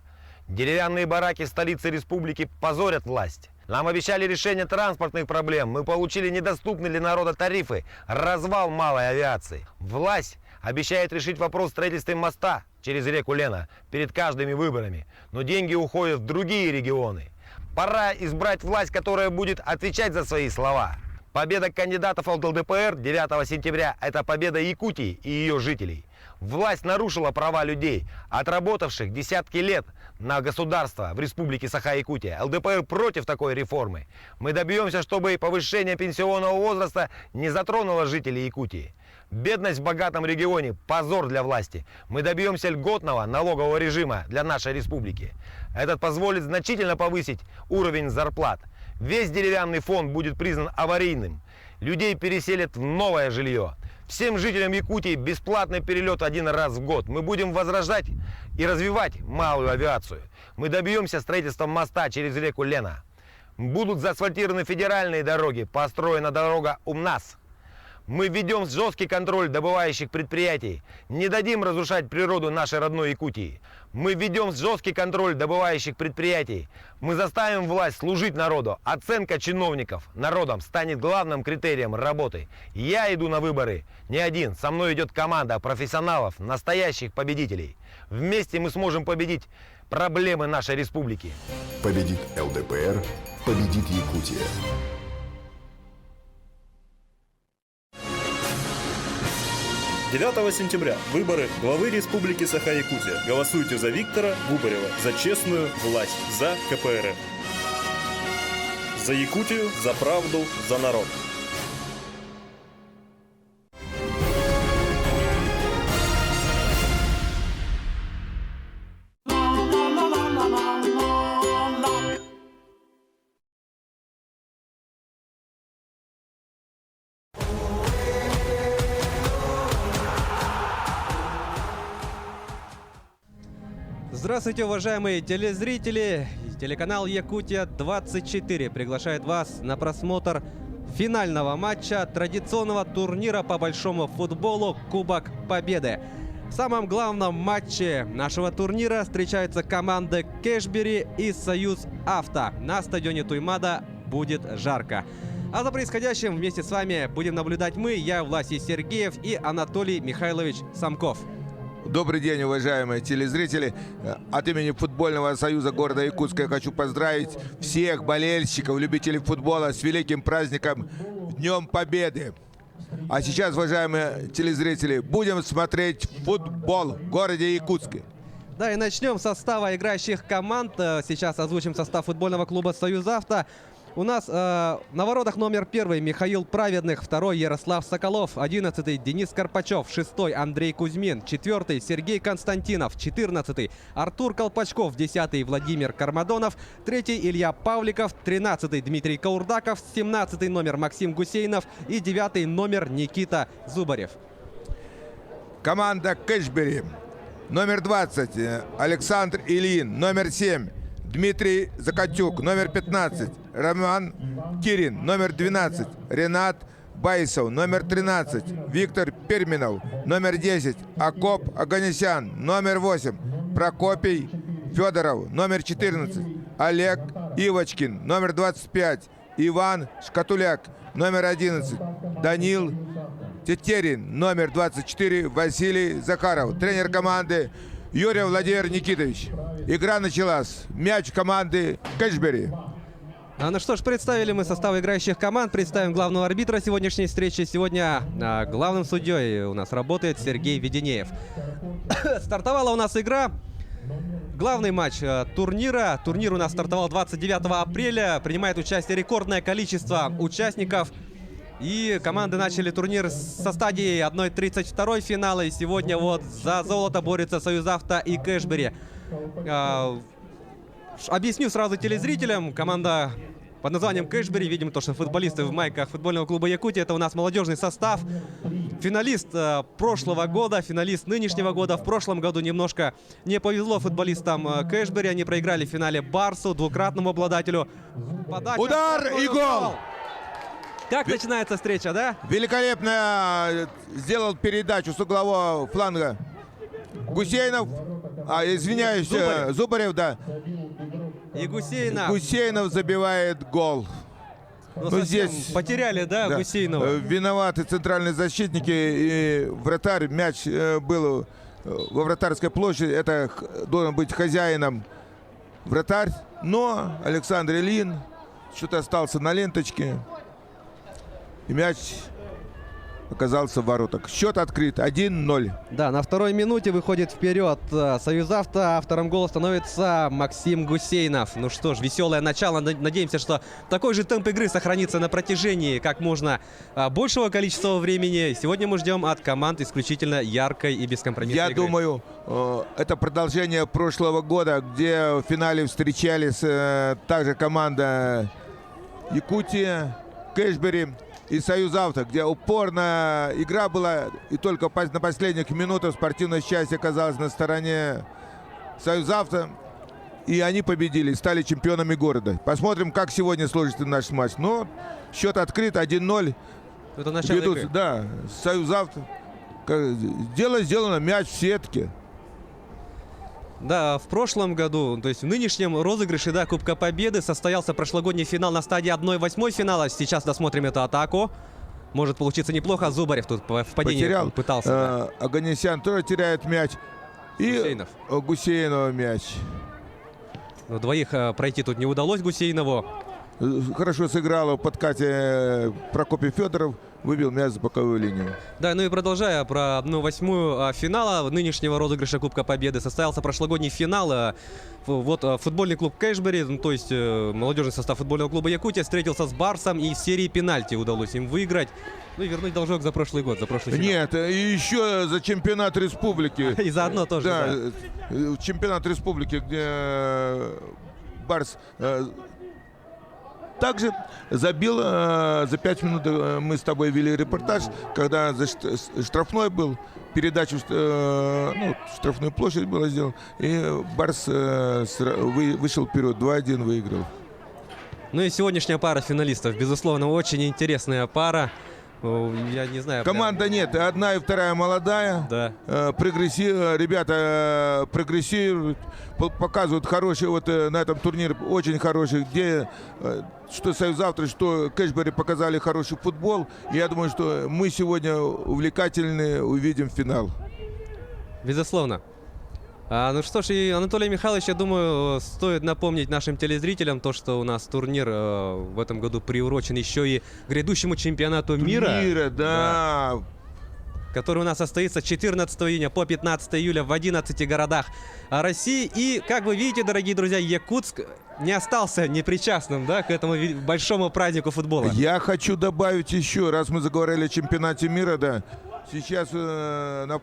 Деревянные бараки столицы республики позорят власть. Нам обещали решение транспортных проблем. Мы получили недоступные для народа тарифы, развал малой авиации. Власть обещает решить вопрос строительства моста через реку Лена перед каждыми выборами. Но деньги уходят в другие регионы. Пора избрать власть, которая будет отвечать за свои слова. Победа кандидатов от ЛДПР 9 сентября – это победа Якутии и ее жителей. Власть нарушила права людей, отработавших десятки лет на государство в республике Саха-Якутия. ЛДПР против такой реформы. Мы добьемся, чтобы повышение пенсионного возраста не затронуло жителей Якутии. Бедность в богатом регионе – позор для власти. Мы добьемся льготного налогового режима для нашей республики. Этот позволит значительно повысить уровень зарплат. Весь деревянный фонд будет признан аварийным. Людей переселят в новое жилье. Всем жителям Якутии бесплатный перелет 1 раз в год. Мы будем возрождать и развивать малую авиацию. Мы добьемся строительства моста через реку Лена. Будут заасфальтированы федеральные дороги, построена дорога УМНАС. Мы введем жесткий контроль добывающих предприятий. Не дадим разрушать природу нашей родной Якутии. Мы введем жесткий контроль добывающих предприятий. Мы заставим власть служить народу. Оценка чиновников народом станет главным критерием работы. Я иду на выборы не один. Со мной идет команда профессионалов, настоящих победителей. Вместе мы сможем победить проблемы нашей республики. Победит ЛДПР, победит Якутия. — 9 сентября. Выборы главы Республики Саха-Якутия. Голосуйте за Виктора Губарева, за честную власть, за КПРФ. За Якутию, за правду, за народ. Здравствуйте, уважаемые телезрители! Телеканал Якутия-24 приглашает вас на просмотр финального матча традиционного турнира по большому футболу «Кубок Победы». В самом главном матче нашего турнира встречаются команды Кэшбери и Союз Авто. На стадионе Туймада будет жарко. А за происходящим вместе с вами будем наблюдать мы, я, Власий Сергеев и Анатолий Михайлович Самков. Добрый день, уважаемые телезрители. От имени футбольного союза города Якутска я хочу поздравить всех болельщиков, любителей футбола с великим праздником Днем Победы. А сейчас, уважаемые телезрители, будем смотреть футбол в городе Якутске. Да, и начнем с состава играющих команд. Сейчас озвучим состав футбольного клуба «Союз Авто». У нас на воротах номер 1 Михаил Праведных, 2 Ярослав Соколов, 11 Денис Карпачев, 6 Андрей Кузьмин, 4 Сергей Константинов, 14 Артур Колпачков, 10 Владимир Кармадонов, 3 Илья Павликов, 13 Дмитрий Каурдаков, 17 номер Максим Гусейнов и 9 номер Никита Зубарев. Команда Кэшбери. Номер 20 Александр Ильин. Номер 7 Дмитрий Закатюк. Номер 15 Роман Кирин. Номер 12 Ренат Байсов. Номер 13 Виктор Перминов. Номер 10 Акоп Аганесян. Номер 8 Прокопий Федоров. Номер 14 Олег Ивочкин. Номер 25 Иван Шкатуляк. Номер 11 Данил Тетерин. Номер 24 Василий Захаров. Тренер команды Юрий Владимир Никитович. Игра началась. Мяч команды Кэшбери. Ну что ж, представили мы состав играющих команд. Представим главного арбитра сегодняшней встречи. Сегодня главным судьей у нас работает Сергей Веденеев. Стартовала у нас игра. Главный матч турнира. Турнир у нас стартовал 29 апреля. Принимает участие рекордное количество участников. И команды начали турнир со стадии 1/32 финала. И сегодня вот за золото борются Союзавто и Кэшбери. Объясню сразу телезрителям. Команда под названием Кэшбери. Видим то, что футболисты в майках футбольного клуба Якутия. Это у нас молодежный состав. Финалист прошлого года, финалист нынешнего года. В прошлом году немножко не повезло футболистам Кэшбери. Они проиграли в финале Барсу, двукратному обладателю. Подача. Удар и гол! Как начинается встреча, да? Великолепно сделал передачу с углового фланга Гусейнов. Извиняюсь, Зубарев, да. И Гусейнов забивает гол. Ну, здесь потеряли, да, Гусейнова? Виноваты центральные защитники и вратарь. Мяч был во вратарской площади. Это должен быть хозяином вратарь. Но Александр Ильин что-то остался на ленточке. И мяч оказался в воротах. Счет открыт 1-0. Да, на второй минуте выходит вперед Союзавто. Автором гола становится Максим Гусейнов. Ну что ж, веселое начало. Надеемся, что такой же темп игры сохранится на протяжении как можно большего количества времени. Сегодня мы ждем от команд исключительно яркой и бескомпромиссной игры. Я думаю, это продолжение прошлого года, где в финале встречались также команда Якутия, Кэшбери и Союзавто, где упорная игра была, и только на последних минутах спортивное счастье оказалось на стороне Союзавто, и они победили, стали чемпионами города. Посмотрим, как сегодня сложится наш матч. Но счет открыт 1-0. Это начало игры. Да, Союзавто. Дело сделано, мяч в сетке. Да, в прошлом году, то есть в нынешнем розыгрыше, да, Кубка Победы состоялся прошлогодний финал на стадии 1/8 финала. Сейчас досмотрим эту атаку. Может получиться неплохо. Зубарев тут в падении потерял, пытался. Да. Аганесян тоже теряет мяч. И Гусейнова мяч. Но двоих пройти тут не удалось Гусейнову. Хорошо сыграл в подкате Прокопий Федоров. Выбил мяч за боковую линию. Да, ну и продолжая про 1/8 финала нынешнего розыгрыша Кубка Победы, состоялся прошлогодний финал. Вот футбольный клуб Кэшбери, ну, то есть молодежный состав футбольного клуба Якутия, встретился с Барсом, и в серии пенальти удалось им выиграть. Ну и вернуть должок за прошлый год, за прошлый финал. Нет, и еще за чемпионат республики. И заодно тоже, да. Чемпионат республики, где Барс... Также забил за 5 минут, мы с тобой вели репортаж, когда штрафной был, передачу, штрафную площадь была сделана, и Барс вышел вперед, 2-1 выиграл. Ну и сегодняшняя пара финалистов, безусловно, очень интересная пара. Я не знаю. Команда нет, одна и вторая молодая. Да. Ребята прогрессируют, показывают хорошие вот на этом турнире, очень хорошие, где что Союзавто, что Кэшбери показали хороший футбол. Я думаю, что мы сегодня увлекательно увидим финал. Безусловно. Ну что ж, и Анатолий Михайлович, я думаю, стоит напомнить нашим телезрителям то, что у нас турнир в этом году приурочен еще и грядущему чемпионату мира. Да. который у нас состоится 14 июня по 15 июля в 11 городах России. И, как вы видите, дорогие друзья, Якутск не остался непричастным, да, к этому большому празднику футбола. Я хочу добавить еще, раз мы заговорили о чемпионате мира, да, сейчас на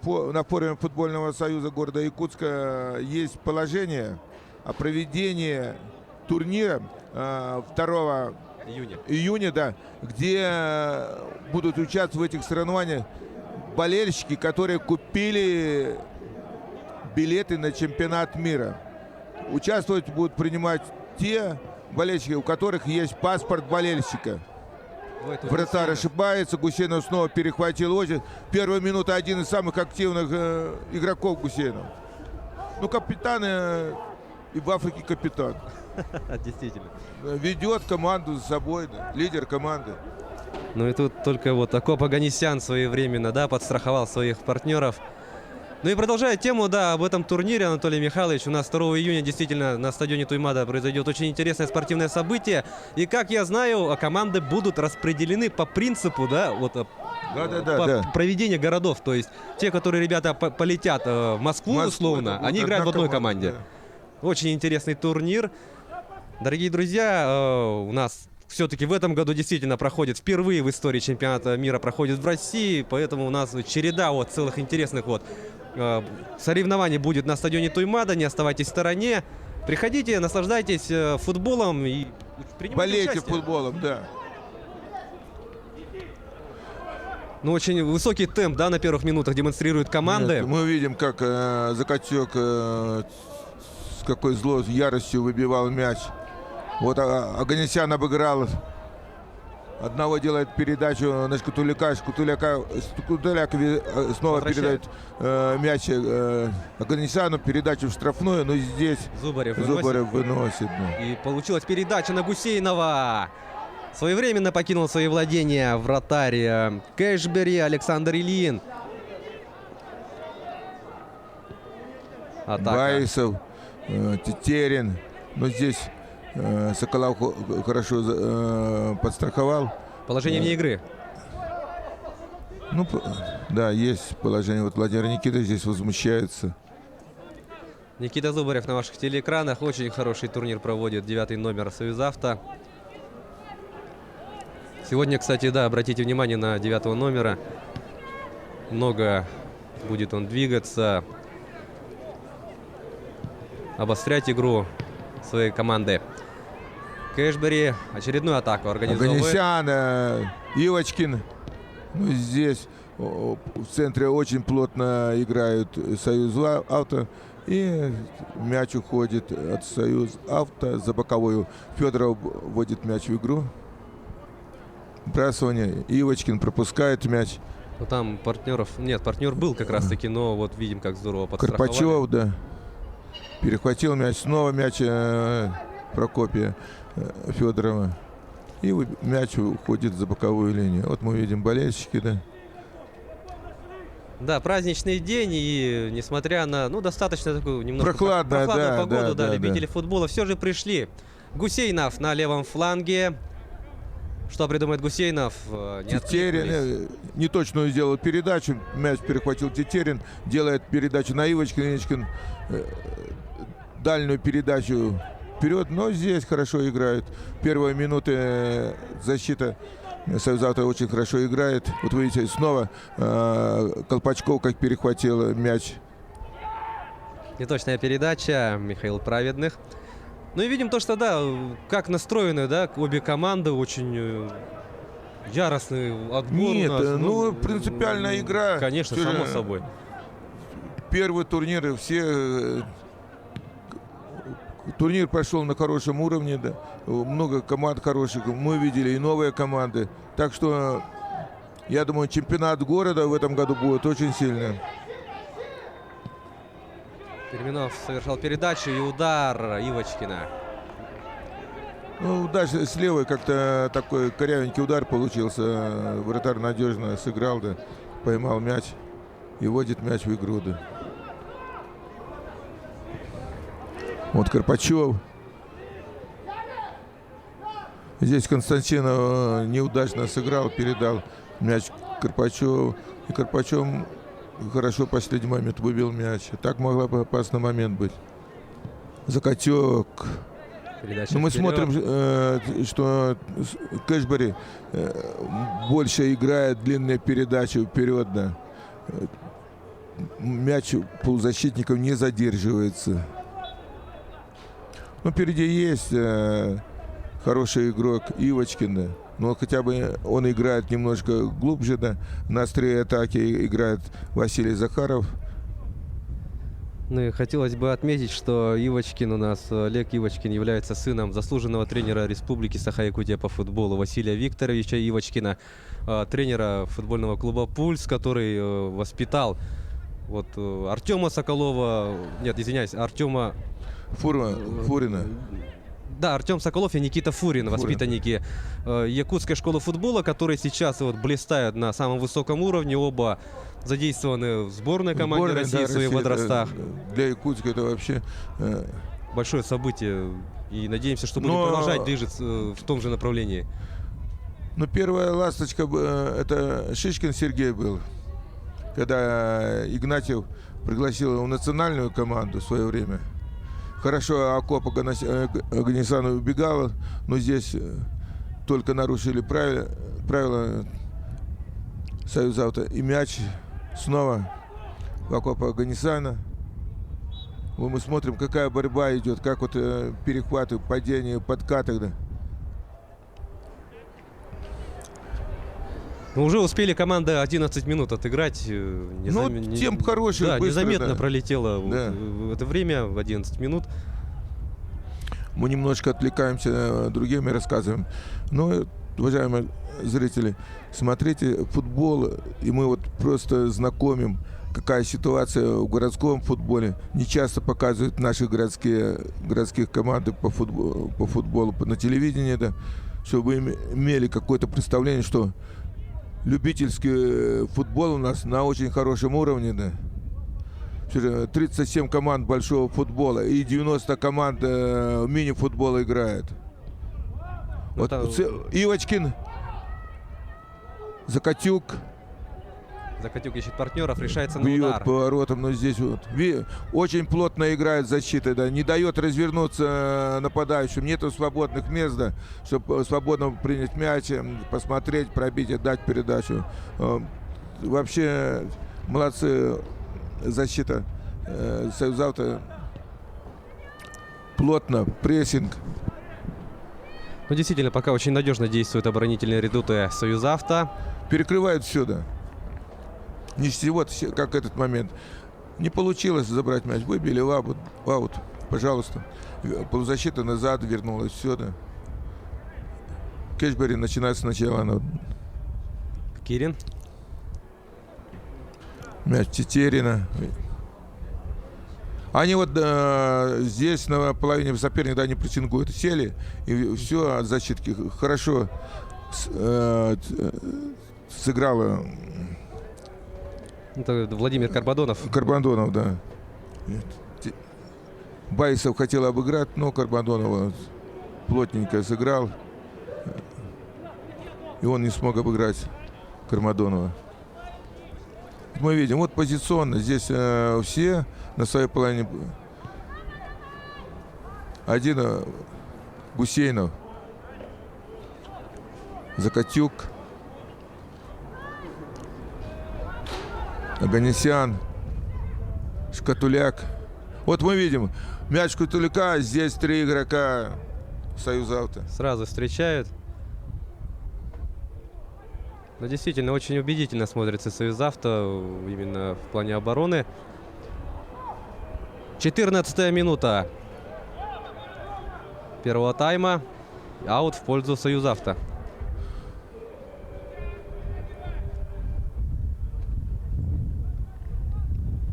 форуме футбольного союза города Якутска есть положение о проведении турнира 2 июня, да, где будут участвовать в этих соревнованиях болельщики, которые купили билеты на чемпионат мира. Участвовать будут принимать те болельщики, у которых есть паспорт болельщика. Вратарь ошибается, Гусейнов снова перехватил очередь. Первая минута один из самых активных игроков Гусейнов. Ну, капитан и в Африке капитан. Действительно. Ведет команду за собой, да, лидер команды. Ну и тут только вот Акоп Оганесян своевременно, да, подстраховал своих партнеров. Ну и продолжая тему, да, об этом турнире, Анатолий Михайлович, у нас 2 июня действительно на стадионе Туймада произойдет очень интересное спортивное событие. И, как я знаю, команды будут распределены по принципу, да, вот проведения городов. То есть те, которые ребята полетят в Москву, условно, они играют в одной команде. Да. Очень интересный турнир. Дорогие друзья, у нас все-таки в этом году действительно проходит, впервые в истории чемпионата мира проходит в России, поэтому у нас череда вот целых интересных вот соревнований будет на стадионе Туймада. Не оставайтесь в стороне, приходите, наслаждайтесь футболом и принимайте участие. Болейте футболом, да. Ну, очень высокий темп, да, на первых минутах демонстрируют команды. Нет, мы видим, как Закатек с какой злой яростью выбивал мяч. Вот Оганесян обыграл. Одного делает передачу на Шкутуляка. Шкутуляк снова передает мяч Оганесяну, передачу в штрафную, но здесь Зубарев выносит. И получилась передача на Гусейнова. Своевременно покинул свои владения вратарь Кэшбери Александр Ильин. Атака. Байсов, Тетерин. Но здесь Соколов хорошо подстраховал. Положение вне игры. Ну, да, есть положение. Вот Владимир Никита здесь возмущается. Никита Зубарев на ваших телеэкранах. Очень хороший турнир проводит 9-й номер Союзавто. Сегодня, кстати, да, обратите внимание на 9-го номера. Много будет он двигаться, обострять игру своей команды. Кэшбери очередную атаку организовывает. Оганесян, Ивочкин. Ну, здесь в центре очень плотно играют Союзавто. И мяч уходит от Союзавто за боковую. Федоров вводит мяч в игру. Бросание. Ивочкин пропускает мяч. Ну, там партнеров... Нет, партнер был как раз-таки, но вот видим, как здорово подстраховали. Карпачев, да. Перехватил мяч. Снова мяч Прокопия Федорова. И мяч уходит за боковую линию. Вот мы видим болельщики, да. Да, праздничный день, и несмотря на, ну, достаточно такую немного прохладную погоду, да, любители футбола все же пришли. Гусейнов на левом фланге. Что придумает Гусейнов? Тетерин неточную сделал передачу. Мяч перехватил Тетерин. Делает передачу на Ивочкин. Ивочкин дальнюю передачу вперед. Но здесь хорошо играют. Первые минуты защита Союзавто очень хорошо играет. Вот вы видите, снова Колпачков как перехватил мяч. Неточная передача. Михаил Праведных. Ну и видим то, что, да, как настроены, да, обе команды, очень яростный отбор. Нет, у нас. ну, принципиальная игра. Конечно, само собой. Первые турниры все... Турнир прошел на хорошем уровне, да. Много команд хороших. Мы видели и новые команды. Так что, я думаю, чемпионат города в этом году будет очень сильным. Перминов совершал передачу и удар Ивочкина. Ну, даже с левой как-то такой корявенький удар получился. Вратарь надежно сыграл, да, поймал мяч и вводит мяч в игру, да. Вот Карпачев. Здесь Константинов неудачно сыграл, передал мяч Карпачеву. И Карпачев хорошо в последний момент выбил мяч. Так могла бы опасный момент быть. Закатек. Но мы смотрим, что Кэшбери больше играет длинные передачи вперед. Да. Мяч полузащитников не задерживается. Но впереди есть хороший игрок Ивочкин. Да. Но хотя бы он играет немножко глубже. Да. На острие атаки играет Василий Захаров. Ну и хотелось бы отметить, что Ивочкин у нас, Олег Ивочкин, является сыном заслуженного тренера Республики Саха-Якутия по футболу Василия Викторовича Ивочкина, тренера футбольного клуба «Пульс», который воспитал вот Артема Соколова, нет, извиняюсь, Артема Фурина. Да, Артем Соколов и Никита Фурин, воспитанники Якутской школы футбола, которые сейчас вот блистают на самом высоком уровне. Оба задействованы в сборной команде России в своих возрастах. Для Якутска это вообще большое событие. И надеемся, что будем продолжать движется в том же направлении. Но первая ласточка это Шишкин Сергей был. Когда Игнатьев пригласил его в национальную команду в свое время. Хорошо, Акоп Аганесян убегал, но здесь только нарушили правила Союзавто. И мяч снова в Акопа Аганесяна. Мы смотрим, какая борьба идет, как вот перехваты, падения, подкаты. Да. Но уже успели команда 11 минут отыграть. Темп хороший, да, быстро, незаметно да. пролетело это время, в 11 минут. Мы немножко отвлекаемся другими рассказами. Но, уважаемые зрители, смотрите футбол, и мы вот просто знакомим, какая ситуация в городском футболе. Не часто показывают наши городских команды по футболу на телевидении, да, чтобы вы имели какое-то представление, что любительский футбол у нас на очень хорошем уровне, да. 37 команд большого футбола и 90 команд мини-футбола играет. Вот Ивочкин, Закатюк. Закатюк ищет партнеров, решается на бьет удар. поворотом, но здесь вот очень плотно играет защита, да, не дает развернуться нападающим, нету свободных мест, да, чтобы свободно принять мяч, посмотреть, пробить, отдать передачу. Вообще молодцы, защита Союзавто, плотно, прессинг. Ну, действительно, пока очень надежно действуют оборонительные редуты Союзавто. Перекрывают все, да. Не вот как этот момент. Не получилось забрать мяч. Выбили в аут. Пожалуйста. Полузащита назад вернулась. Все, да. Кэшбери начинает сначала. Кирин. Мяч Тетерина. Они вот здесь на половине соперника, да, они прессингуют. Сели, и все от защитки. Хорошо сыграла. Это Владимир Карбадонов. Карбадонов, да. Байсов хотел обыграть, но Карбадонов плотненько сыграл. И он не смог обыграть Карбадонова. Мы видим, вот позиционно здесь все на своей половине. Один Гусейнов, Закатюк, Аганесян, Шкатуляк. Вот мы видим мяч Шкатуляка, здесь 3 игрока Союзавто. Сразу встречают. Но действительно очень убедительно смотрится Союзавто именно в плане обороны. 14-я минута первого тайма. Аут в пользу Союзавто.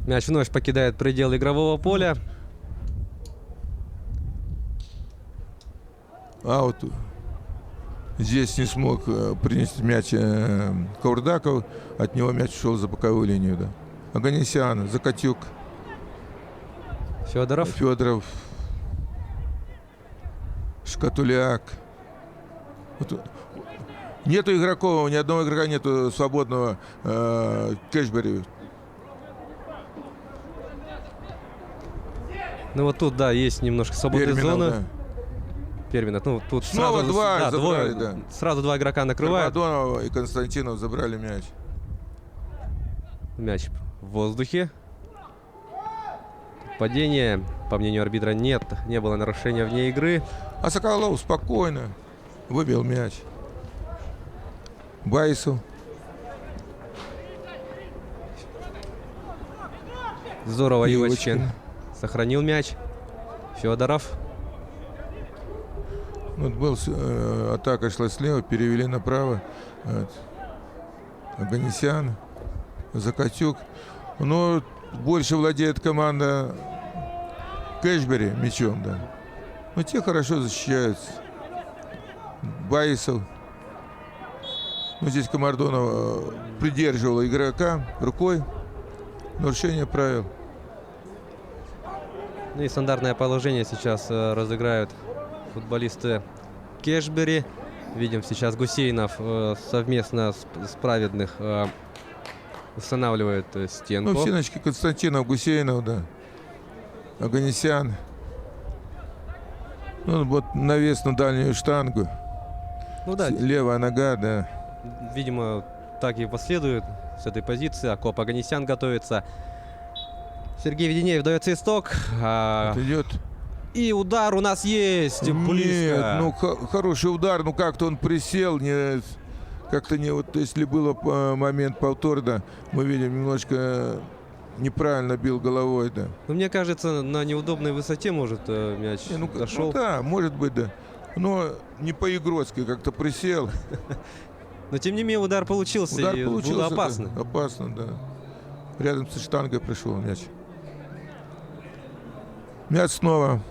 Мяч вновь покидает предел игрового поля. Аут. Здесь не смог принести мяч Каурдаков. От него мяч ушел за боковую линию. Да. Аганесян, Закатюк. Федоров. Шкатуляк. Нету игроков, ни одного игрока нету свободного Кэшбери. Ну вот тут, да, есть немножко свободной зоны. Да. Первинов. Ну, тут снова сразу, два да, забрали, да. Сразу два игрока накрывают. Кармадонов и Константинов забрали мяч. Мяч в воздухе. Падение, по мнению арбитра, нет. Не было нарушения вне игры. А Соколов спокойно выбил мяч. Байсу. Здорово Ивочкин сохранил мяч. Федоров. Вот был, атака шла слева, перевели направо. Вот. Оганесян, Закатюк. Но больше владеет команда Кэшбери мячом, да. Но те хорошо защищаются. Байсов. Ну, здесь Камардонов придерживал игрока рукой. Нарушение правил. Ну и стандартное положение сейчас разыграют футболисты Кэшбери. Видим сейчас Гусейнов совместно с Праведных устанавливает стенку. Ну, в стеночке Константинов, Гусейнов, да. Оганесян. Ну, вот навес на дальнюю штангу. Ну да. Левая нога, да. Видимо, так и последует с этой позиции. Акоп Оганесян готовится. Сергей Веденеев дает свисток. Идет. И удар у нас есть. Близко. Нет, ну хороший удар. Ну как-то он присел. Как-то не вот, если было момент повтор, да, мы видим, немножко неправильно бил головой, да. Ну, мне кажется, на неудобной высоте, может, мяч дошел. Ну, да, может быть, да. Но не по-игротски, как-то присел. Но, тем не менее, удар получился. Удар и получился, было опасно. Да, опасно, да. Рядом со штангой пришел мяч. Мяч снова.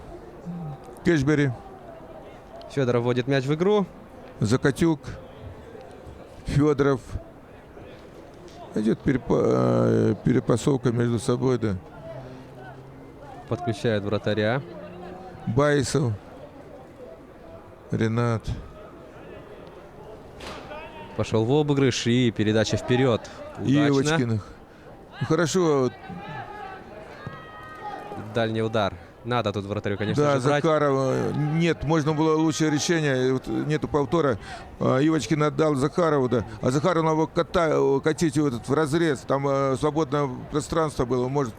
Кэшбери. Федоров вводит мяч в игру. Закатюк. Федоров. Идет перепасовка между собой, да. Подключает вратаря. Байсов. Ренат. Пошел в обыгрыш и передача вперед. Ивочкиных. Хорошо. Дальний удар. Надо тут вратарю, конечно да, же, брать. Захарова. Нет, можно было лучшее решение. Вот нету повтора. Ивочкин отдал Захарову, да. А Захаров надо катить в разрез. Там свободное пространство было. Может,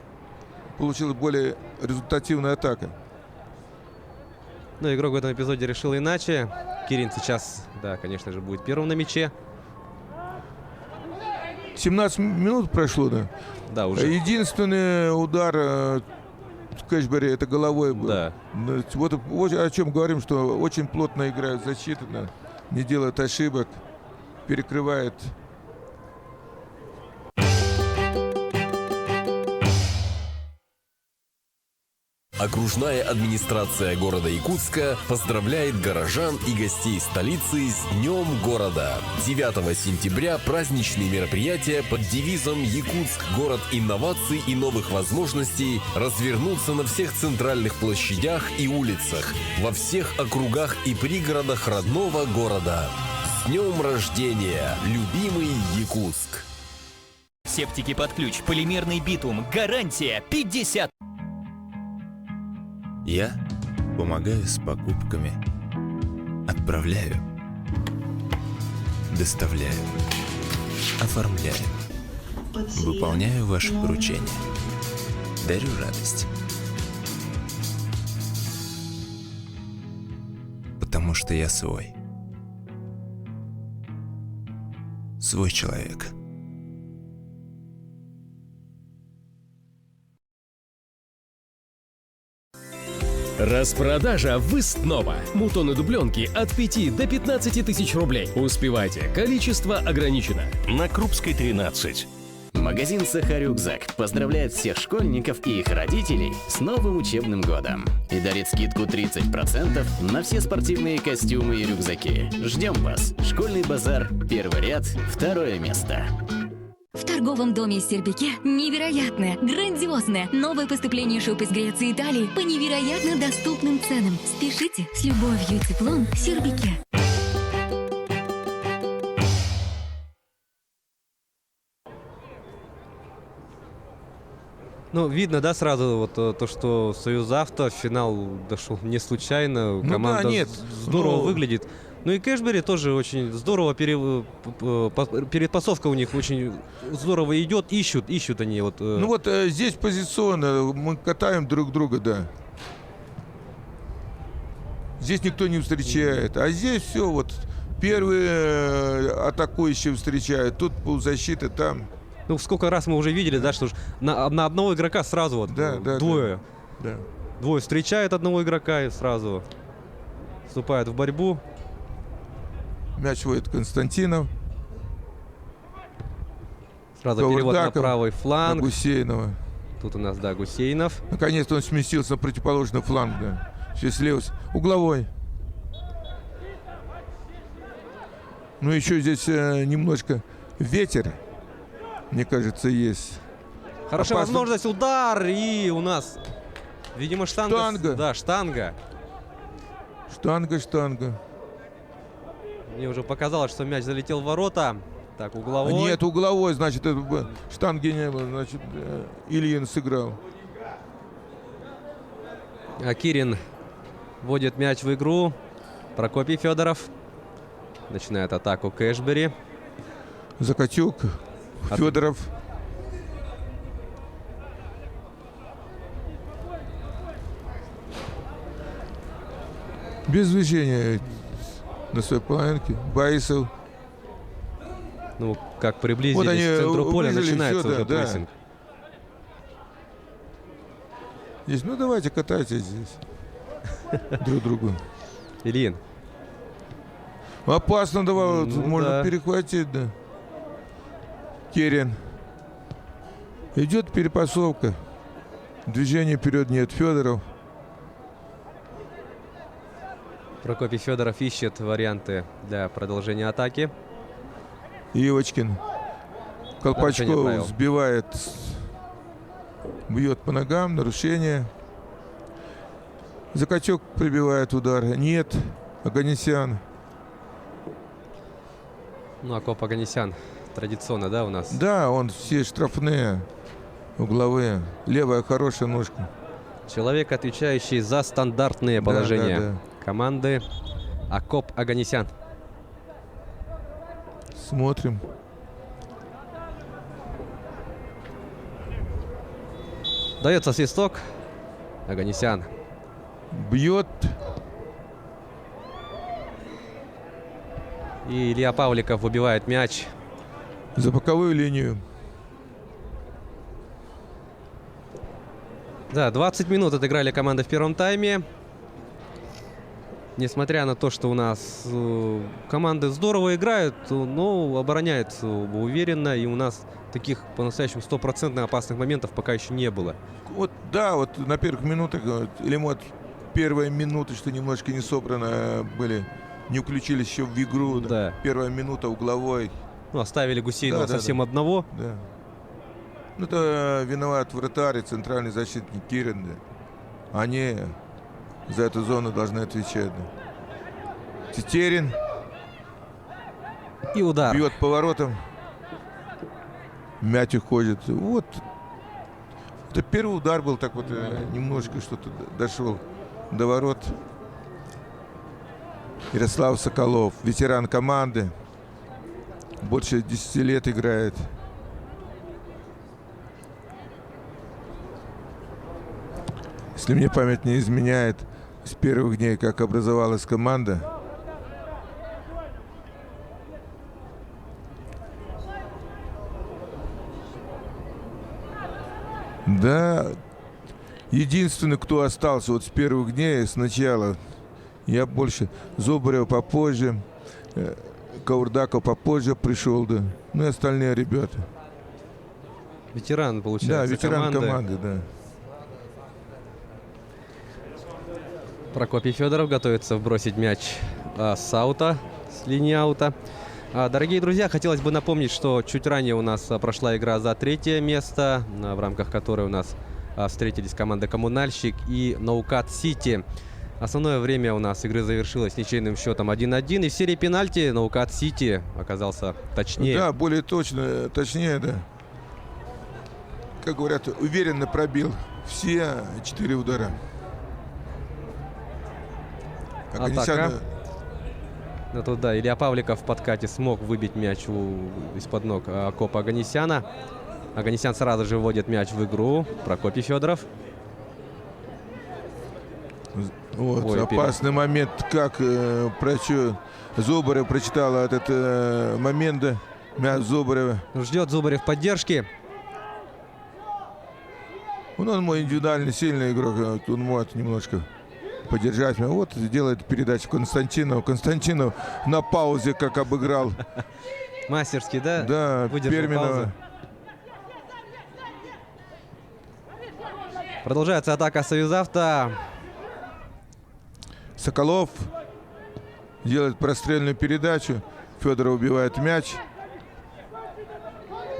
получилась более результативная атака. Но игрок в этом эпизоде решил иначе. Кирин сейчас, да, конечно же, будет первым на мяче. 17 минут прошло, да? Да, уже. Единственный удар Кэшбери это головой был. Да. Вот о чем говорим, что очень плотно играют защиты, да, не делают ошибок, перекрывает. Окружная администрация города Якутска поздравляет горожан и гостей столицы с Днем города. 9 сентября праздничные мероприятия под девизом «Якутск – город инноваций и новых возможностей» развернутся на всех центральных площадях и улицах, во всех округах и пригородах родного города. С днем рождения, любимый Якутск! Септики под ключ, полимерный битум, гарантия 50. Я помогаю с покупками, отправляю, доставляю, оформляю, выполняю ваши поручения, дарю радость. Потому что я свой. Свой человек. Распродажа выездного. Мутоны дубленки от 5 до 15 тысяч рублей. Успевайте, количество ограничено. На Крупской 13. Магазин «Сахарюкзак» поздравляет всех школьников и их родителей с новым учебным годом и дарит скидку 30% на все спортивные костюмы и рюкзаки. Ждем вас. Школьный базар, первый ряд, второе место. В торговом доме Сербике невероятное, грандиозное новое поступление шуб из Греции и Италии по невероятно доступным ценам. Спешите, с любовью и теплом, Сербике. Ну, видно, да, сразу вот то, что «Союзавто» в финал дошел не случайно. Ну Команда да, нет, здорово ну- выглядит. Ну и Кэшбери тоже очень здорово, перепасовка у них очень здорово идет, ищут они вот. Ну вот здесь позиционно мы катаем друг друга, да. Здесь никто не встречает, а здесь все вот первые атакующие встречают, тут полузащита, там. Ну сколько раз мы уже видели, да, что ж на одного игрока сразу вот двое. Да. Двое встречают одного игрока и сразу вступают в борьбу. Мяч вводит Константинов. Сразу перевод на Каурдаков, правый фланг. на Гусейнова. Тут у нас, да, Гусейнов. Наконец-то он сместился на противоположный фланг, да. Счастливый. Угловой. Ну еще здесь немножко ветер, мне кажется, есть. Хорошая Опасно. возможность, удар, и у нас, видимо, штанга. Штанга. Да, штанга. Штанга. Мне уже показалось, что мяч залетел в ворота. Так, угловой. Нет, угловой, значит, это штанги не было, значит, Ильин сыграл. А Кирин вводит мяч в игру. Прокопий Федоров начинает атаку Кэшбери. Закатюк, Федоров. Без движения на своей половинке. Байсов. Ну, как приблизились Вот они к центру поля, выжили, начинается всё, уже да. прессинг. Здесь, ну давайте катайтесь здесь. Друг другу. Ильин. Опасно, давай, Ну, можно да. перехватить, да. Керин. Идет перепасовка. Движения вперед нет. Федоров. Прокопий Федоров ищет варианты для продолжения атаки. Ивочкин. Нарушение Колпачков правил. сбивает. Бьет по ногам. Нарушение. Закачок прибивает удар. Нет. Оганесян. Ну, Акоп Аганесян традиционно, да, у нас? Да, он все штрафные. Угловые. Левая хорошая ножка. Человек, отвечающий за стандартные Да, положения да, команды. Акоп Аганесян. Смотрим. Дается свисток. Аганесян. Бьет. И Илья Павликов выбивает мяч. За боковую линию. Да, 20 минут отыграли команды в первом тайме. Несмотря на то, что у нас команды здорово играют, но обороняются уверенно. И у нас таких по-настоящему стопроцентно опасных моментов пока еще не было. Вот, да, вот на первых минутах, или вот первая минута, что немножко не собрано были, не включились еще в игру. Да. Первая минута угловой. Ну, оставили Гусейнова Да, совсем одного. Да. Ну, это виноват вратарь и центральный защитник Кирин. Да. Они за эту зону должны отвечать. Да. Тетерин. И удар. Бьет поворотом. Мяч уходит. Вот. Это первый удар был, так вот немножко что-то дошел до ворот. Ярослав Соколов, ветеран команды. Больше 10 лет играет. Если мне память не изменяет, с первых дней, как образовалась команда, да, единственный, кто остался вот с первых дней, сначала, я больше, Зубарев попозже, Каурдаков попозже пришел, да, ну и остальные ребята. Ветеран, получается, да, ветеран команды, да. Прокопий Федоров готовится вбросить мяч с аута, с линии аута. Дорогие друзья, хотелось бы напомнить, что чуть ранее у нас прошла игра за третье место, в рамках которой у нас встретились команды «Коммунальщик» и «Наукат Сити». Основное время у нас игры завершилось ничейным счетом 1-1. И в серии пенальти «Наукат Сити» оказался точнее. Да, более точно, точнее, да. как говорят, уверенно пробил все 4 удара. Атака. Ну тут да, Илья Павликов в подкате смог выбить мяч из-под ног Акопа Оганесяна. Оганесян сразу же вводит мяч в игру. Прокопий Федоров. Вот, ой, опасный момент, как Зубарев прочитал этот момент, да, мяч Зубарева. Ждет Зубарев поддержки. Он мой индивидуально сильный игрок, он может немножко поддержать меня. Вот делает передачу Константинов. Константинов на паузе как обыграл. Мастерски, да? Да, Перминова. Продолжается атака Союзавто. Соколов делает прострельную передачу. Федоров убивает мяч.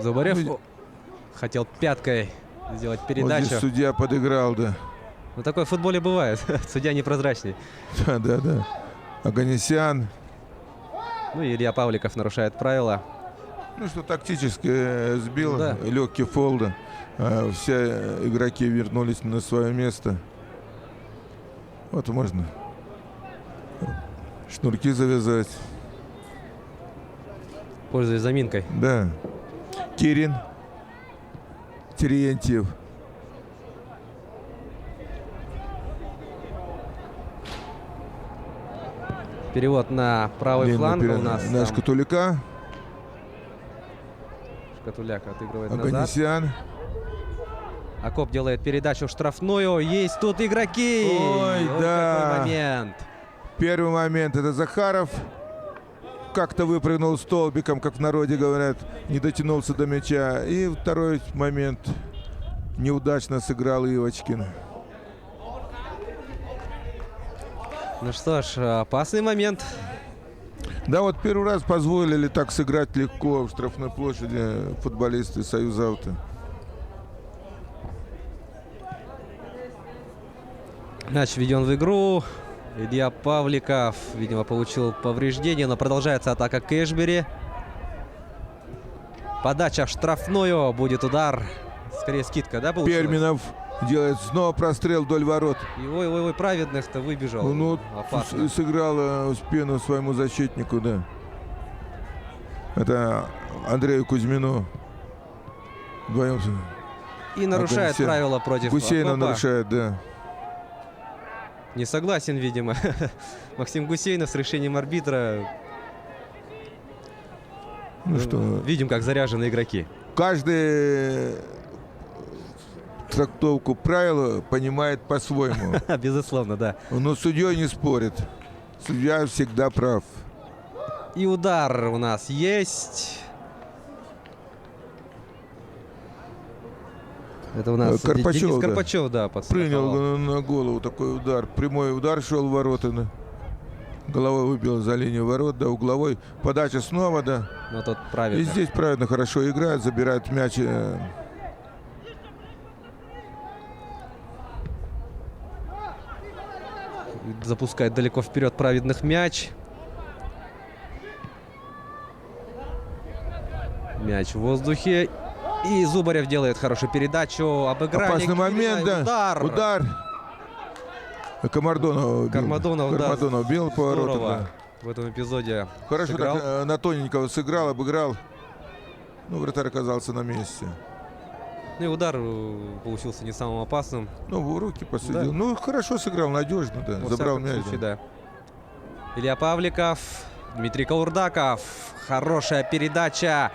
Зубарев хотел пяткой сделать передачу. Вот здесь судья подыграл, да. Ну, такое в футболе бывает. Судья непрозрачный. Да. Оганесян. Ну и Илья Павликов нарушает правила. Ну что, тактически сбил. Да. Легкий фол, да. Все игроки вернулись на свое место. Вот можно шнурки завязать. Пользуясь заминкой. Да. Кирин. Терентьев. Перевод на правый фланг у нас. На Шкатуляка. Шкатуляк отыгрывает Оганесян. назад. Акоп делает передачу в штрафную. Есть тут игроки. Ой, вот да. Какой момент. Первый момент — это Захаров. Как-то выпрыгнул столбиком, как в народе говорят. Не дотянулся до мяча. И второй момент. Неудачно сыграл Ивочкин. Ну что ж, опасный момент. Да, вот первый раз позволили так сыграть легко в штрафной площади футболисты Союзавто. Мяч введен в игру. Илья Павликов, видимо, получил повреждение, но продолжается атака Кэшбери. Подача в штрафную, будет удар. Скорее скидка, да, получилась? Перминов делает снова прострел вдоль ворот. И ой, праведных-то выбежал. Ну, опасно. Сыграл в спину своему защитнику, да. Это Андрею Кузьмину. Вдвоем. И нарушает правила против Гусейнов Акопа. нарушает, да. Не согласен, видимо, Максим Гусейнов с решением арбитра. Ну что? Видим, как заряжены игроки. Каждый трактовку правила понимает по-своему. Безусловно, да. Но судьей не спорит. Судья всегда прав. И удар у нас есть. Это у нас Карпачев, Денис Карпачев, да, принял на голову такой удар. Прямой удар шел в ворота. Головой выбил за линию ворот, да, угловой. Подача снова, да. Но тут правильно. И здесь правильно, хорошо играет, забирает мяч. Запускает далеко вперед праведных мяч. Мяч в воздухе. И Зубарев делает хорошую передачу. Обыграние. Опасный момент, да. Удар. Комардонов бил по воротам. Да. В этом эпизоде хорошо так, на тоненького сыграл, обыграл. Ну, вратарь оказался на месте. Ну и удар получился не самым опасным. Ну, в руки посадил. Да. Ну, хорошо сыграл, надежно, да. Забрал мяч. Да. Илья Павликов, Дмитрий Каурдаков. Хорошая передача.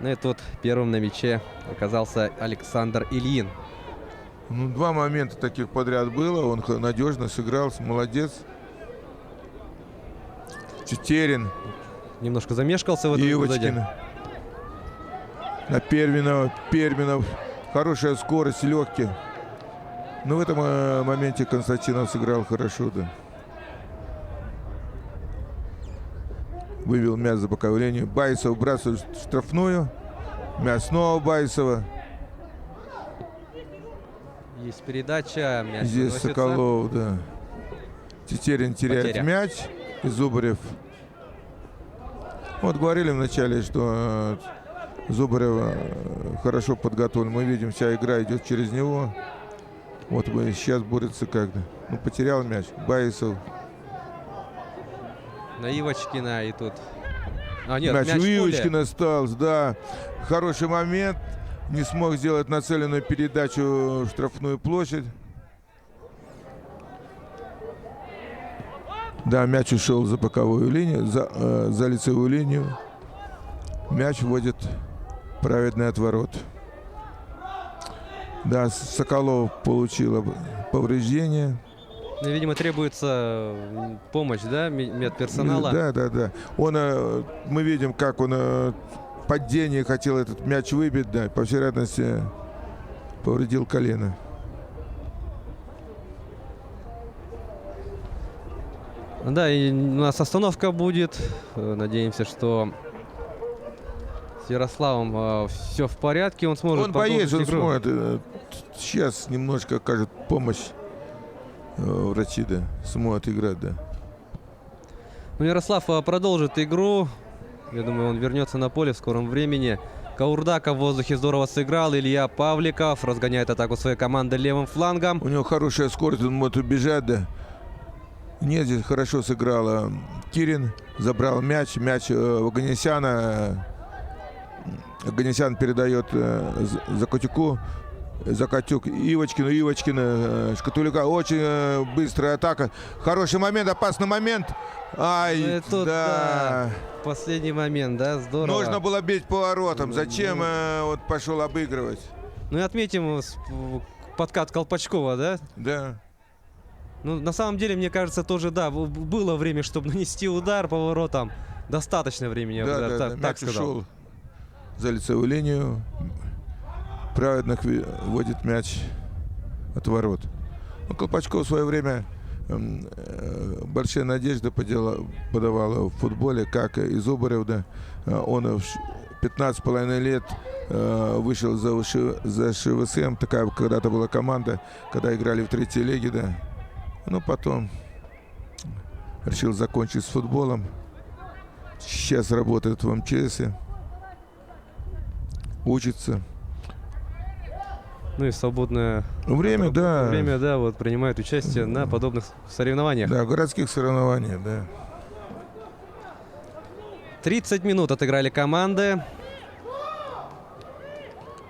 Ну и тут первым на мяче оказался Александр Ильин. Ну, два момента таких подряд было. Он надежно сыграл, молодец. Тетерин. Немножко замешкался в этом эпизоде. На Перминов. Хорошая скорость, легкий. Но в этом моменте Константинов сыграл хорошо, да. Вывел мяч за боковую линию. Байсов бросает штрафную. Мяч снова Байсова. Есть передача. Мяч здесь выносится. Соколов, да. Тетерин теряет мяч. И Зубарев. Вот говорили вначале, что Зубарев хорошо подготовлен. Мы видим, вся игра идет через него. Вот сейчас борется как-то. Ну, потерял мяч. Баисов. На Ивочкина и тут... А, нет, мяч у в поле. Ивочкина остался, да. Хороший момент. Не смог сделать нацеленную передачу в штрафную площадь. Да, мяч ушел за боковую линию, за лицевую линию. Мяч вводит праведный отворот. Да, Соколов получил повреждение. Ну, видимо, требуется помощь, да, медперсонала? Да. Мы видим, как он в падении хотел этот мяч выбить, да, по всей вероятности повредил колено. Да, и у нас остановка будет. Надеемся, что с Ярославом все в порядке, он сможет продолжить игру. Он сможет. Сейчас немножко окажет помощь врачи, да, сможет играть, да. Ну, Ярослав продолжит игру. Я думаю, он вернется на поле в скором времени. Каурдаков в воздухе здорово сыграл. Илья Павликов разгоняет атаку своей команды левым флангом. У него хорошая скорость, он может убежать, да. Нет, здесь хорошо сыграл Кирин. Забрал мяч Оганесяна. Оганесян передает Закатюку. Закатюк Ивочкина, Шкатулюка. Очень быстрая атака. Хороший момент, опасный момент. Ай, тут, да. Последний момент, да, здорово. Нужно было бить поворотом. Зачем вот пошел обыгрывать? Ну и отметим подкат Колпачкова, да? Да. Ну, на самом деле, мне кажется, тоже, да, было время, чтобы нанести удар поворотом. Достаточно времени, я бы так мяч сказал. Ушел за лицевую линию. Праведно вводит мяч от ворот. Ну, Колпачков в свое время большие надежды подавал в футболе, как и Зубарев, да. Он в 15,5 лет вышел за ШВСМ, такая когда-то была команда, когда играли в третьей лиге, да. Ну, потом решил закончить с футболом. Сейчас работает в МЧСе. Учится. Ну и свободное время, да, вот принимает участие на подобных соревнованиях. Да, городских соревнованиях, да. 30 минут отыграли команды.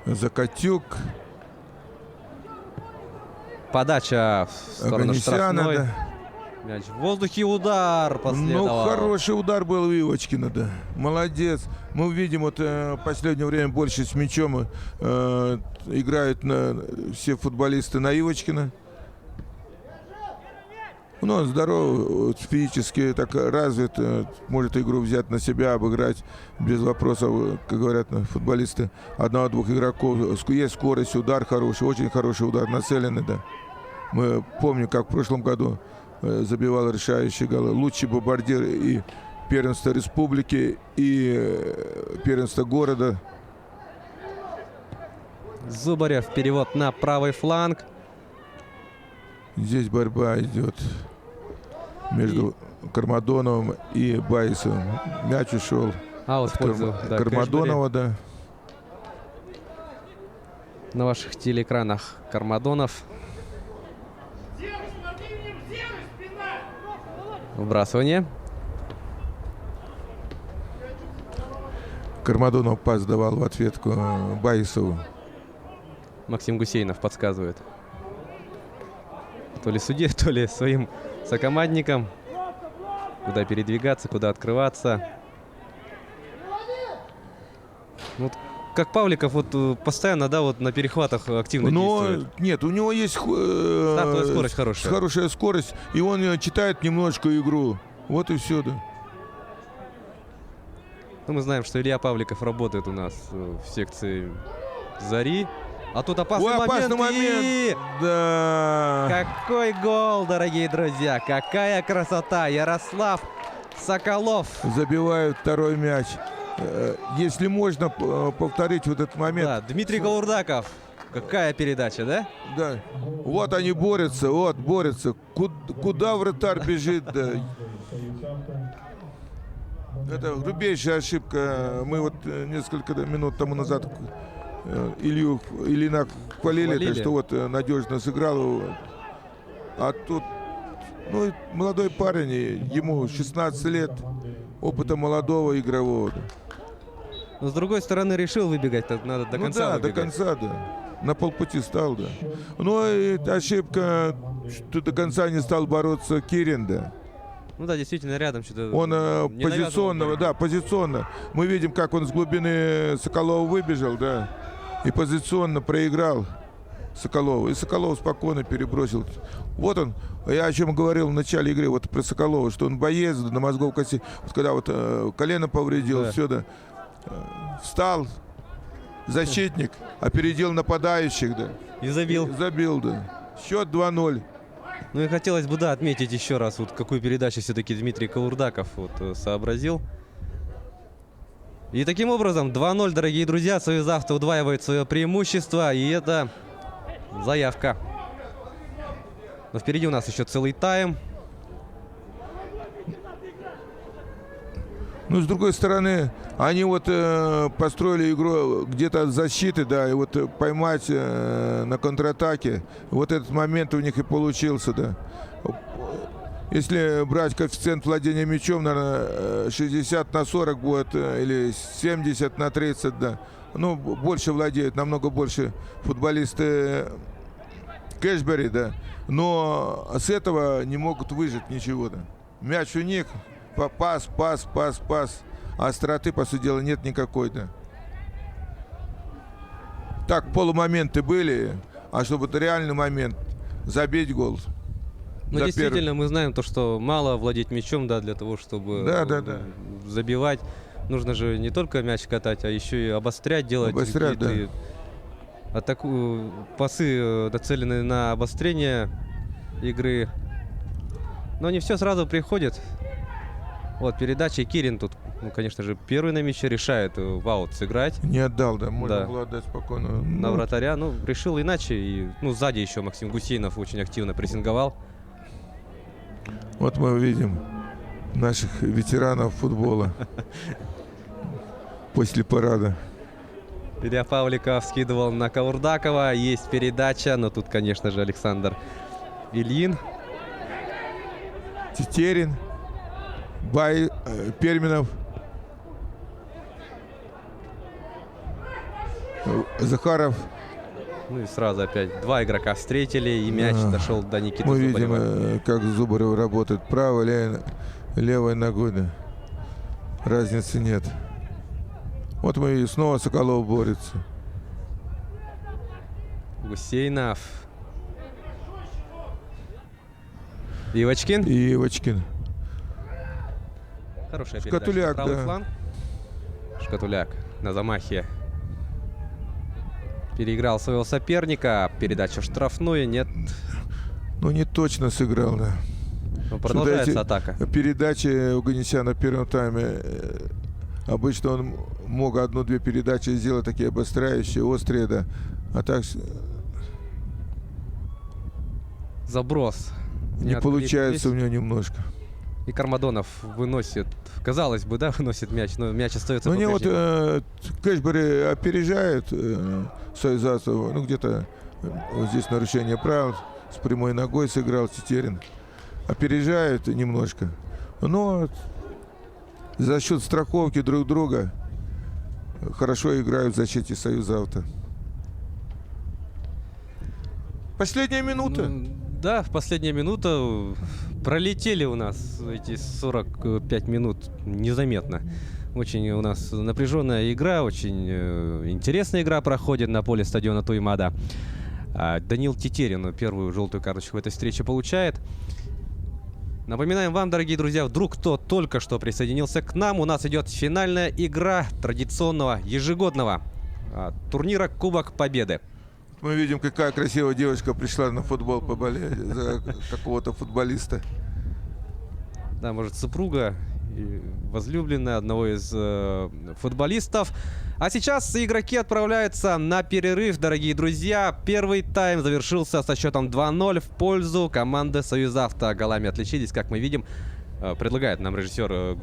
Закатюк. Подача в сторону штрафной. Да. Мяч в воздухе, удар последовал. Ну, хороший удар был у Ивочкина, да. Молодец. Мы видим, вот в последнее время больше с мячом играют все футболисты на Ивочкина. Ну, он здоров, физически так развит, может игру взять на себя, обыграть без вопросов, как говорят футболисты. Одного-двух игроков. Есть скорость, удар хороший, очень хороший удар, нацеленный, да. Мы помним, как в прошлом году забивал решающие голы. Лучший бомбардир и первенства республики, и первенства города. Зубарев, перевод на правый фланг. Здесь борьба идет между Кармадоновым и Баисовым. Мяч ушел в пользу Кармадонова, да. На ваших телеэкранах Кармадонов. Вбрасывание. Кармадонов пас давал в ответку Баисову. Максим Гусейнов подсказывает. То ли судье, то ли своим сокомандникам. Куда передвигаться, куда открываться. Вот как Павликов вот постоянно, да, вот на перехватах активно действует. Нет, у него есть стартовая скорость хорошая. Хорошая скорость, и он читает немножко игру. Вот и все, да. Ну, мы знаем, что Илья Павликов работает у нас в секции «Зари». А тут опасный момент. Да. Какой гол, дорогие друзья. Какая красота. Ярослав Соколов. Забивают второй мяч. Если можно повторить вот этот момент. Да, Дмитрий Каурдаков. Какая передача, да? Да. Вот они борются, борются. Куда вратарь бежит, да. Это грубейшая ошибка. Мы вот несколько минут тому назад Ильина хвалили, что вот надежно сыграл. А тут, ну, молодой парень, ему 16 лет, опыта молодого игрового. Но с другой стороны, решил выбегать, надо до конца выбегать. До конца, да. На полпути стал, да. Ну, и ошибка, что до конца не стал бороться Кирин, да. Ну да, действительно, рядом что-то. Он позиционно, да, позиционно. Мы видим, как он с глубины Соколова выбежал, да, и позиционно проиграл Соколова. И Соколов спокойно перебросил. Вот он, я о чем говорил в начале игры, вот про Соколова, что он боец, на мозгов косе. Вот когда вот колено повредил, все, да, встал, защитник, опередил нападающих, да. И забил. Забил, да. Счет 2-0. Ну и хотелось бы, да, отметить еще раз, вот какую передачу все-таки Дмитрий Каурдаков вот сообразил. И таким образом 2-0, дорогие друзья, Союзавто удваивает свое преимущество, и это заявка. Но впереди у нас еще целый тайм. Ну, с другой стороны, они вот построили игру где-то от защиты, да, и вот поймать на контратаке, вот этот момент у них и получился, да. Если брать коэффициент владения мячом, наверное, 60/40 будет, или 70/30, да. Ну, больше владеют, намного больше футболисты Кэшбери, да. Но с этого не могут выжить ничего, да. Мяч у них. Пас. А остроты, по сути дела, нет никакой, да. Так, полумоменты были, а чтобы это реальный момент, забить гол. Ну, действительно, мы знаем то, что мало владеть мячом, да, для того, чтобы забивать. Нужно же не только мяч катать, а еще и обострять, делать какие-то пасы, нацеленные на обострение игры. Но не все сразу приходит. Вот передача, Кирин тут, ну, конечно же, первый на мяче решает в аут сыграть. Не отдал, да, можно было отдать спокойно. На вратаря, ну, решил иначе. И, ну, сзади еще Максим Гусейнов очень активно прессинговал. Вот мы увидим наших ветеранов футбола после парада. Илья Павликов скидывал на Каурдакова. Есть передача, но тут, конечно же, Александр Ильин. Тетерин. Перминов. Захаров. Ну и сразу опять два игрока встретили, и мяч дошел до Никиты Мы Зубарева. видим, как Зубарев работает правой, левой ногой. Да. Разницы нет. Вот мы видим, снова Соколов борется. Гусейнов. Ивочкин. И Ивочкин. Хорошая Шкатуляк, передача. Правый да. фланг. Шкатуляк на замахе. Переиграл своего соперника. Передача в штрафную. Нет. Ну, не точно сыграл, да. Но продолжается атака. Передачи у Ганесяна в первом тайме. Обычно он мог одну-две передачи сделать, такие обостряющие, острые, да. А так... Заброс. Не получается у него немножко. И Кармадонов выносит, казалось бы, да, выносит мяч, но мяч остается Ну, не вот по-прежнему. Кэшбери опережает Союзавто, ну, где-то вот здесь нарушение правил, с прямой ногой сыграл Тетерин. Опережает немножко, но за счет страховки друг друга хорошо играют в защите Союзавто. Последняя минута. Да, в последняя минута. Пролетели у нас эти 45 минут незаметно. Очень у нас напряженная игра, очень интересная игра проходит на поле стадиона Туймада. Данил Тетерин первую желтую карточку в этой встрече получает. Напоминаем вам, дорогие друзья, вдруг кто только что присоединился к нам, у нас идет финальная игра традиционного ежегодного турнира Кубок Победы. Мы видим, какая красивая девочка пришла на футбол поболеть за какого-то футболиста. Да, может, супруга, возлюбленная одного из футболистов. А сейчас игроки отправляются на перерыв, дорогие друзья. Первый тайм завершился со счетом 2-0 в пользу команды Союзавто. Голами отличились, как мы видим, предлагает нам режиссер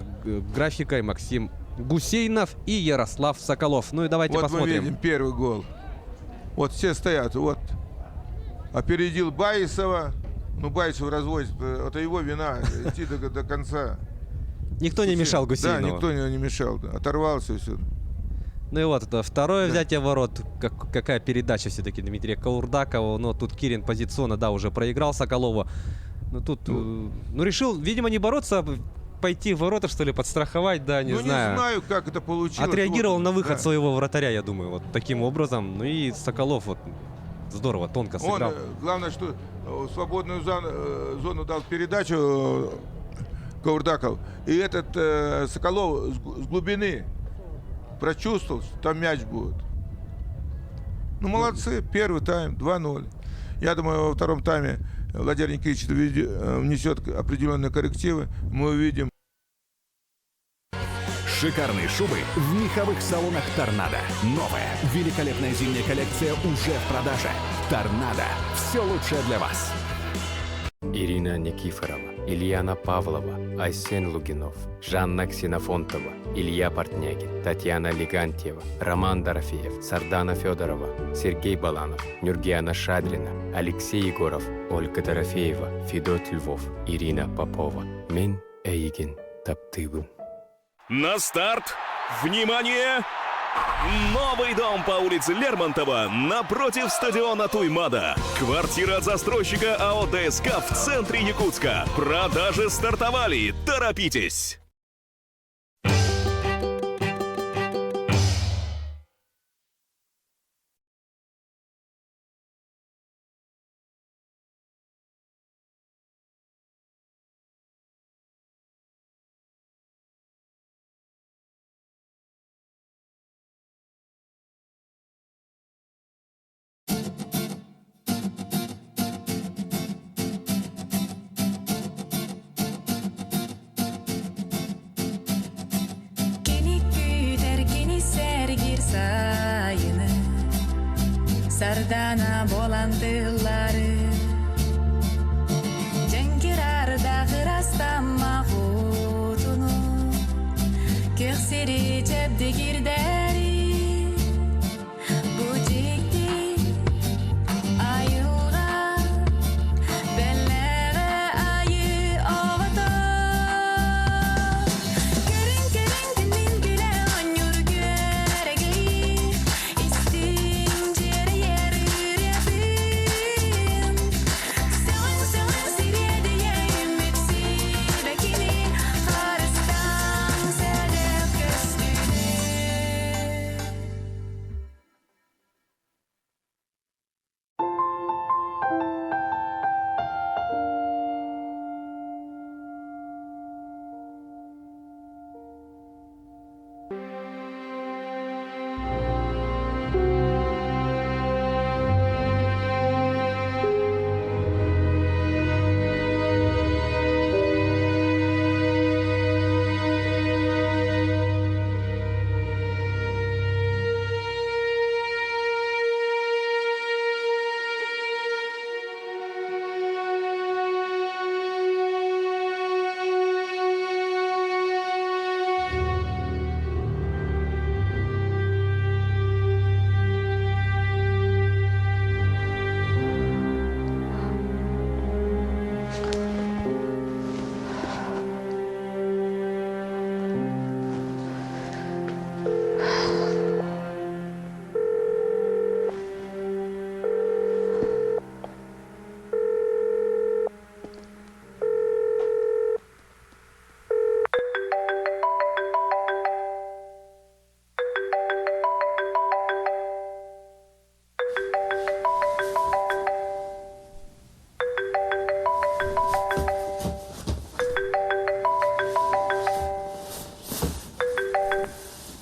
графикой Максим Гусейнов и Ярослав Соколов. Ну и давайте вот посмотрим. Мы видим первый гол. Вот все стоят, вот. Опередил Байсова. Ну, Байсов разводит. Это его вина. Идти до конца. Никто не мешал Гусейнову. Да, никто не мешал. Да. Оторвался все. Ну и вот это второе взятие ворот. Какая передача все-таки Дмитрия Каурдакова. Но тут Кирин позиционно, да, уже проиграл Соколову. Но тут, решил, видимо, не бороться, пойти в ворота, что ли, подстраховать, да, не знаю. Не знаю, как это получилось. Отреагировал на выход да. своего вратаря, я думаю, вот таким образом. Ну и Соколов вот здорово, тонко сыграл. Главное, что свободную зону дал передачу Каурдаков. И этот Соколов с глубины прочувствовал, что там мяч будет. Ну, молодцы. Первый тайм, 2-0. Я думаю, во втором тайме Владимир Никитич внесет определенные коррективы. Мы увидим. Шикарные шубы в меховых салонах «Торнадо». Новая, великолепная зимняя коллекция уже в продаже. «Торнадо». Все лучшее для вас. Ирина Никифорова, Ильяна Павлова, Айсен Лугинов, Жанна Ксенофонтова, Илья Портнягин, Татьяна Легантьева, Роман Дорофеев, Сардана Федорова, Сергей Баланов, Нюргиана Шадрина, Алексей Егоров, Ольга Дорофеева, Федот Львов, Ирина Попова. Мен Эйген Таптыбын. На старт! Внимание! Новый дом по улице Лермонтова напротив стадиона Туймада. Квартира от застройщика АО ДСК в центре Якутска. Продажи стартовали. Торопитесь! Sardana bolandıları Cengirar dağırasta mahutunu Kökseri cebde girderi Bu cikti ayılga Bellere ayı ovata Kerin kerin kendin bile anyur göregeyi İstince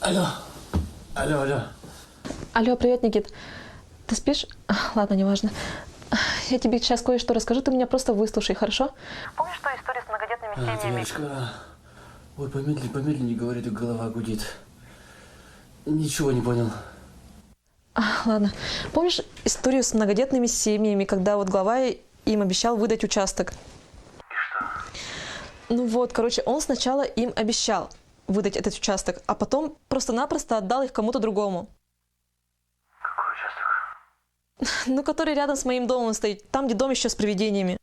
Алло. Алло, привет, Никит. Ты спишь? Ладно, неважно. Я тебе сейчас кое-что расскажу, ты меня просто выслушай, хорошо? Помнишь ту историю с многодетными семьями? Тимирочка, ой, помедленнее говори, так голова гудит. Ничего не понял. Ладно. Помнишь историю с многодетными семьями, когда вот глава им обещал выдать участок? И что? Ну вот, короче, он сначала им обещал выдать этот участок, а потом просто-напросто отдал их кому-то другому. Какой участок? Ну, который рядом с моим домом стоит, там, где дом еще с привидениями.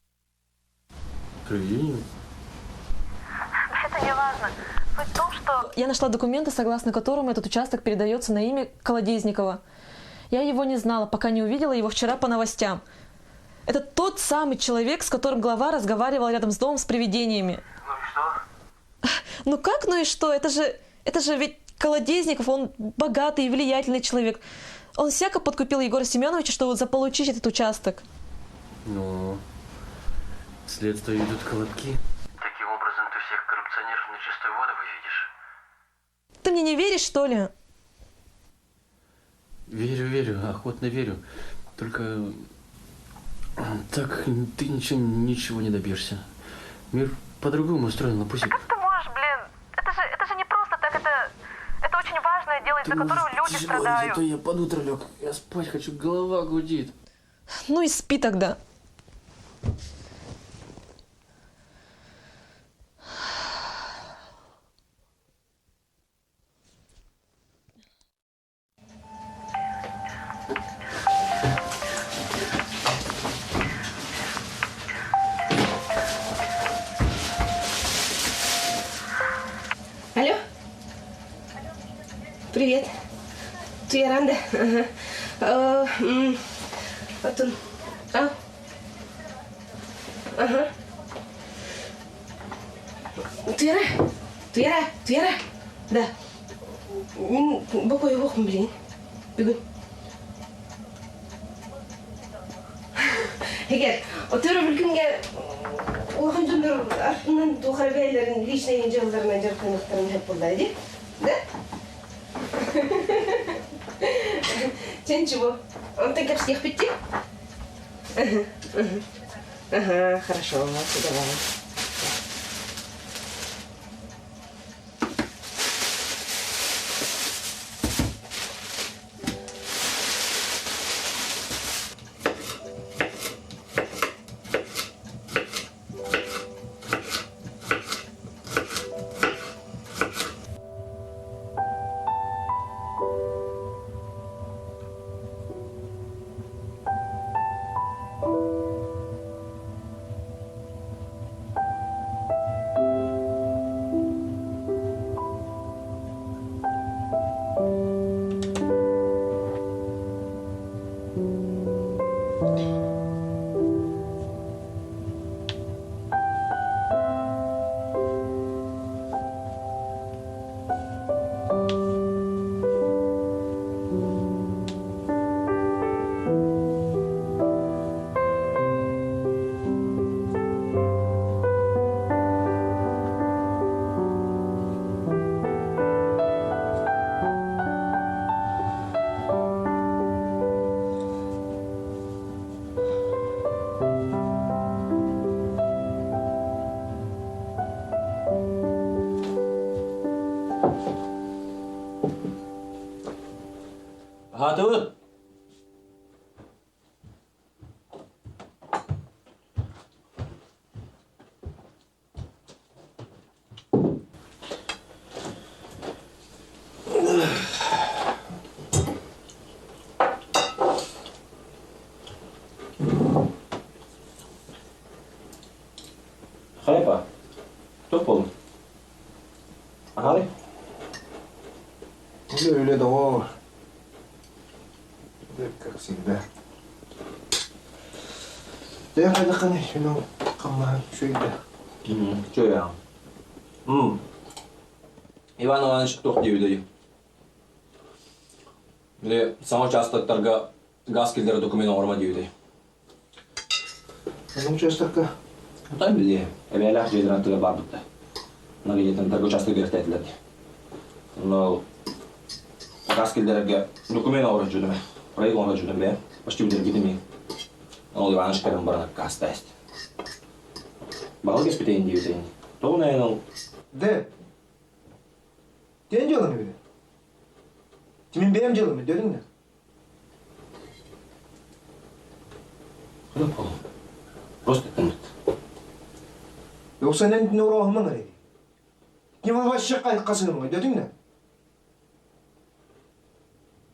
Привидениями? Это не важно. Суть в том, что... Я нашла документы, согласно которым этот участок передается на имя Колодезникова. Я его не знала, пока не увидела его вчера по новостям. Это тот самый человек, с которым глава разговаривал рядом с домом с привидениями. Ну и что? Ну как, ну и что? Это же ведь Колодезников, он богатый и влиятельный человек. Он всяко подкупил Егора Семеновича, чтобы заполучить этот участок. Ну, следствие идут колобки. Таким образом ты всех коррупционеров на чистую воду выведешь? Ты мне не веришь, что ли? Верю, охотно верю. Только так ты ничего не добьешься. Мир по-другому устроен, Лапусик. Как ты можешь, блин? Это же не просто так, это очень важное дело, из-за которого люди страдают. Зато я под утро лег. Я спать хочу, голова гудит. Ну и спи тогда. Алло? Привет. Туяранда. Ага. Вот он. А? Ага. Туяра. Да. Бокой его, блин. Бегу. Егер, Туяра бүлкінге оған жолдар артынан тухарбейлерін личный жалдарына жарқынықтарын хеп болды, да? Сен чего? Он так всех пяти? Ага, хорошо, давай. Готовы? Хайпа, кто в полу? Ага. Öyle de o. Как всегда. Я ходил, ну, кама, что это? Что я? Иван Иванович тоқ деуді. Біле, сама участоктарға газ келдері документ орма деуді. Қандай участокқа? Отай біле, әбәлі жедірантыға бар бұтты. Нағы етін тәргі участок берікті әтіледі. Но газ келдерге документ орма жүдіме. Проект орма жүдіме, почти білдер кетемей. Ол Иванович кәрім барына газ тәсті. Бағыл кеспетейін деуді. Тоғын әйін ол. Де? Сен жылыны бері? Сен бәйім жылымы, дөдің де? Құда болу. Просто тімдік. Yoksa ne uğrağımın araydı? Kim albaşı kayıtkasını mı? Dedin ne?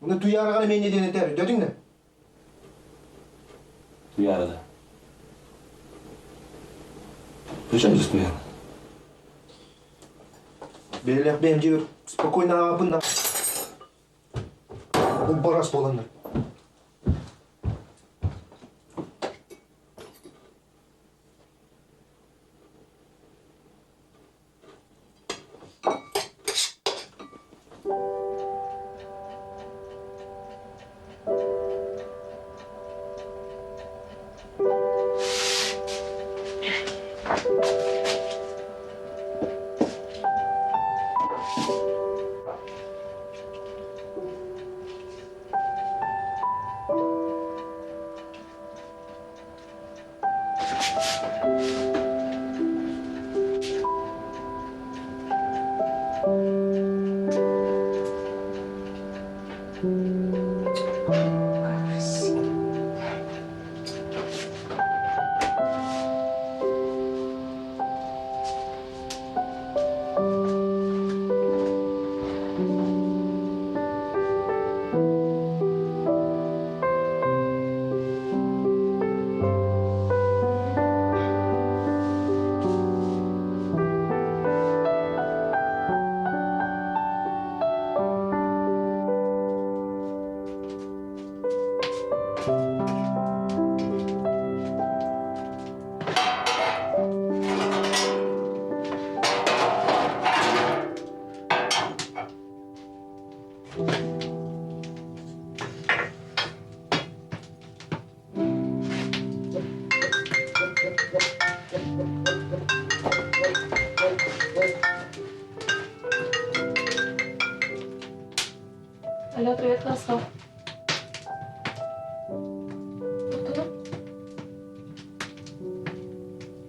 Bunu duyarına men neden eder? Dedin ne? Duyarada. Причем дuyarada? Belirler benim gibi spokojno yapın. Bu baras bolanlar. Алло, привет, Красков. Кто?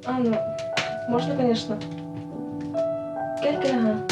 Ну, можно, конечно. Кель-кель, ага.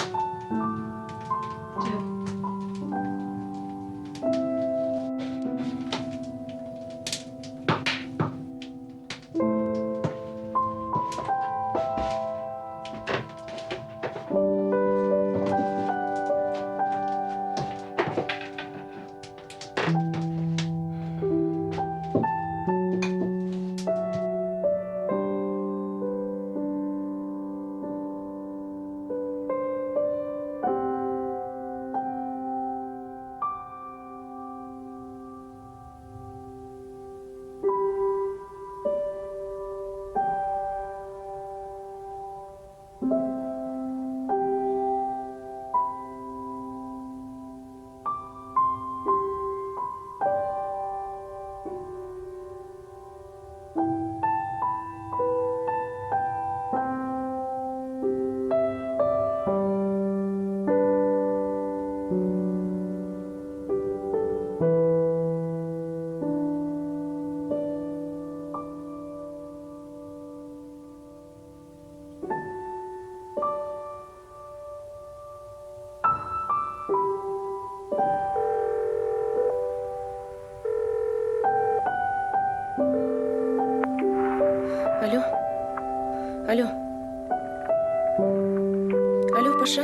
Алло? Алло? Алло, Паша?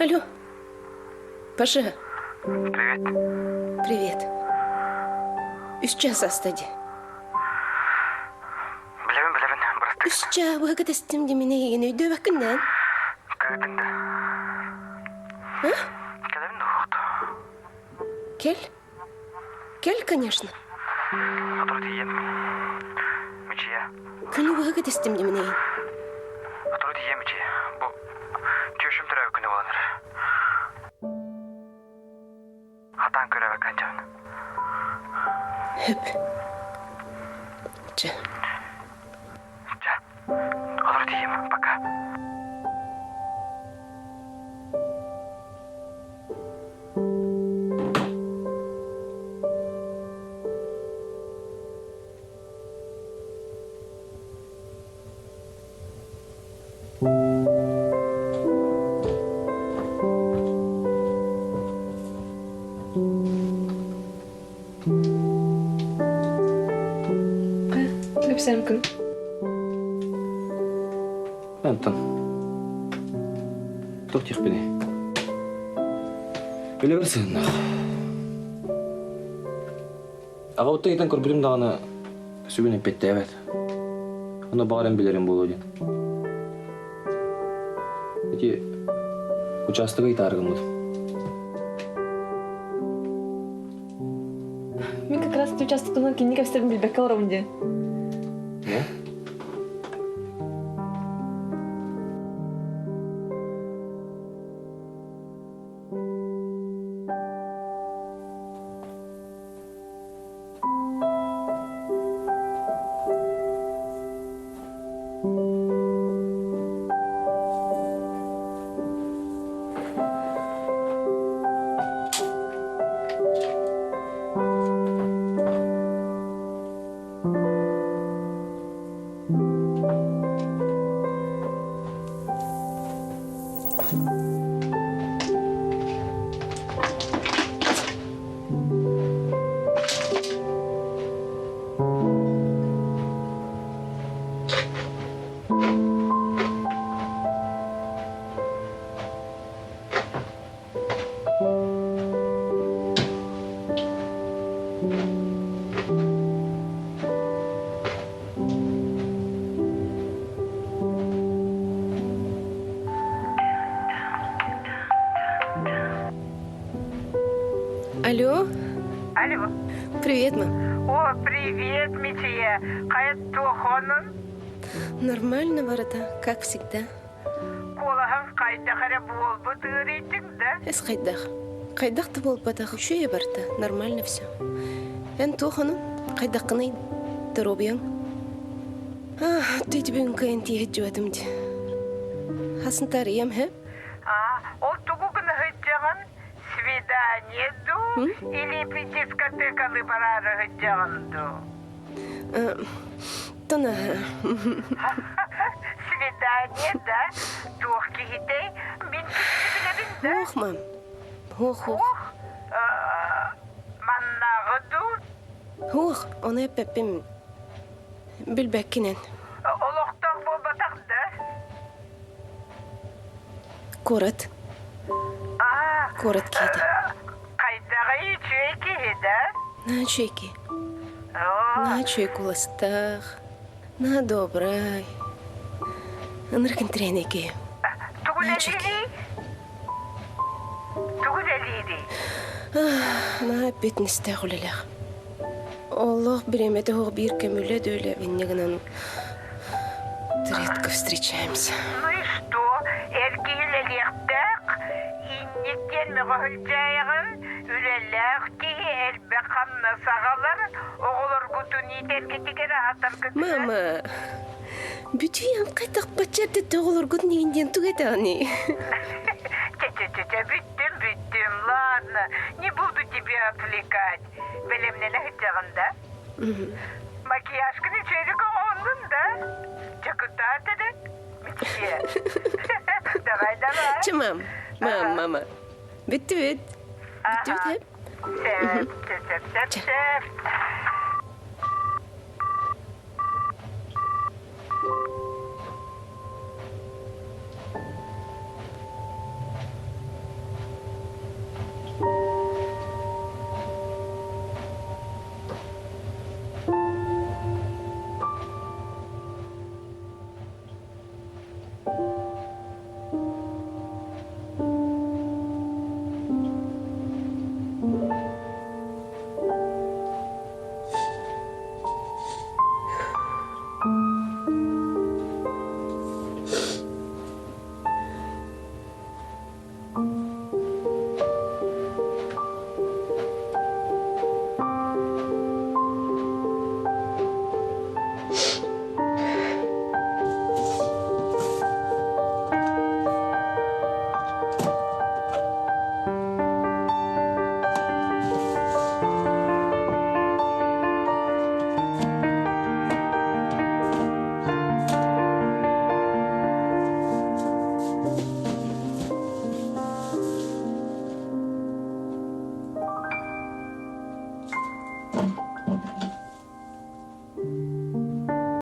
Алло? Паша, Привет. привет. Үсча састади. Білемін, бірастық. Үсча уақыт істемді мені еген өйді бақыннан. Кәдімді. А? Кәдімді оқты. Кел, конечно. Отырды ем. Мүчия. Күні уақыт істемді мені еген. Отырды ем, мүчия. Бұл түйшім түрәві күні боланыр. Хатан көрәві қанчағын. Хөп. Жа. Отырды ем, пока. Лепсем күн. Антон. Тоқтиқ бені. Біле берсен. Ағауытта етін көрбілім дағаны сүгін әпетті әвәт. Оны бағарым білерім болу ден. Эти участығы итарғым бұд. Мен как раз эти участоктан кейін неге істерін білбек қаларым де. Не? Алло? Алло. Привет, мам. О, привет, Мития. Қайт тоқонын? Нормально, Барата, как всегда. Қолағын қайда қара болбы тығырейтің да? Эс Қайдақ бол батақ үшөйе Барата, нормально все. Ән тоқоным, қайдақ қынай дұробияң. Түйті бүгін қайын тиет жуатымды. Хасын тарыям, хэ? Ол тұғығын ғыджағын свидание ду или прийти в катекалы барары ғыджағын ду? Тона. Свидание, да? Тоқ кегетей, мен кегетелерін, да? Ох, мам. Ох. Маннағы ду? Ох, оны пәппім. Білбәккенен. Олықтақ болбатақ, да? Корат. Корат кейді. Қайдағы ечуеке, да? На чеки. На чеку ластақ. На добрай. Ныркын тренеке. Тугулелири. На бетністі құлелақ. Оллах біреметі оғы бір кәмілі дөйлі веннегінен редко встречаемся. Ну и что? Эрки үлелектақ, иннеттен мүғілжайығын, үлелек кейі әлбі қамна сағалар, оғылыр күтін итергетігері атар күтін. Мама, бүтүйен қайтақ бачарды тоғылыр күтін егінден түгеті аны. Бүттім, ладно, не буду тебе отвлекать. Белемнен әйтжағында? Макияжкыны чөйрігі оңдың, да? Чакутатыды? Митие. Давай. Чымам, мама. Бүтті. Бүтті. Сәп. Thank you.